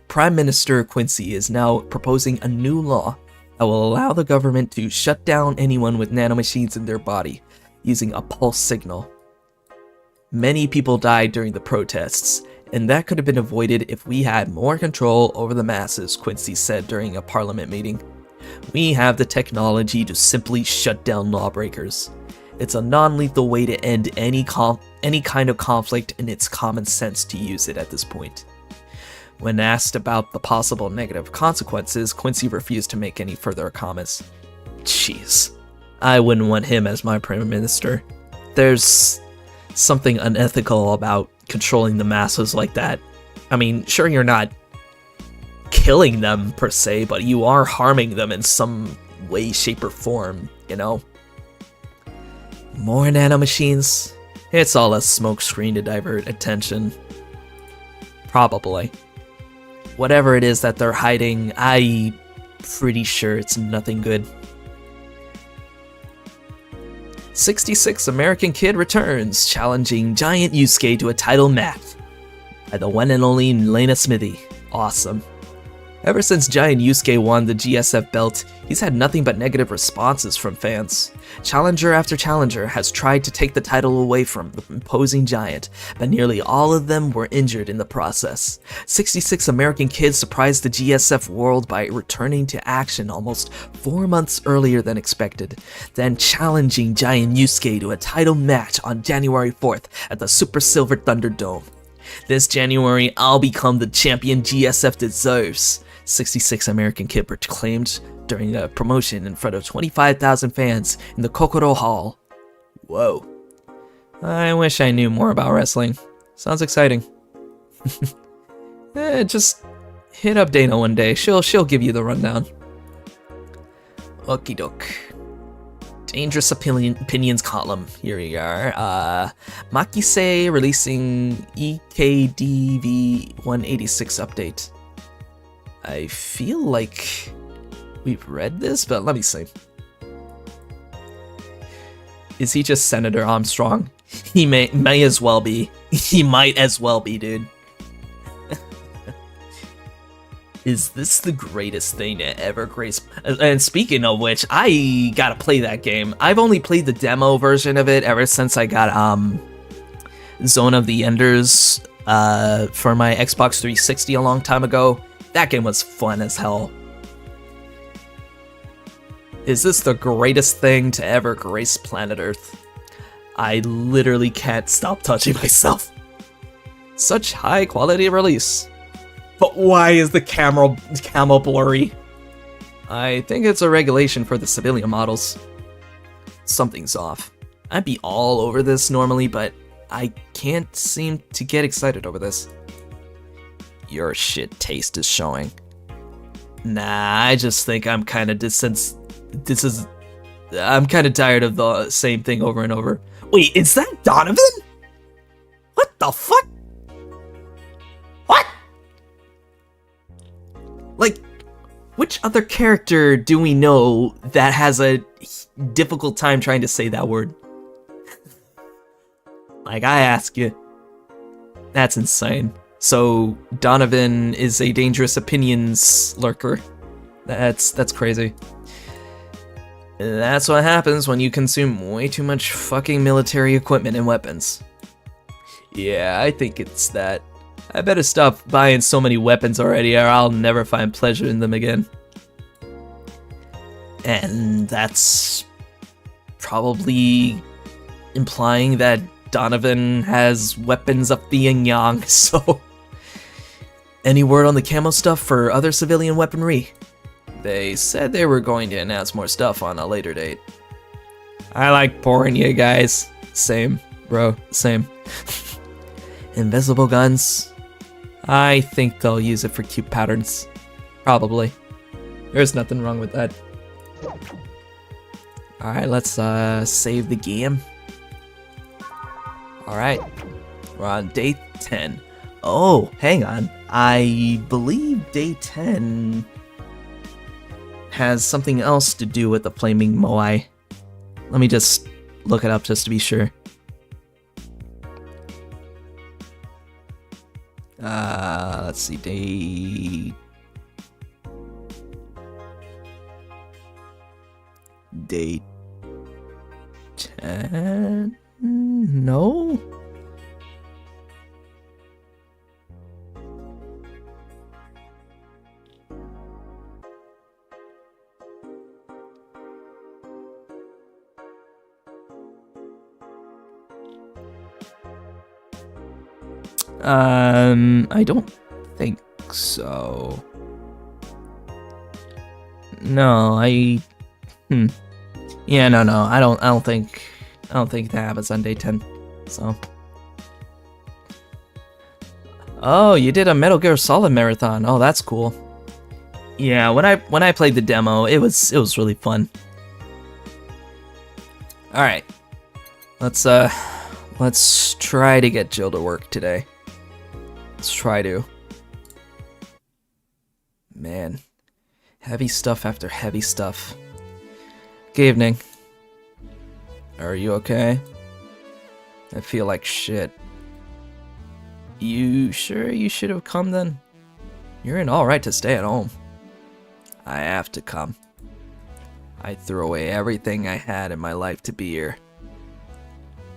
Prime Minister Quincy is now proposing a new law that will allow the government to shut down anyone with nanomachines in their body using a pulse signal. Many people died during the protests, and that could have been avoided if we had more control over the masses, Quincy said during a parliament meeting. We have the technology to simply shut down lawbreakers. It's a non-lethal way to end any kind of conflict, and it's common sense to use it at this point. When asked about the possible negative consequences, Quincy refused to make any further comments. Jeez, I wouldn't want him as my prime minister. There's something unethical about controlling the masses like that. I mean, sure, you're not killing them per se, but you are harming them in some way, shape, or form, you know? More nanomachines? It's all a smokescreen to divert attention. Probably. Whatever it is that they're hiding, I'm pretty sure it's nothing good. 66 American kid returns, challenging Giant Yusuke to a title match by the one and only Lena Smithy. Awesome. Ever since Giant Yusuke won the GSF belt, he's had nothing but negative responses from fans. Challenger after challenger has tried to take the title away from the imposing giant, but nearly all of them were injured in the process. 66 American kids surprised the GSF world by returning to action almost 4 months earlier than expected, then challenging Giant Yusuke to a title match on January 4th at the Super Silver Thunderdome. This January, I'll become the champion GSF deserves, 66 American kid proclaimed during a promotion in front of 25,000 fans in the Kokoro Hall. Whoa. I wish I knew more about wrestling. Sounds exciting. Just hit up Dana one day. She'll give you the rundown. Okie doke. Dangerous opinions column. Here we are. Makise releasing EKDV 186 update. I feel like we've read this, but let me see. Is he just Senator Armstrong? He may as well be. He might as well be, dude. Is this the greatest thing to ever grace? And speaking of which, I gotta play that game. I've only played the demo version of it ever since I got Zone of the Enders for my Xbox 360 a long time ago. That game was fun as hell. Is this the greatest thing to ever grace planet Earth? I literally can't stop touching myself. Such high quality release. But why is the camo blurry? I think it's a regulation for the civilian models. Something's off. I'd be all over this normally, but I can't seem to get excited over this. Your shit taste is showing. Nah, I just think I'm kind of I'm kind of tired of the same thing over and over. Wait, is that Donovan? What the fuck? What? Like, which other character do we know that has a difficult time trying to say that word? Like, I ask you. That's insane. So, Donovan is a dangerous opinions lurker. That's crazy. That's what happens when you consume way too much fucking military equipment and weapons. Yeah, I think it's that. I better stop buying so many weapons already or I'll never find pleasure in them again. And that's probably implying that Donovan has weapons up the yin-yang, so... Any word on the camo stuff for other civilian weaponry? They said they were going to announce more stuff on a later date. I like boring you guys. Same, bro, same. Invisible guns? I think they'll use it for cute patterns. Probably. There's nothing wrong with that. Alright, let's save the game. Alright, we're on day 10. Oh, hang on. I believe day 10 has something else to do with the flaming moai. Let me just look it up just to be sure. Let's see, date 10? No? I don't think so. No, yeah, no, I don't think that happens on day 10. So. Oh, you did a Metal Gear Solid marathon. Oh, that's cool. Yeah, when I played the demo, it was really fun. All right. Let's try to get Jill to work today. Let's try to. Man, heavy stuff after heavy stuff. Good evening. Are you okay? I feel like shit. You sure you should have come then? You're in all right to stay at home. I have to come. I threw away everything I had in my life to be here.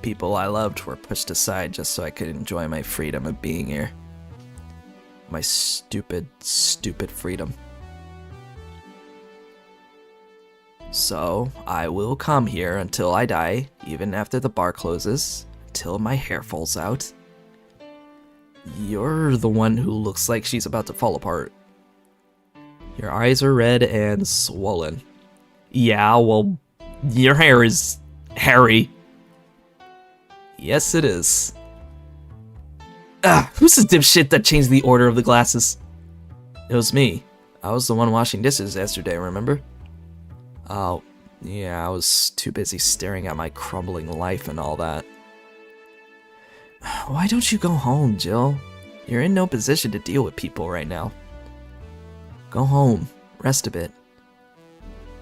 People I loved were pushed aside just so I could enjoy my freedom of being here. My stupid, stupid freedom. So, I will come here until I die, even after the bar closes, until my hair falls out. You're the one who looks like she's about to fall apart. Your eyes are red and swollen. Yeah, well, your hair is hairy. Yes, it is. Who's the dipshit that changed the order of the glasses? It was me. I was the one washing dishes yesterday, remember? Oh, yeah, I was too busy staring at my crumbling life and all that. Why don't you go home, Jill? You're in no position to deal with people right now. Go home. Rest a bit.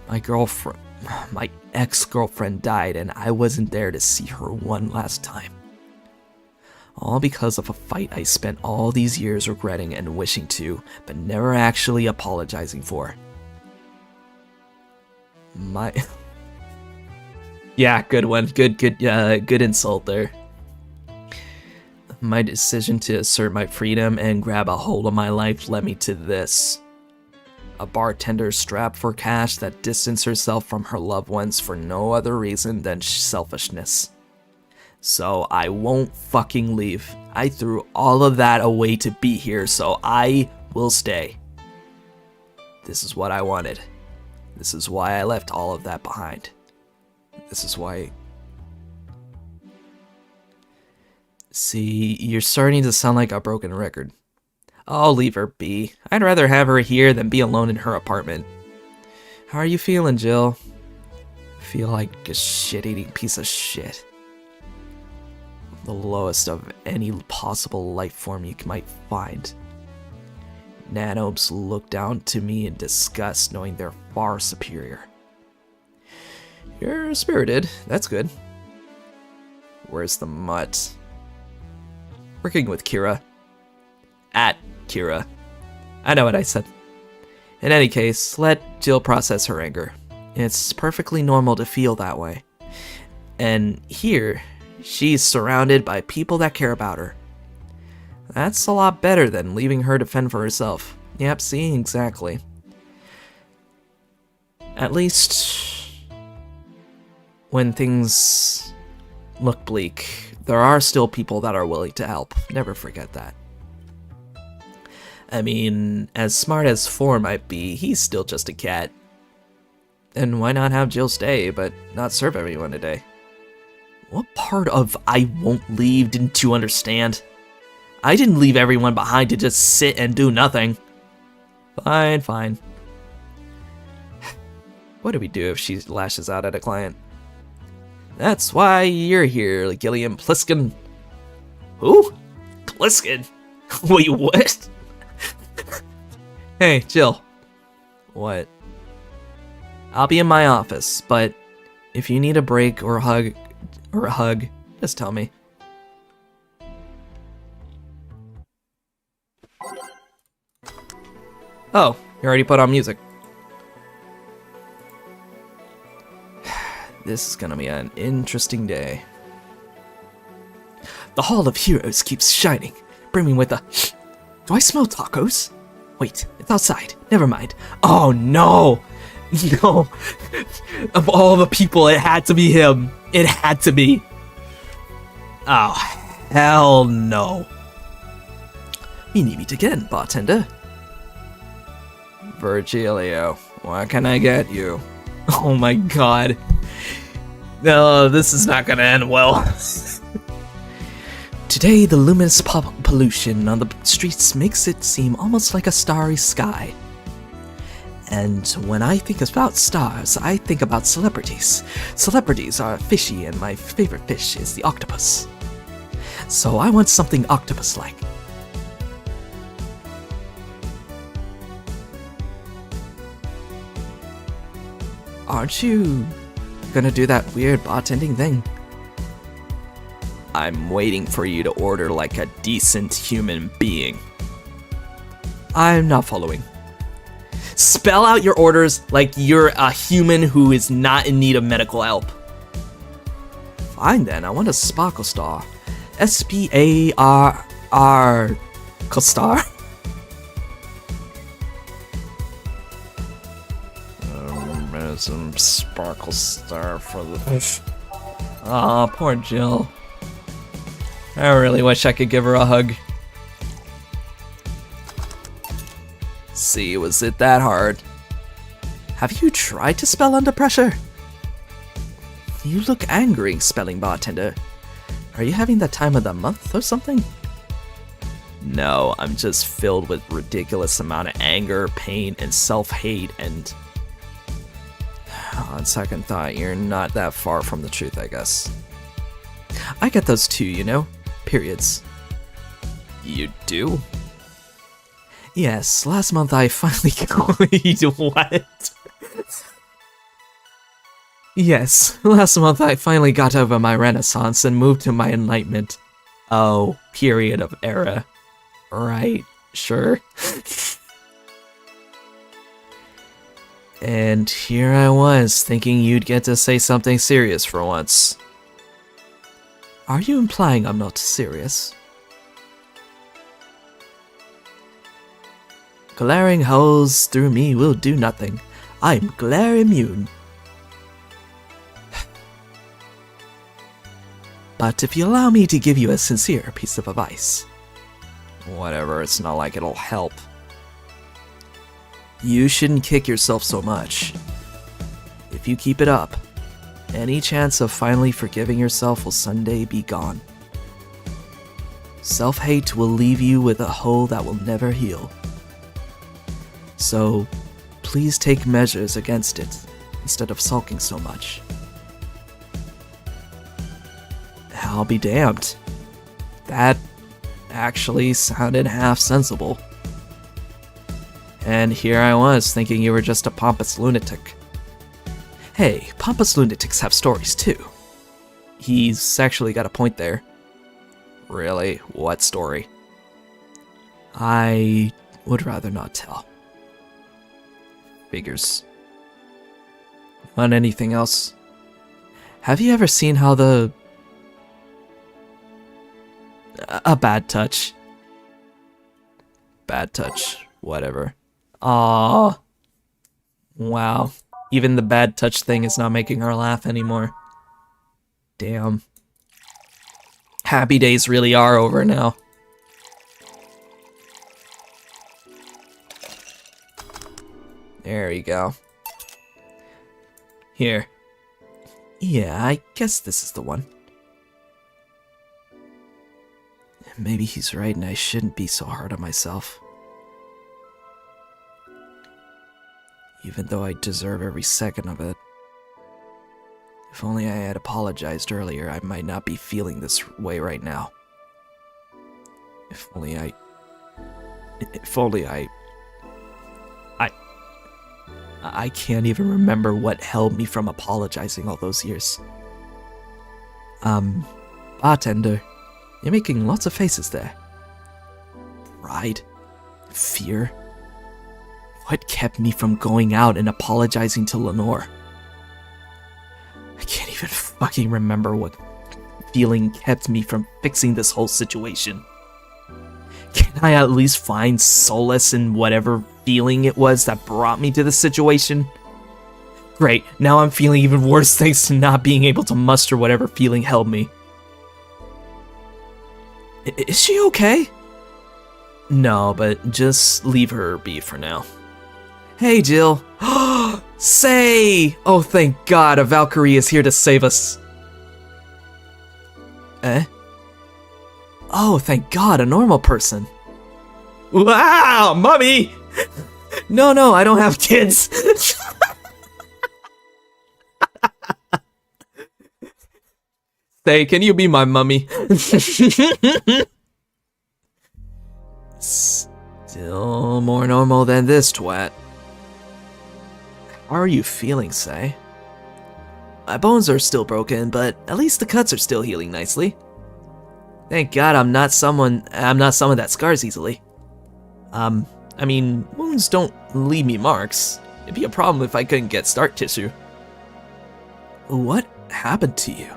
My ex-girlfriend died and I wasn't there to see her one last time. All because of a fight I spent all these years regretting and wishing to, but never actually apologizing for. Yeah, good one. Good insult there. My decision to assert my freedom and grab a hold of my life led me to this. A bartender strapped for cash that distanced herself from her loved ones for no other reason than selfishness. So I won't fucking leave. I threw all of that away to be here, so I will stay. This is what I wanted. This is why I left all of that behind. This is why... See, you're starting to sound like a broken record. I'll leave her be. I'd rather have her here than be alone in her apartment. How are you feeling, Jill? I feel like a shit-eating piece of shit. The lowest of any possible life form you might find. Nanobes look down to me in disgust, knowing they're far superior. You're spirited, that's good. Where's the mutt? Working with Kira. At Kira. I know what I said. In any case, let Jill process her anger. It's perfectly normal to feel that way. And here, she's surrounded by people that care about her. That's a lot better than leaving her to fend for herself. Yep, see, exactly. At least, when things look bleak, there are still people that are willing to help. Never forget that. I mean, as smart as 4 might be, he's still just a cat. And why not have Jill stay, but not serve everyone today? What part of I won't leave didn't you understand? I didn't leave everyone behind to just sit and do nothing. Fine, fine. What do we do if she lashes out at a client? That's why you're here, Gilliam Pliskin. Who? Pliskin? Wait, what? Hey, Jill. What? I'll be in my office, but If you need a break or a hug, just tell me. Oh, you already put on music. This is gonna be an interesting day. The Hall of Heroes keeps shining, brimming with a... Do I smell tacos? Wait, it's outside. Never mind. Oh no! No! Of all the people, it had to be him. It had to be. Oh, hell no. You need me again, bartender. Virgilio, what can I get you? Oh my god. No, this is not gonna end well. Today, the luminous pollution on the streets makes it seem almost like a starry sky. And when I think about stars, I think about celebrities. Celebrities are fishy, and my favorite fish is the octopus. So I want something octopus-like. Aren't you gonna do that weird bartending thing? I'm waiting for you to order like a decent human being. I'm not following. Spell out your orders like you're a human who is not in need of medical help. Fine then, I want a Sparkle Star. S-P-A-R-R... Star? Some Sparkle Star for the fish. Aw, poor Jill. I really wish I could give her a hug. See, was it that hard? Have you tried to spell under pressure? You look angry, spelling bartender. Are you having the time of the month or something? No, I'm just filled with ridiculous amount of anger, pain, and self-hate, and... On second thought, you're not that far from the truth, I guess. I get those too, you know? Periods. You do? Yes, last month I finally what? Yes, last month I finally got over my renaissance and moved to my enlightenment. Oh, period of era. Right, sure. And here I was, thinking you'd get to say something serious for once. Are you implying I'm not serious? Glaring holes through me will do nothing. I'm glare immune. But if you allow me to give you a sincere piece of advice. Whatever, it's not like it'll help. You shouldn't kick yourself so much. If you keep it up, any chance of finally forgiving yourself will someday be gone. Self-hate will leave you with a hole that will never heal. So, please take measures against it, instead of sulking so much. I'll be damned. That actually sounded half sensible. And here I was, thinking you were just a pompous lunatic. Hey, pompous lunatics have stories too. He's actually got a point there. Really? What story? I would rather not tell. Figures. Want anything else? Have you ever seen how the... A bad touch. Bad touch. Whatever. Aww. Wow. Even the bad touch thing is not making her laugh anymore. Damn. Happy days really are over now. There you go. Here. Yeah, I guess this is the one. Maybe he's right and I shouldn't be so hard on myself. Even though I deserve every second of it. If only I had apologized earlier, I might not be feeling this way right now. If only I can't even remember what held me from apologizing all those years. Bartender, you're making lots of faces there. Pride? Fear? What kept me from going out and apologizing to Lenore? I can't even fucking remember what feeling kept me from fixing this whole situation. Can I at least find solace in whatever feeling it was that brought me to this situation? Great, now I'm feeling even worse thanks to not being able to muster whatever feeling held me. Is she okay? No, but just leave her be for now. Hey, Jill. Say! Oh, thank God, a Valkyrie is here to save us. Eh? Oh, thank God, a normal person. Wow, mommy! No, I don't have kids. Say, can you be my mummy? Still more normal than this twat. How are you feeling, Say? My bones are still broken, but at least the cuts are still healing nicely. Thank God I'm not someone that scars easily. I mean, wounds don't leave me marks. It'd be a problem if I couldn't get scar tissue. What happened to you?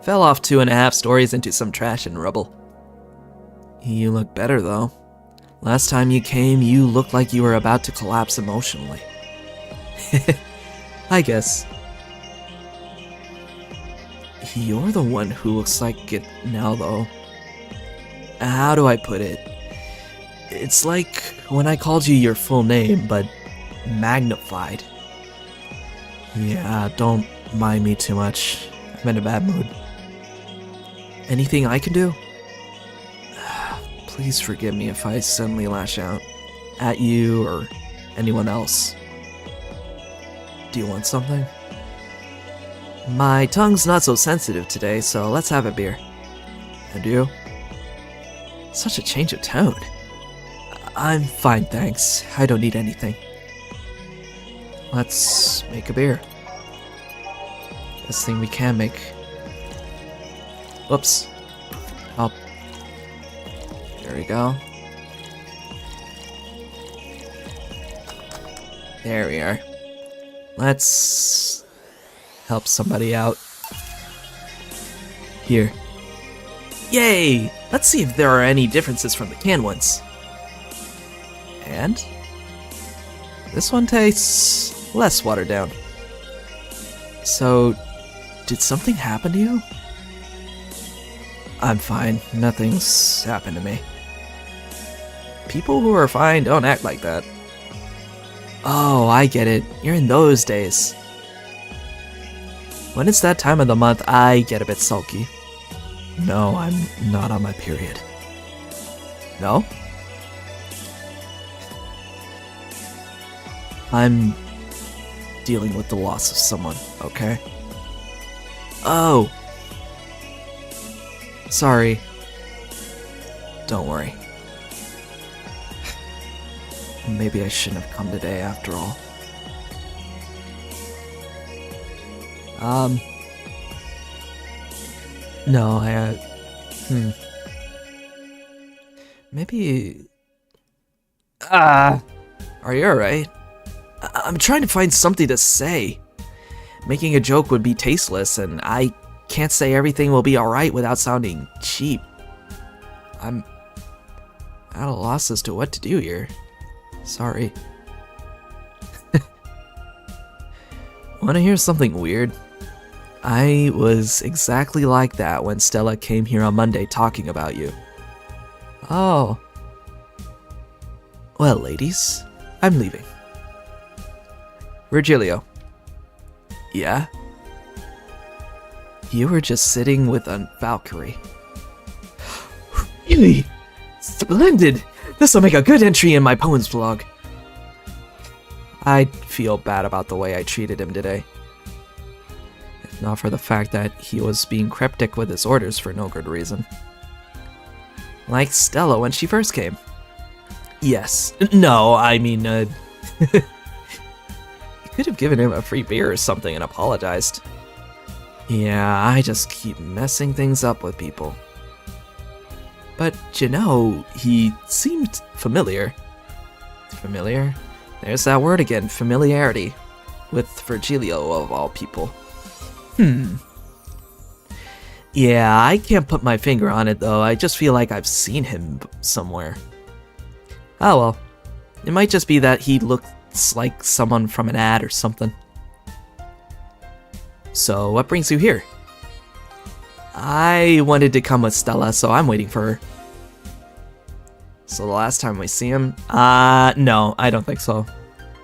Fell off 2.5 stories into some trash and rubble. You look better, though. Last time you came, you looked like you were about to collapse emotionally. I guess. You're the one who looks like it now, though. How do I put it? It's like when I called you your full name, but magnified. Yeah, don't mind me too much. I'm in a bad mood. Anything I can do? Please forgive me if I suddenly lash out at you or anyone else. Do you want something? My tongue's not so sensitive today, so let's have a beer. And you? Such a change of tone. I'm fine, thanks. I don't need anything. Let's make a beer. Best thing we can make. Whoops. Oh. There we go. There we are. Let's help somebody out. Here. Yay! Let's see if there are any differences from the canned ones. And this one tastes less watered down. So, did something happen to you? I'm fine. Nothing's happened to me. People who are fine don't act like that. Oh, I get it. You're in those days. When it's that time of the month, I get a bit sulky. No, I'm not on my period. No? I'm dealing with the loss of someone, okay? Oh. Sorry. Don't worry. Maybe I shouldn't have come today after all. No, Maybe... Are you alright? I'm trying to find something to say. Making a joke would be tasteless, and I can't say everything will be alright without sounding cheap. I'm at a loss as to what to do here. Sorry. Wanna hear something weird? I was exactly like that when Stella came here on Monday talking about you. Oh. Well, ladies, I'm leaving. Virgilio. Yeah? You were just sitting with a Valkyrie. Really? Splendid! This'll make a good entry in my poems blog. I feel bad about the way I treated him today. If not for the fact that he was being cryptic with his orders for no good reason. Like Stella when she first came. Yes. No, I mean, could have given him a free beer or something and apologized. Yeah, I just keep messing things up with people. But, you know, he seemed familiar. Familiar? There's that word again, familiarity. With Virgilio, of all people. Yeah, I can't put my finger on it, though. I just feel like I've seen him somewhere. Oh well. It might just be that he looks like someone from an ad or something. So, what brings you here? I wanted to come with Stella, so I'm waiting for her. So the last time we see him? No, I don't think so.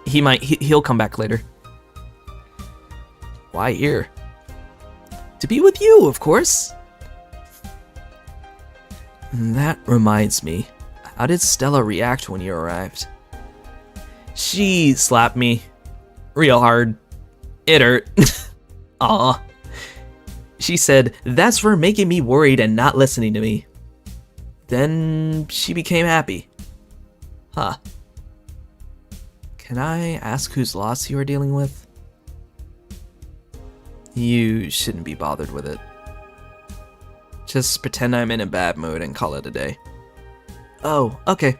He'll come back later. Why here? To be with you, of course. That reminds me. How did Stella react when you arrived? She slapped me. Real hard. It hurt. Aw. She said, "That's for making me worried and not listening to me." Then she became happy. Huh. Can I ask whose loss you are dealing with? You shouldn't be bothered with it. Just pretend I'm in a bad mood and call it a day. Oh, okay.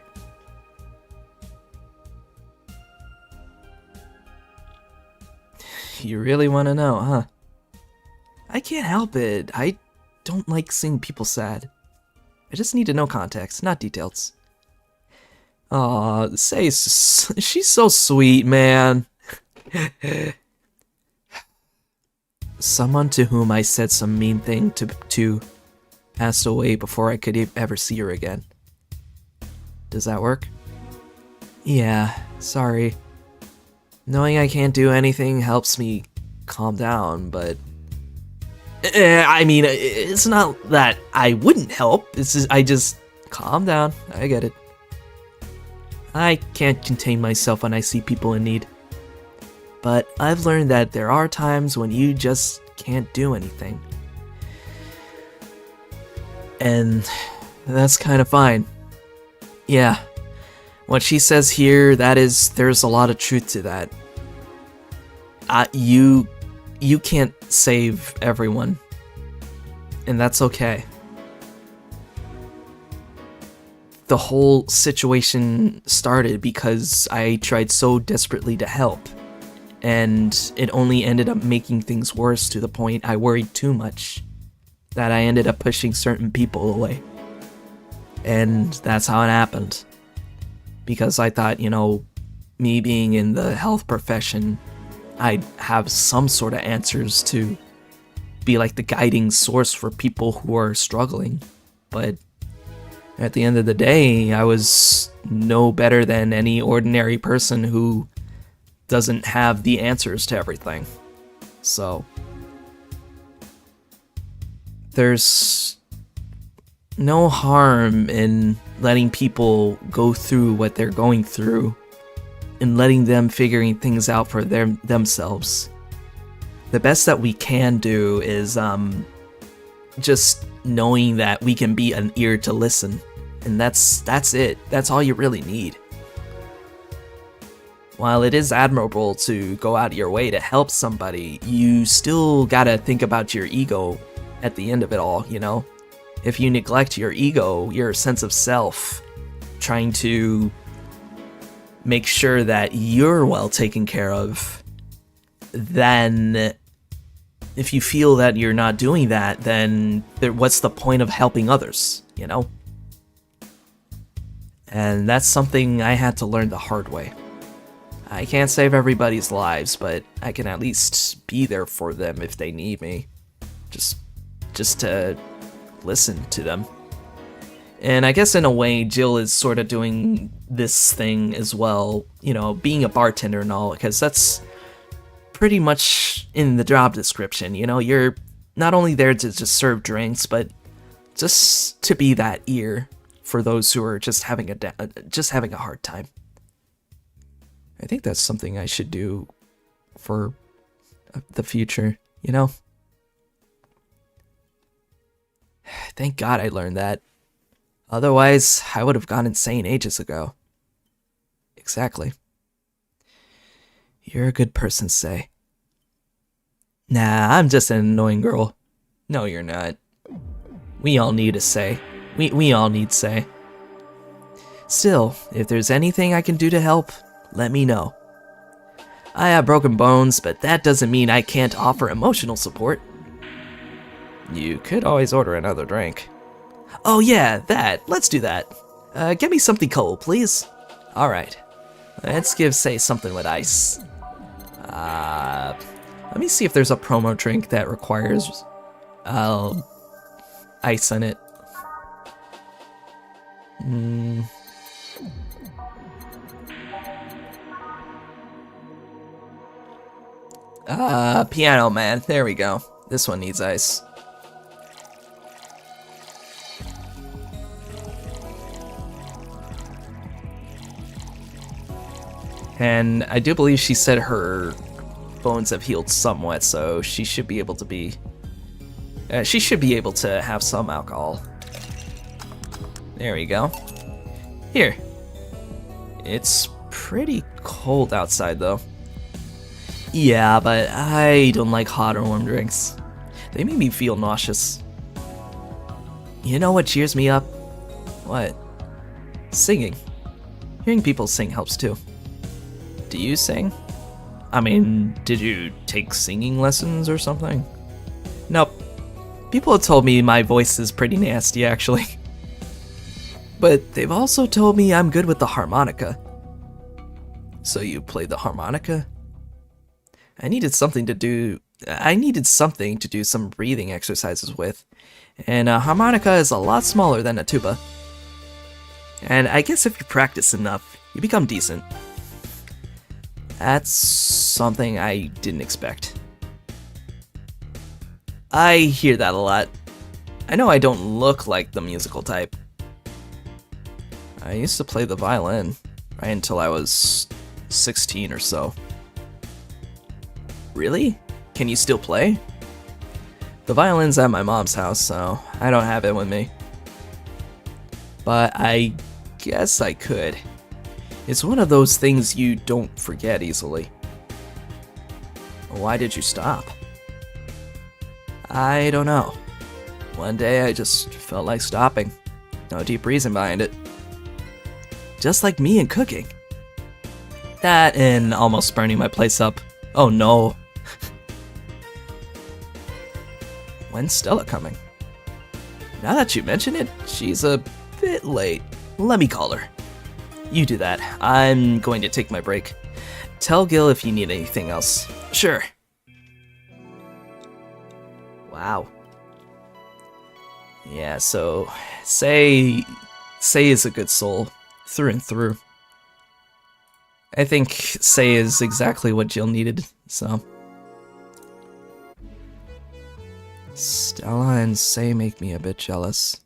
You really want to know, huh? I can't help it. I don't like seeing people sad. I just need to know context, not details. Aw, she's so sweet, man. Someone to whom I said some mean thing to passed away before I could ever see her again. Does that work? Yeah, sorry. Knowing I can't do anything helps me calm down, but... I mean, it's not that I wouldn't help, it's just, I just... Calm down, I get it. I can't contain myself when I see people in need. But I've learned that there are times when you just can't do anything. And that's kind of fine. Yeah, what she says here, there's a lot of truth to that. You can't save everyone, and that's okay. The whole situation started because I tried so desperately to help, and it only ended up making things worse to the point I worried too much that I ended up pushing certain people away. And that's how it happened. Because I thought, you know, me being in the health profession, I'd have some sort of answers to be like the guiding source for people who are struggling. But at the end of the day, I was no better than any ordinary person who doesn't have the answers to everything. So there's no harm in letting people go through what they're going through and letting them figuring things out for themselves. The best that we can do is just knowing that we can be an ear to listen, and that's it. That's all you really need. While it is admirable to go out of your way to help somebody, you still gotta think about your ego at the end of it all, you know? If you neglect your ego, your sense of self, trying to make sure that you're well taken care of, then if you feel that you're not doing that, then what's the point of helping others, you know? And that's something I had to learn the hard way. I can't save everybody's lives, but I can at least be there for them if they need me. Just to listen to them. And I guess in a way, Jill is sort of doing this thing as well, you know, being a bartender and all, because that's pretty much in the job description, you know? You're not only there to just serve drinks, but just to be that ear for those who are just having a hard time. I think that's something I should do for the future, you know? Thank God I learned that. Otherwise, I would have gone insane ages ago. Exactly. You're a good person, Say. Nah, I'm just an annoying girl. No, you're not. We all need a Say. We all need Say. Still, if there's anything I can do to help, let me know. I have broken bones, but that doesn't mean I can't offer emotional support. You could always order another drink. Oh yeah, that. Let's do that. Get me something cold, please. Alright. Let's give Say something with ice. Let me see if there's a promo drink that requires ice in it. Piano Man. There we go. This one needs ice. And I do believe she said her bones have healed somewhat, so she should be able to be... she should be able to have some alcohol. There we go. Here. It's pretty cold outside, though. Yeah, but I don't like hot or warm drinks. They make me feel nauseous. You know what cheers me up? What? Singing. Hearing people sing helps too. Do you sing? I mean, did you take singing lessons or something? Nope. People have told me my voice is pretty nasty, actually. But they've also told me I'm good with the harmonica. So you play the harmonica? I needed something to do some breathing exercises with. And a harmonica is a lot smaller than a tuba. And I guess if you practice enough, you become decent. That's something I didn't expect. I hear that a lot. I know I don't look like the musical type. I used to play the violin, right until I was 16 or so. Really? Can you still play? The violin's at my mom's house, so I don't have it with me. But I guess I could. It's one of those things you don't forget easily. Why did you stop? I don't know. One day I just felt like stopping. No deep reason behind it. Just like me and cooking. That and almost burning my place up. Oh no. When's Stella coming? Now that you mention it, she's a bit late. Let me call her. You do that. I'm going to take my break. Tell Gil if you need anything else. Sure. Wow. Yeah, so Say is a good soul, through and through. I think Say is exactly what Jill needed, so. Stella and Say make me a bit jealous.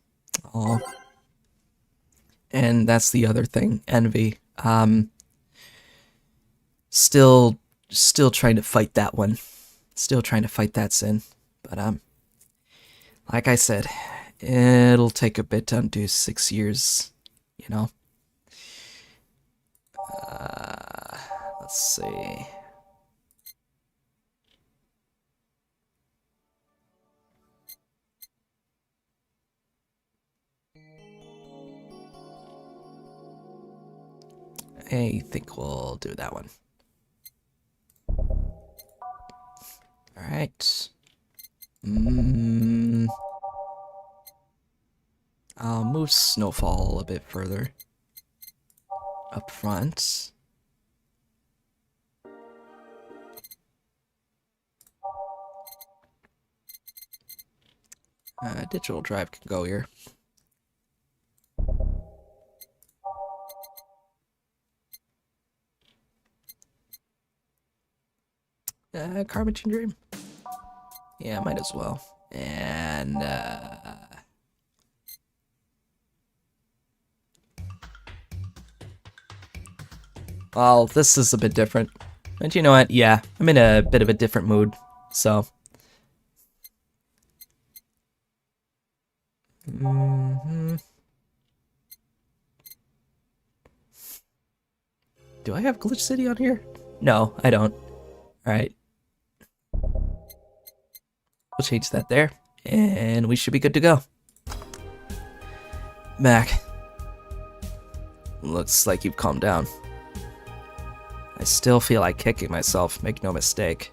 Aw. And that's the other thing, envy. Still trying to fight that one. Still trying to fight that sin. But, like I said, it'll take a bit to undo 6 years, you know? Let's see. I think we'll do that one. Alright. I'll move Snowfall a bit further up front. Digital drive can go here. Car Machine Dream? Yeah, might as well. And, well, this is a bit different. But you know what? Yeah, I'm in a bit of a different mood, so. Do I have Glitch City on here? No, I don't. Alright. We'll change that there, and we should be good to go. Mac. Looks like you've calmed down. I still feel like kicking myself, make no mistake.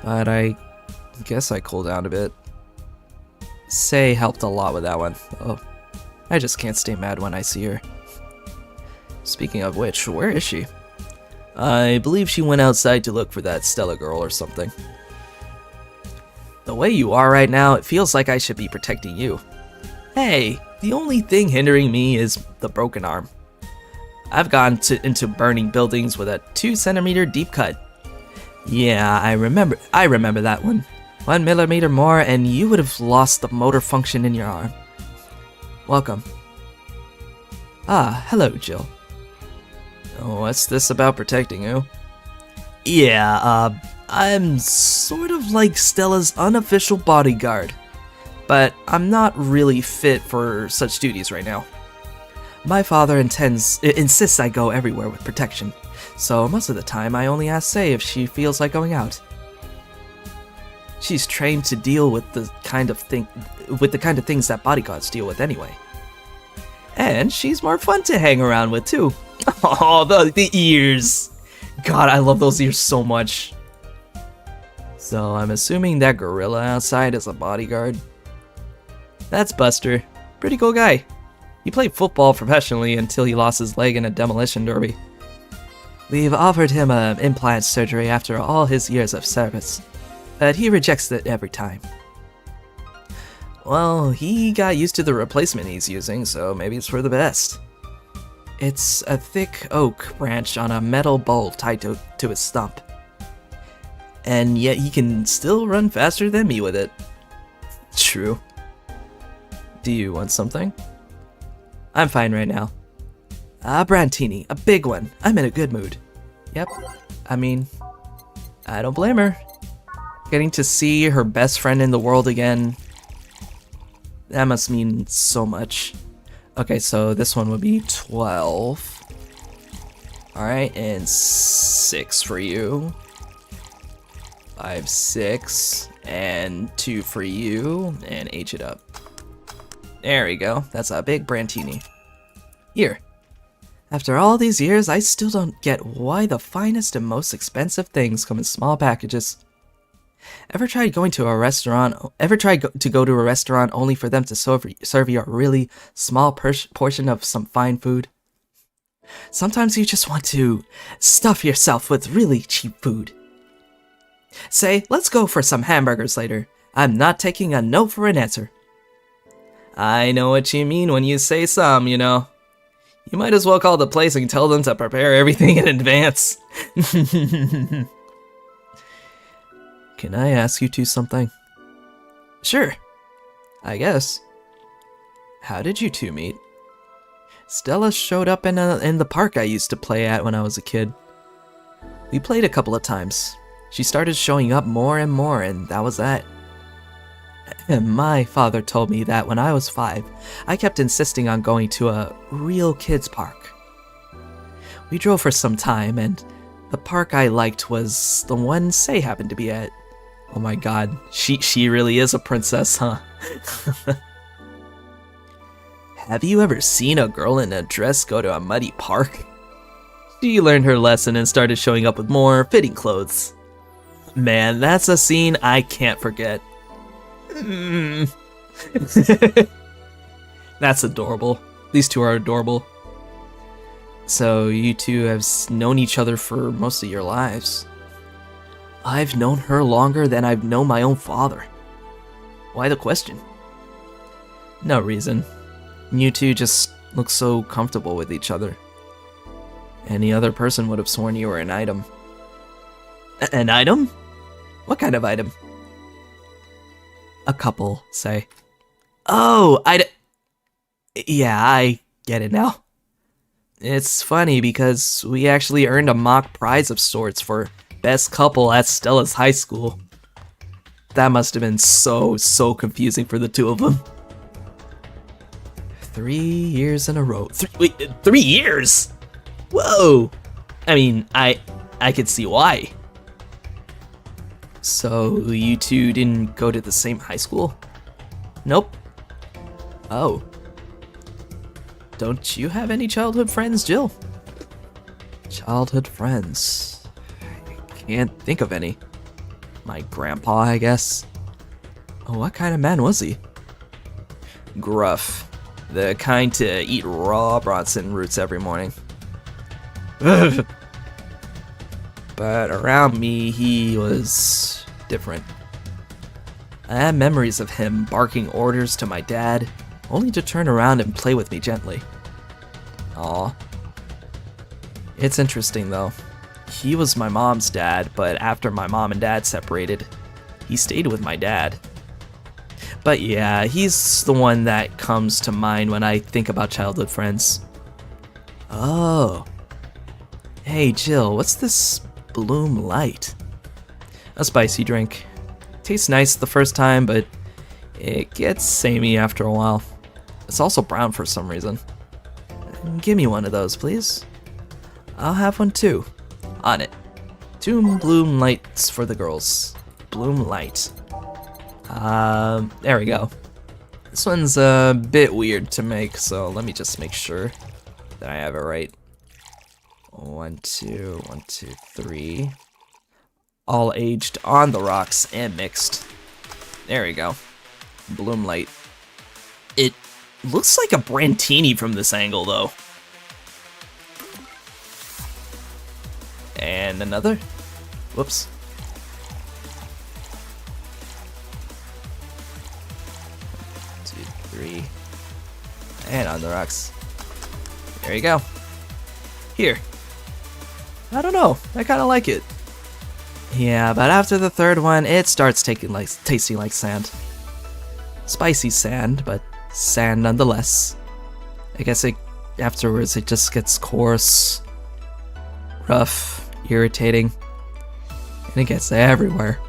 But I guess I cooled down a bit. Say helped a lot with that one. Oh, I just can't stay mad when I see her. Speaking of which, where is she? I believe she went outside to look for that Stella girl or something. The way you are right now, it feels like I should be protecting you. Hey, the only thing hindering me is the broken arm. I've gone into burning buildings with a 2-centimeter deep cut. Yeah, I remember that one. 1 millimeter more and you would have lost the motor function in your arm. Welcome. Ah, hello, Jill. What's this about protecting you? Yeah, I'm sort of like Stella's unofficial bodyguard, but I'm not really fit for such duties right now. My father insists I go everywhere with protection, so most of the time I only ask Say if she feels like going out. She's trained to deal with the kind of things that bodyguards deal with anyway. And she's more fun to hang around with too. Oh, the ears. God, I love those ears so much. So I'm assuming that gorilla outside is a bodyguard. That's Buster. Pretty cool guy. He played football professionally until he lost his leg in a demolition derby. We've offered him an implant surgery after all his years of service, but he rejects it every time. Well, he got used to the replacement he's using, so maybe it's for the best. It's a thick oak branch on a metal bowl tied to his stump. And yet he can still run faster than me with it. True. Do you want something? I'm fine right now. A Brantini, a big one. I'm in a good mood. Yep. I mean, I don't blame her. Getting to see her best friend in the world again, that must mean so much. Okay, so this one would be 12. Alright, and 6 for you. 5, 6, and 2 for you, and H it up. There we go, that's a big Brantini. Here. After all these years, I still don't get why the finest and most expensive things come in small packages. Ever tried going to a restaurant? Ever tried to go to a restaurant only for them to serve you a really small portion of some fine food? Sometimes you just want to stuff yourself with really cheap food. Say, let's go for some hamburgers later. I'm not taking a no for an answer. I know what you mean when you say some, you know. You might as well call the place and tell them to prepare everything in advance. Can I ask you two something? Sure. I guess. How did you two meet? Stella showed up in the park I used to play at when I was a kid. We played a couple of times. She started showing up more and more, and that was that. And my father told me that when I was 5, I kept insisting on going to a real kids park. We drove for some time, and the park I liked was the one Say happened to be at. Oh my god, she really is a princess, huh? Have you ever seen a girl in a dress go to a muddy park? She learned her lesson and started showing up with more fitting clothes. Man, that's a scene I can't forget. That's adorable. These two are adorable. So you two have known each other for most of your lives. I've known her longer than I've known my own father. Why the question? No reason. You two just look so comfortable with each other. Any other person would have sworn you were an item. An item? What kind of item? A couple, Say. Oh, yeah, I get it now. It's funny because we actually earned a mock prize of sorts for best couple at Stella's high school. That must have been so confusing for the two of them. 3 years in a row. Wait, 3 years? Whoa! I mean, I could see why. So, you two didn't go to the same high school? Nope. Oh. Don't you have any childhood friends, Jill? Childhood friends? I can't think of any. My grandpa, I guess. Oh, what kind of man was he? Gruff. The kind to eat raw Bronson roots every morning. But around me, he was different. I have memories of him barking orders to my dad, only to turn around and play with me gently. Aw. It's interesting though. He was my mom's dad, but after my mom and dad separated, he stayed with my dad. But yeah, he's the one that comes to mind when I think about childhood friends. Oh. Hey Jill, what's this Bloom Light? A spicy drink. Tastes nice the first time, but it gets samey after a while. It's also brown for some reason. Give me one of those, please. I'll have one too. On it. 2 Bloom Lights for the girls. Bloom Light. There we go. This one's a bit weird to make, so let me just make sure that I have it right. 1, 2, 1, 2, 3. All aged on the rocks and mixed. There we go. Bloom Light. It looks like a Brandtini from this angle, though. And another. Whoops. Two, 3. And on the rocks. There you go. Here. I don't know. I kind of like it. Yeah, but after the third one, it starts tasting like sand. Spicy sand, but sand nonetheless. I guess afterwards it just gets coarse, rough, irritating, and it gets everywhere.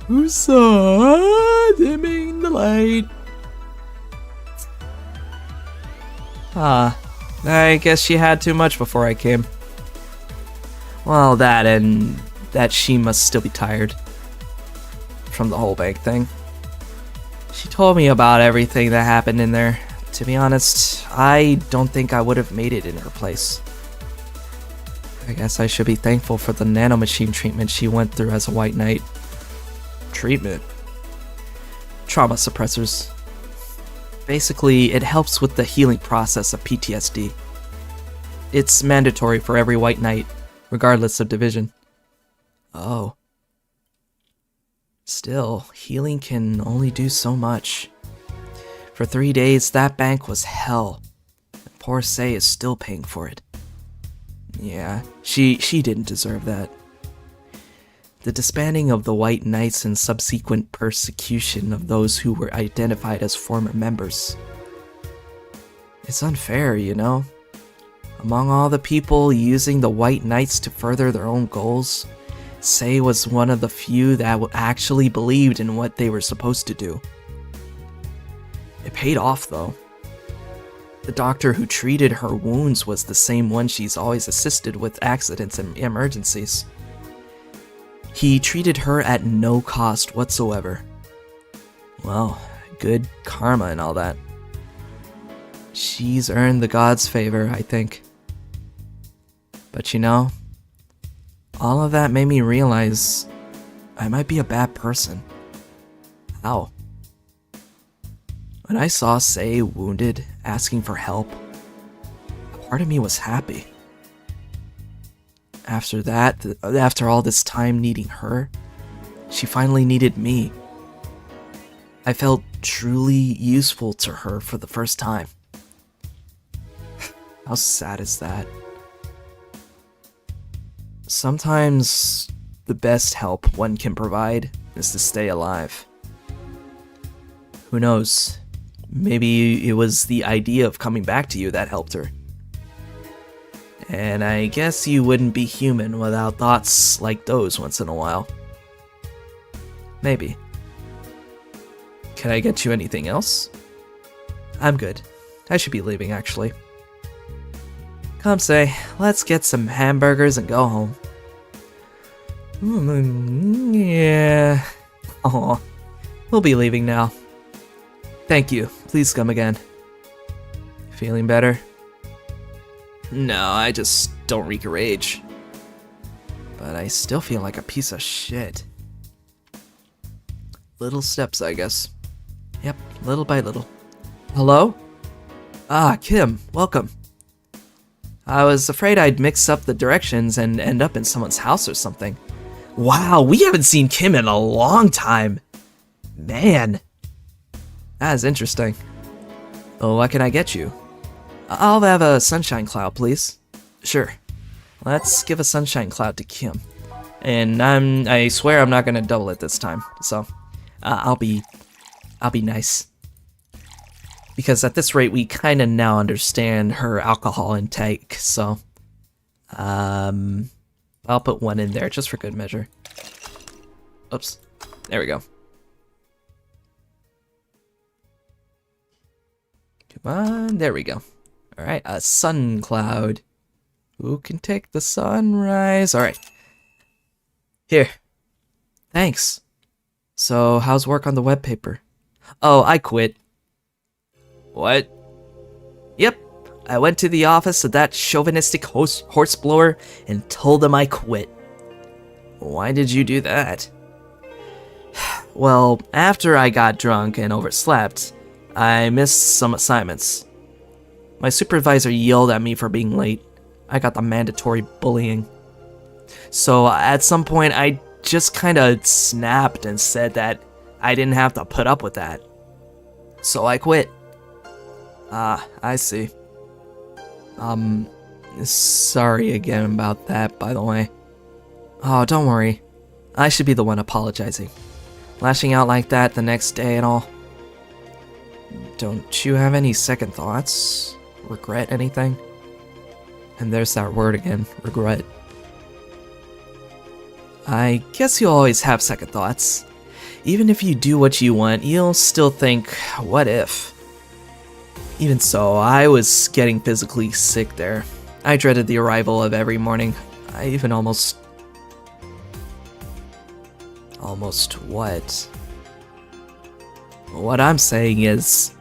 Who's dimming the light? I guess she had too much before I came. Well, that and that she must still be tired from the whole bank thing. She told me about everything that happened in there. To be honest, I don't think I would have made it in her place. I guess I should be thankful for the nanomachine treatment she went through as a White Knight. Treatment? Trauma suppressors. Basically, it helps with the healing process of PTSD. It's mandatory for every White Knight, regardless of division. Oh. Still, healing can only do so much. For 3 days, that bank was hell. And poor Sei is still paying for it. Yeah, she didn't deserve that. The disbanding of the White Knights and subsequent persecution of those who were identified as former members. It's unfair, you know? Among all the people using the White Knights to further their own goals, Sei was one of the few that actually believed in what they were supposed to do. It paid off, though. The doctor who treated her wounds was the same one she's always assisted with accidents and emergencies. He treated her at no cost whatsoever. Well, good karma and all that. She's earned the gods' favor, I think. But you know, all of that made me realize I might be a bad person. How? When I saw Sei wounded, asking for help, a part of me was happy. After that, after all this time needing her, she finally needed me. I felt truly useful to her for the first time. How sad is that? Sometimes the best help one can provide is to stay alive. Who knows? Maybe it was the idea of coming back to you that helped her. And I guess you wouldn't be human without thoughts like those once in a while. Maybe. Can I get you anything else? I'm good. I should be leaving, actually. Come say, let's get some hamburgers and go home. Yeah. Aw. We'll be leaving now. Thank you. Please come again. Feeling better? No, I just don't wreak rage. But I still feel like a piece of shit. Little steps, I guess. Yep, little by little. Hello? Ah, Kim, welcome. I was afraid I'd mix up the directions and end up in someone's house or something. Wow, we haven't seen Kim in a long time. Man. That is interesting. Oh, what can I get you? I'll have a sunshine cloud, please. Sure. Let's give a sunshine cloud to Kim. And I swear I'm not gonna double it this time. So, I'll be nice. Because at this rate, we kind of now understand her alcohol intake, so... I'll put one in there, just for good measure. Oops. There we go. Come on, there we go. Alright, a sun cloud. Who can take the sunrise? Alright. Here. Thanks. So, how's work on the web paper? Oh, I quit. What? Yep. I went to the office of that chauvinistic horseblower and told him I quit. Why did you do that? Well, after I got drunk and overslept, I missed some assignments. My supervisor yelled at me for being late. I got the mandatory bullying. So at some point, I just kind of snapped and said that I didn't have to put up with that. So I quit. Ah, I see. Sorry again about that, by the way. Oh, don't worry. I should be the one apologizing. Lashing out like that the next day and all. Don't you have any second thoughts? Regret anything? And there's that word again, regret. I guess you'll always have second thoughts. Even if you do what you want, you'll still think, what if? Even so, I was getting physically sick there. I dreaded the arrival of every morning. I even almost what? What I'm saying is,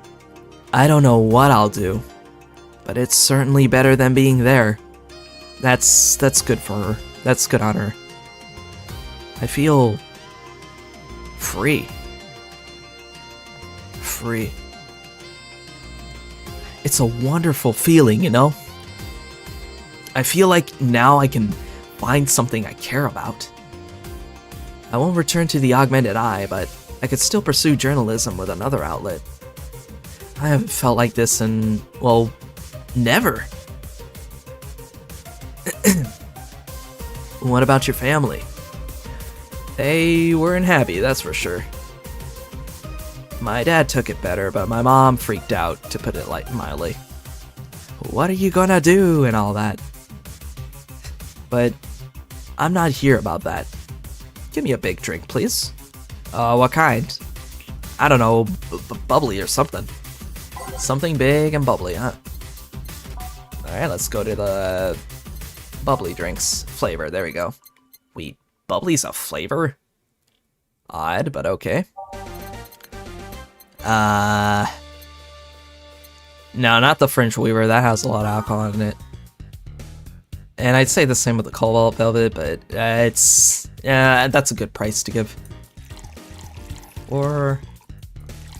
I don't know what I'll do, but it's certainly better than being there. That's good for her. That's good on her. I feel free. Free. It's a wonderful feeling, you know? I feel like now I can find something I care about. I won't return to the augmented eye, but I could still pursue journalism with another outlet. I haven't felt like this in, well, never. What about your family? They weren't happy, that's for sure. My dad took it better, but my mom freaked out, to put it mildly. What are you gonna do and all that? But I'm not here about that. Give me a big drink, please. What kind? I don't know, bubbly or something. Something big and bubbly, huh? Alright, let's go to the bubbly drinks flavor. There we go. Wait, bubbly's a flavor? Odd, but okay. No, not the French Weaver. That has a lot of alcohol in it. And I'd say the same with the Cobalt Velvet, but that's a good price to give. 4,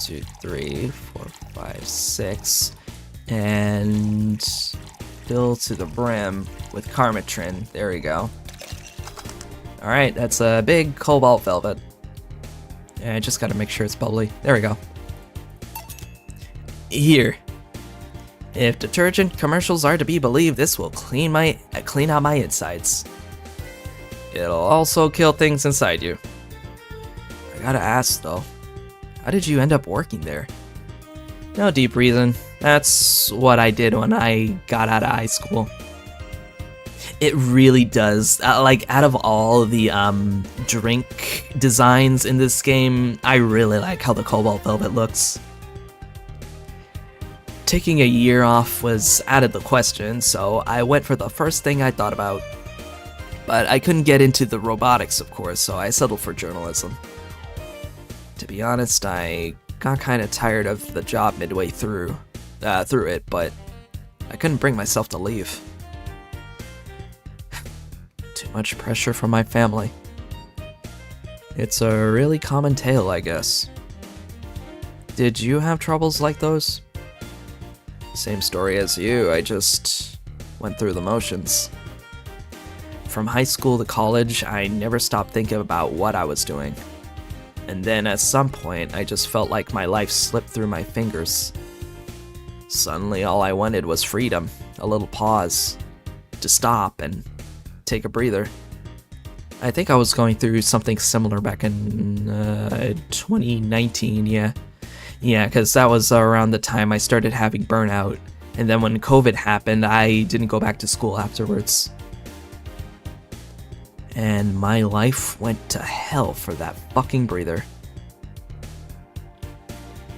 2, 3, 4, 5, 6, and fill to the brim with Carmitrin. There we go. All right, that's a big Cobalt Velvet. Yeah, I just gotta make sure it's bubbly. There we go. Here. If detergent commercials are to be believed, this will clean out my insides. It'll also kill things inside you. I gotta ask though, how did you end up working there? No deep reason. That's what I did when I got out of high school. It really does. Like, out of all the drink designs in this game, I really like how the Cobalt Velvet looks. taking a year off was out of the question, so I went for the first thing I thought about. But I couldn't get into the robotics, of course, so I settled for journalism. To be honest, I got kind of tired of the job midway through it, but I couldn't bring myself to leave. Too much pressure from my family. It's a really common tale, I guess. Did you have troubles like those? Same story as you, I just went through the motions. From high school to college, I never stopped thinking about what I was doing. And then at some point, I just felt like my life slipped through my fingers. Suddenly, all I wanted was freedom, a little pause, to stop and take a breather. I think I was going through something similar back in 2019, yeah. Yeah, because that was around the time I started having burnout. And then when COVID happened, I didn't go back to school afterwards. And my life went to hell for that fucking breather.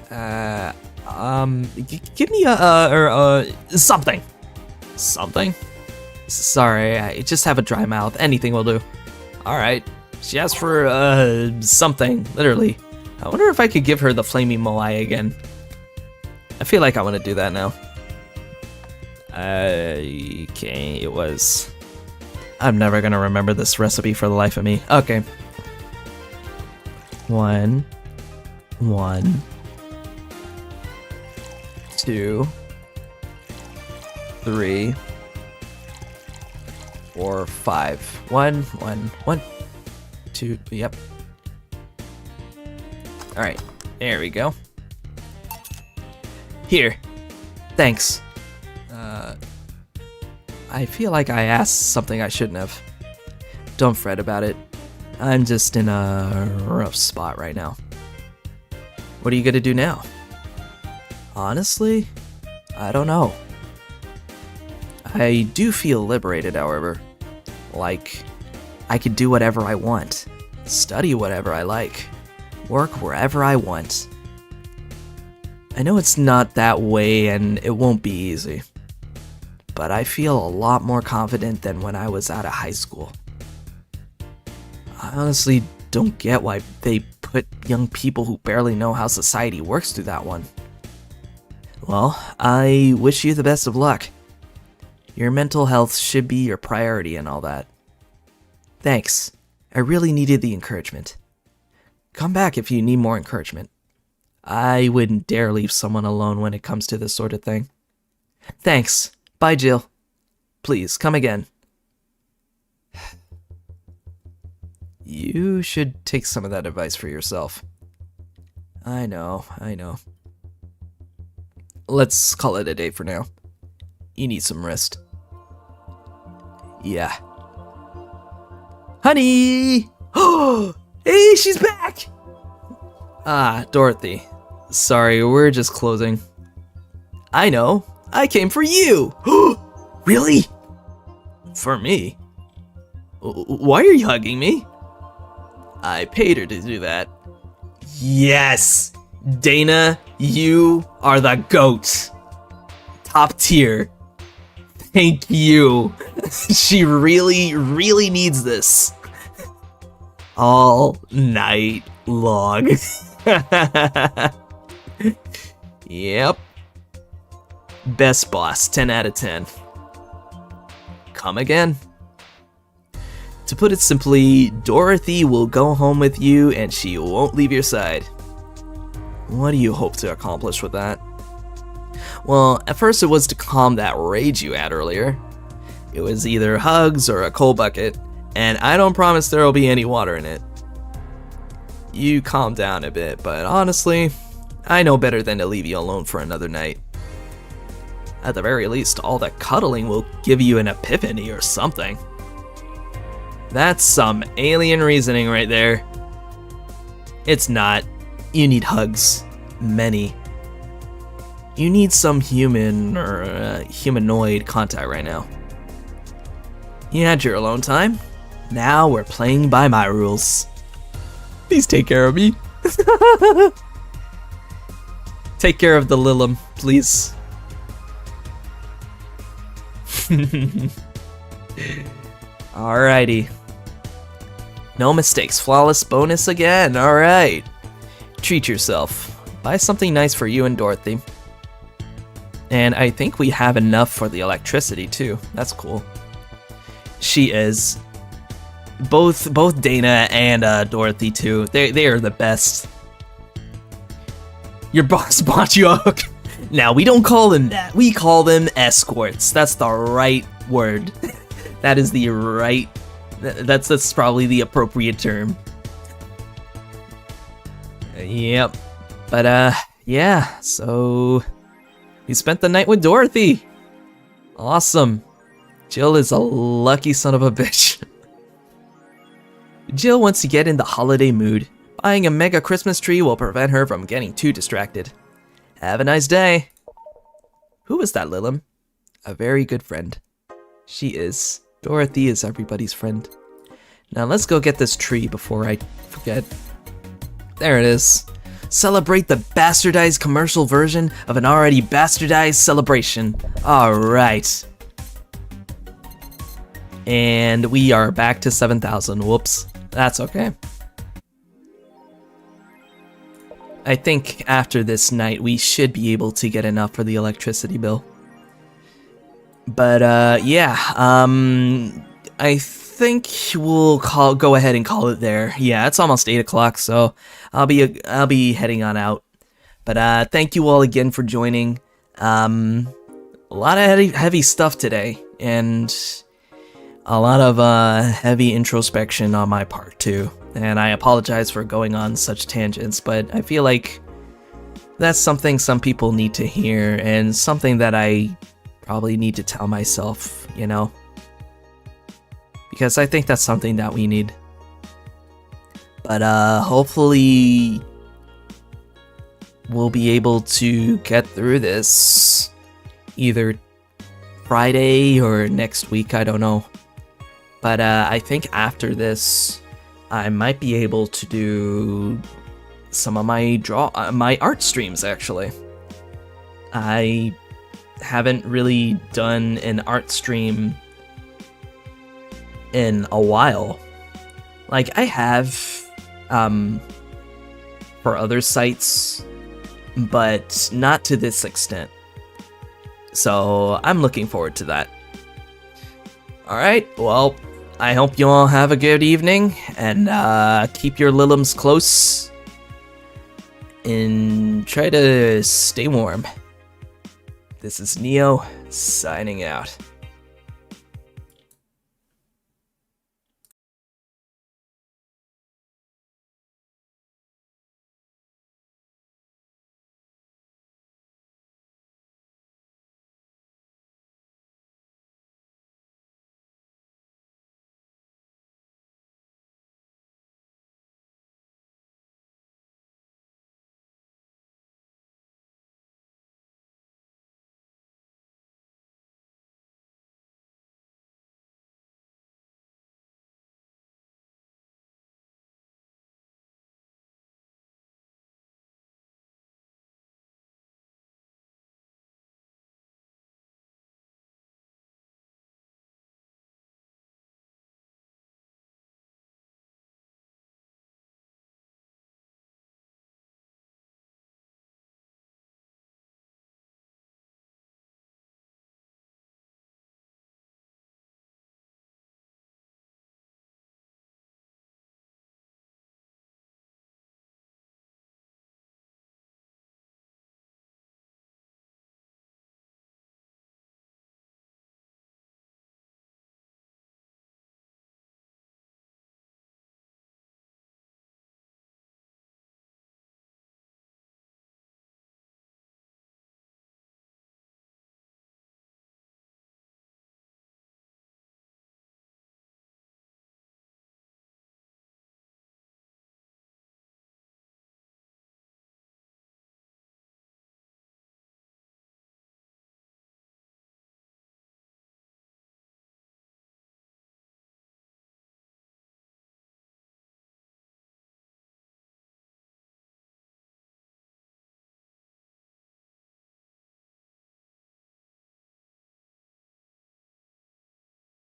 Give me something. Something? Sorry, I just have a dry mouth. Anything will do. Alright. She asked for, something, literally. I wonder if I could give her the flaming moai again. I feel like I want to do that now. Okay, it was... I'm never gonna remember this recipe for the life of me. Okay. 1, 2, 3, 4, 5. 1, 2, yep. Alright, there we go. Here. Thanks. I feel like I asked something I shouldn't have. Don't fret about it. I'm just in a rough spot right now. What are you gonna do now? Honestly, I don't know. I do feel liberated, however. Like, I could do whatever I want, study whatever I like, work wherever I want. I know it's not that way and it won't be easy, but I feel a lot more confident than when I was out of high school. I honestly don't get why they put young people who barely know how society works through that one. Well, I wish you the best of luck. Your mental health should be your priority and all that. Thanks. I really needed the encouragement. Come back if you need more encouragement. I wouldn't dare leave someone alone when it comes to this sort of thing. Thanks. Bye, Jill. Please, come again. You should take some of that advice for yourself. I know. Let's call it a day for now. You need some rest. Yeah. Honey! Oh, hey, she's back! Ah, Dorothy. Sorry, we're just closing. I know. I came for you! Really? For me? Why are you hugging me? I paid her to do that. Yes! Dana, you are the GOAT. Top tier. Thank you. She really, really needs this. All night long. Yep. Best boss, 10 out of 10. Come again. To put it simply, Dorothy will go home with you and she won't leave your side. What do you hope to accomplish with that? Well, at first it was to calm that rage you had earlier. It was either hugs or a cold bucket, and I don't promise there'll be any water in it. You calm down a bit, but honestly, I know better than to leave you alone for another night. At the very least, all that cuddling will give you an epiphany or something. That's some alien reasoning right there. It's not. You need hugs. Many. You need some human or humanoid contact right now. You had your alone time. Now we're playing by my rules. Please take care of me. Take care of the Lilum, please. Alrighty. No mistakes. Flawless bonus again. Alright. Treat yourself. Buy something nice for you and Dorothy. And I think we have enough for the electricity too. That's cool. She is. Both Dana and Dorothy too. They are the best. Your boss bought you a hook. Now we don't call them that. We call them escorts. That's the right word. That is the right. That's probably the appropriate term. Yep. But yeah. So we spent the night with Dorothy. Awesome. Jill is a lucky son of a bitch. Jill wants to get in the holiday mood. Buying a mega Christmas tree will prevent her from getting too distracted. Have a nice day. Who is that, Lilim? A very good friend. She is. Dorothy is everybody's friend. Now let's go get this tree before I forget. There it is. Celebrate the bastardized commercial version of an already bastardized celebration. Alright. And we are back to 7,000. Whoops. That's okay. I think after this night, we should be able to get enough for the electricity bill. But, yeah, I think we'll go ahead and call it there. Yeah, it's almost 8 o'clock, so I'll be heading on out. But, thank you all again for joining. A lot of heavy stuff today, and a lot of, heavy introspection on my part, too. And I apologize for going on such tangents, but I feel like that's something some people need to hear, and something that I probably need to tell myself, you know? Because I think that's something that we need. But hopefully we'll be able to get through this either Friday or next week, I don't know. But I think after this, I might be able to do some of my art streams, actually. I haven't really done an art stream in a while. Like, I have for other sites, but not to this extent. So I'm looking forward to that. Alright, well, I hope you all have a good evening, and keep your Lilims close, and try to stay warm. This is Neo, signing out.